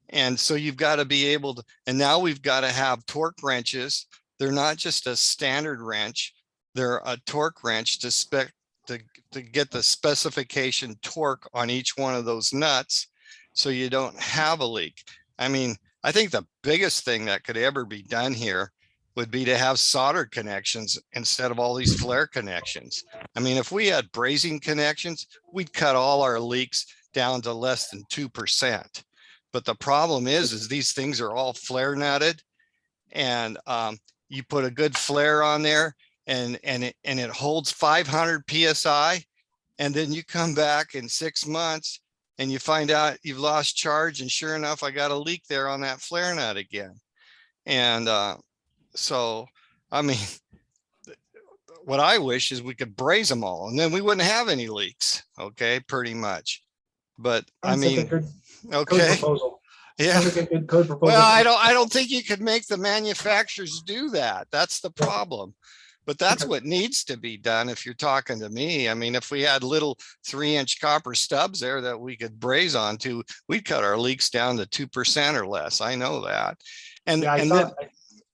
And so you've got to be able to, and now we've got to have torque wrenches. They're not just a standard wrench, they're a torque wrench to get the specification torque on each one of those nuts, so you don't have a leak. I mean, I think the biggest thing that could ever be done here would be to have soldered connections instead of all these flare connections. I mean, if we had brazing connections, we'd cut all our leaks down to less than 2%. But the problem is these things are all flare nutted, and you put a good flare on there, and it holds 500 PSI. And then you come back in 6 months and you find out you've lost charge. And sure enough, I got a leak there on that flare nut again. And so, I mean, what I wish is we could braze them all, and then we wouldn't have any leaks. Okay, pretty much. But I mean, okay. Yeah. Well, I don't think you could make the manufacturers do that. That's the problem. But that's what needs to be done if you're talking to me. I mean, if we had little 3-inch copper stubs there that we could braze onto, we'd cut our leaks down to 2% or less. I know that. And yeah, I saw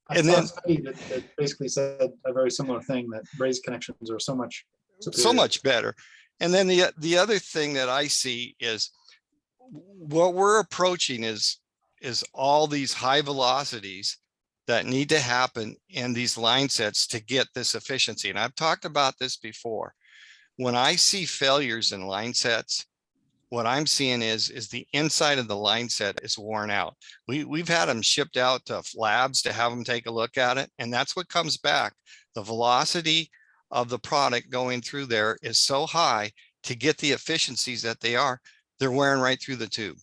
a study that basically said a very similar thing, that brazed connections are so much superior. So much better. And then the other thing that I see is what we're approaching is all these high velocities that need to happen in these line sets to get this efficiency. And I've talked about this before. When I see failures in line sets, what I'm seeing is the inside of the line set is worn out. We've had them shipped out to labs to have them take a look at it. And that's what comes back. The velocity of the product going through there is so high to get the efficiencies that they are, they're wearing right through the tube.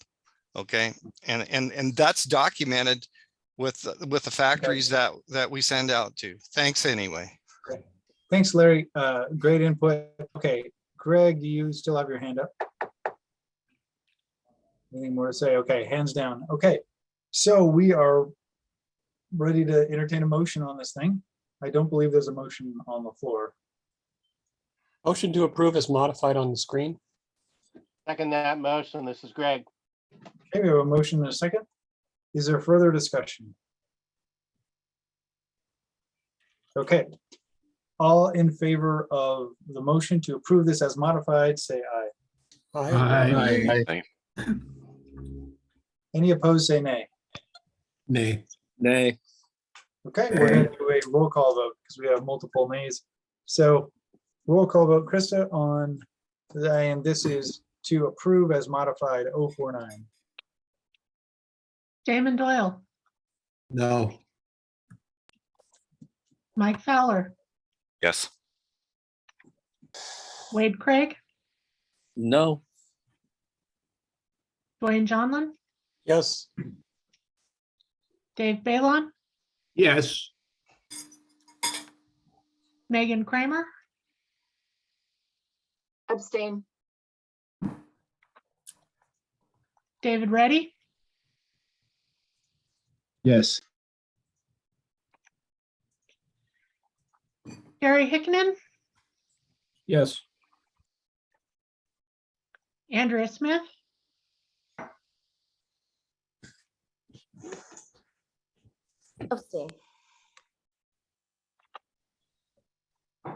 Okay. And that's documented with the factories that we send out to. Thanks anyway. Great. Thanks, Larry. Great input. Okay, Greg, do you still have your hand up? Anything more to say? Okay, hands down. Okay, so we are ready to entertain a motion on this thing. I don't believe there's a motion on the floor. Motion to approve is modified on the screen. Second that motion. This is Greg. Okay, we have a motion and a second. Is there further discussion? Okay. All in favor of the motion to approve this as modified, say aye. Aye. Aye. Any opposed, say nay. Nay. Nay. Okay, we're going to do a roll call vote because we have multiple nays. So roll call vote, Krista, on, and this is to approve as modified 049. Damon Doyle, No. Mike Fowler, Yes. Wade Craig, No. Dwayne Johnson, Yes. Dave Balon, Yes. Megan Kramer, Abstain. David Reddy, Yes. Harry Hickman, Yes. Andrea Smith, Abstain.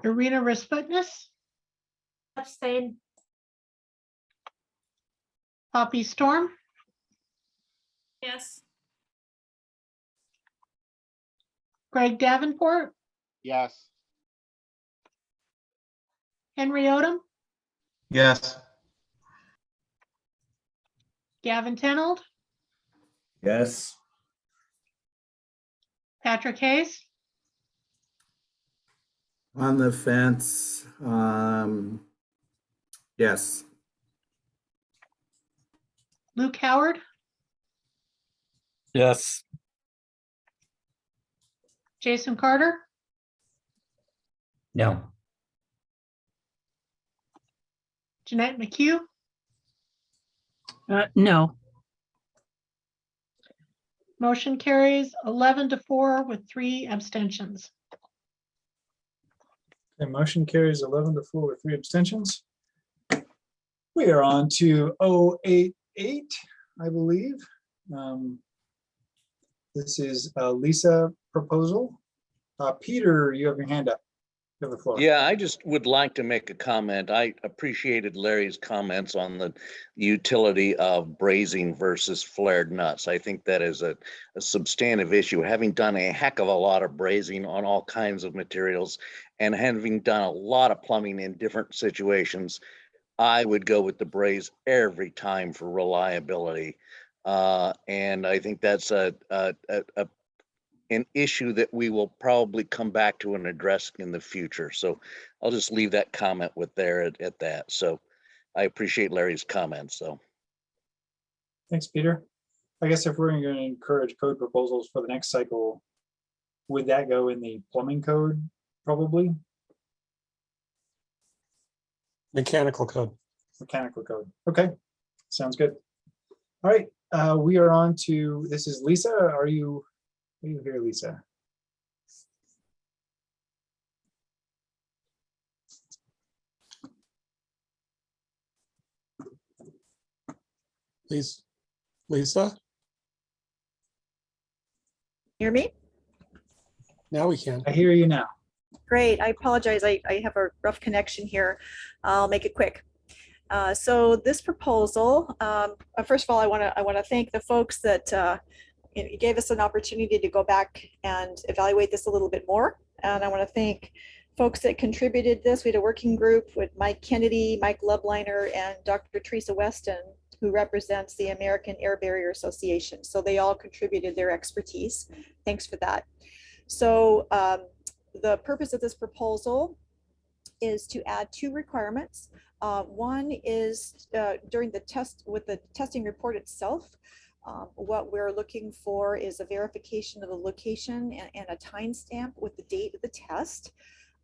Irina Rasputnis, Abstain. Poppy Storm, Yes. Greg Davenport, Yes. Henry Odom, Yes. Gavin Tenold, Yes. Patrick Hayes, On the fence, yes. Luke Howard, Yes. Jason Carter, No. Jeanette McHugh, No. motion carries 11-4 with 3 abstentions. The motion carries 11-4 with 3 abstentions. We are on to 088, I believe. This is a Lisa proposal. Peter, you have your hand up. You have the floor. Yeah, I just would like to make a comment. I appreciated Larry's comments on the utility of brazing versus flared nuts. I think that is a substantive issue. Having done a heck of a lot of brazing on all kinds of materials and having done a lot of plumbing in different situations, I would go with the braze every time for reliability. And I think that's an issue that we will probably come back to and address in the future. So I'll just leave that comment with there at that. So I appreciate Larry's comments. So Thanks, Peter. I guess if we're going to encourage code proposals for the next cycle, would that go in the plumbing code probably? Mechanical code. Mechanical code. Okay, sounds good. All right, we are on to, this is Lisa. Are you here, Lisa? Please, Lisa, Hear me? now we can. I hear you now. Great. I apologize. I have a rough connection here. I'll make it quick. So this proposal, first of all, I want to thank the folks that you gave us an opportunity to go back and evaluate this a little bit more. And I want to thank folks that contributed this. We had a working group with Mike Kennedy, Mike Lubliner, and Dr. Teresa Weston, who represents the American Air Barrier Association. So they all contributed their expertise. Thanks for that. So the purpose of this proposal is to add 2 requirements. One is during the test, with the testing report itself, what we're looking for is a verification of the location and a timestamp with the date of the test,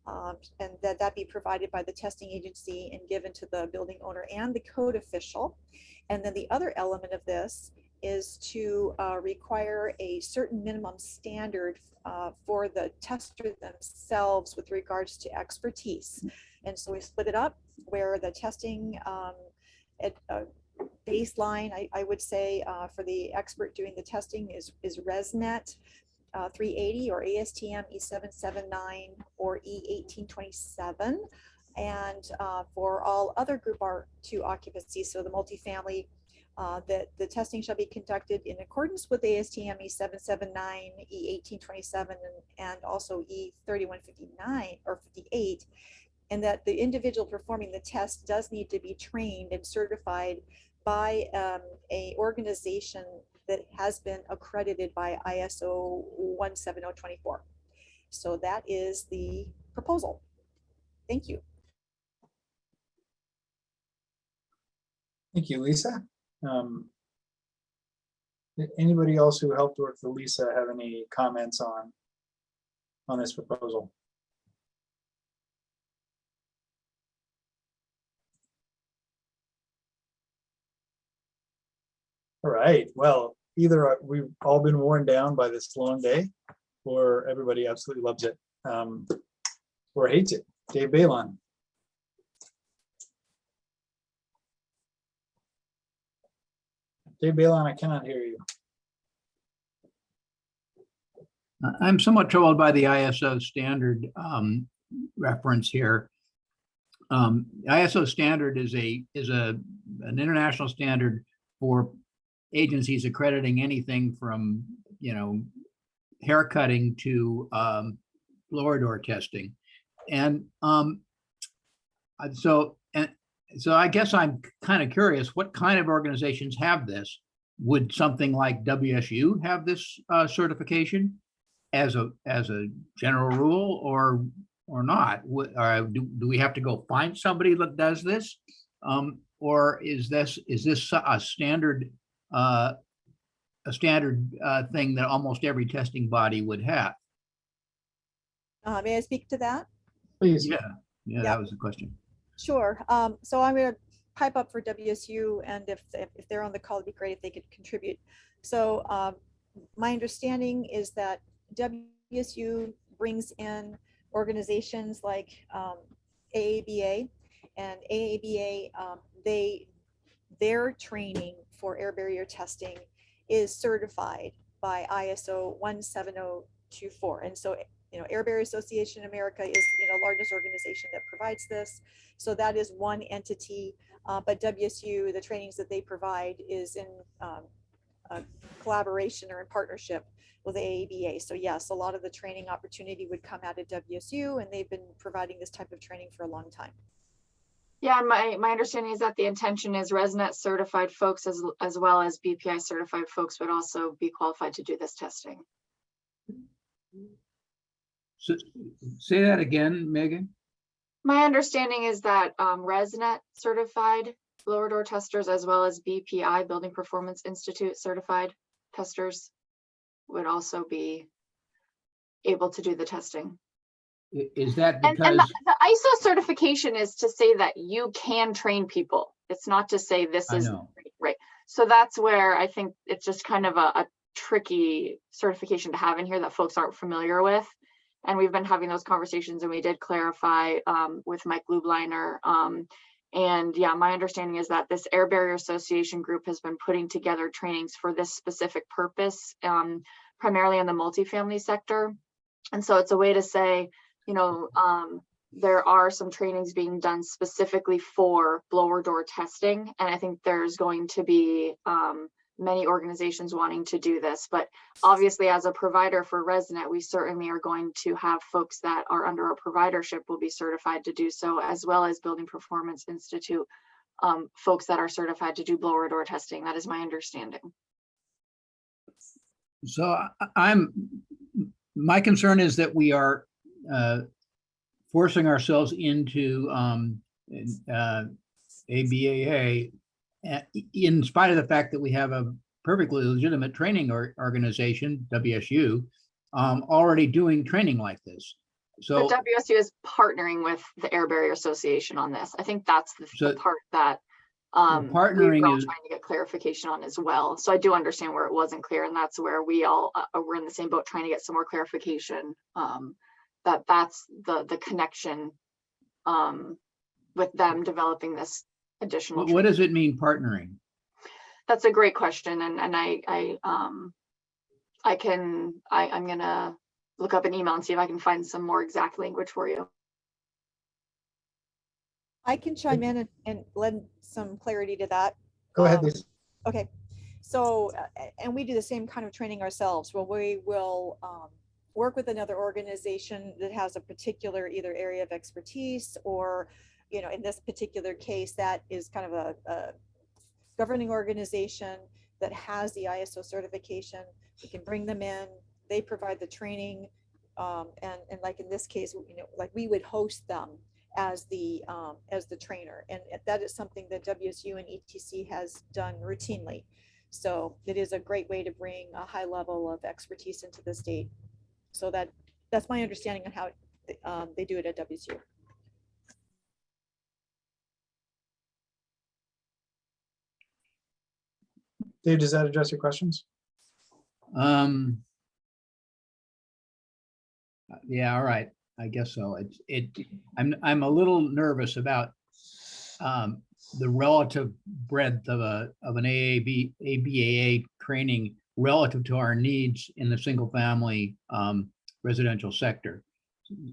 and that be provided by the testing agency and given to the building owner and the code official. And then the other element of this is to require a certain minimum standard for the tester themselves with regards to expertise. And so we split it up where the testing baseline, I would say, for the expert doing the testing is ResNet 380 or ASTM E779 or E1827. And for all other Group R2 occupancies, so the multifamily, that the testing shall be conducted in accordance with ASTM E779, E1827, and also E3159 or 58, and that the individual performing the test does need to be trained and certified by a organization that has been accredited by ISO 17024. So that is the proposal. Thank you. Thank you, Lisa. Did anybody else who helped work with Lisa have any comments on this proposal? All right, well, either we've all been worn down by this long day, or everybody absolutely loves it, or hates it. Dave Balon. Dave Balon, I cannot hear you. I'm somewhat troubled by the ISO standard reference here. ISO standard is an international standard for agencies accrediting anything from, you know, haircutting to blower door testing. And so I guess I'm kind of curious, what kind of organizations have this? Would something like WSU have this certification as a general rule, or not? Do we have to go find somebody that does this, or is this a standard thing that almost every testing body would have? May I speak to that? Please. Yeah, that was the question. Sure. So I'm going to pipe up for WSU, and if they're on the call, it'd be great if they could contribute. So my understanding is that WSU brings in organizations like AABA, and AABA, their training for air barrier testing is certified by ISO 17024. And so, you know, Air Barrier Association America is, you know, largest organization that provides this. So that is one entity, but WSU, the trainings that they provide is in collaboration or in partnership with AABA. So yes, a lot of the training opportunity would come out of WSU, and they've been providing this type of training for a long time. Yeah, my understanding is that the intention is ResNet certified folks as well as BPI certified folks would also be qualified to do this testing. So, say that again, Megan. My understanding is that ResNet certified blower door testers as well as BPI, Building Performance Institute certified testers would also be able to do the testing. Is that because and the ISO certification is to say that you can train people. It's not to say this is right. So that's where I think it's just kind of a tricky certification to have in here that folks aren't familiar with. And we've been having those conversations, and we did clarify with Mike Lubliner. And yeah, my understanding is that this Air Barrier Association group has been putting together trainings for this specific purpose, primarily in the multifamily sector. And so it's a way to say, you know, there are some trainings being done specifically for blower door testing. And I think there's going to be many organizations wanting to do this. But obviously, as a provider for ResNet, we certainly are going to have folks that are under our providership will be certified to do so, as well as Building Performance Institute folks that are certified to do blower door testing. That is my understanding. So my concern is that we are forcing ourselves into ABAA in spite of the fact that we have a perfectly legitimate training organization, WSU, already doing training like this. So but WSU is partnering with the Air Barrier Association on this. I think that's the part that partnering we're all is trying to get clarification on as well. So I do understand where it wasn't clear, and that's where we all we're in the same boat trying to get some more clarification. That's the connection with them developing this additional. What does it mean, partnering? That's a great question, and I'm gonna look up an email and see if I can find some more exact language for you. I can chime in and lend some clarity to that. Go ahead, Lisa. Okay, so, and we do the same kind of training ourselves, where we will work with another organization that has a particular either area of expertise, or, you know, in this particular case, that is kind of a governing organization that has the ISO certification. We can bring them in, they provide the training, and like in this case, you know, like we would host them as the trainer, and that is something that WSU and ETC has done routinely. So it is a great way to bring a high level of expertise into the state. So that's my understanding on how they do it at WSU. Dave, does that address your questions? Yeah, all right. I guess so. I'm a little nervous about the relative breadth of an ABAA training relative to our needs in the single family residential sector.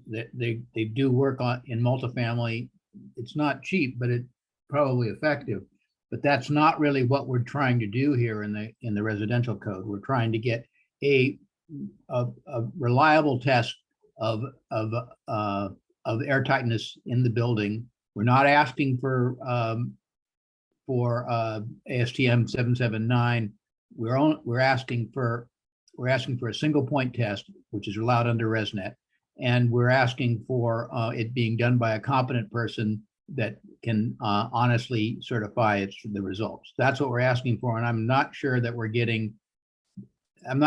They do work in multifamily. It's not cheap, but it's probably effective. But that's not really what we're trying to do here in the residential code. We're trying to get a reliable test of air tightness in the building. We're not asking for ASTM 779. We're asking for a single point test, which is allowed under ResNet, and we're asking for it being done by a competent person that can honestly certify the results. That's what we're asking for, and I'm not sure that we're getting. I'm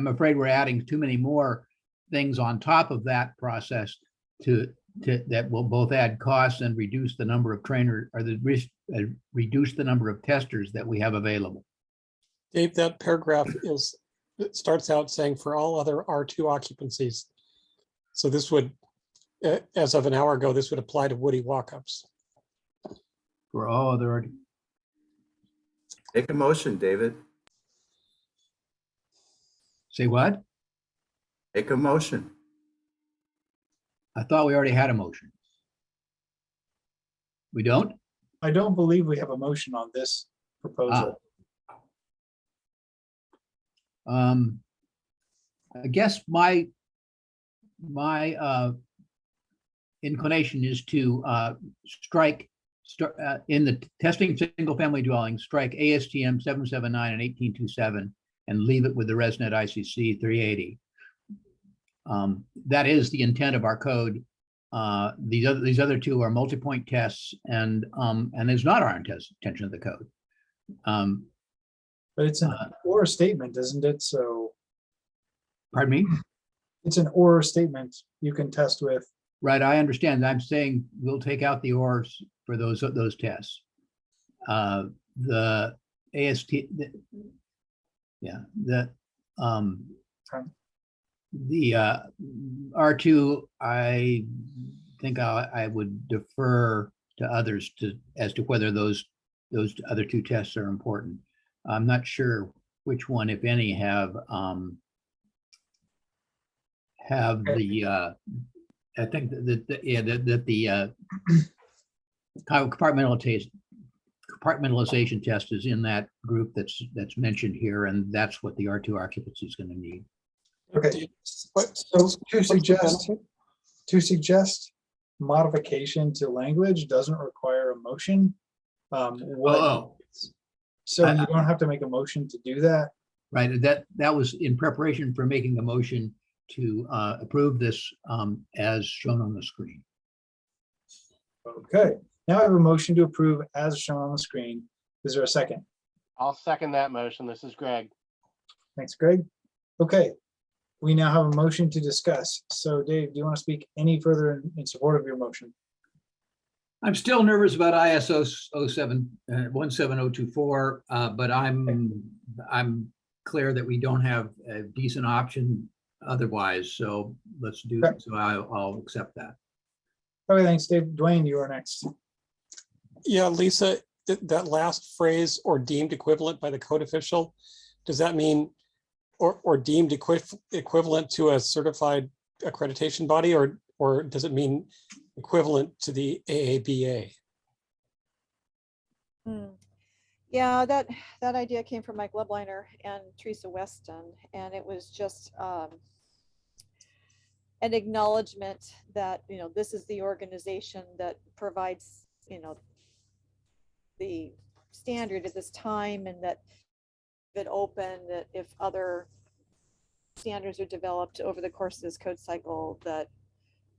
afraid we're adding too many more things on top of that process that will both add costs and reduce the number of trainers, or reduce the number of testers that we have available. Dave, that paragraph it starts out saying for all other R2 occupancies. So this would, as of an hour ago, this would apply to Woody walk-ups. For all other. Make a motion, David. Say what? Make a motion. I thought we already had a motion. We don't? I don't believe we have a motion on this proposal. I guess my inclination is to strike in the testing single family dwellings, strike ASTM 779 and 1827 and leave it with the ResNet ICC 380. That is the intent of our code. These other two are multi-point tests, and it's not our intention of the code. But it's an or statement, isn't it? So, pardon me? It's an or statement you can test with. Right, I understand. I'm saying we'll take out the ors for those tests. The AST, the R2, I think I would defer to others as to whether those other two tests are important. I'm not sure which one, if any, have the I think that the compartmentalization test is in that group that's mentioned here, and that's what the R2 occupancy is going to need. Okay, so to suggest modification to language doesn't require a motion. So you don't have to make a motion to do that. Right, that was in preparation for making a motion to approve this as shown on the screen. Okay, now I have a motion to approve as shown on the screen. Is there a second? I'll second that motion. This is Greg. Thanks, Greg. Okay, we now have a motion to discuss. So Dave, do you want to speak any further in support of your motion? I'm still nervous about ISO 17024, but I'm clear that we don't have a decent option otherwise. So let's do it. So I'll accept that. Okay, thanks, Dave. Dwayne, you are next. Yeah, Lisa, that last phrase, or deemed equivalent by the code official, does that mean or deemed equivalent to a certified accreditation body, or does it mean equivalent to the AABA? Yeah, that idea came from Mike Lebliner and Teresa Weston, and it was just an acknowledgement that, you know, this is the organization that provides, you know, the standard at this time, and that it open, that if other standards are developed over the course of this code cycle, that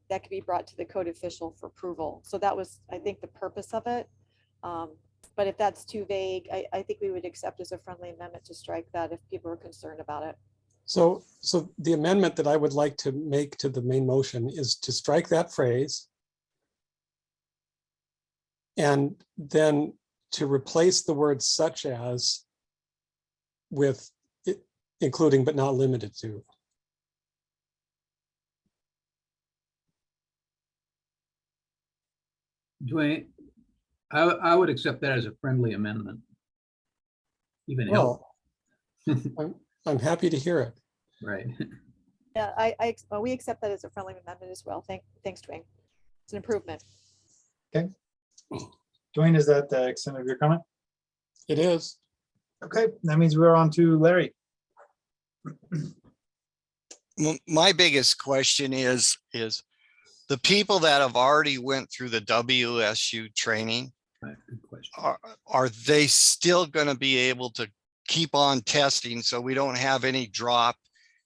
could be brought to the code official for approval. So that was, I think, the purpose of it. But if that's too vague, I think we would accept as a friendly amendment to strike that if people are concerned about it. So the amendment that I would like to make to the main motion is to strike that phrase and then to replace the word such as with including but not limited to. Dwayne, I would accept that as a friendly amendment. Even help. Well, I'm happy to hear it. Right. Yeah, we accept that as a friendly amendment as well. Thanks, Dwayne. It's an improvement. Okay. Dwayne, is that the extent of your comment? It is. Okay, that means we're on to Larry. My biggest question is the people that have already went through the WSU training, are they still going to be able to keep on testing so we don't have any drop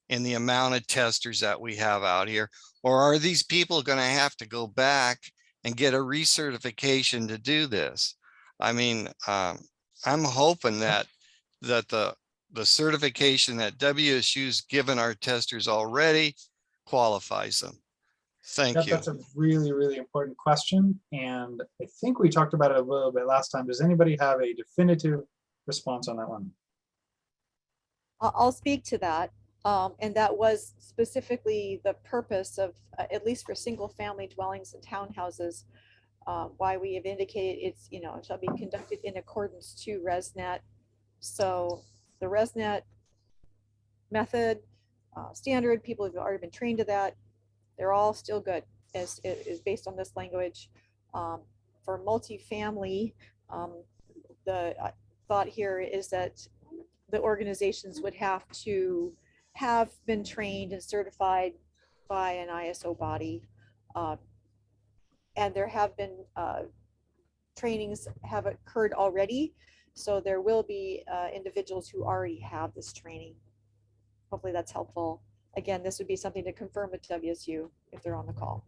in the amount of testers that we have out here? Or are these people going to have to go back and get a recertification to do this? I mean, I'm hoping that the certification that WSU's given our testers already qualifies them. Thank you. That's a really, really important question. And I think we talked about it a little bit last time. Does anybody have a definitive response on that one? I'll speak to that. And that was specifically the purpose of, at least for single family dwellings and townhouses, why we have indicated it's, you know, it shall be conducted in accordance to ResNet. So the ResNet method, standard, people have already been trained to that. They're all still good as it is based on this language. For multifamily, the thought here is that the organizations would have to have been trained and certified by an ISO body. And there have been trainings have occurred already. So there will be individuals who already have this training. Hopefully that's helpful. Again, this would be something to confirm with WSU if they're on the call.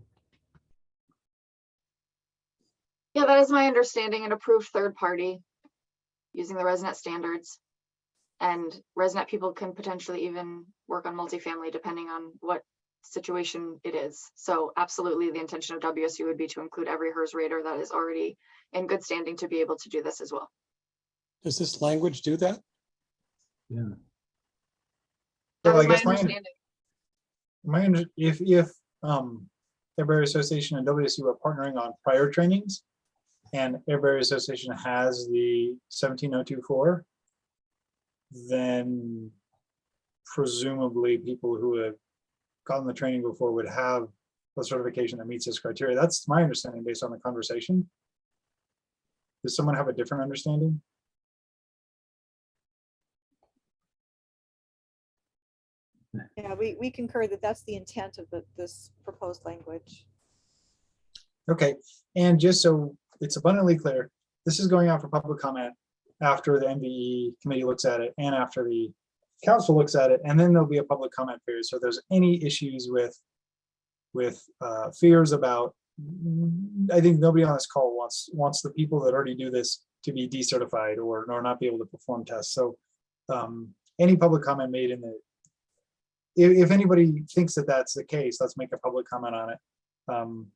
Yeah, that is my understanding. An approved third party using the ResNet standards. And ResNet people can potentially even work on multifamily depending on what situation it is. So absolutely the intention of WSU would be to include every HERS rater that is already in good standing to be able to do this as well. Does this language do that? Yeah. So That I is my guess understanding. if Airbury Association and WSU are partnering on prior trainings, and Airbury Association has the 17024, then presumably people who have gotten the training before would have a certification that meets this criteria. That's my understanding based on the conversation. Does someone have a different understanding? Yeah, we concur that that's the intent of this proposed language. Okay, and just so it's abundantly clear, this is going out for public comment after the MVE committee looks at it and after the council looks at it, and then there'll be a public comment period. So if there's any issues with fears about, I think nobody on this call wants the people that already do this to be decertified or not be able to perform tests. So any public comment made in the, if anybody thinks that that's the case, let's make a public comment on it.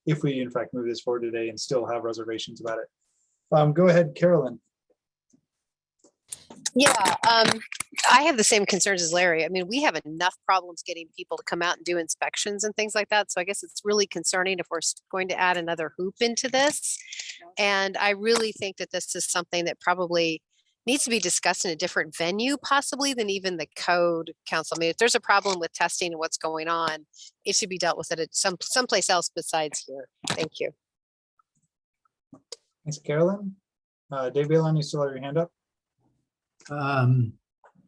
If we in fact move this forward today and still have reservations about it. Go ahead, Carolyn. Yeah, I have the same concerns as Larry. I mean, we have enough problems getting people to come out and do inspections and things like that. So I guess it's really concerning if we're going to add another hoop into this. And I really think that this is something that probably needs to be discussed in a different venue, possibly than even the code council. I mean, if there's a problem with testing and what's going on, it should be dealt with at someplace else besides here. Thank you. Thanks, Carolyn. Dave Balon, you still have your hand up?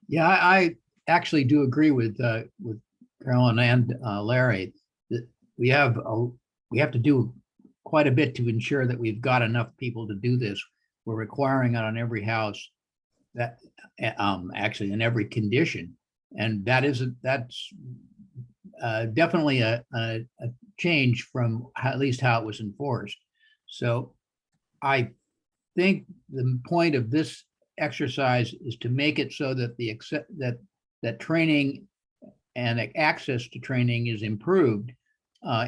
Yeah, I actually do agree with Carolyn and Larry that we have to do quite a bit to ensure that we've got enough people to do this. We're requiring it on every house, that actually in every condition, and that's definitely a change from at least how it was enforced. So I think the point of this exercise is to make it so that that training and access to training is improved,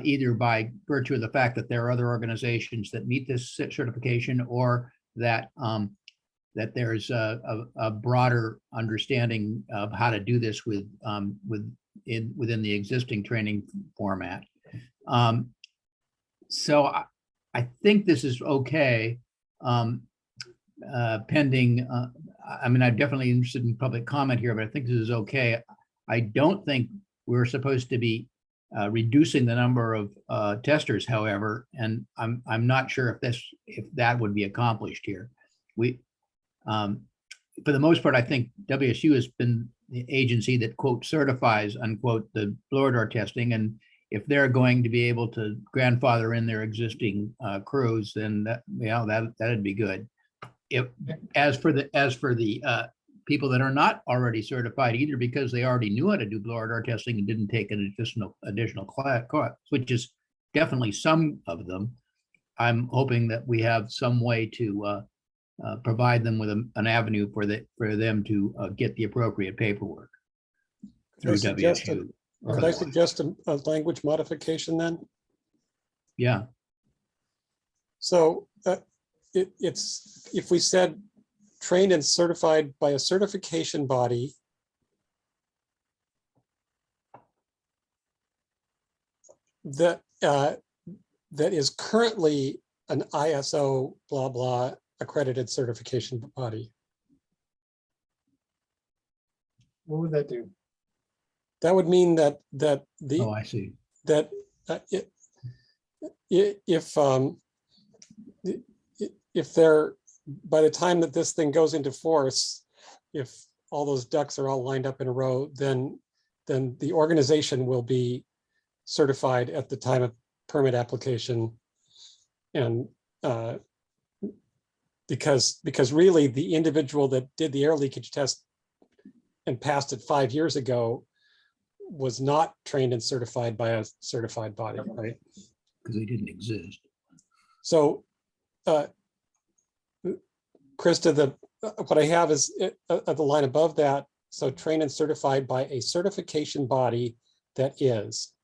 either by virtue of the fact that there are other organizations that meet this certification, or that that there's a broader understanding of how to do this within the existing training format. So I think this is okay. Pending, I mean, I'm definitely interested in public comment here, but I think this is okay. I don't think we're supposed to be reducing the number of testers, however, and I'm not sure if that would be accomplished here. For the most part, I think WSU has been the agency that, quote, certifies, unquote, the blower door testing, and if they're going to be able to grandfather in their existing crews, then that'd be good. As for the people that are not already certified, either because they already knew how to do blower door testing and didn't take an additional class, which is definitely some of them, I'm hoping that we have some way to provide them with an avenue for them to get the appropriate paperwork through WSU. Could I suggest a language modification then? Yeah. So it's, if we said trained and certified by a certification body that that is currently an ISO blah blah accredited certification body. What would that do? That would mean that oh, I see. That if they're, by the time that this thing goes into force, if all those ducks are all lined up in a row, then the organization will be certified at the time of permit application. And because really the individual that did the air leakage test and passed it 5 years ago was not trained and certified by a certified body, right? Because they didn't exist. So Krista, what I have is the line above that. So trained and certified by a certification body that is.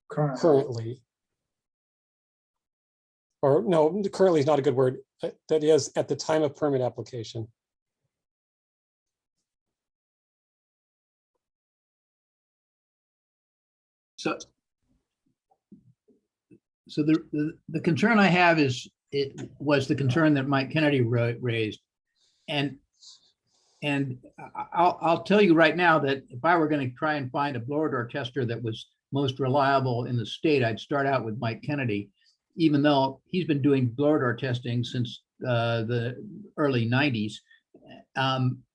Currently. Or no, currently is not a good word. That is at the time of permit application. So the concern I have was the concern that Mike Kennedy raised, and I'll tell you right now that if I were going to try and find a blower door tester that was most reliable in the state, I'd start out with Mike Kennedy, even though he's been doing blower door testing since the early 90s.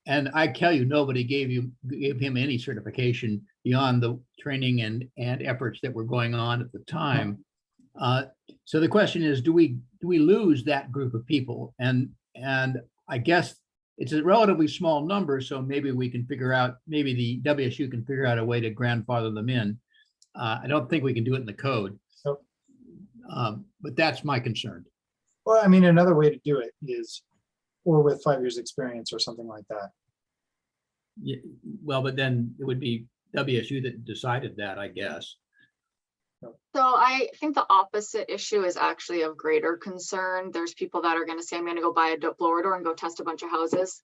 And I tell you, nobody gave him any certification beyond the training and efforts that were going on at the time. So the question is, do we lose that group of people? And I guess it's a relatively small number, so maybe we can figure out, maybe the WSU can figure out a way to grandfather them in. I don't think we can do it in the code, but that's my concern. Well, I mean, another way to do it is, or with 5 years experience or something like that. Yeah, well, but then it would be WSU that decided that, I guess. So I think the opposite issue is actually of greater concern. There's people that are going to say, I'm going to go buy a blower door and go test a bunch of houses.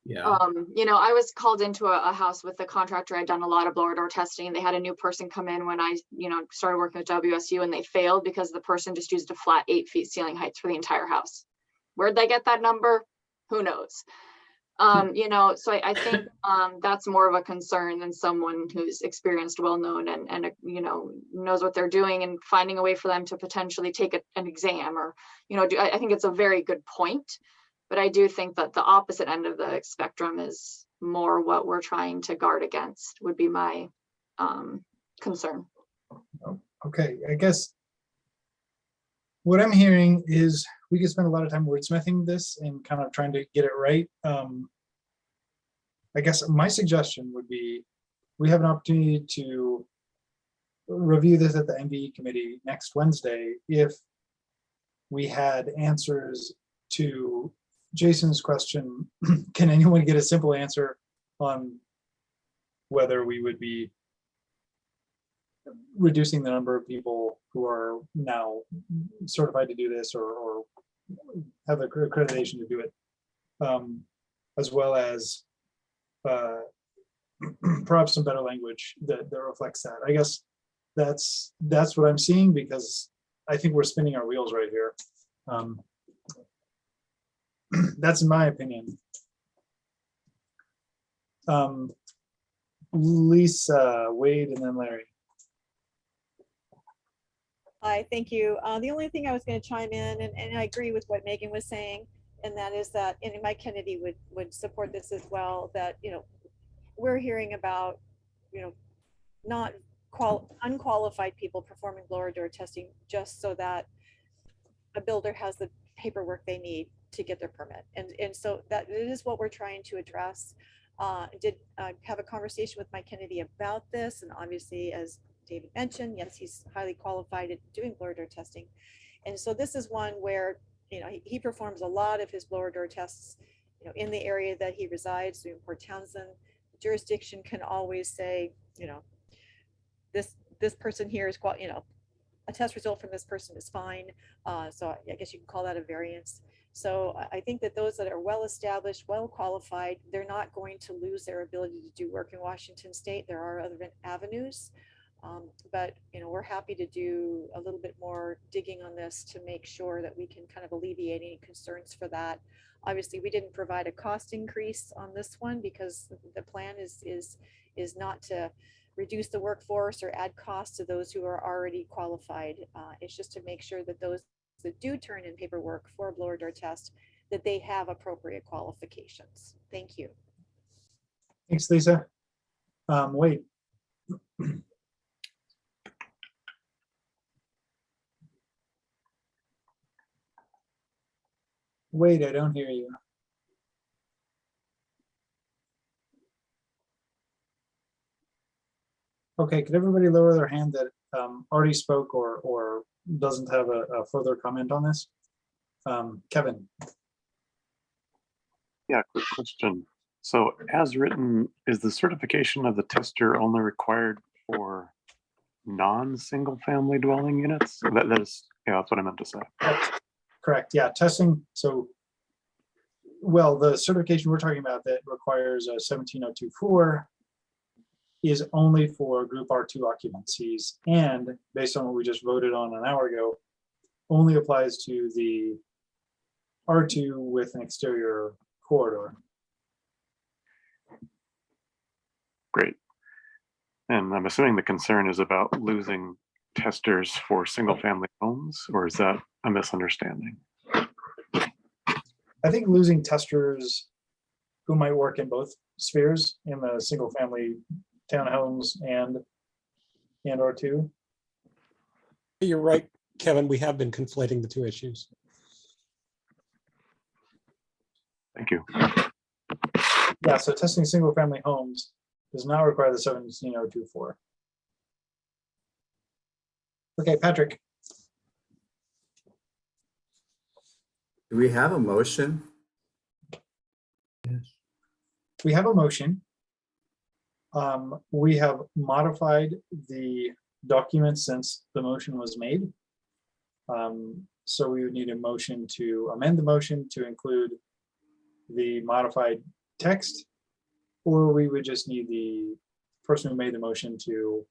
Yeah. You know, I was called into a house with a contractor. I'd done a lot of blower door testing. They had a new person come in when I, you know, started working with WSU, and they failed because the person just used a flat 8 feet ceiling heights for the entire house. Where'd they get that number? Who knows? You know, so I think that's more of a concern than someone who's experienced, well-known, and you know, knows what they're doing, and finding a way for them to potentially take an exam, or, you know, I think it's a very good point. But I do think that the opposite end of the spectrum is more what we're trying to guard against, would be my concern. Okay, I guess what I'm hearing is we could spend a lot of time wordsmithing this and kind of trying to get it right. I guess my suggestion would be we have an opportunity to review this at the MVE committee next Wednesday. If we had answers to Jason's question, can anyone get a simple answer on whether we would be reducing the number of people who are now certified to do this, or have the accreditation to do it, as well as perhaps some better language that reflects that. I guess that's what I'm seeing, because I think we're spinning our wheels right here. That's my opinion. Lisa, Wade, and then Larry. Hi, thank you. The only thing I was going to chime in, and I agree with what Megan was saying, and that is that, and Mike Kennedy would support this as well, that, you know, we're hearing about, you know, not unqualified people performing blower door testing just so that a builder has the paperwork they need to get their permit. And so that it is what we're trying to address. Did have a conversation with Mike Kennedy about this, and obviously, as David mentioned, yes, he's highly qualified at doing blower door testing. And so this is one where, you know, he performs a lot of his blower door tests, you know, in the area that he resides, so in Port Townsend. The jurisdiction can always say, you know, this person here is, you know, a test result from this person is fine. So I guess you can call that a variance. So I think that those that are well-established, well-qualified, they're not going to lose their ability to do work in Washington State. There are other avenues. But, you know, we're happy to do a little bit more digging on this to make sure that we can kind of alleviate any concerns for that. Obviously, we didn't provide a cost increase on this one because the plan is not to reduce the workforce or add costs to those who are already qualified. It's just to make sure that those that do turn in paperwork for a blower door test, that they have appropriate qualifications. Thank you. Thanks, Lisa. Wade. Wade, I don't hear you. Okay, could everybody lower their hand that already spoke or doesn't have a further comment on this? Kevin. Yeah, quick question. So as written, is the certification of the tester only required for non-single family dwelling units? That is, yeah, that's what I meant to say. Correct, yeah, testing. So, well, the certification we're talking about that requires a 17024 is only for group R2 occupancies, and based on what we just voted on an hour ago, only applies to the R2 with an exterior corridor. Great. And I'm assuming the concern is about losing testers for single family homes, or is that a misunderstanding? I think losing testers who might work in both spheres, in the single family townhomes and R2. You're right, Kevin. We have been conflating the two issues. Thank you. Yeah, so testing single family homes does not require the 17024. Okay, Patrick. Do we have a motion? Yes. We have a motion. We have modified the documents since the motion was made. So we would need a motion to amend the motion to include the modified text, or we would just need the person who made the motion to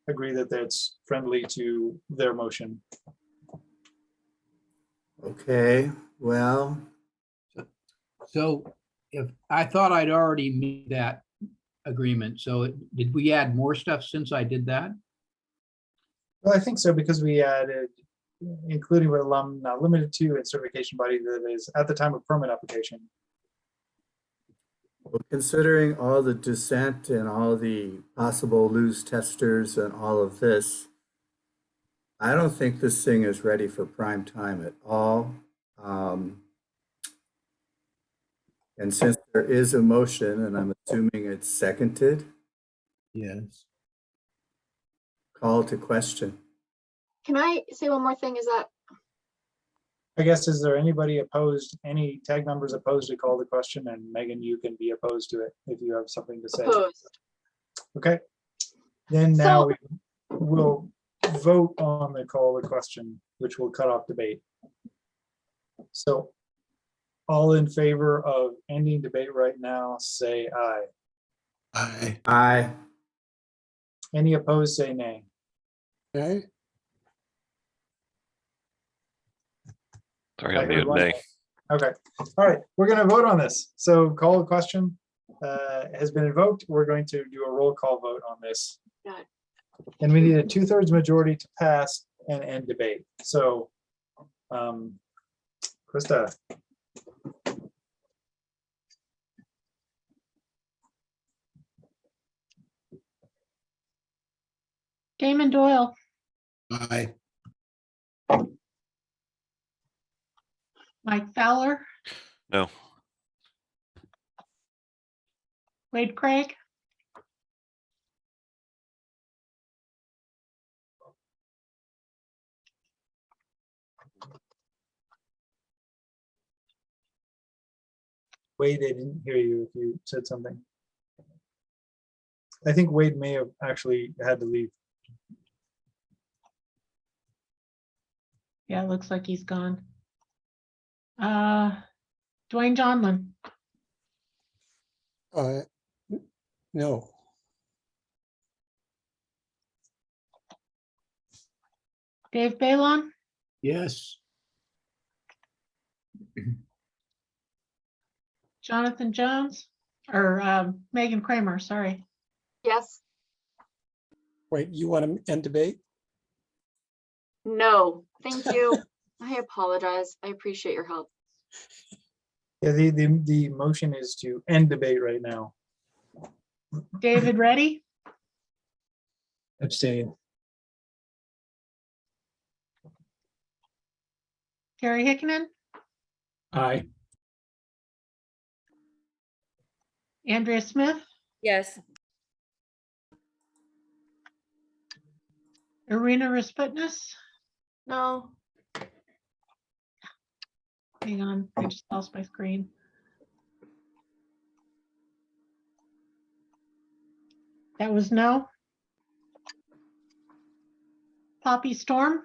agree that that's friendly to their motion. Okay, well, So if, I thought I'd already made that agreement, so did we add more stuff since I did that? Well, I think so, because we added, including with alum, not limited to, and certification body that is at the time of permit application. well, considering all the dissent and all the possible loose testers and all of this, I don't think this thing is ready for prime time at all. And since there is a motion, and I'm assuming it's seconded, Yes. call to question. Can I say one more thing? Is that I guess, is there anybody opposed, any tag members opposed to call the question? And Megan, you can be opposed to it if you have something to say. opposed? Okay. Then now So- we will vote on the call the question, which will cut off debate. So all in favor of ending debate right now, say aye. Aye. Aye. Any opposed, say nay. Okay, Sorry, I I'm heard muted. one Nay. Okay, all right, we're gonna vote on this. So call the question has been invoked. We're going to do a roll call vote on this. Got it. And we need a 2/3 majority to pass and end debate. So, Krista, Damon Doyle, Aye. Mike Fowler, No. Wade Craig, Wade, I didn't hear you if you said something. I think Wade may have actually had to leave. yeah, it looks like he's gone. Dwayne Johnlin, no. Dave Balon, Yes. Jonathan Jones, or Megan Kramer, sorry. Yes. Wait, you want to end debate? No. Thank you. I apologize. I appreciate your help. Yeah, the motion is to end debate right now. David Reddy, Abstain. Gary Hickman, Aye. Andrea Smith, Yes. Irina Rasputnis. No. Hang on, I just lost my screen. That was no. Poppy Storm,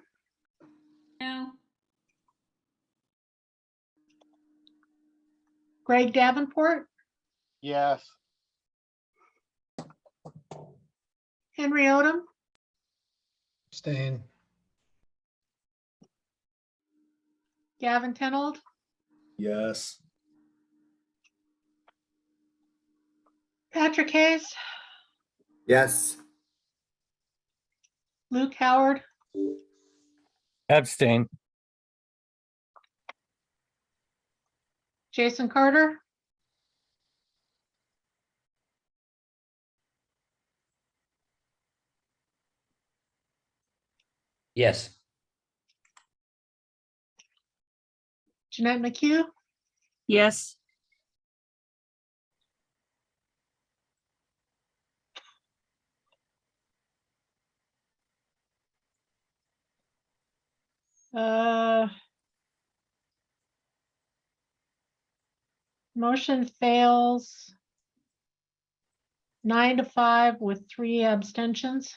No. Greg Davenport, Yes. Henry Odom, Abstain. Gavin Tenold, Yes. Patrick Hayes, Yes. Luke Howard, Abstain. Jason Carter, Yes. Jeanette McHugh, Yes. Motion fails 9-5 with 3 abstentions.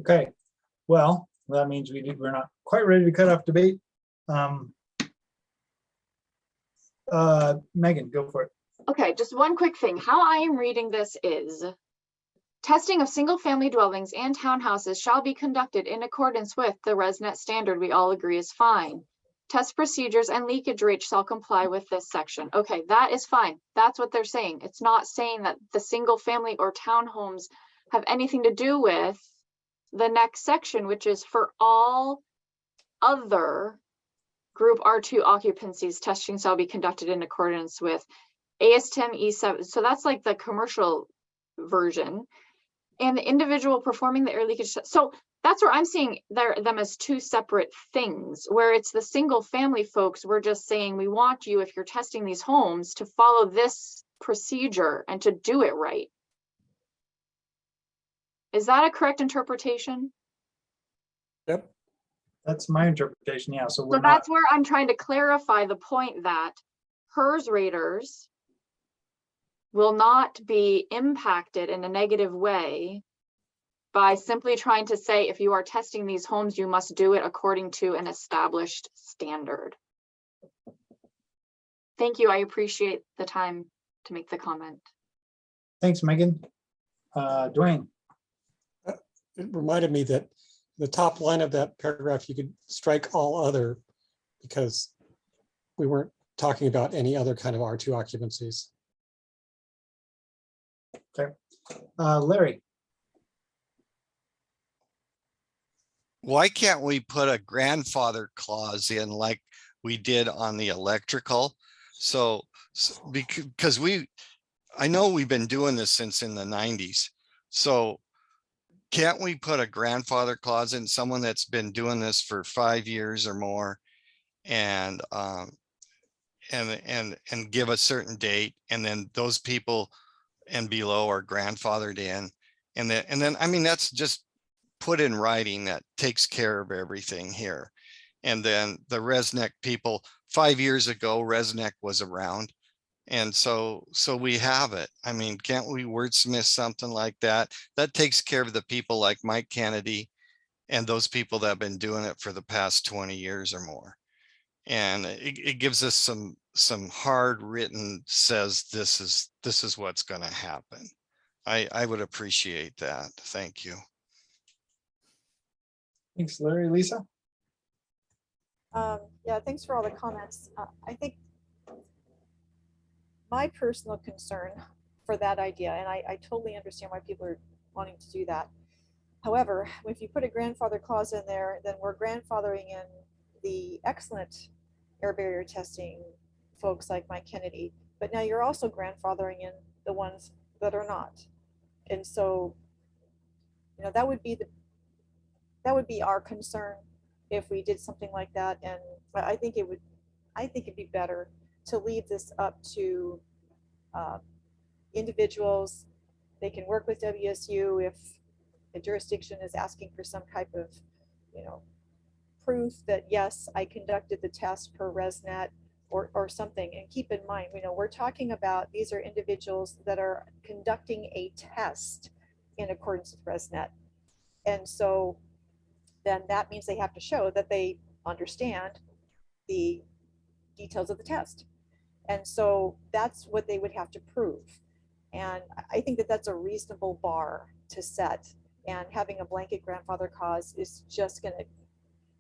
Okay, well, that means we're not quite ready to cut off debate. Megan, go for it. Okay, just one quick thing. How I am reading this is testing of single-family dwellings and townhouses shall be conducted in accordance with the ResNet standard we all agree is fine. Test procedures and leakage rates shall comply with this section. Okay, that is fine. That's what they're saying. It's not saying that the single family or townhomes have anything to do with the next section, which is for all other group R2 occupancies, testing shall be conducted in accordance with ASTM E7. So that's like the commercial version. And the individual performing the air leakage. So that's where I'm seeing them as two separate things, where it's the single family folks. We're just saying we want you, if you're testing these homes, to follow this procedure and to do it right. Is that a correct interpretation? Yep. That's my interpretation. Yeah. So we're So not, that's where I'm trying to clarify the point that HERS raters will not be impacted in a negative way by simply trying to say, if you are testing these homes, you must do it according to an established standard. Thank you. I appreciate the time to make the comment. thanks, Megan. Dwayne. It reminded me that the top line of that paragraph, you could strike all other, because we weren't talking about any other kind of R2 occupancies. Okay. Larry. Why can't we put a grandfather clause in like we did on the electrical? So because I know we've been doing this since in the 90s. So can't we put a grandfather clause in, someone that's been doing this for 5 years or more, and give a certain date, and then those people and below are grandfathered in, and then I mean, that's just put in writing that takes care of everything here. And then the ResNet people, 5 years ago, ResNet was around. And so we have it. I mean, can't we wordsmith something like that? That takes care of the people like Mike Kennedy and those people that have been doing it for the past 20 years or more. And it gives us some hard written says this is what's going to happen. I would appreciate that. Thank you. Thanks, Larry. Lisa? Yeah, thanks for all the comments. I think my personal concern for that idea, and I totally understand why people are wanting to do that. However, if you put a grandfather clause in there, then we're grandfathering in the excellent air barrier testing folks like Mike Kennedy, but now you're also grandfathering in the ones that are not. And so, you know, that would be our concern if we did something like that. And I think it'd be better to leave this up to individuals. They can work with WSU if the jurisdiction is asking for some type of, you know, proof that yes, I conducted the test per ResNet or something. And keep in mind, you know, we're talking about, these are individuals that are conducting a test in accordance with ResNet. And so then that means they have to show that they understand the details of the test. And so that's what they would have to prove. And I think that that's a reasonable bar to set. And having a blanket grandfather clause is just going to,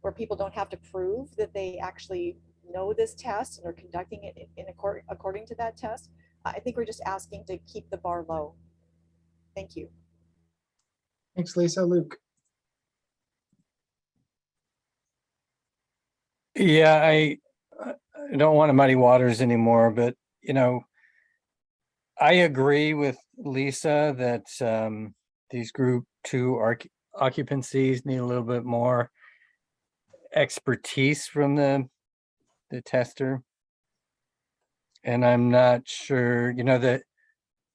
where people don't have to prove that they actually know this test and are conducting it according to that test. I think we're just asking to keep the bar low. Thank you. Thanks, Lisa. Luke? Yeah, I don't want to muddy waters anymore, but you know, I agree with Lisa that these group 2 occupancies need a little bit more expertise from the tester. And I'm not sure, you know, that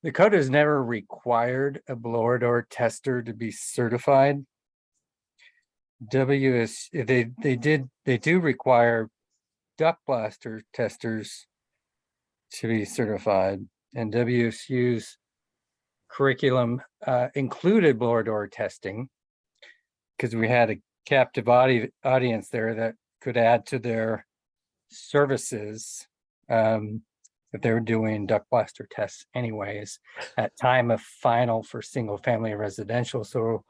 the code has never required a blower door tester to be certified. They do require duct blaster testers to be certified, and WSU's curriculum included blower door testing. because we had a captive audience there that could add to their services. If they were doing duct blaster tests anyways, at time of final for single family residential. So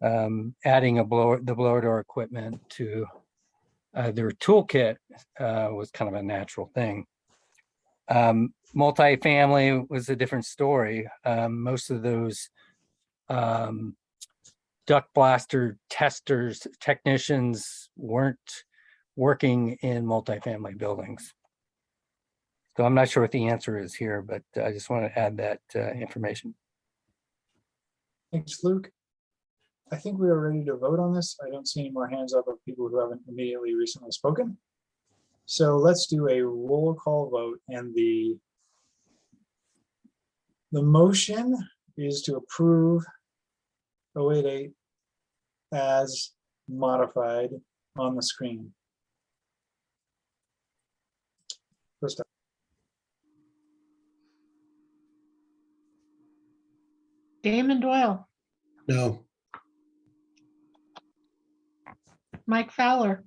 adding the blower door equipment to their toolkit was kind of a natural thing. Multifamily was a different story. Most of those duct blaster testers, technicians weren't working in multifamily buildings. So I'm not sure what the answer is here, but I just want to add that information. Thanks, Luke. I think we are ready to vote on this. I don't see any more hands up of people who haven't immediately recently spoken. So let's do a roll call vote, and the motion is to approve 088 as modified on the screen. First up. Damon Doyle, No. Mike Fowler,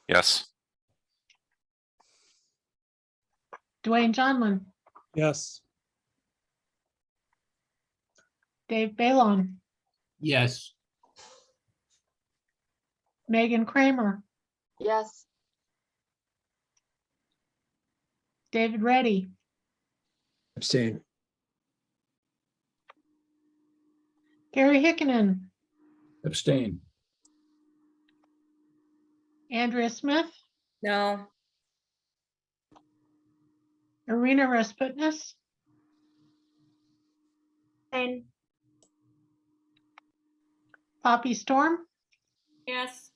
Yes. Dwayne Johnman, Yes. Dave Balon, Yes. Megan Kramer, Yes. David Reddy, Abstain. Gary Hickinen, Abstain. Andrea Smith, No. Irina Rasputnis, And Poppy Storm, Yes.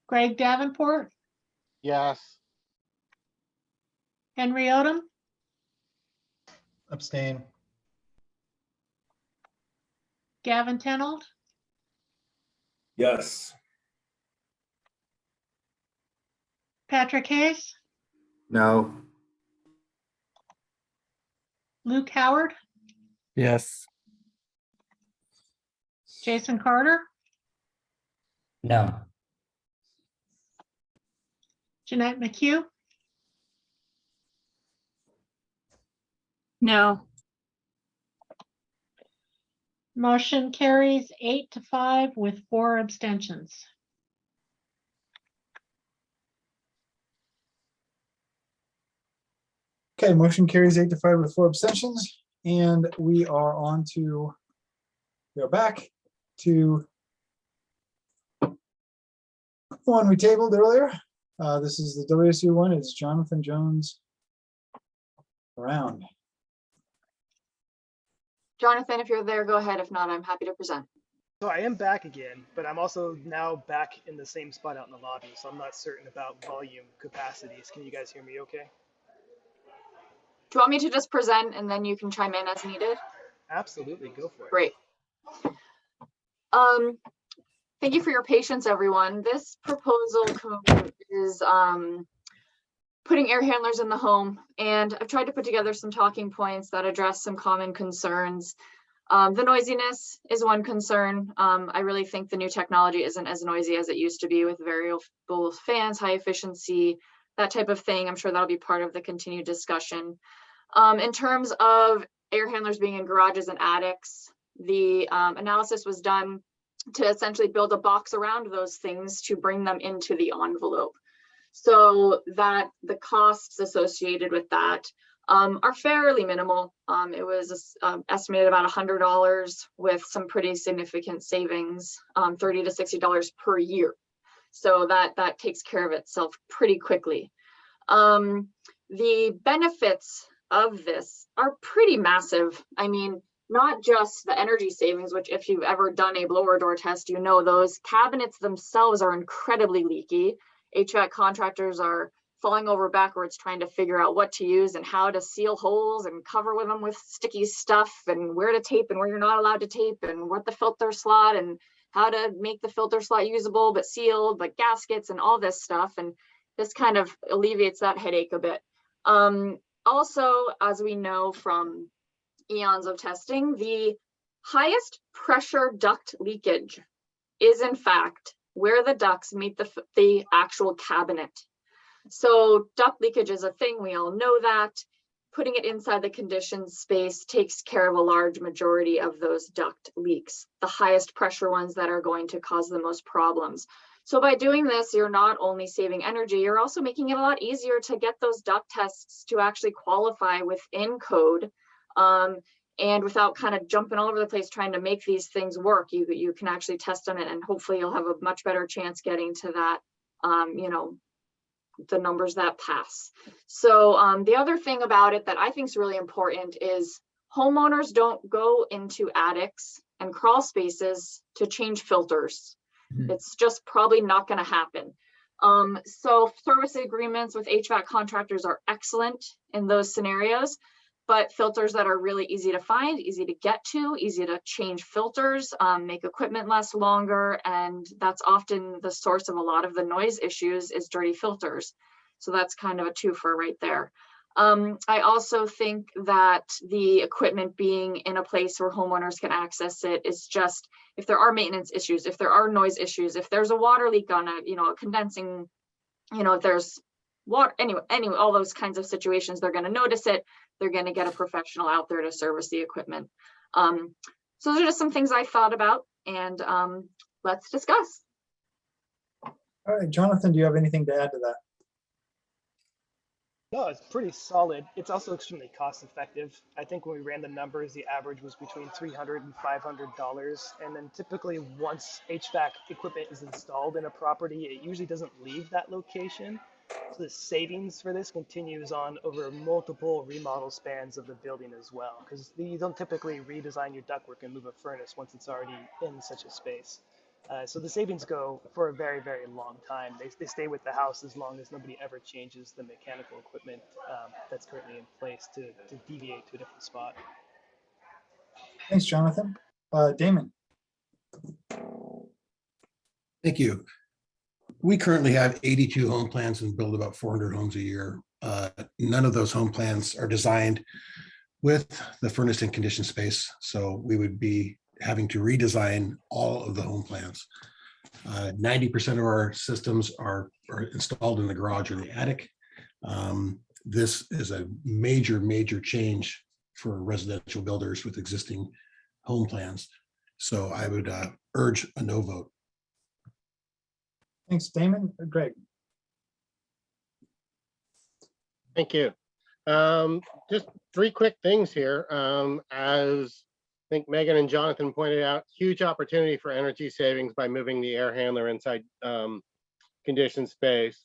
Greg Davenport, Yes. Henry Odom, Abstain. Gavin Tenold, Yes. Patrick Hayes, No. Luke Howard, Yes. Jason Carter, No. Jeanette McHugh, No. motion carries 8-5 with 4 abstentions. Okay, motion carries 8-5 with 4 abstentions, and we are back to the one we tabled earlier. This is the WSU one. It's Jonathan Jones around. Jonathan, if you're there, go ahead. If not, I'm happy to present. So I am back again, but I'm also now back in the same spot out in the lobby, so I'm not certain about volume capacities. Can you guys hear me okay? Do you want me to just present and then you can chime in as needed? Absolutely, go for it. Great. Thank you for your patience, everyone. This proposal code is putting air handlers in the home, and I've tried to put together some talking points that address some common concerns. The noisiness is one concern. I really think the new technology isn't as noisy as it used to be with variable fans, high efficiency, that type of thing. I'm sure that'll be part of the continued discussion. In terms of air handlers being in garages and attics, the analysis was done to essentially build a box around those things to bring them into the envelope. So that the costs associated with that are fairly minimal. It was estimated about $100 with some pretty significant savings, $30 to $60 per year. So that takes care of itself pretty quickly. The benefits of this are pretty massive. I mean, not just the energy savings, which if you've ever done a blower door test, you know those cabinets themselves are incredibly leaky. HVAC contractors are falling over backwards trying to figure out what to use and how to seal holes and cover with them with sticky stuff and where to tape and where you're not allowed to tape and what the filter slot and how to make the filter slot usable but sealed, but gaskets and all this stuff. And this kind of alleviates that headache a bit. Also, as we know from eons of testing, the highest pressure duct leakage is in fact where the ducts meet the actual cabinet. So duct leakage is a thing, we all know that. Putting it inside the conditioned space takes care of a large majority of those duct leaks, the highest pressure ones that are going to cause the most problems. So by doing this, you're not only saving energy, you're also making it a lot easier to get those duct tests to actually qualify within code. And without kind of jumping all over the place trying to make these things work, you can actually test on it, and hopefully you'll have a much better chance getting to that, you know, the numbers that pass. So the other thing about it that I think is really important is homeowners don't go into attics and crawl spaces to change filters. It's just probably not going to happen. So service agreements with HVAC contractors are excellent in those scenarios, but filters that are really easy to find, easy to get to, easy to change filters, make equipment last longer. And that's often the source of a lot of the noise issues is dirty filters. So that's kind of a twofer right there. I also think that the equipment being in a place where homeowners can access it is just, if there are maintenance issues, if there are noise issues, if there's a water leak on a, you know, a condensing, you know, if there's water, anyway, all those kinds of situations, they're going to notice it. They're going to get a professional out there to service the equipment. So those are just some things I thought about, and let's discuss. All right, Jonathan, do you have anything to add to that? No, it's pretty solid. It's also extremely cost effective. I think when we ran the numbers, the average was between $300 and $500. And then typically once HVAC equipment is installed in a property, it usually doesn't leave that location. So the savings for this continues on over multiple remodel spans of the building as well, because you don't typically redesign your ductwork and move a furnace once it's already in such a space. So the savings go for a very, very long time. They stay with the house as long as nobody ever changes the mechanical equipment that's currently in place to deviate to a different spot. Thanks, Jonathan. Damon. Thank you. We currently have 82 home plans and build about 400 homes a year. None of those home plans are designed with the furnished and conditioned space. So we would be having to redesign all of the home plans. 90% of our systems are installed in the garage or the attic. This is a major, major change for residential builders with existing home plans. So I would urge a no vote. Thanks, Damon. Greg. Thank you. Just three quick things here. As I think Megan and Jonathan pointed out, huge opportunity for energy savings by moving the air handler inside conditioned space.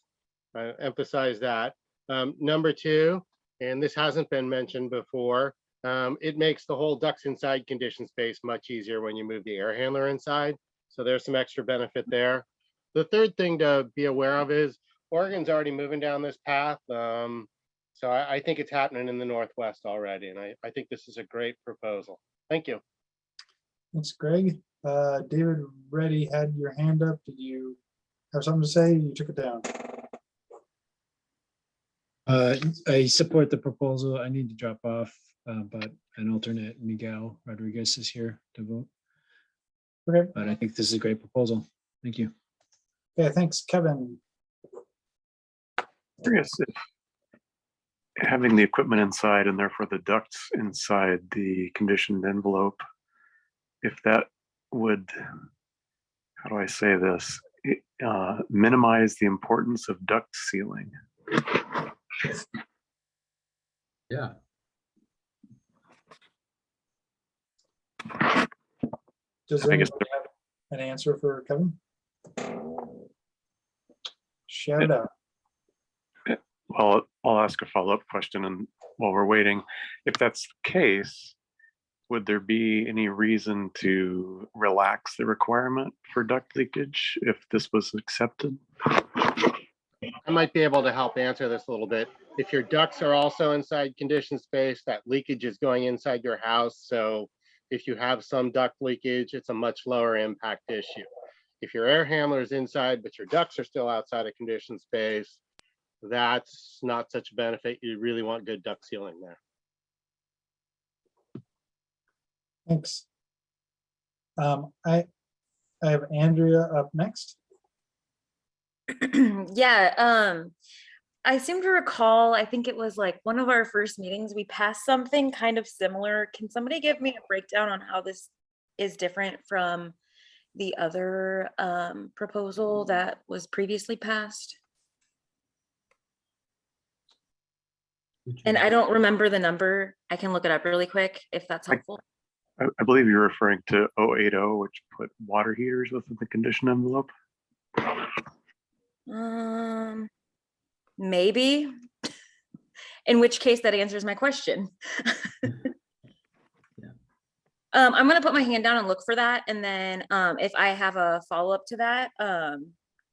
Emphasize that. Number two, and this hasn't been mentioned before, it makes the whole ducts inside conditioned space much easier when you move the air handler inside. So there's some extra benefit there. The third thing to be aware of is Oregon's already moving down this path. So I think it's happening in the Northwest already. And I think this is a great proposal. Thank you. Thanks, Greg. David Reddy had your hand up. Did you have something to say? You took it down. I support the proposal. I need to drop off, but an alternate, Miguel Rodriguez, is here to vote. Okay. But I think this is a great proposal. Thank you. Okay, thanks, Kevin. Curious if having the equipment inside and therefore the ducts inside the conditioned envelope, if that would, how do I say this, minimize the importance of duct sealing. Yeah. Does I guess anybody have an answer for Kevin? Shout it out. Well, I'll ask a follow-up question, and while we're waiting, if that's the case, would there be any reason to relax the requirement for duct leakage if this was accepted? I might be able to help answer this a little bit. If your ducts are also inside conditioned space, that leakage is going inside your house. So if you have some duct leakage, it's a much lower impact issue. If your air handler is inside, but your ducts are still outside of conditioned space, that's not such a benefit. You really want good duct sealing there. Thanks. I have Andrea up next. Yeah, I seem to recall, I think it was like one of our first meetings, we passed something kind of similar. Can somebody give me a breakdown on how this is different from the other proposal that was previously passed? And I don't remember the number. I can look it up really quick if that's helpful. I believe you're referring to 080, which put water heaters within the condition envelope. Maybe. In which case that answers my question. I'm gonna put my hand down and look for that. And then if I have a follow-up to that,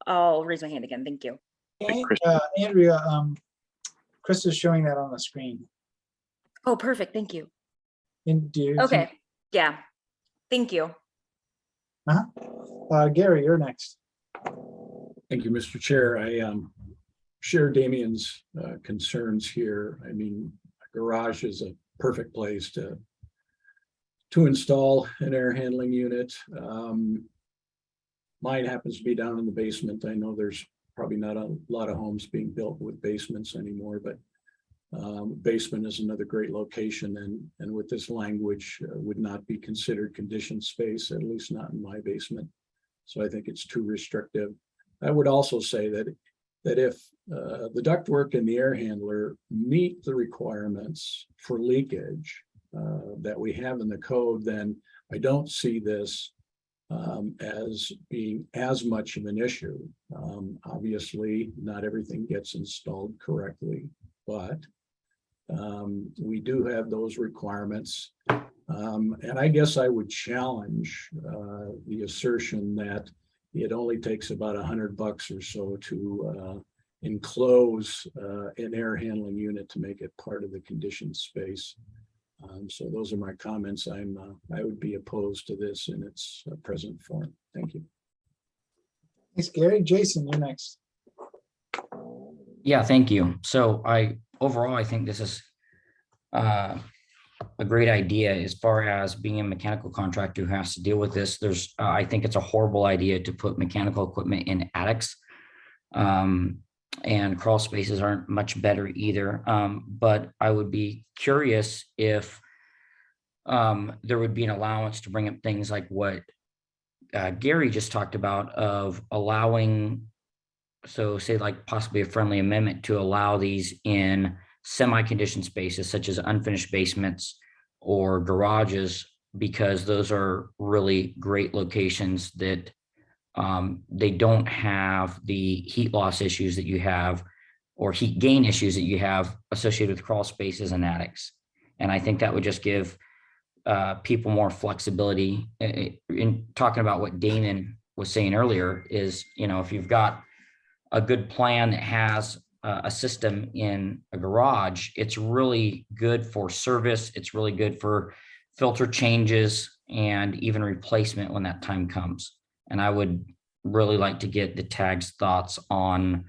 I'll raise my hand again. Thank you. Andrea, Chris is showing that on the screen. Oh, perfect. Thank you. And do you Okay. Yeah. Thank you. Gary, you're next. Thank you, Mr. Chair. I share Damien's concerns here. I mean, a garage is a perfect place to install an air handling unit. Mine happens to be down in the basement. I know there's probably not a lot of homes being built with basements anymore, but basement is another great location, and with this language would not be considered conditioned space, at least not in my basement. So I think it's too restrictive. I would also say that if the ductwork and the air handler meet the requirements for leakage that we have in the code, then I don't see this as being as much of an issue. Obviously, not everything gets installed correctly, but we do have those requirements. And I guess I would challenge the assertion that it only takes about $100 or so to enclose an air handling unit to make it part of the conditioned space. So those are my comments. I would be opposed to this in its present form. Thank you. Thanks, Gary. Jason, you're next. Yeah, thank you. So overall, I think this is a great idea as far as being a mechanical contractor who has to deal with this. I think it's a horrible idea to put mechanical equipment in attics. And crawl spaces aren't much better either. But I would be curious if there would be an allowance to bring up things like what Gary just talked about, of allowing, so say like possibly a friendly amendment to allow these in semi-conditioned spaces such as unfinished basements or garages, because those are really great locations that they don't have the heat loss issues that you have, or heat gain issues that you have associated with crawl spaces and attics. And I think that would just give people more flexibility. In talking about what Damon was saying earlier is, if you've got a good plan that has a system in a garage, it's really good for service. It's really good for filter changes and even replacement when that time comes. And I would really like to get the TAG's thoughts on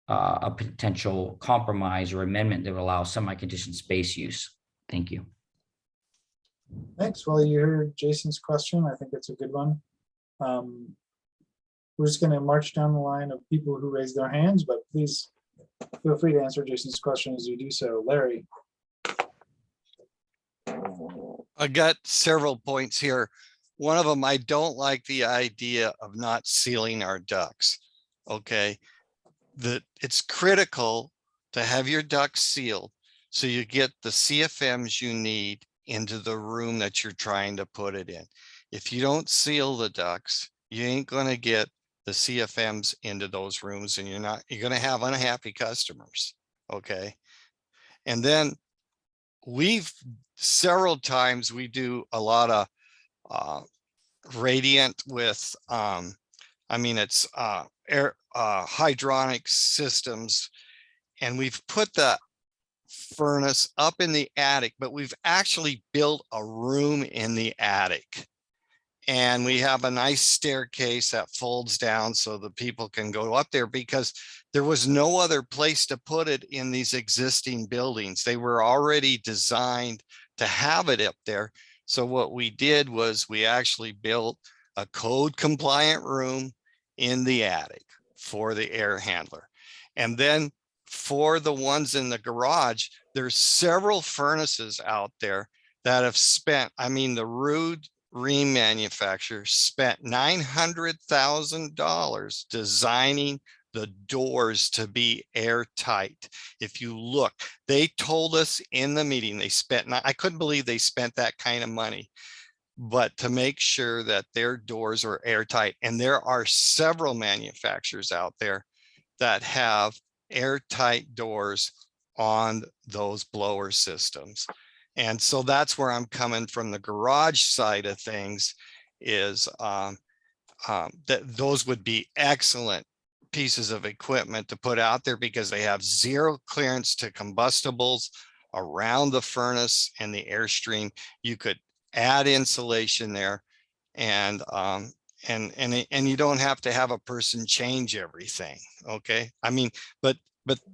a potential compromise or amendment that would allow semi-conditioned space use. Thank you. Thanks. Well, you heard Jason's question. I think it's a good one. We're just going to march down the line of people who raised their hands, but please feel free to answer Jason's question as you do so. Larry. I got several points here. One of them, I don't like the idea of not sealing our ducts. Okay, that it's critical to have your ducts sealed so you get the CFMs you need into the room that you're trying to put it in. If you don't seal the ducts, you ain't going to get the CFMs into those rooms, and you're going to have unhappy customers. Okay, and then several times we do a lot of radiant with it's air hydronic systems, and we've put the furnace up in the attic, but we've actually built a room in the attic, and we have a nice staircase that folds down so the people can go up there, because there was no other place to put it in these existing buildings. They were already designed to have it up there. So what we did was we actually built a code compliant room in the attic for the air handler. And then for the ones in the garage, there's several furnaces out there that have spent, I mean, the Rude Ream manufacturer spent $900,000 designing the doors to be airtight. If you look, they told us in the meeting, they spent, I couldn't believe they spent that kind of money, but to make sure that their doors are airtight. And there are several manufacturers out there that have airtight doors on those blower systems. And so that's where I'm coming from. The garage side of things is that those would be excellent pieces of equipment to put out there because they have zero clearance to combustibles around the furnace and the airstream. You could add insulation there, and you don't have to have a person change everything. Okay, I mean, but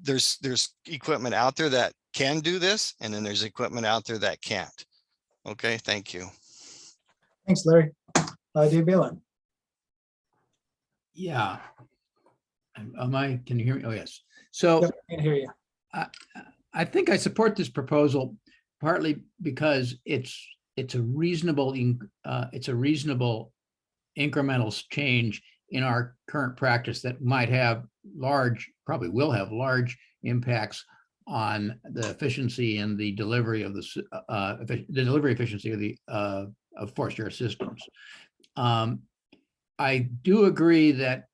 there's equipment out there that can do this, and then there's equipment out there that can't. Okay, thank you. Thanks, Larry. Dave Balin. Yeah. Can you hear me? Oh, yes. So Yep, I can hear you. I think I support this proposal partly because it's a reasonable incremental change in our current practice that might have probably will have large impacts on the efficiency and the delivery of the delivery efficiency of forced air systems. I do agree that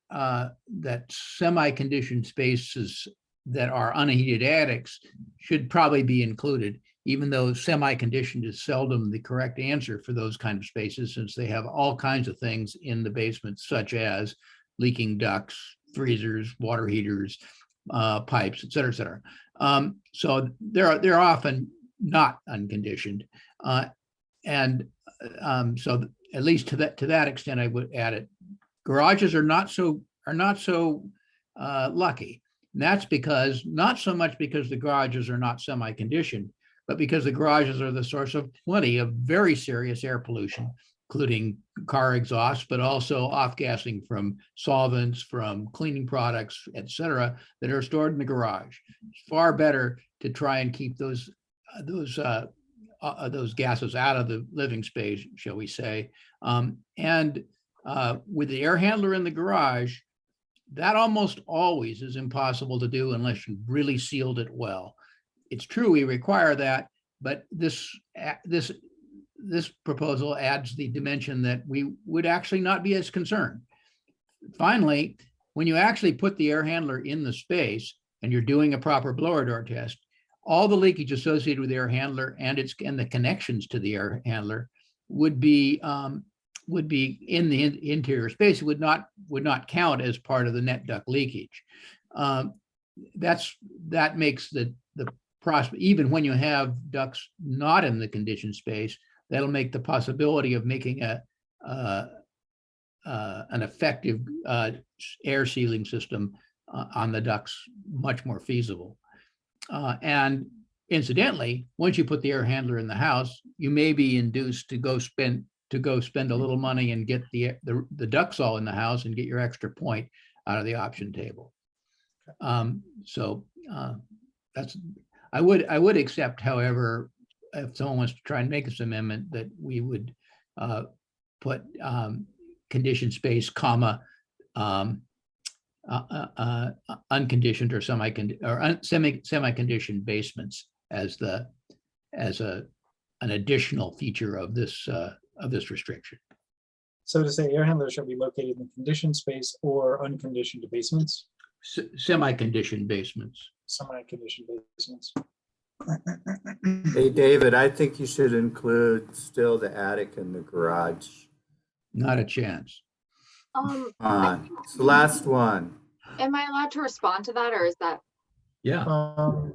semi-conditioned spaces that are unheated attics should probably be included, even though semi-conditioned is seldom the correct answer for those kind of spaces, since they have all kinds of things in the basement, such as leaking ducts, freezers, water heaters, pipes, et cetera, et cetera. So they're often not unconditioned. So at least to that extent, I would add it. Garages are not so lucky. And that's because, not so much because the garages are not semi-conditioned, but because the garages are the source of plenty of very serious air pollution, including car exhaust, but also off-gassing from solvents, from cleaning products, et cetera, that are stored in the garage. It's far better to try and keep those gases out of the living space, shall we say. With the air handler in the garage, that almost always is impossible to do unless you've really sealed it well. It's true we require that, but this proposal adds the dimension that we would actually not be as concerned. Finally, when you actually put the air handler in the space and you're doing a proper blower door test, all the leakage associated with the air handler and the connections to the air handler would be in the interior space. Would not count as part of the net duct leakage. That makes the prospect, even when you have ducts not in the conditioned space, that'll make the possibility of making an effective air sealing system on the ducts much more feasible. And incidentally, once you put the air handler in the house, you may be induced to go spend a little money and get the ducts all in the house and get your extra point out of the option table. I would accept, however, if someone wants to try and make this amendment, that we would put conditioned space, comma, unconditioned or semi-conditioned basements as an additional feature of this restriction. So to say air handlers shall be located in conditioned space or unconditioned basements? Semi-conditioned basements. Semi-conditioned basements. Hey, David, I think you should include still the attic and the garage. Not a chance. It's the last one. Am I allowed to respond to that, or is that? Yeah. Well,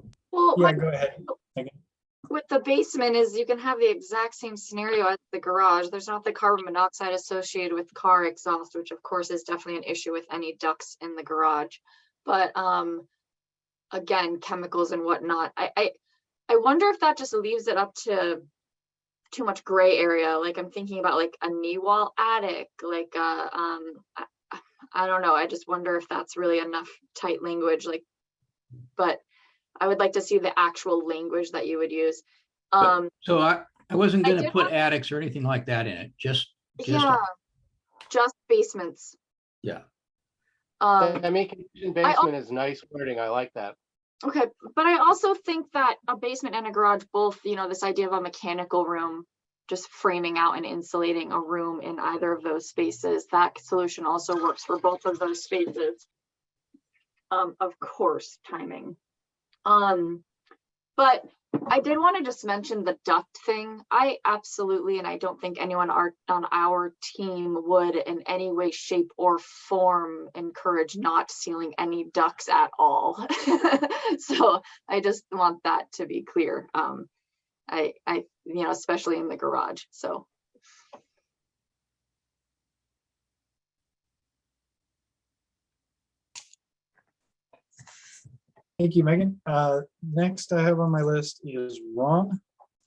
yeah, go ahead. Okay. With the basement is you can have the exact same scenario as the garage. There's not the carbon monoxide associated with car exhaust, which of course is definitely an issue with any ducts in the garage. But again, chemicals and whatnot. I wonder if that just leaves it up to too much gray area. Like I'm thinking about like a knee wall attic, like I don't know. I just wonder if that's really enough tight language. Like, but I would like to see the actual language that you would use. So I wasn't I gonna did put want- attics or anything like that in it, just, yeah, just basements. yeah. I mean, conditioned I al- basement is nice wording. I like that. Okay, but I also think that a basement and a garage both, you know, this idea of a mechanical room, just framing out and insulating a room in either of those spaces, that solution also works for both of those spaces. Of course, timing. But I did want to just mention the duct thing. I absolutely, and I don't think anyone on our team would in any way, shape, or form encourage not sealing any ducts at all. So I just want that to be clear. I, you know, especially in the garage. So. Thank you, Megan. Next I have on my list is Ron.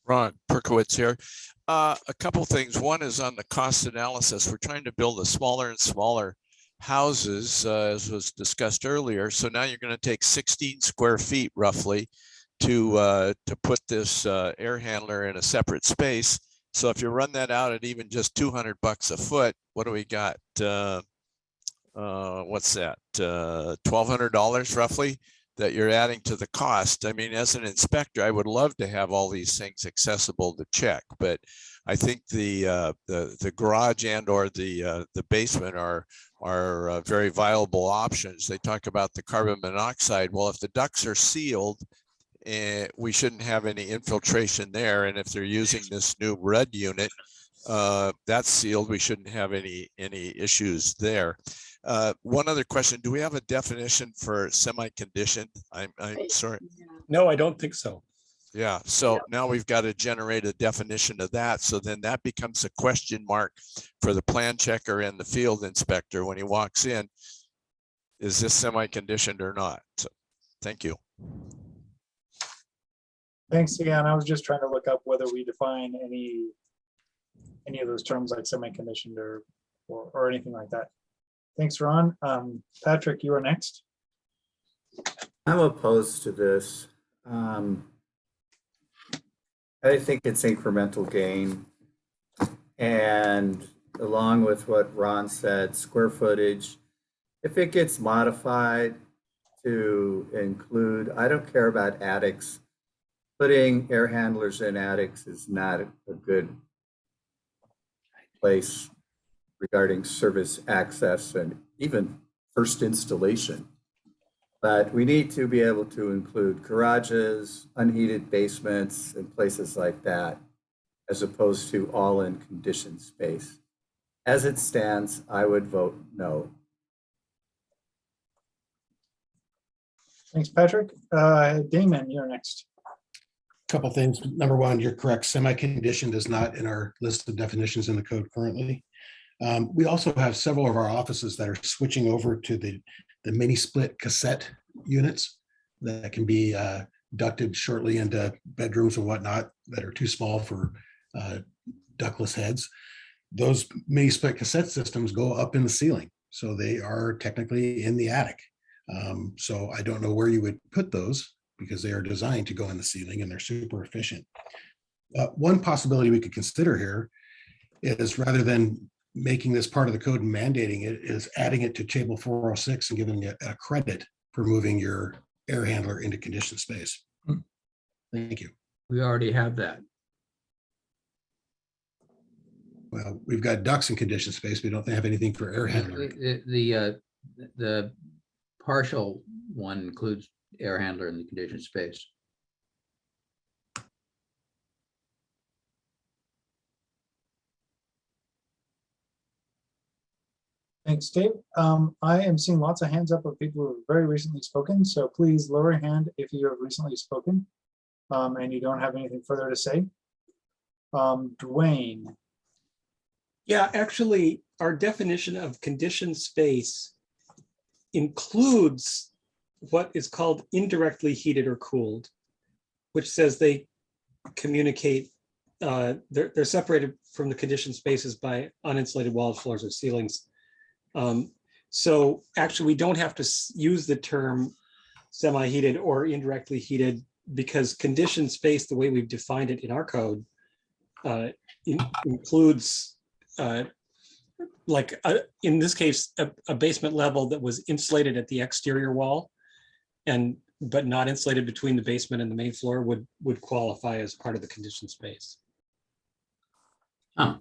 Ron Perkowitz here. A couple things. One is on the cost analysis. We're trying to build a smaller and smaller houses, as was discussed earlier. So now you're going to take 16 square feet roughly to put this air handler in a separate space. So if you run that out at even just $200 a foot, what do we got? What's that? $1,200 roughly that you're adding to the cost. I mean, as an inspector, I would love to have all these things accessible to check, but I think the garage and or the basement are very viable options. They talk about the carbon monoxide. Well, if the ducts are sealed, we shouldn't have any infiltration there. And if they're using this new red unit that's sealed, we shouldn't have any issues there. One other question, do we have a definition for semi-conditioned? I'm sorry. No, I don't think so. Yeah, so now we've got to generate a definition of that. So then that becomes a question mark for the plan checker and the field inspector when he walks in. Is this semi-conditioned or not? So, thank you. Thanks, Ian. I was just trying to look up whether we define any of those terms like semi-conditioned or anything like that. Thanks, Ron. Patrick, you are next. I'm opposed to this. I think it's incremental gain. And along with what Ron said, square footage, if it gets modified to include, I don't care about attics. Putting air handlers in attics is not a good place regarding service access and even first installation. But we need to be able to include garages, unheated basements, and places like that, as opposed to all in conditioned space. As it stands, I would vote no. Thanks, Patrick. Damon, you're next. Couple things. Number one, you're correct. Semi-conditioned is not in our list of definitions in the code currently. We also have several of our offices that are switching over to the mini split cassette units that can be ducted shortly into bedrooms and whatnot that are too small for ductless heads. Those mini split cassette systems go up in the ceiling, so they are technically in the attic. So I don't know where you would put those because they are designed to go in the ceiling and they're super efficient. One possibility we could consider here is, rather than making this part of the code and mandating it, is adding it to table 406 and giving it a credit for moving your air handler into conditioned space. Thank you. We already have that. Well, we've got ducts in conditioned space. We don't have anything for air handler. The partial one includes air handler in the conditioned space. Thanks, Dave. I am seeing lots of hands up of people who have very recently spoken, so please lower your hand if you have recently spoken and you don't have anything further to say. Dwayne. Yeah, actually, our definition of conditioned space includes what is called indirectly heated or cooled, which says they communicate they're separated from the conditioned spaces by uninsulated walls, floors, or ceilings. So actually, we don't have to use the term semi-heated or indirectly heated, because conditioned space, the way we've defined it in our code, includes in this case, a basement level that was insulated at the exterior wall, but not insulated between the basement and the main floor would qualify as part of the conditioned space. Huh.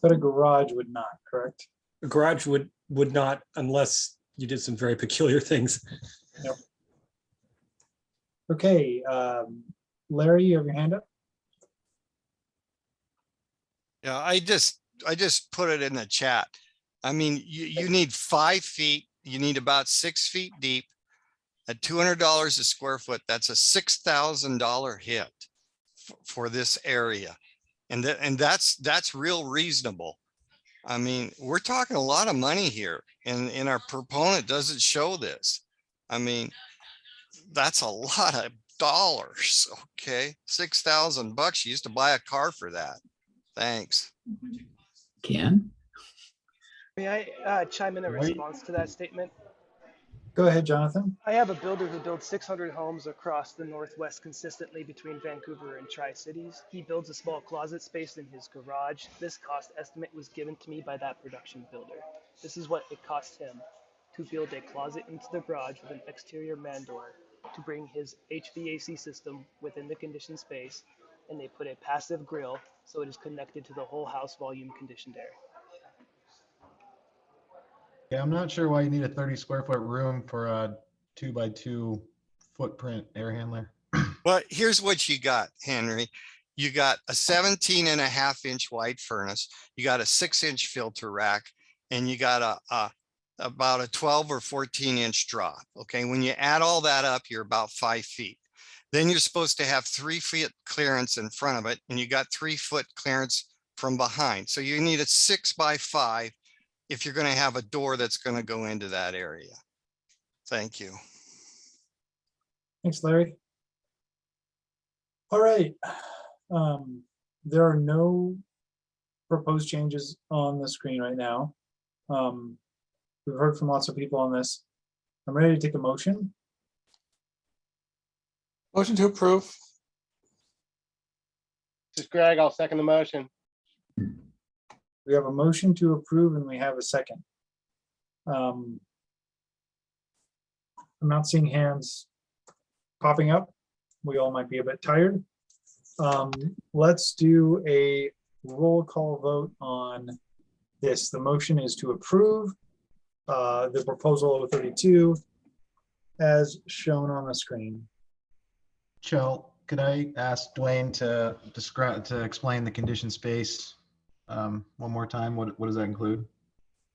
But a garage would not, correct? A garage would not, unless you did some very peculiar things. Yep. Okay, Larry, you have your hand up? Yeah, I just put it in the chat. I mean, you need 5 feet, you need about 6 feet deep at $200 a square foot. That's a $6,000 hit for this area. And that's real reasonable. I mean, we're talking a lot of money here, and our proponent doesn't show this. I mean, that's a lot of dollars. Okay, $6,000. You used to buy a car for that. Thanks. Ken? May I chime in a Right. response to that statement? Go ahead, Jonathan. I have a builder who builds 600 homes across the Northwest consistently between Vancouver and Tri-Cities. He builds a small closet space in his garage. This cost estimate was given to me by that production builder. This is what it cost him to build a closet into the garage with an exterior man door, to bring his HVAC system within the conditioned space, and they put a passive grill so it is connected to the whole house volume conditioned air. Yeah, I'm not sure why you need a 30 square foot room for a 2x2 footprint air handler. Well, here's what you got, Henry. You got a 17.5-inch wide furnace. You got a 6-inch filter rack, and you got about a 12 or 14-inch drop. Okay, when you add all that up, you're about 5 feet. Then you're supposed to have 3 feet clearance in front of it, and you got 3 foot clearance from behind. So you need a 6x5 if you're going to have a door that's going to go into that area. Thank you. Thanks, Larry. All right. There are no proposed changes on the screen right now. We've heard from lots of people on this. I'm ready to take a motion. Motion to approve. This is Greg. I'll second the motion. We have a motion to approve and we have a second. I'm not seeing hands popping up. We all might be a bit tired. Let's do a roll call vote on this. The motion is to approve the proposal 32 as shown on the screen. Chell, could I ask Dwayne to explain the conditioned space one more time? What does that include?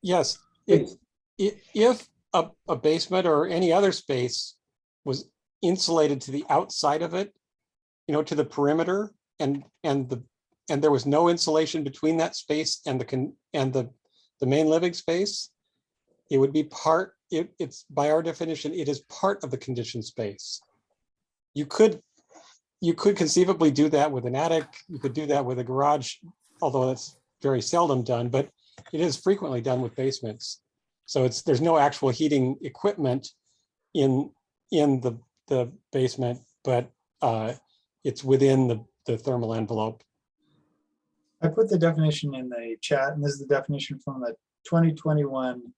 Yes, if a basement or any other space was insulated to the outside of it, to the perimeter, and there was no insulation between that space and the main living space, it would be part. It's by our definition, it is part of the conditioned space. You could conceivably do that with an attic. You could do that with a garage, although that's very seldom done, but it is frequently done with basements. So there's no actual heating equipment in the basement, but it's within the thermal envelope. I put the definition in the chat, and this is the definition from the 2021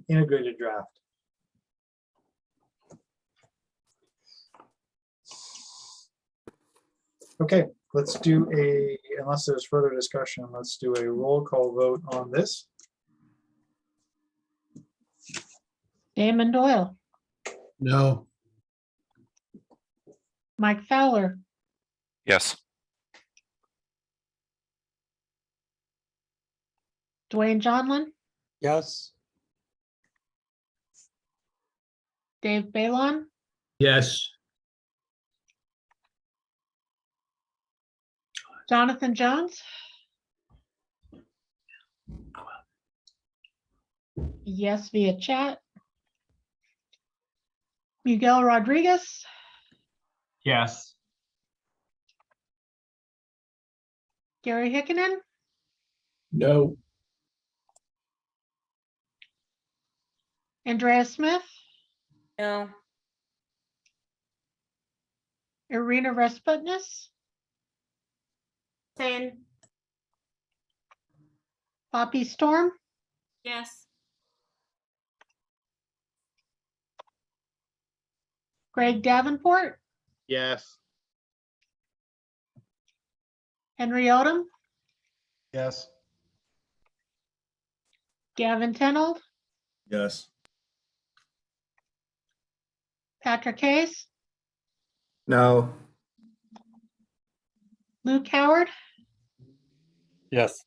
integrated draft. Okay, let's do unless there's further discussion, let's do a roll call vote on this. Damon Doyle, No. Mike Fowler, Yes. Dwayne Johnlin, Yes. Dave Balon, Yes. Jonathan Jones. Yes, via chat. Miguel Rodriguez, Yes. Gary Hickenen, No. Andrea Smith, No. Irina Resputness, Same. Poppy Storm, Yes. Greg Davenport, Yes. Henry Odom, Yes. Gavin Tenold, Yes. Patrick Hayes, No. Luke Howard, Yes.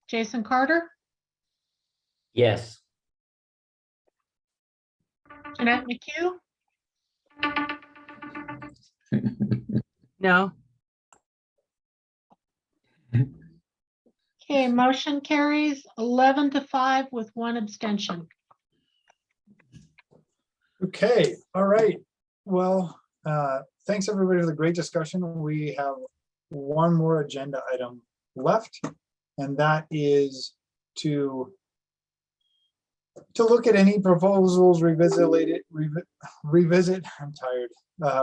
Jason Carter, Yes. Jeanette McHugh, No. okay, motion carries 11-5 with one abstention. Okay, all right. Well, thanks everybody for the great discussion. We have one more agenda item left, and that is to look at any proposals, revisit, I'm tired,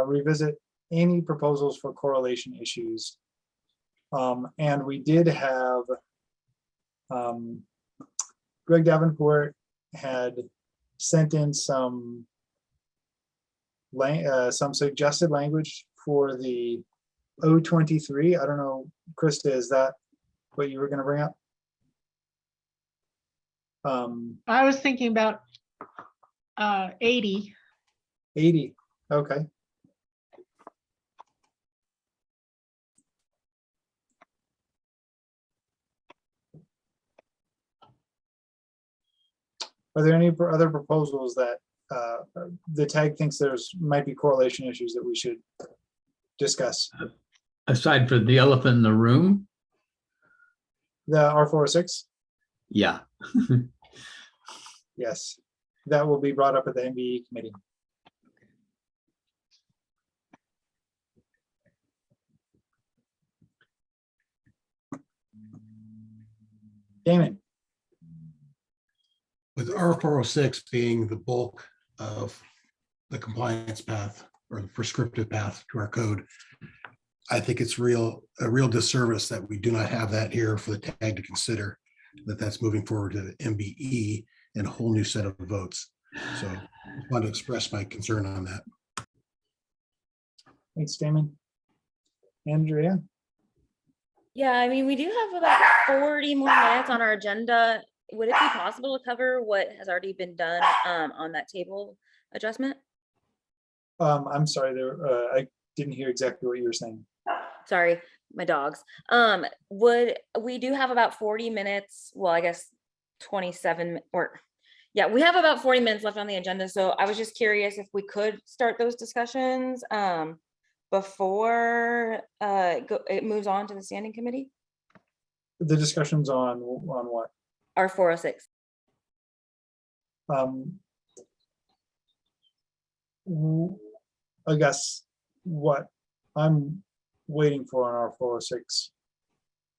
revisit any proposals for correlation issues. And we did have Greg Davenport had sent in some suggested language for the O23. I don't know, Krista, is that what you were going to bring up? I was thinking about 80. 80, okay. Are there any other proposals that the tag thinks there's might be correlation issues that we should discuss? Aside from the elephant in the room? The R406? Yeah. Yes, that will be brought up at the MBE committee. Damon. With R406 being the bulk of the compliance path or the prescriptive path to our code, I think it's a real disservice that we do not have that here for the tag to consider, that's moving forward to the MBE and a whole new set of votes. So I want to express my concern on that. Thanks, Damon. Andrea? Yeah, I mean, we do have about 40 more minutes on our agenda. Would it be possible to cover what has already been done on that table adjustment? I'm sorry, I didn't hear exactly what you were saying. Sorry, my dogs. We do have about 40 minutes, well, I guess 27 or yeah, we have about 40 minutes left on the agenda. So I was just curious if we could start those discussions before it moves on to the standing committee. The discussions on what? R406. I guess what I'm waiting for on R406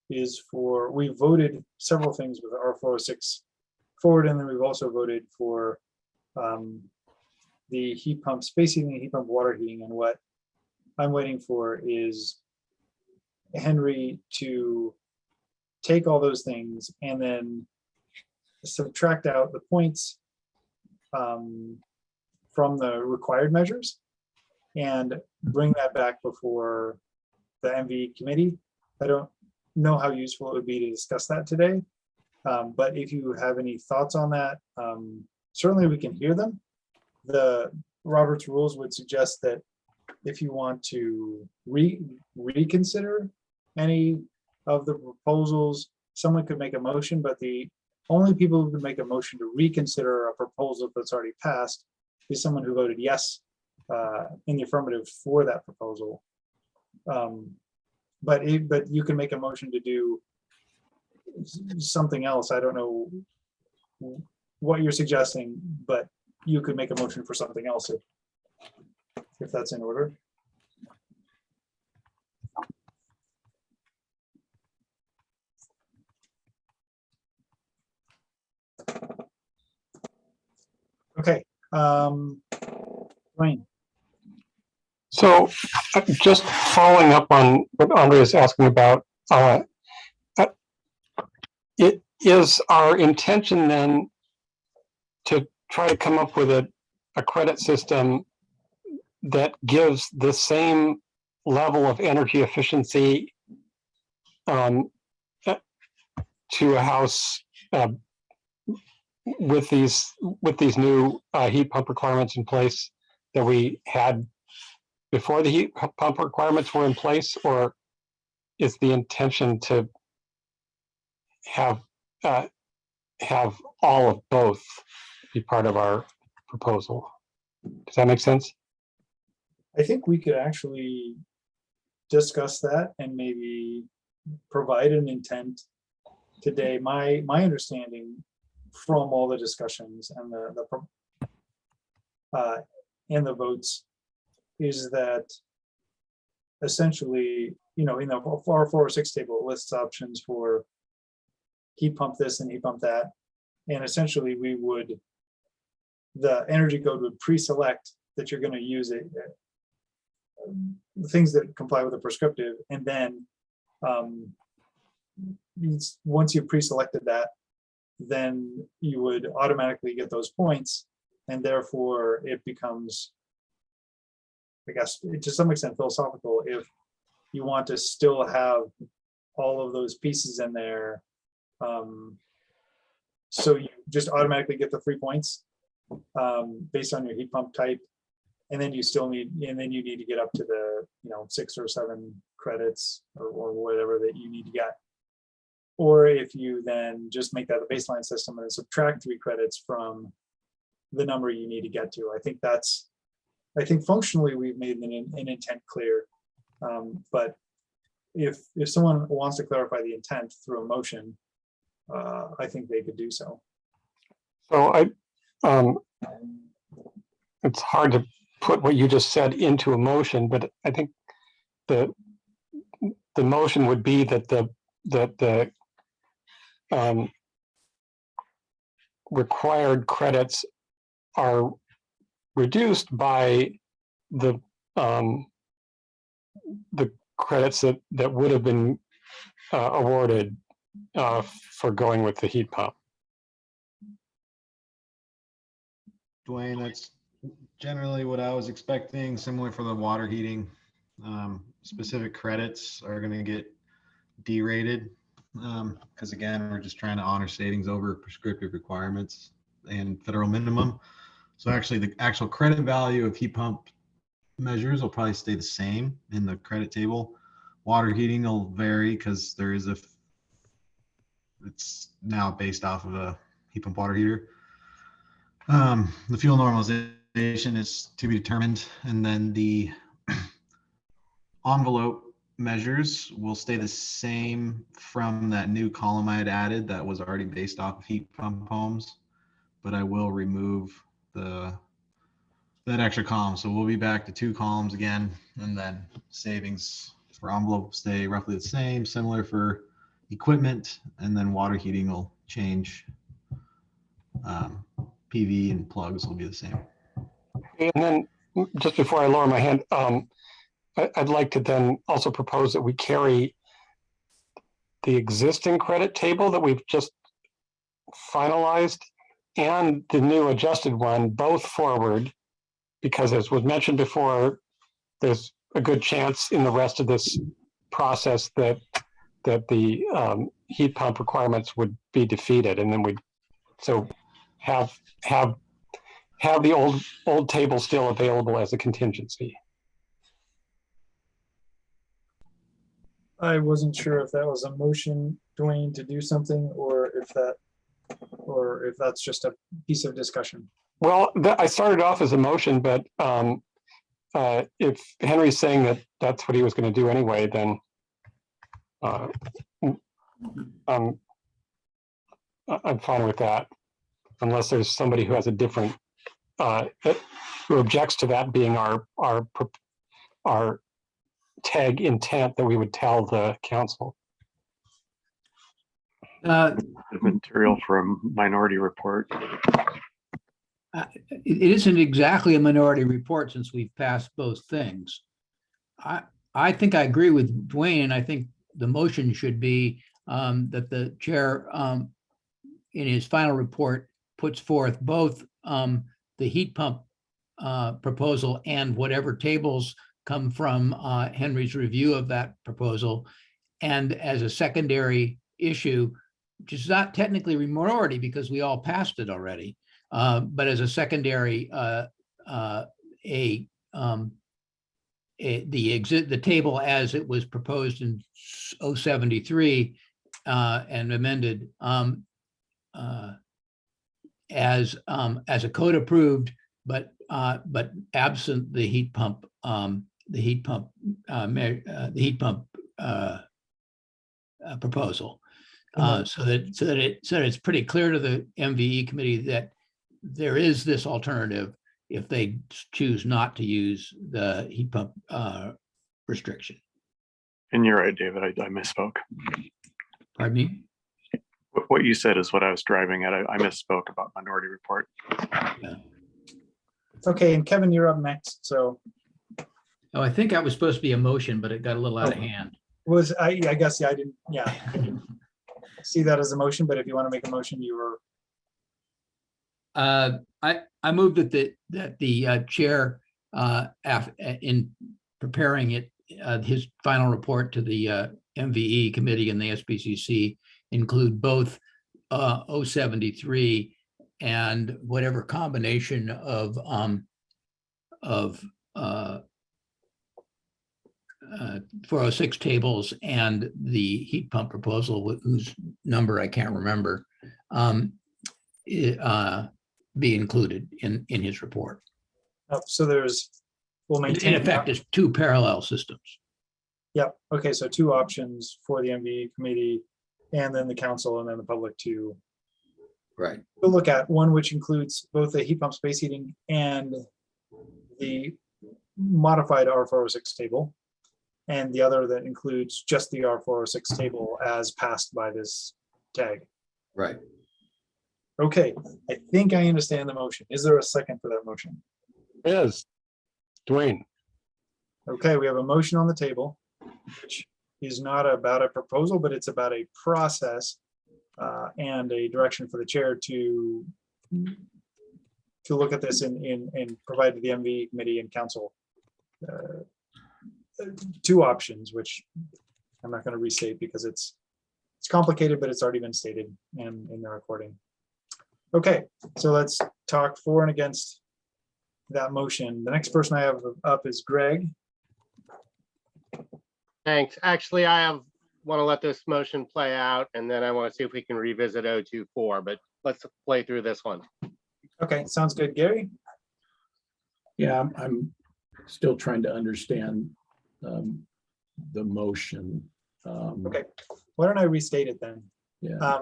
is we voted several things with R406 forward, and then we've also voted for the heat pump, space heating, and heat pump water heating. And what I'm waiting for is Henry to take all those things and then subtract out the points from the required measures and bring that back before the MV committee. I don't know how useful it would be to discuss that today, but if you have any thoughts on that, certainly we can hear them. The Robert's rules would suggest that if you want to reconsider any of the proposals, someone could make a motion, but the only people who can make a motion to reconsider a proposal that's already passed is someone who voted yes in the affirmative for that proposal. But you can make a motion to do something else. I don't know what you're suggesting, but you could make a motion for something else if that's in order. Wayne. So just following up on what Andre is asking about, it is our intention then to try to come up with a credit system that gives the same level of energy efficiency to a house with these new heat pump requirements in place that we had before the heat pump requirements were in place, or is the intention to have all of both be part of our proposal? Does that make sense? I think we could actually discuss that and maybe provide an intent today. My understanding from all the discussions and the votes is that essentially, you know, in the 406 table, it lists options for heat pump this and heat pump that, and essentially the energy code would pre-select that you're going to use it, things that comply with the prescriptive, and then once you pre-selected that, then you would automatically get those points, and therefore it becomes, I guess, to some extent philosophical. If you want to still have all of those pieces in there, so you just automatically get the free points based on your heat pump type, and then you need to get up to the 6 or 7 credits or whatever that you need to get. Or if you then just make that a baseline system and subtract 3 credits from the number you need to get to. I think functionally we've made an intent clear. But if someone wants to clarify the intent through a motion, I think they could do so. So it's hard to put what you just said into a motion, but I think the motion would be that the required credits are reduced by the credits that would have been awarded for going with the heat pump. Dwayne, that's generally what I was expecting. Similar for the water heating. Specific credits are going to get derated because again, we're just trying to honor savings over prescriptive requirements and federal minimum. So actually the actual credit value of heat pump measures will probably stay the same in the credit table. Water heating will vary because there is it's now based off of a heat pump water heater. The fuel normalization is to be determined, and then the envelope measures will stay the same from that new column I had added that was already based off of heat pump homes, but I will remove that extra column. So we'll be back to 2 columns again, and then savings for envelope stay roughly the same, similar for equipment, and then water heating will change. PV and plugs will be the same. And then just before I lower my hand, I'd like to then also propose that we carry the existing credit table that we've just finalized and the new adjusted one both forward, because as was mentioned before, there's a good chance in the rest of this process that the heat pump requirements would be defeated, and then we'd have the old table still available as a contingency. I wasn't sure if that was a motion, Dwayne, to do something, or if that's just a piece of discussion. Well, I started off as a motion, but if Henry's saying that that's what he was going to do anyway, then I'm fine with that, unless there's somebody who has a different who objects to that being our tag intent that we would tell the council. The material for a minority report. It isn't exactly a minority report since we've passed both things. I think I agree with Dwayne, and I think the motion should be that the chair in his final report puts forth both the heat pump proposal and whatever tables come from Henry's review of that proposal. And as a secondary issue, which is not technically a minority because we all passed it already, but as a secondary, the table as it was proposed in 073 and amended as a code approved, but absent the heat pump proposal. So that it's pretty clear to the MVE committee that there is this alternative if they choose not to use the heat pump restriction. And you're right, David, I misspoke. Pardon me? What you said is what I was driving at. I misspoke about minority report. Yeah. Okay, and Kevin, you're up next. So. Oh, I think that was supposed to be a motion, but it got a little out of hand. I guess, yeah, I didn't see that as a motion, but if you want to make a motion, you were. I moved that the chair, in preparing it, his final report to the MVE committee and the SBCC include both 073 and whatever combination of 406 tables and the heat pump proposal, whose number I can't remember, be included in his report. So we'll maintain. In effect, there's two parallel systems. Yep. Okay, so two options for the MVE committee and then the council and then the public to look at, one which includes both the heat pump space heating and the modified R406 table, and the other that includes just the R406 table as passed by this tag. Right. Okay, I think I understand the motion. Is there a second for that motion? Yes, Dwayne. Okay, we have a motion on the table, which is not about a proposal, but it's about a process and a direction for the chair to look at this and provide to the MVE committee and council two options, which I'm not going to restate because it's complicated, but it's already been stated and in the recording. Okay, so let's talk for and against that motion. The next person I have up is Greg. Thanks. Actually, want to let this motion play out, and then I want to see if we can revisit 024, but let's play through this one. Okay, sounds good. Gary? Yeah, I'm still trying to understand the motion. Okay, why don't I restate it then? Yeah.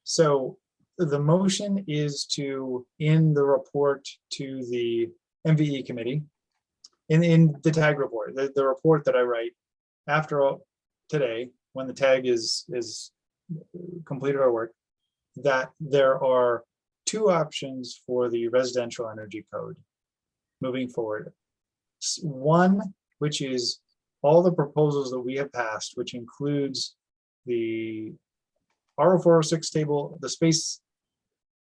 So the motion is to, in the report to the MVE committee, in the tag report, the report that I write after all today, when the tag is completed our work, that there are two options for the residential energy code moving forward. One, which is all the proposals that we have passed, which includes the R406 table, the space,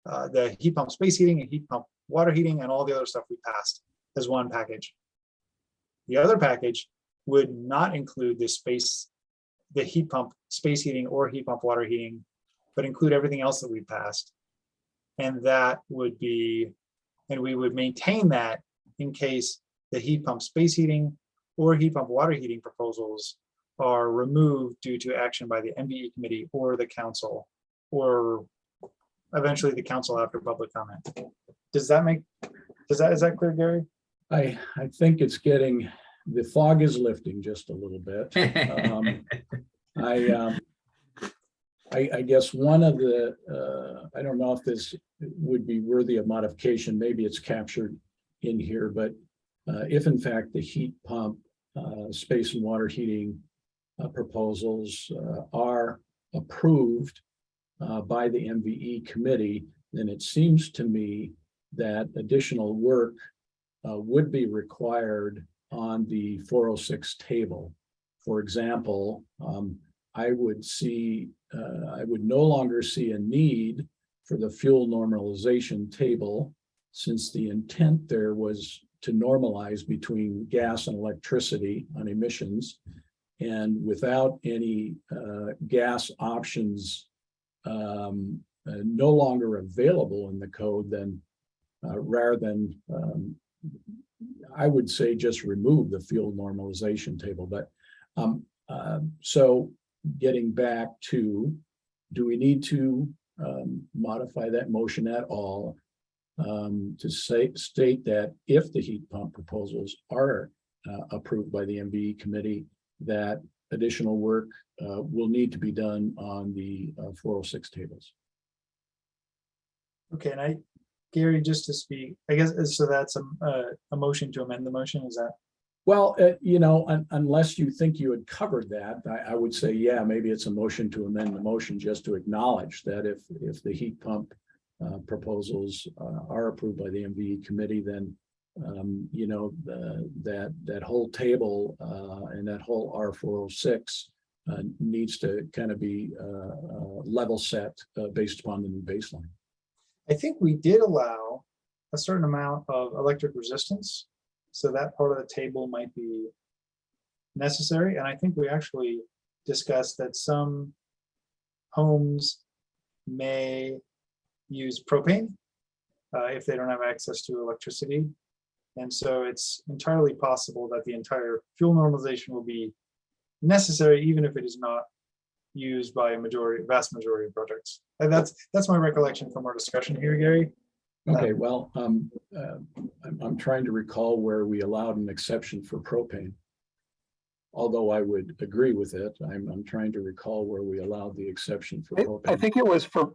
the heat pump space heating and heat pump water heating, and all the other stuff we passed as one package. The other package would not include the heat pump space heating or heat pump water heating, but include everything else that we passed. And that would be, and we would maintain that in case the heat pump space heating or heat pump water heating proposals are removed due to action by the MVE committee or the council, or eventually the council after public comment. Is that clear, Gary? I think it's getting, the fog is lifting just a little bit. I guess one of the, I don't know if this would be worthy of modification, maybe it's captured in here, but if in fact the heat pump space and water heating proposals are approved by the MVE committee, then it seems to me that additional work would be required on the 406 table. For example, I would no longer see a need for the fuel normalization table, since the intent there was to normalize between gas and electricity on emissions. And without any gas options no longer available in the code, then rather than, I would say, just remove the fuel normalization table. But so getting back to, do we need to modify that motion at all to state that if the heat pump proposals are approved by the MVE committee, that additional work will need to be done on the 406 tables? Okay, and Gary, just to speak, I guess, so that's a motion to amend the motion, is that? Well, unless you think you had covered that, I would say, yeah, maybe it's a motion to amend the motion just to acknowledge that if the heat pump proposals are approved by the MVE committee, then that whole table and that whole R406 needs to kind of be level set based upon the new baseline. I think we did allow a certain amount of electric resistance, so that part of the table might be necessary. And I think we actually discussed that some homes may use propane if they don't have access to electricity. And so it's entirely possible that the entire fuel normalization will be necessary, even if it is not used by vast majority of projects. And that's my recollection from our discussion here, Gary. Okay, well, I'm trying to recall where we allowed an exception for propane. Although I would agree with it, I'm trying to recall where we allowed the exception for propane. I think it was for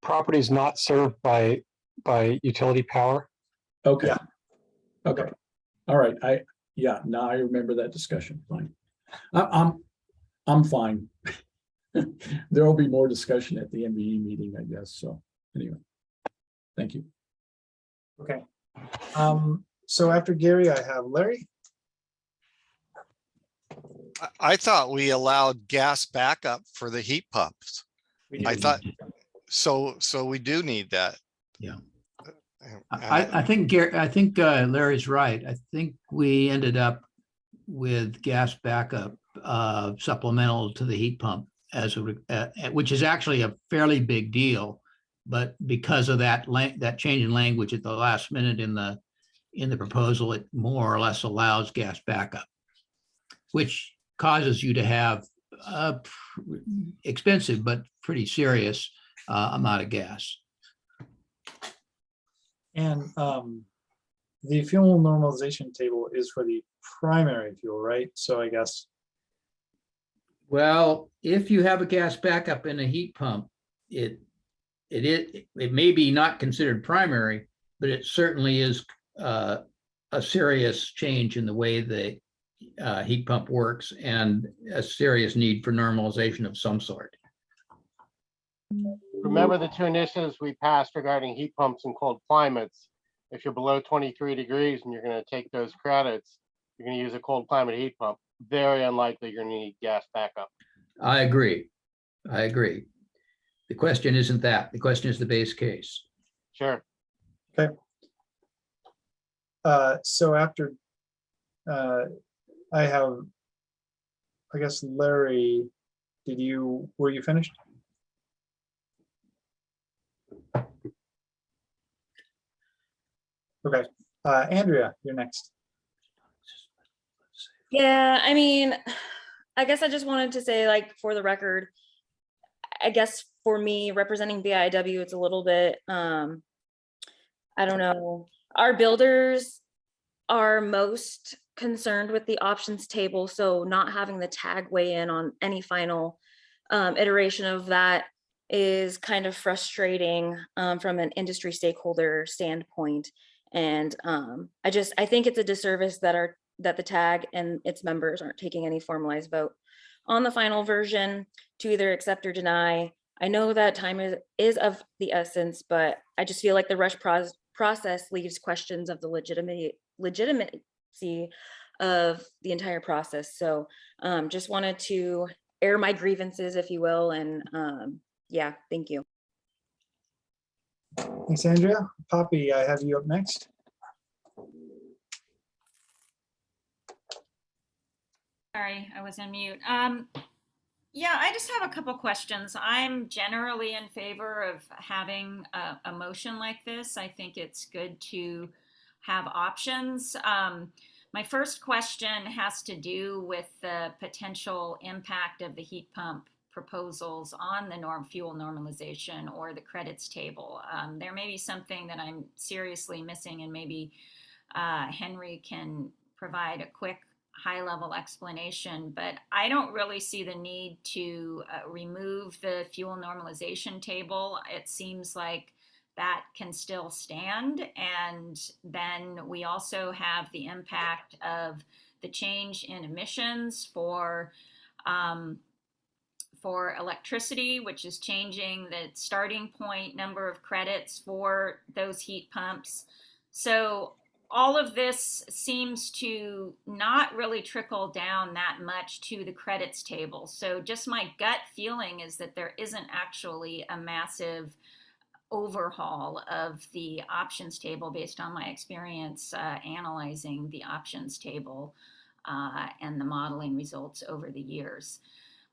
properties not served by utility power. Okay. Yeah. Okay. All right. Now I remember that discussion. Fine. I'm fine. There will be more discussion at the MVE meeting, I guess. So anyway, thank you. Okay. So after Gary, I have Larry. I thought we allowed gas backup for the heat pumps. I thought so. So we do need that. Yeah. I think Larry's right. I think we ended up with gas backup supplemental to the heat pump which is actually a fairly big deal, but because of that change in language at the last minute in the proposal, it more or less allows gas backup, which causes you to have a expensive but pretty serious amount of gas. And the fuel normalization table is for the primary fuel, right? So I guess. Well, if you have a gas backup in a heat pump, it may be not considered primary, but it certainly is a serious change in the way the heat pump works and a serious need for normalization of some sort. Remember the two initiatives we passed regarding heat pumps in cold climates. If you're below 23 degrees and you're going to take those credits, you're going to use a cold climate heat pump. Very unlikely you're going to need gas backup. I agree. The question isn't that. The question is the base case. Sure. Okay. So after I have, I guess, Larry, were you finished? Okay. Andrea, you're next. Yeah, I mean, I guess I just wanted to say, like, for the record, I guess for me representing BIW, it's a little bit, I don't know. Our builders are most concerned with the options table. So not having the tag weigh in on any final iteration of that is kind of frustrating from an industry stakeholder standpoint. And I think it's a disservice that the tag and its members aren't taking any formalized vote on the final version to either accept or deny. I know that time is of the essence, but I just feel like the rush process leaves questions of the legitimacy of the entire process. So just wanted to air my grievances, if you will, and yeah, thank you. Thanks, Andrea. Poppy, I have you up next. Sorry, I was on mute. Yeah, I just have a couple questions. I'm generally in favor of having a motion like this. I think it's good to have options. My first question has to do with the potential impact of the heat pump proposals on the fuel normalization or the credits table. There may be something that I'm seriously missing, and maybe Henry can provide a quick high-level explanation, but I don't really see the need to remove the fuel normalization table. It seems like that can still stand. And then we also have the impact of the change in emissions for electricity, which is changing the starting point number of credits for those heat pumps. So all of this seems to not really trickle down that much to the credits table. So just my gut feeling is that there isn't actually a massive overhaul of the options table based on my experience analyzing the options table and the modeling results over the years.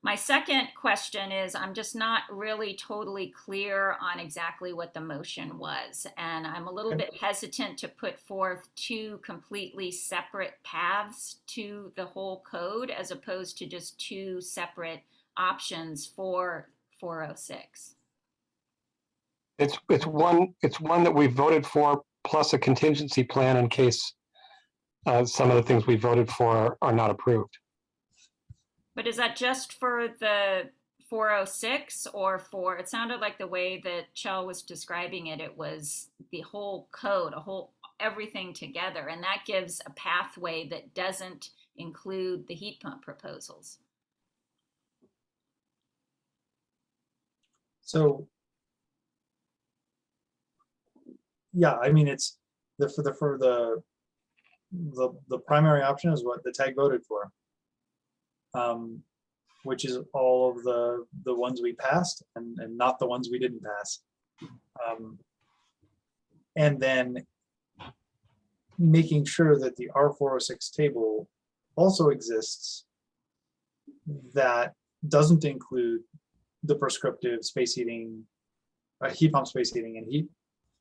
My second question is, I'm just not really totally clear on exactly what the motion was. And I'm a little bit hesitant to put forth two completely separate paths to the whole code as opposed to just two separate options for 406. It's one that we voted for plus a contingency plan in case some of the things we voted for are not approved. But is that just for the 406 or for, it sounded like the way that Chell was describing it, it was the whole code, everything together. And that gives a pathway that doesn't include the heat pump proposals. So, yeah, I mean, it's the primary option is what the tag voted for. Which is all of the ones we passed and not the ones we didn't pass. And then making sure that the R406 table also exists that doesn't include the prescriptive space heating, heat pump space heating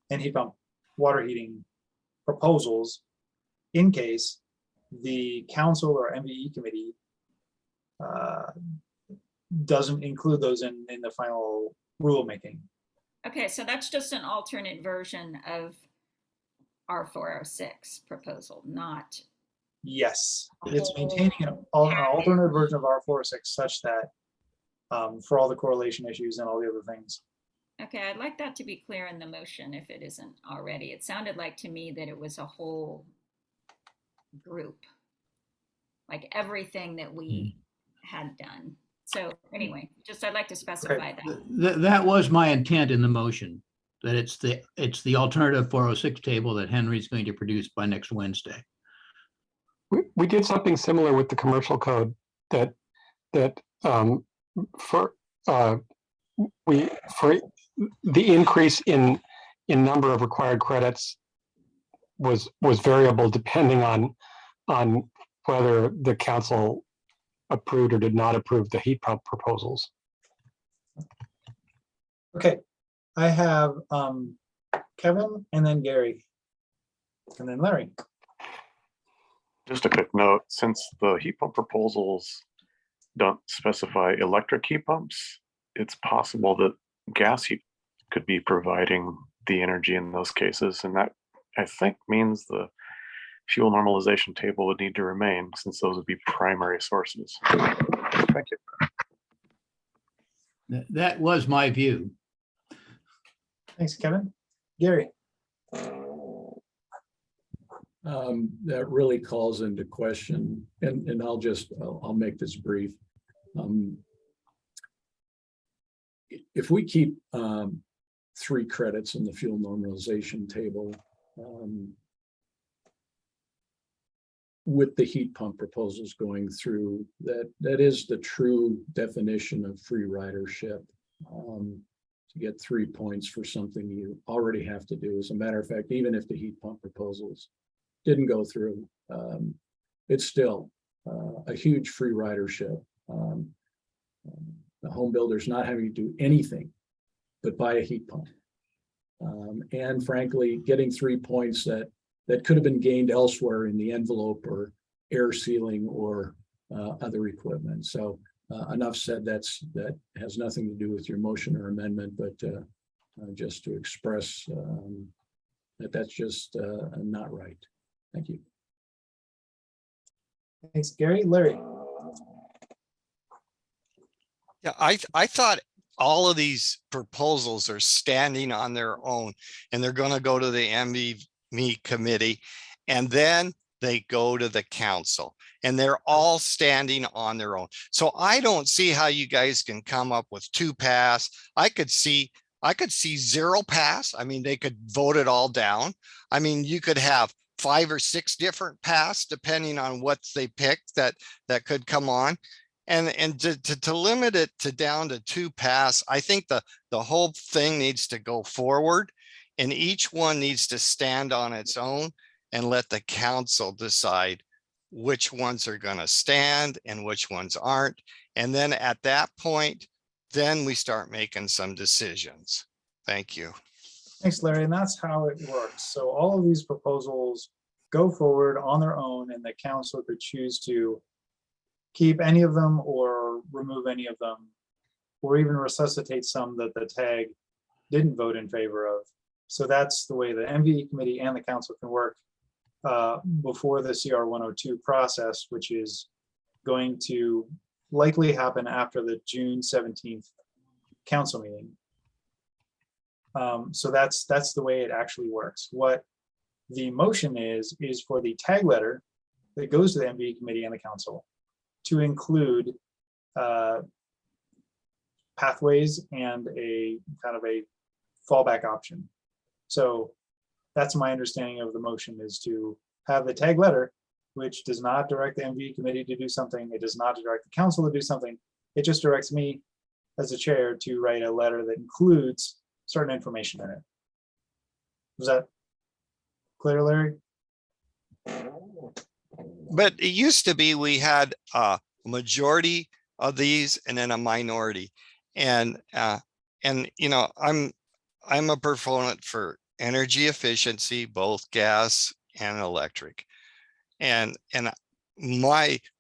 and heat pump water heating proposals in case the council or MVE committee doesn't include those in the final rulemaking. Okay, so that's just an alternate version of R406 proposal, not. Yes, it's maintaining an alternate version of R406 such that for all the correlation issues and all the other things. Okay, I'd like that to be clear in the motion if it isn't already. It sounded like to me that it was a whole group, like everything that we had done. So anyway, just I'd like to specify that. That was my intent in the motion, that it's the alternative 406 table that Henry's going to produce by next Wednesday. We did something similar with the commercial code that for the increase in number of required credits was variable depending on whether the council approved or did not approve the heat pump proposals. Okay, I have Kevin and then Gary and then Larry. Just a quick note, since the heat pump proposals don't specify electric heat pumps, it's possible that gas heat could be providing the energy in those cases. And that, I think, means the fuel normalization table would need to remain since those would be primary sources. Thank you. That was my view. Thanks, Kevin. Gary. That really calls into question, and I'll make this brief. If we keep 3 credits in the fuel normalization table, with the heat pump proposals going through, that is the true definition of free ridership. To get 3 points for something you already have to do. As a matter of fact, even if the heat pump proposals didn't go through, it's still a huge free ridership. The home builder's not having to do anything but buy a heat pump. And frankly, getting 3 points that could have been gained elsewhere in the envelope or air sealing or other equipment. So enough said. That has nothing to do with your motion or amendment, but just to express that's just not right. Thank you. Thanks, Gary. Larry. Yeah, I thought all of these proposals are standing on their own, and they're going to go to the MVM committee, and then they go to the council, and they're all standing on their own. So I don't see how you guys can come up with 2 pass. I could see 0 pass. I mean, they could vote it all down. I mean, you could have 5 or 6 different pass depending on what they picked that could come on. And to limit it to down to 2 pass, I think the whole thing needs to go forward, and each one needs to stand on its own and let the council decide which ones are going to stand and which ones aren't. And then at that point, then we start making some decisions. Thank you. Thanks, Larry. And that's how it works. So all of these proposals go forward on their own, and the council could choose to keep any of them or remove any of them, or even resuscitate some that the tag didn't vote in favor of. So that's the way the MVE committee and the council can work before the CR 102 process, which is going to likely happen after the June 17th council meeting. So that's the way it actually works. What the motion is for the tag letter that goes to the MVE committee and the council to include pathways and a kind of a fallback option. So that's my understanding of the motion, is to have the tag letter, which does not direct the MVE committee to do something. It does not direct the council to do something. It just directs me as a chair to write a letter that includes certain information in it. Was that clear, Larry? But it used to be we had a majority of these and then a minority, and you know, I'm a proponent for energy efficiency, both gas and electric, and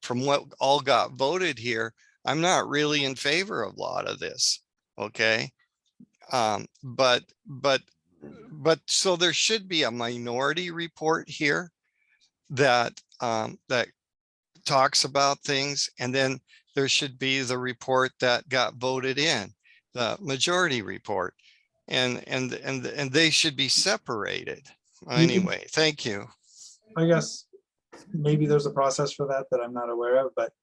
from what all got voted here, I'm not really in favor of a lot of this. Okay, but so there should be a minority report here that that talks about things, and then there should be the report that got voted in, the majority report, and they should be separated. Anyway, thank you. I guess maybe there's a process for that I'm not aware of, but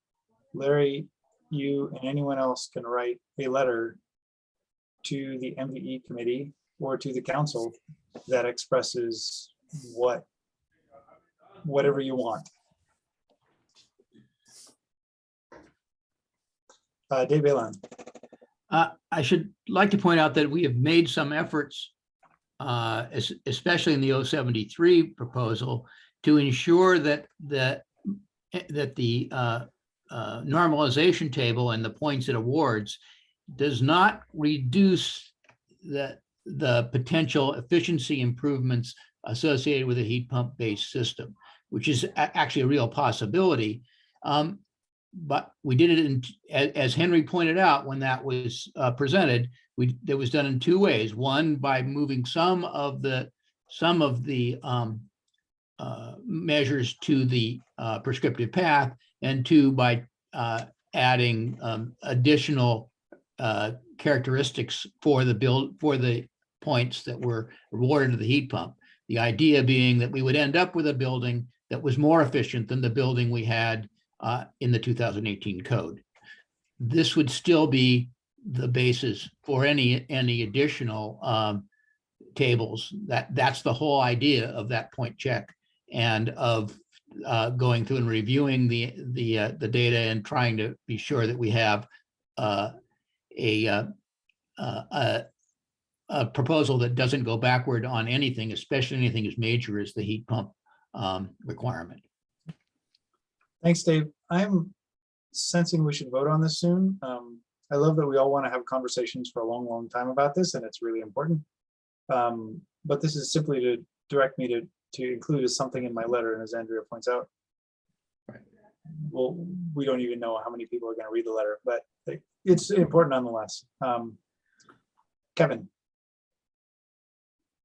Larry, you and anyone else can write a letter to the MVE committee or to the council that expresses whatever you want. Dave Allen. I should like to point out that we have made some efforts, especially in the 073 proposal, to ensure that the normalization table and the points it awards does not reduce the potential efficiency improvements associated with a heat pump based system, which is actually a real possibility. But we did it as Henry pointed out, when that was presented, it was done in 2 ways. One, by moving some of the measures to the prescriptive path, and 2, by adding additional characteristics for the points that were awarded to the heat pump. The idea being that we would end up with a building that was more efficient than the building we had in the 2018 code. This would still be the basis for any additional tables. That's the whole idea of that point check and of going through and reviewing the data and trying to be sure that we have a proposal that doesn't go backward on anything, especially anything as major as the heat pump requirement. Thanks, Dave. I'm sensing we should vote on this soon. I love that we all want to have conversations for a long, long time about this, and it's really important. But this is simply to direct me to include as something in my letter, and as Andrea points out, well, we don't even know how many people are going to read the letter, but it's important nonetheless. Kevin.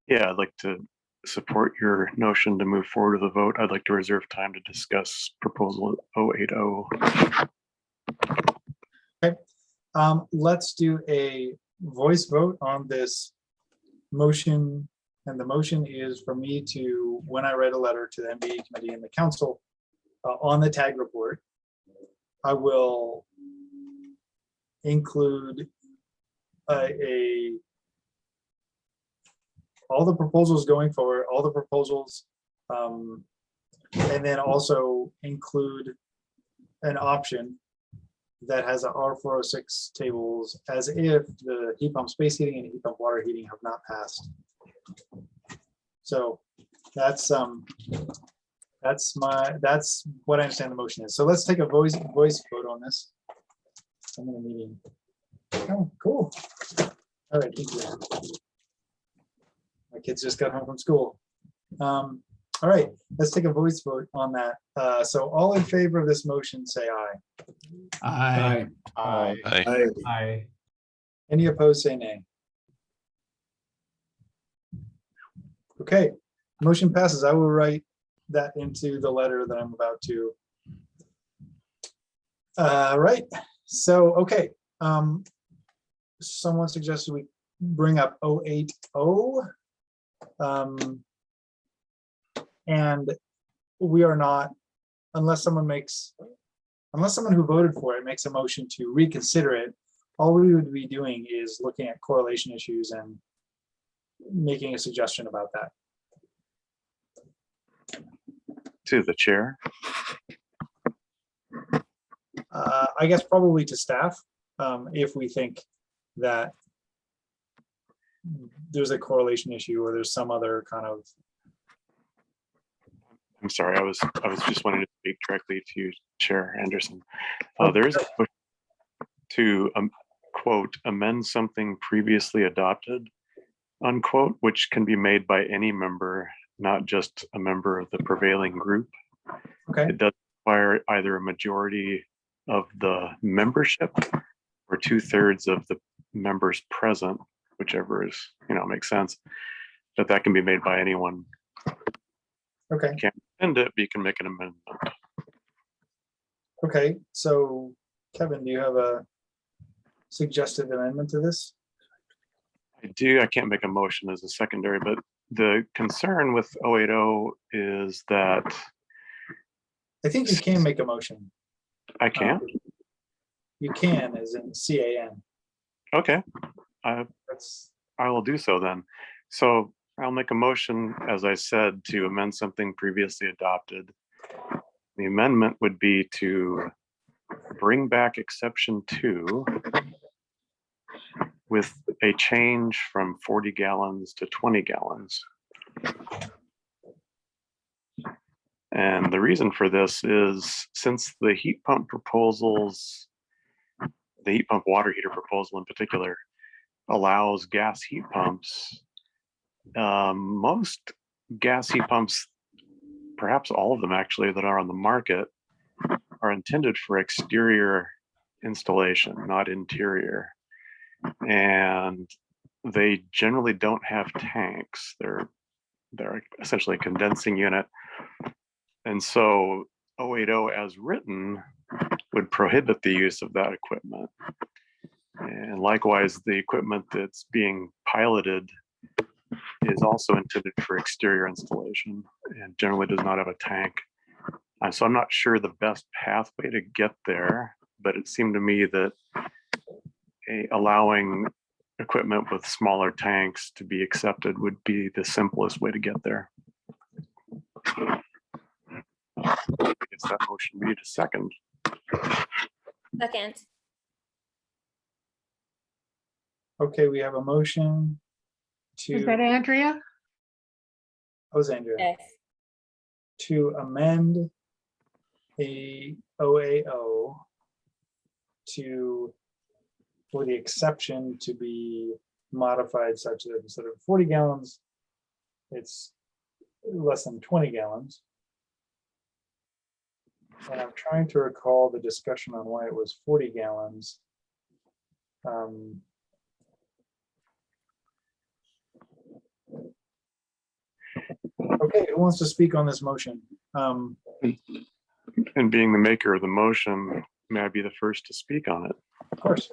Yeah, I'd like to support your notion to move forward with the vote. I'd like to reserve time to discuss proposal 080. Okay, let's do a voice vote on this motion. And the motion is for me to, when I write a letter to the MBE committee and the council on the tag report, I will include all the proposals going forward, all the proposals, and then also include an option that has a R406 tables as if the heat pump space heating and heat pump water heating have not passed. So that's what I understand the motion is. So let's take a voice vote on this. I'm in a meeting. Oh, cool. All right, thank you. My kids just got home from school. All right, let's take a voice vote on that. So all in favor of this motion, say aye. Aye. Aye. Aye. Aye. Any opposed, say nay. Okay, motion passes. I will write that into the letter that I'm about to. Right, so, okay. Someone suggested we bring up 080. And we are not, unless someone who voted for it makes a motion to reconsider it, all we would be doing is looking at correlation issues and making a suggestion about that. To the chair. I guess probably to staff, if we think that there's a correlation issue or there's some other kind of. I'm sorry, I was just wanting to speak directly to you, Chair Anderson. There is a push to quote, amend something previously adopted, unquote, which can be made by any member, not just a member of the prevailing group. Okay. It does require either a majority of the membership or 2/3 of the members present, whichever is, makes sense. But that can be made by anyone. Okay. You can't amend it, but you can make an amendment. Okay, so Kevin, do you have a suggested amendment to this? I do. I can't make a motion as a secondary, but the concern with 080 is that I think you can make a motion. I can. You can, as in CAN. Okay, I will do so then. So I'll make a motion, as I said, to amend something previously adopted. The amendment would be to bring back exception 2 with a change from 40 gallons to 20 gallons. And the reason for this is since the heat pump proposals, the heat pump water heater proposal in particular, allows gas heat pumps, most gas heat pumps, perhaps all of them actually that are on the market, are intended for exterior installation, not interior. And they generally don't have tanks. They're essentially a condensing unit. And so 080 as written would prohibit the use of that equipment. And likewise, the equipment that's being piloted is also intended for exterior installation and generally does not have a tank. So I'm not sure the best pathway to get there, but it seemed to me that allowing equipment with smaller tanks to be accepted would be the simplest way to get there. I guess that motion need a second. Second. Okay, we have a motion Is that to, Andrea? oh, Andrea, Yes. to amend a OAO to, for the exception to be modified such that instead of 40 gallons, it's less than 20 gallons. And I'm trying to recall the discussion on why it was 40 gallons. Okay, who wants to speak on this motion? And being the maker of the motion, may I be the first to speak on it? Of course.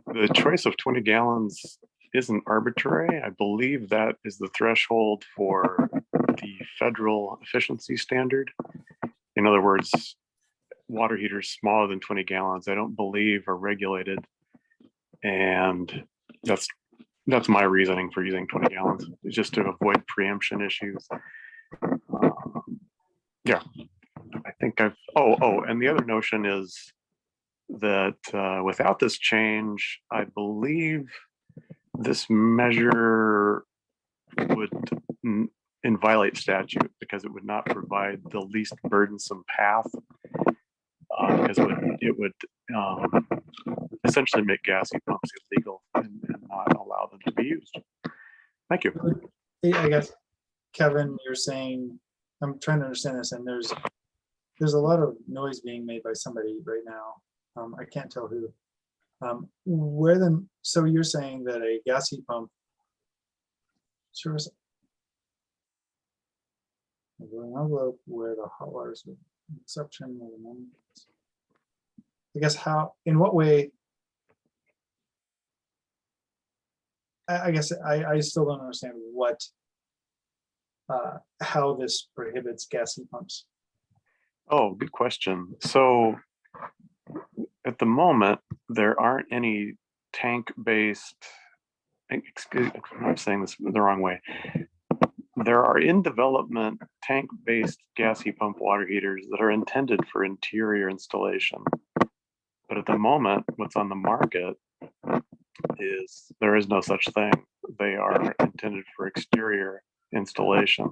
The choice of 20 gallons isn't arbitrary. I believe that is the threshold for the federal efficiency standard. In other words, water heaters smaller than 20 gallons, I don't believe are regulated. And that's my reasoning for using 20 gallons, just to avoid preemption issues. Yeah, I think and the other notion is that without this change, I believe this measure would violate statute because it would not provide the least burdensome path, because it would essentially make gas heat pumps illegal and not allow them to be used. Thank you. I guess, Kevin, you're saying, I'm trying to understand this, and there's a lot of noise being made by somebody right now. I can't tell who. So you're saying that a gas heat pump service envelope where the hot water is exception of amendments. I guess in what way? I guess I still don't understand how this prohibits gas heat pumps. Oh, good question. So at the moment, there aren't any tank-based, I'm saying this the wrong way. There are in development tank-based gas heat pump water heaters that are intended for interior installation. But at the moment, what's on the market is there is no such thing. They are intended for exterior installation.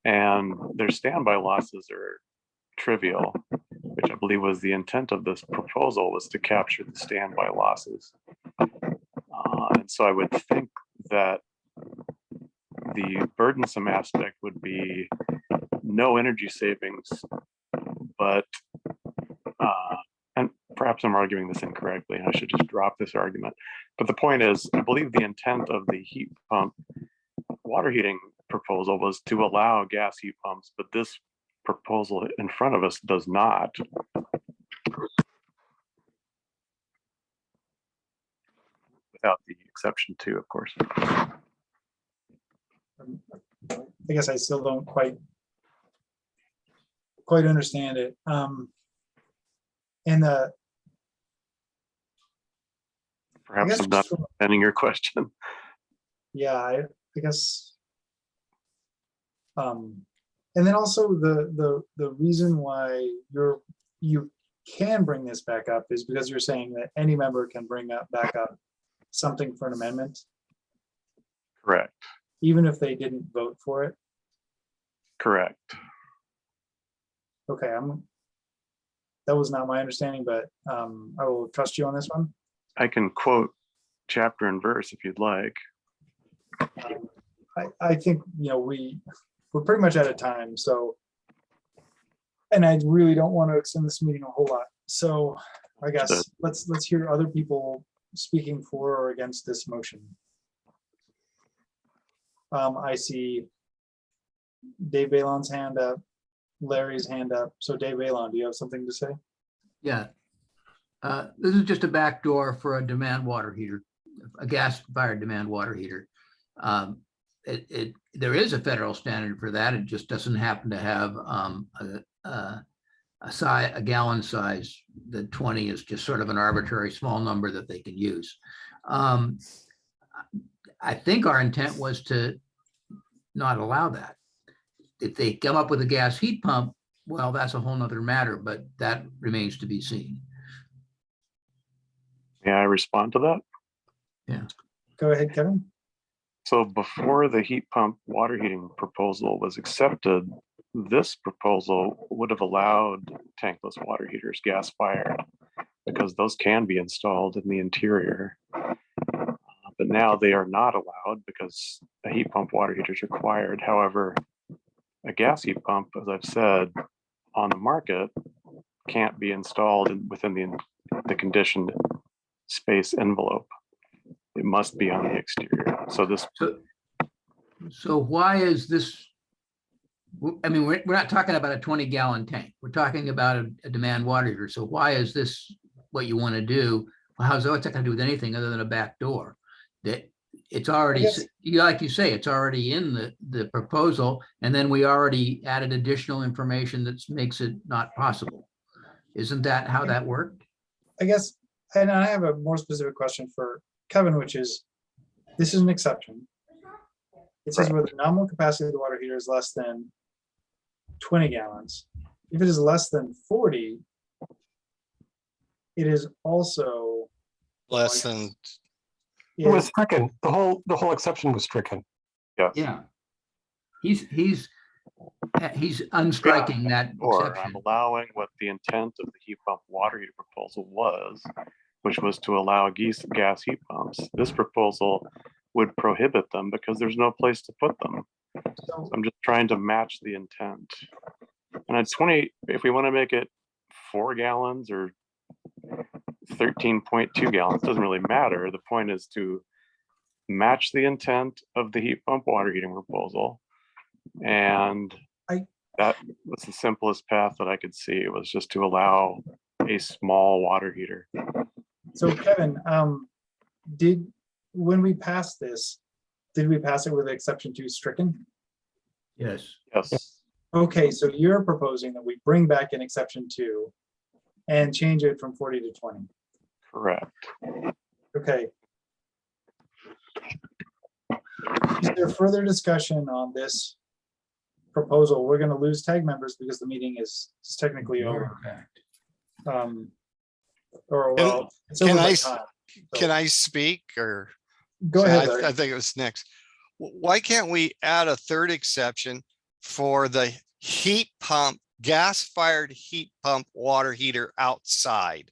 And their standby losses are trivial, which I believe was the intent of this proposal, was to capture the standby losses. And so I would think that the burdensome aspect would be no energy savings, but, and perhaps I'm arguing this incorrectly, and I should just drop this argument. But the point is, I believe the intent of the heat pump water heating proposal was to allow gas heat pumps, but this proposal in front of us does not. Without the exception too, of course. I guess I still don't quite understand it. Perhaps I'm not understanding your question. Yeah, I guess. And then also the reason why you can bring this back up is because you're saying that any member can bring back up something for an amendment. Correct. Even if they didn't vote for it. Correct. Okay, that was not my understanding, but I will trust you on this one. I can quote chapter and verse if you'd like. I think we're pretty much out of time, so, and I really don't want to extend this meeting a whole lot. So I guess let's hear other people speaking for or against this motion. I see Dave Balon's hand up, Larry's hand up. So Dave Balon, do you have something to say? Yeah. This is just a backdoor for a demand water heater, a gas-fired demand water heater. There is a federal standard for that. It just doesn't happen to have a gallon size. The 20 is just sort of an arbitrary small number that they can use. Um, I think our intent was to not allow that. If they come up with a gas heat pump, well, that's a whole nother matter, but that remains to be seen. May I respond to that? Yeah. Go ahead, Kevin. So before the heat pump water heating proposal was accepted, this proposal would have allowed tankless water heaters, gas fired, because those can be installed in the interior. But now they are not allowed because a heat pump water heater is required. However, a gas heat pump, as I've said, on the market can't be installed within the conditioned space envelope. It must be on the exterior. So this. So why is this? I mean, we're not talking about a 20-gallon tank. We're talking about a demand water heater. So why is this what you want to do? What's that going to do with anything other than a back door? That it's already, like you say, it's already in the proposal, and then we already added additional information that makes it not possible. Isn't that how that worked? I guess, and I have a more specific question for Kevin, which is, this is an exception. It says where the nominal capacity of the water heater is less than 20 gallons. If it is less than 40, it is also less than. It was stricken. The whole exception was stricken. Yeah. He's unstriking that Or exception. I'm allowing what the intent of the heat pump water heater proposal was, which was to allow gas heat pumps. This proposal would prohibit them because there's no place to put them. So I'm just trying to match the intent. And at 20, if we want to make it 4 gallons or 13.2 gallons, doesn't really matter. The point is to match the intent of the heat pump water heating proposal. And that was the simplest path that I could see. It was just to allow a small water heater. So Kevin, when we passed this, did we pass it with exception 2 stricken? Yes. Yes. Okay, so you're proposing that we bring back an exception 2 and change it from 40 to 20. Correct. Okay. Is there further discussion on this proposal? We're going to lose tag members because the meeting is technically over. Or well, it's over by time. Can I speak or? Go ahead, Larry. I think it was next. Why can't we add a third exception for the heat pump, gas-fired heat pump water heater outside?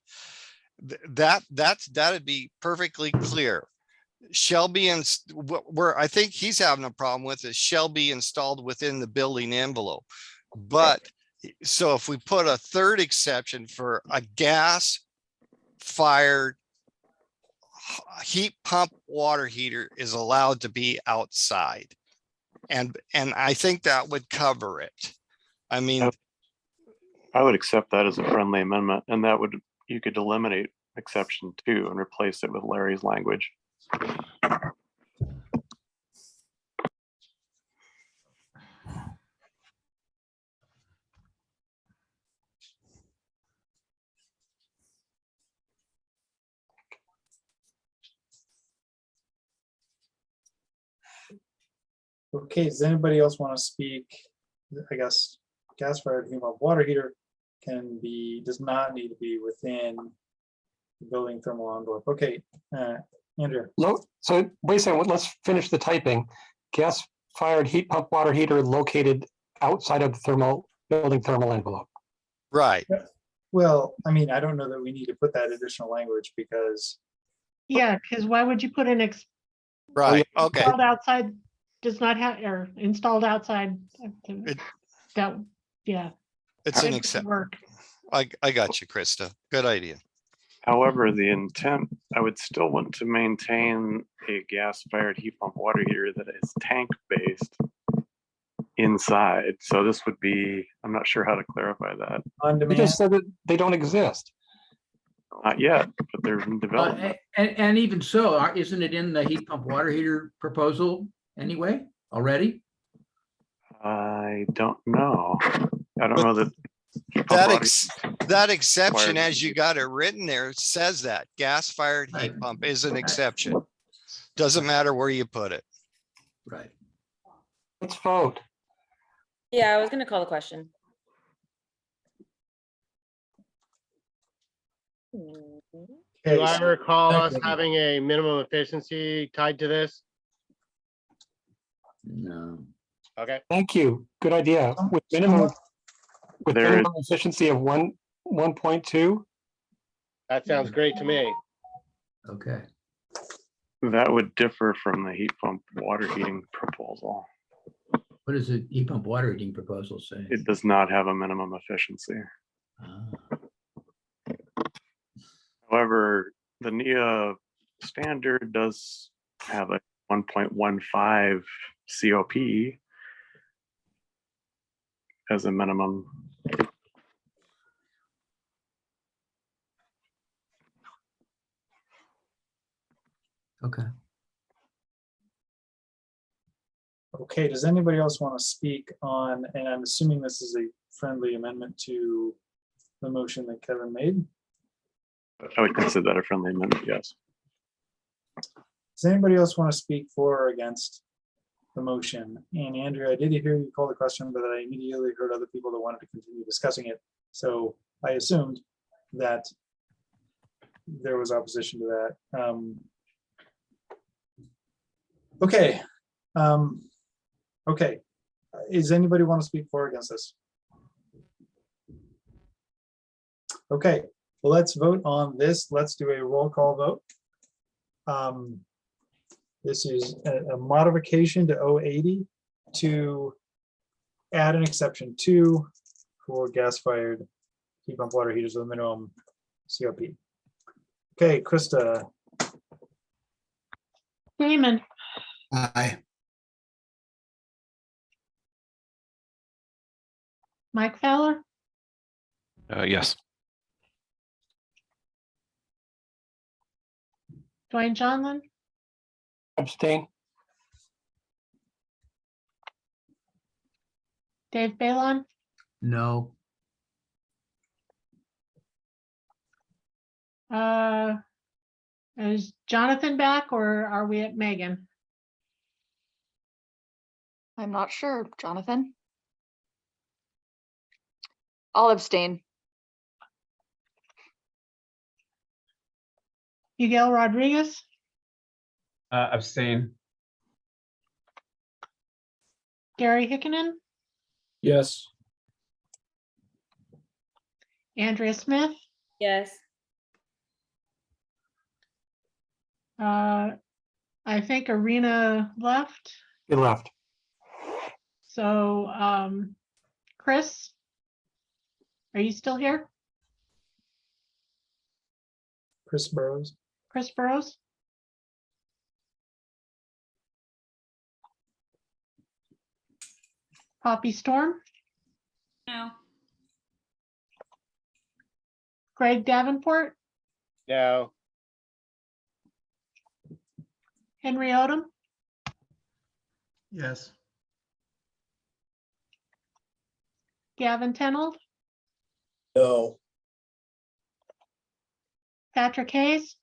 That'd be perfectly clear. Shall be in where I think he's having a problem with is shall be installed within the building envelope. But so if we put a third exception for a gas-fired heat pump water heater is allowed to be outside, and I think that would cover it. I mean, I would accept that as a friendly amendment, and that would, you could eliminate exception 2 and replace it with Larry's language. Okay, does anybody else want to speak? I guess gas-fired heat pump water heater does not need to be within the building thermal envelope. Okay, Andrew. So wait a second, let's finish the typing. Gas-fired heat pump water heater located outside of the building thermal envelope. Right. Well, I mean, I don't know that we need to put that additional language because. Yeah, because why would you put an right? Okay. Installed outside does not have, or installed outside. Yeah. It's an exception. I got you, Krista. Good idea. However, the intent, I would still want to maintain a gas-fired heat pump water heater that is tank-based inside. So this would be, I'm not sure how to clarify that. On They demand. just said that they don't exist. Not yet, but they're in development. And even so, isn't it in the heat pump water heater proposal anyway already? I don't know. I don't know that That exception, as you got it written there, says that gas-fired heat pump is an exception. Doesn't matter where you put it. Right. Let's vote. Yeah, I was gonna call the question. Do I recall us having a minimum efficiency tied to this? No. Okay. Thank you. Good idea. With minimum efficiency of 1.2. That sounds great to me. Okay. That would differ from the heat pump water heating proposal. What does the heat pump water heating proposal say? It does not have a minimum efficiency. However, the NEA standard does have a 1.15 COP as a minimum. Okay. Okay, does anybody else want to speak on, and I'm assuming this is a friendly amendment to the motion that Kevin made? I would consider that a friendly amendment, yes. Does anybody else want to speak for or against the motion? And Andrew, I did hear you call the question, but I immediately heard other people that wanted to continue discussing it. So I assumed that there was opposition to that. Okay. Okay. Does anybody want to speak for or against this? Okay. Well, let's vote on this. Let's do a roll call vote. This is a modification to 080 to add an exception 2 for gas-fired heat pump water heaters with a minimum COP. Okay, Krista. Damon, Aye. Mike Fowler, Yes. Dwayne Johnson, Abstain. Dave Balon, No. is Jonathan back or are we at Megan? I'm not sure, Jonathan. I'll abstain. Miguel Rodriguez, Abstain. Gary Hickinen, Yes. Andrea Smith, Yes. I think Arena left. He left. So, Chris, are you still here? Chris Burrows. Chris Burrows? Poppy Storm, No. Greg Davenport, No. Henry Odom, Yes. Gavin Tenold, No. Patrick Hayes,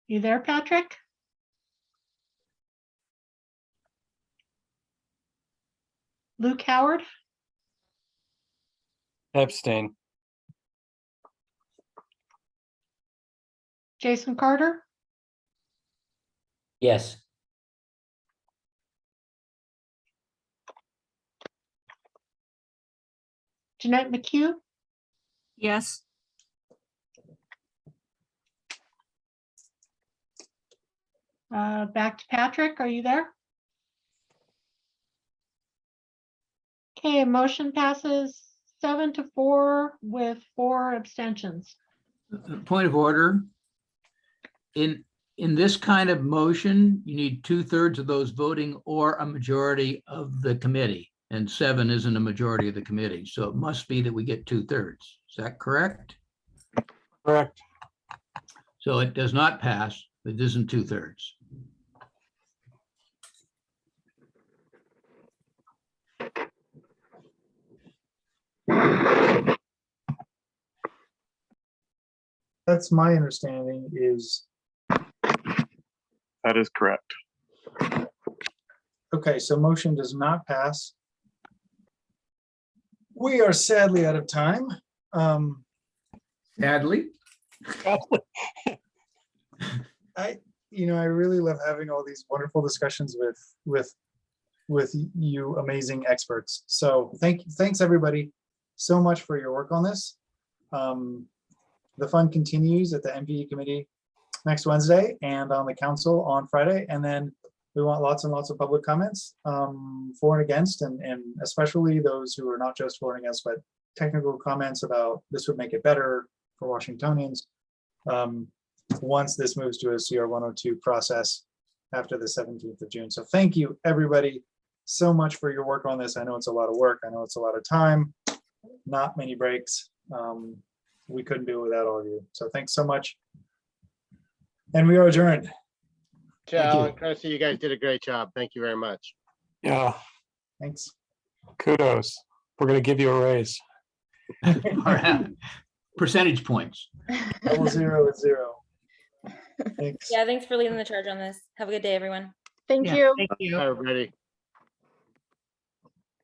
you there, Patrick? Luke Howard, Abstain. Jason Carter, Yes. Jeanette McHugh, Yes. back to Patrick. Are you there? Okay, motion passes 7-4 with 4 abstentions. Point of order. In this kind of motion, you need 2/3 of those voting or a majority of the committee. And 7 isn't a majority of the committee. So it must be that we get 2/3. Is that correct? Correct. So it does not pass. It isn't 2/3. That's my understanding is, That is correct. okay, so motion does not pass. We are sadly out of time. Sadly. I really love having all these wonderful discussions with you amazing experts. So thanks everybody so much for your work on this. The fun continues at the MPE committee next Wednesday and on the council on Friday. And then we want lots and lots of public comments for and against, and especially those who are not just for and against, but technical comments about this would make it better for Washingtonians. Once this moves to a CR 102 process after the 17th of June. So thank you everybody so much for your work on this. I know it's a lot of work. I know it's a lot of time, not many breaks. We couldn't do it without all of you. So thanks so much. And we are adjourned. Joe and Chrissy, you guys did a great job. Thank you very much. Yeah, Thanks. kudos. We're going to give you a raise. Percentage points. 0 is 0. Thanks. Yeah, thanks for leading the charge on this. Have a good day, everyone. Thank Yeah, you. Thank you. Bye, everybody.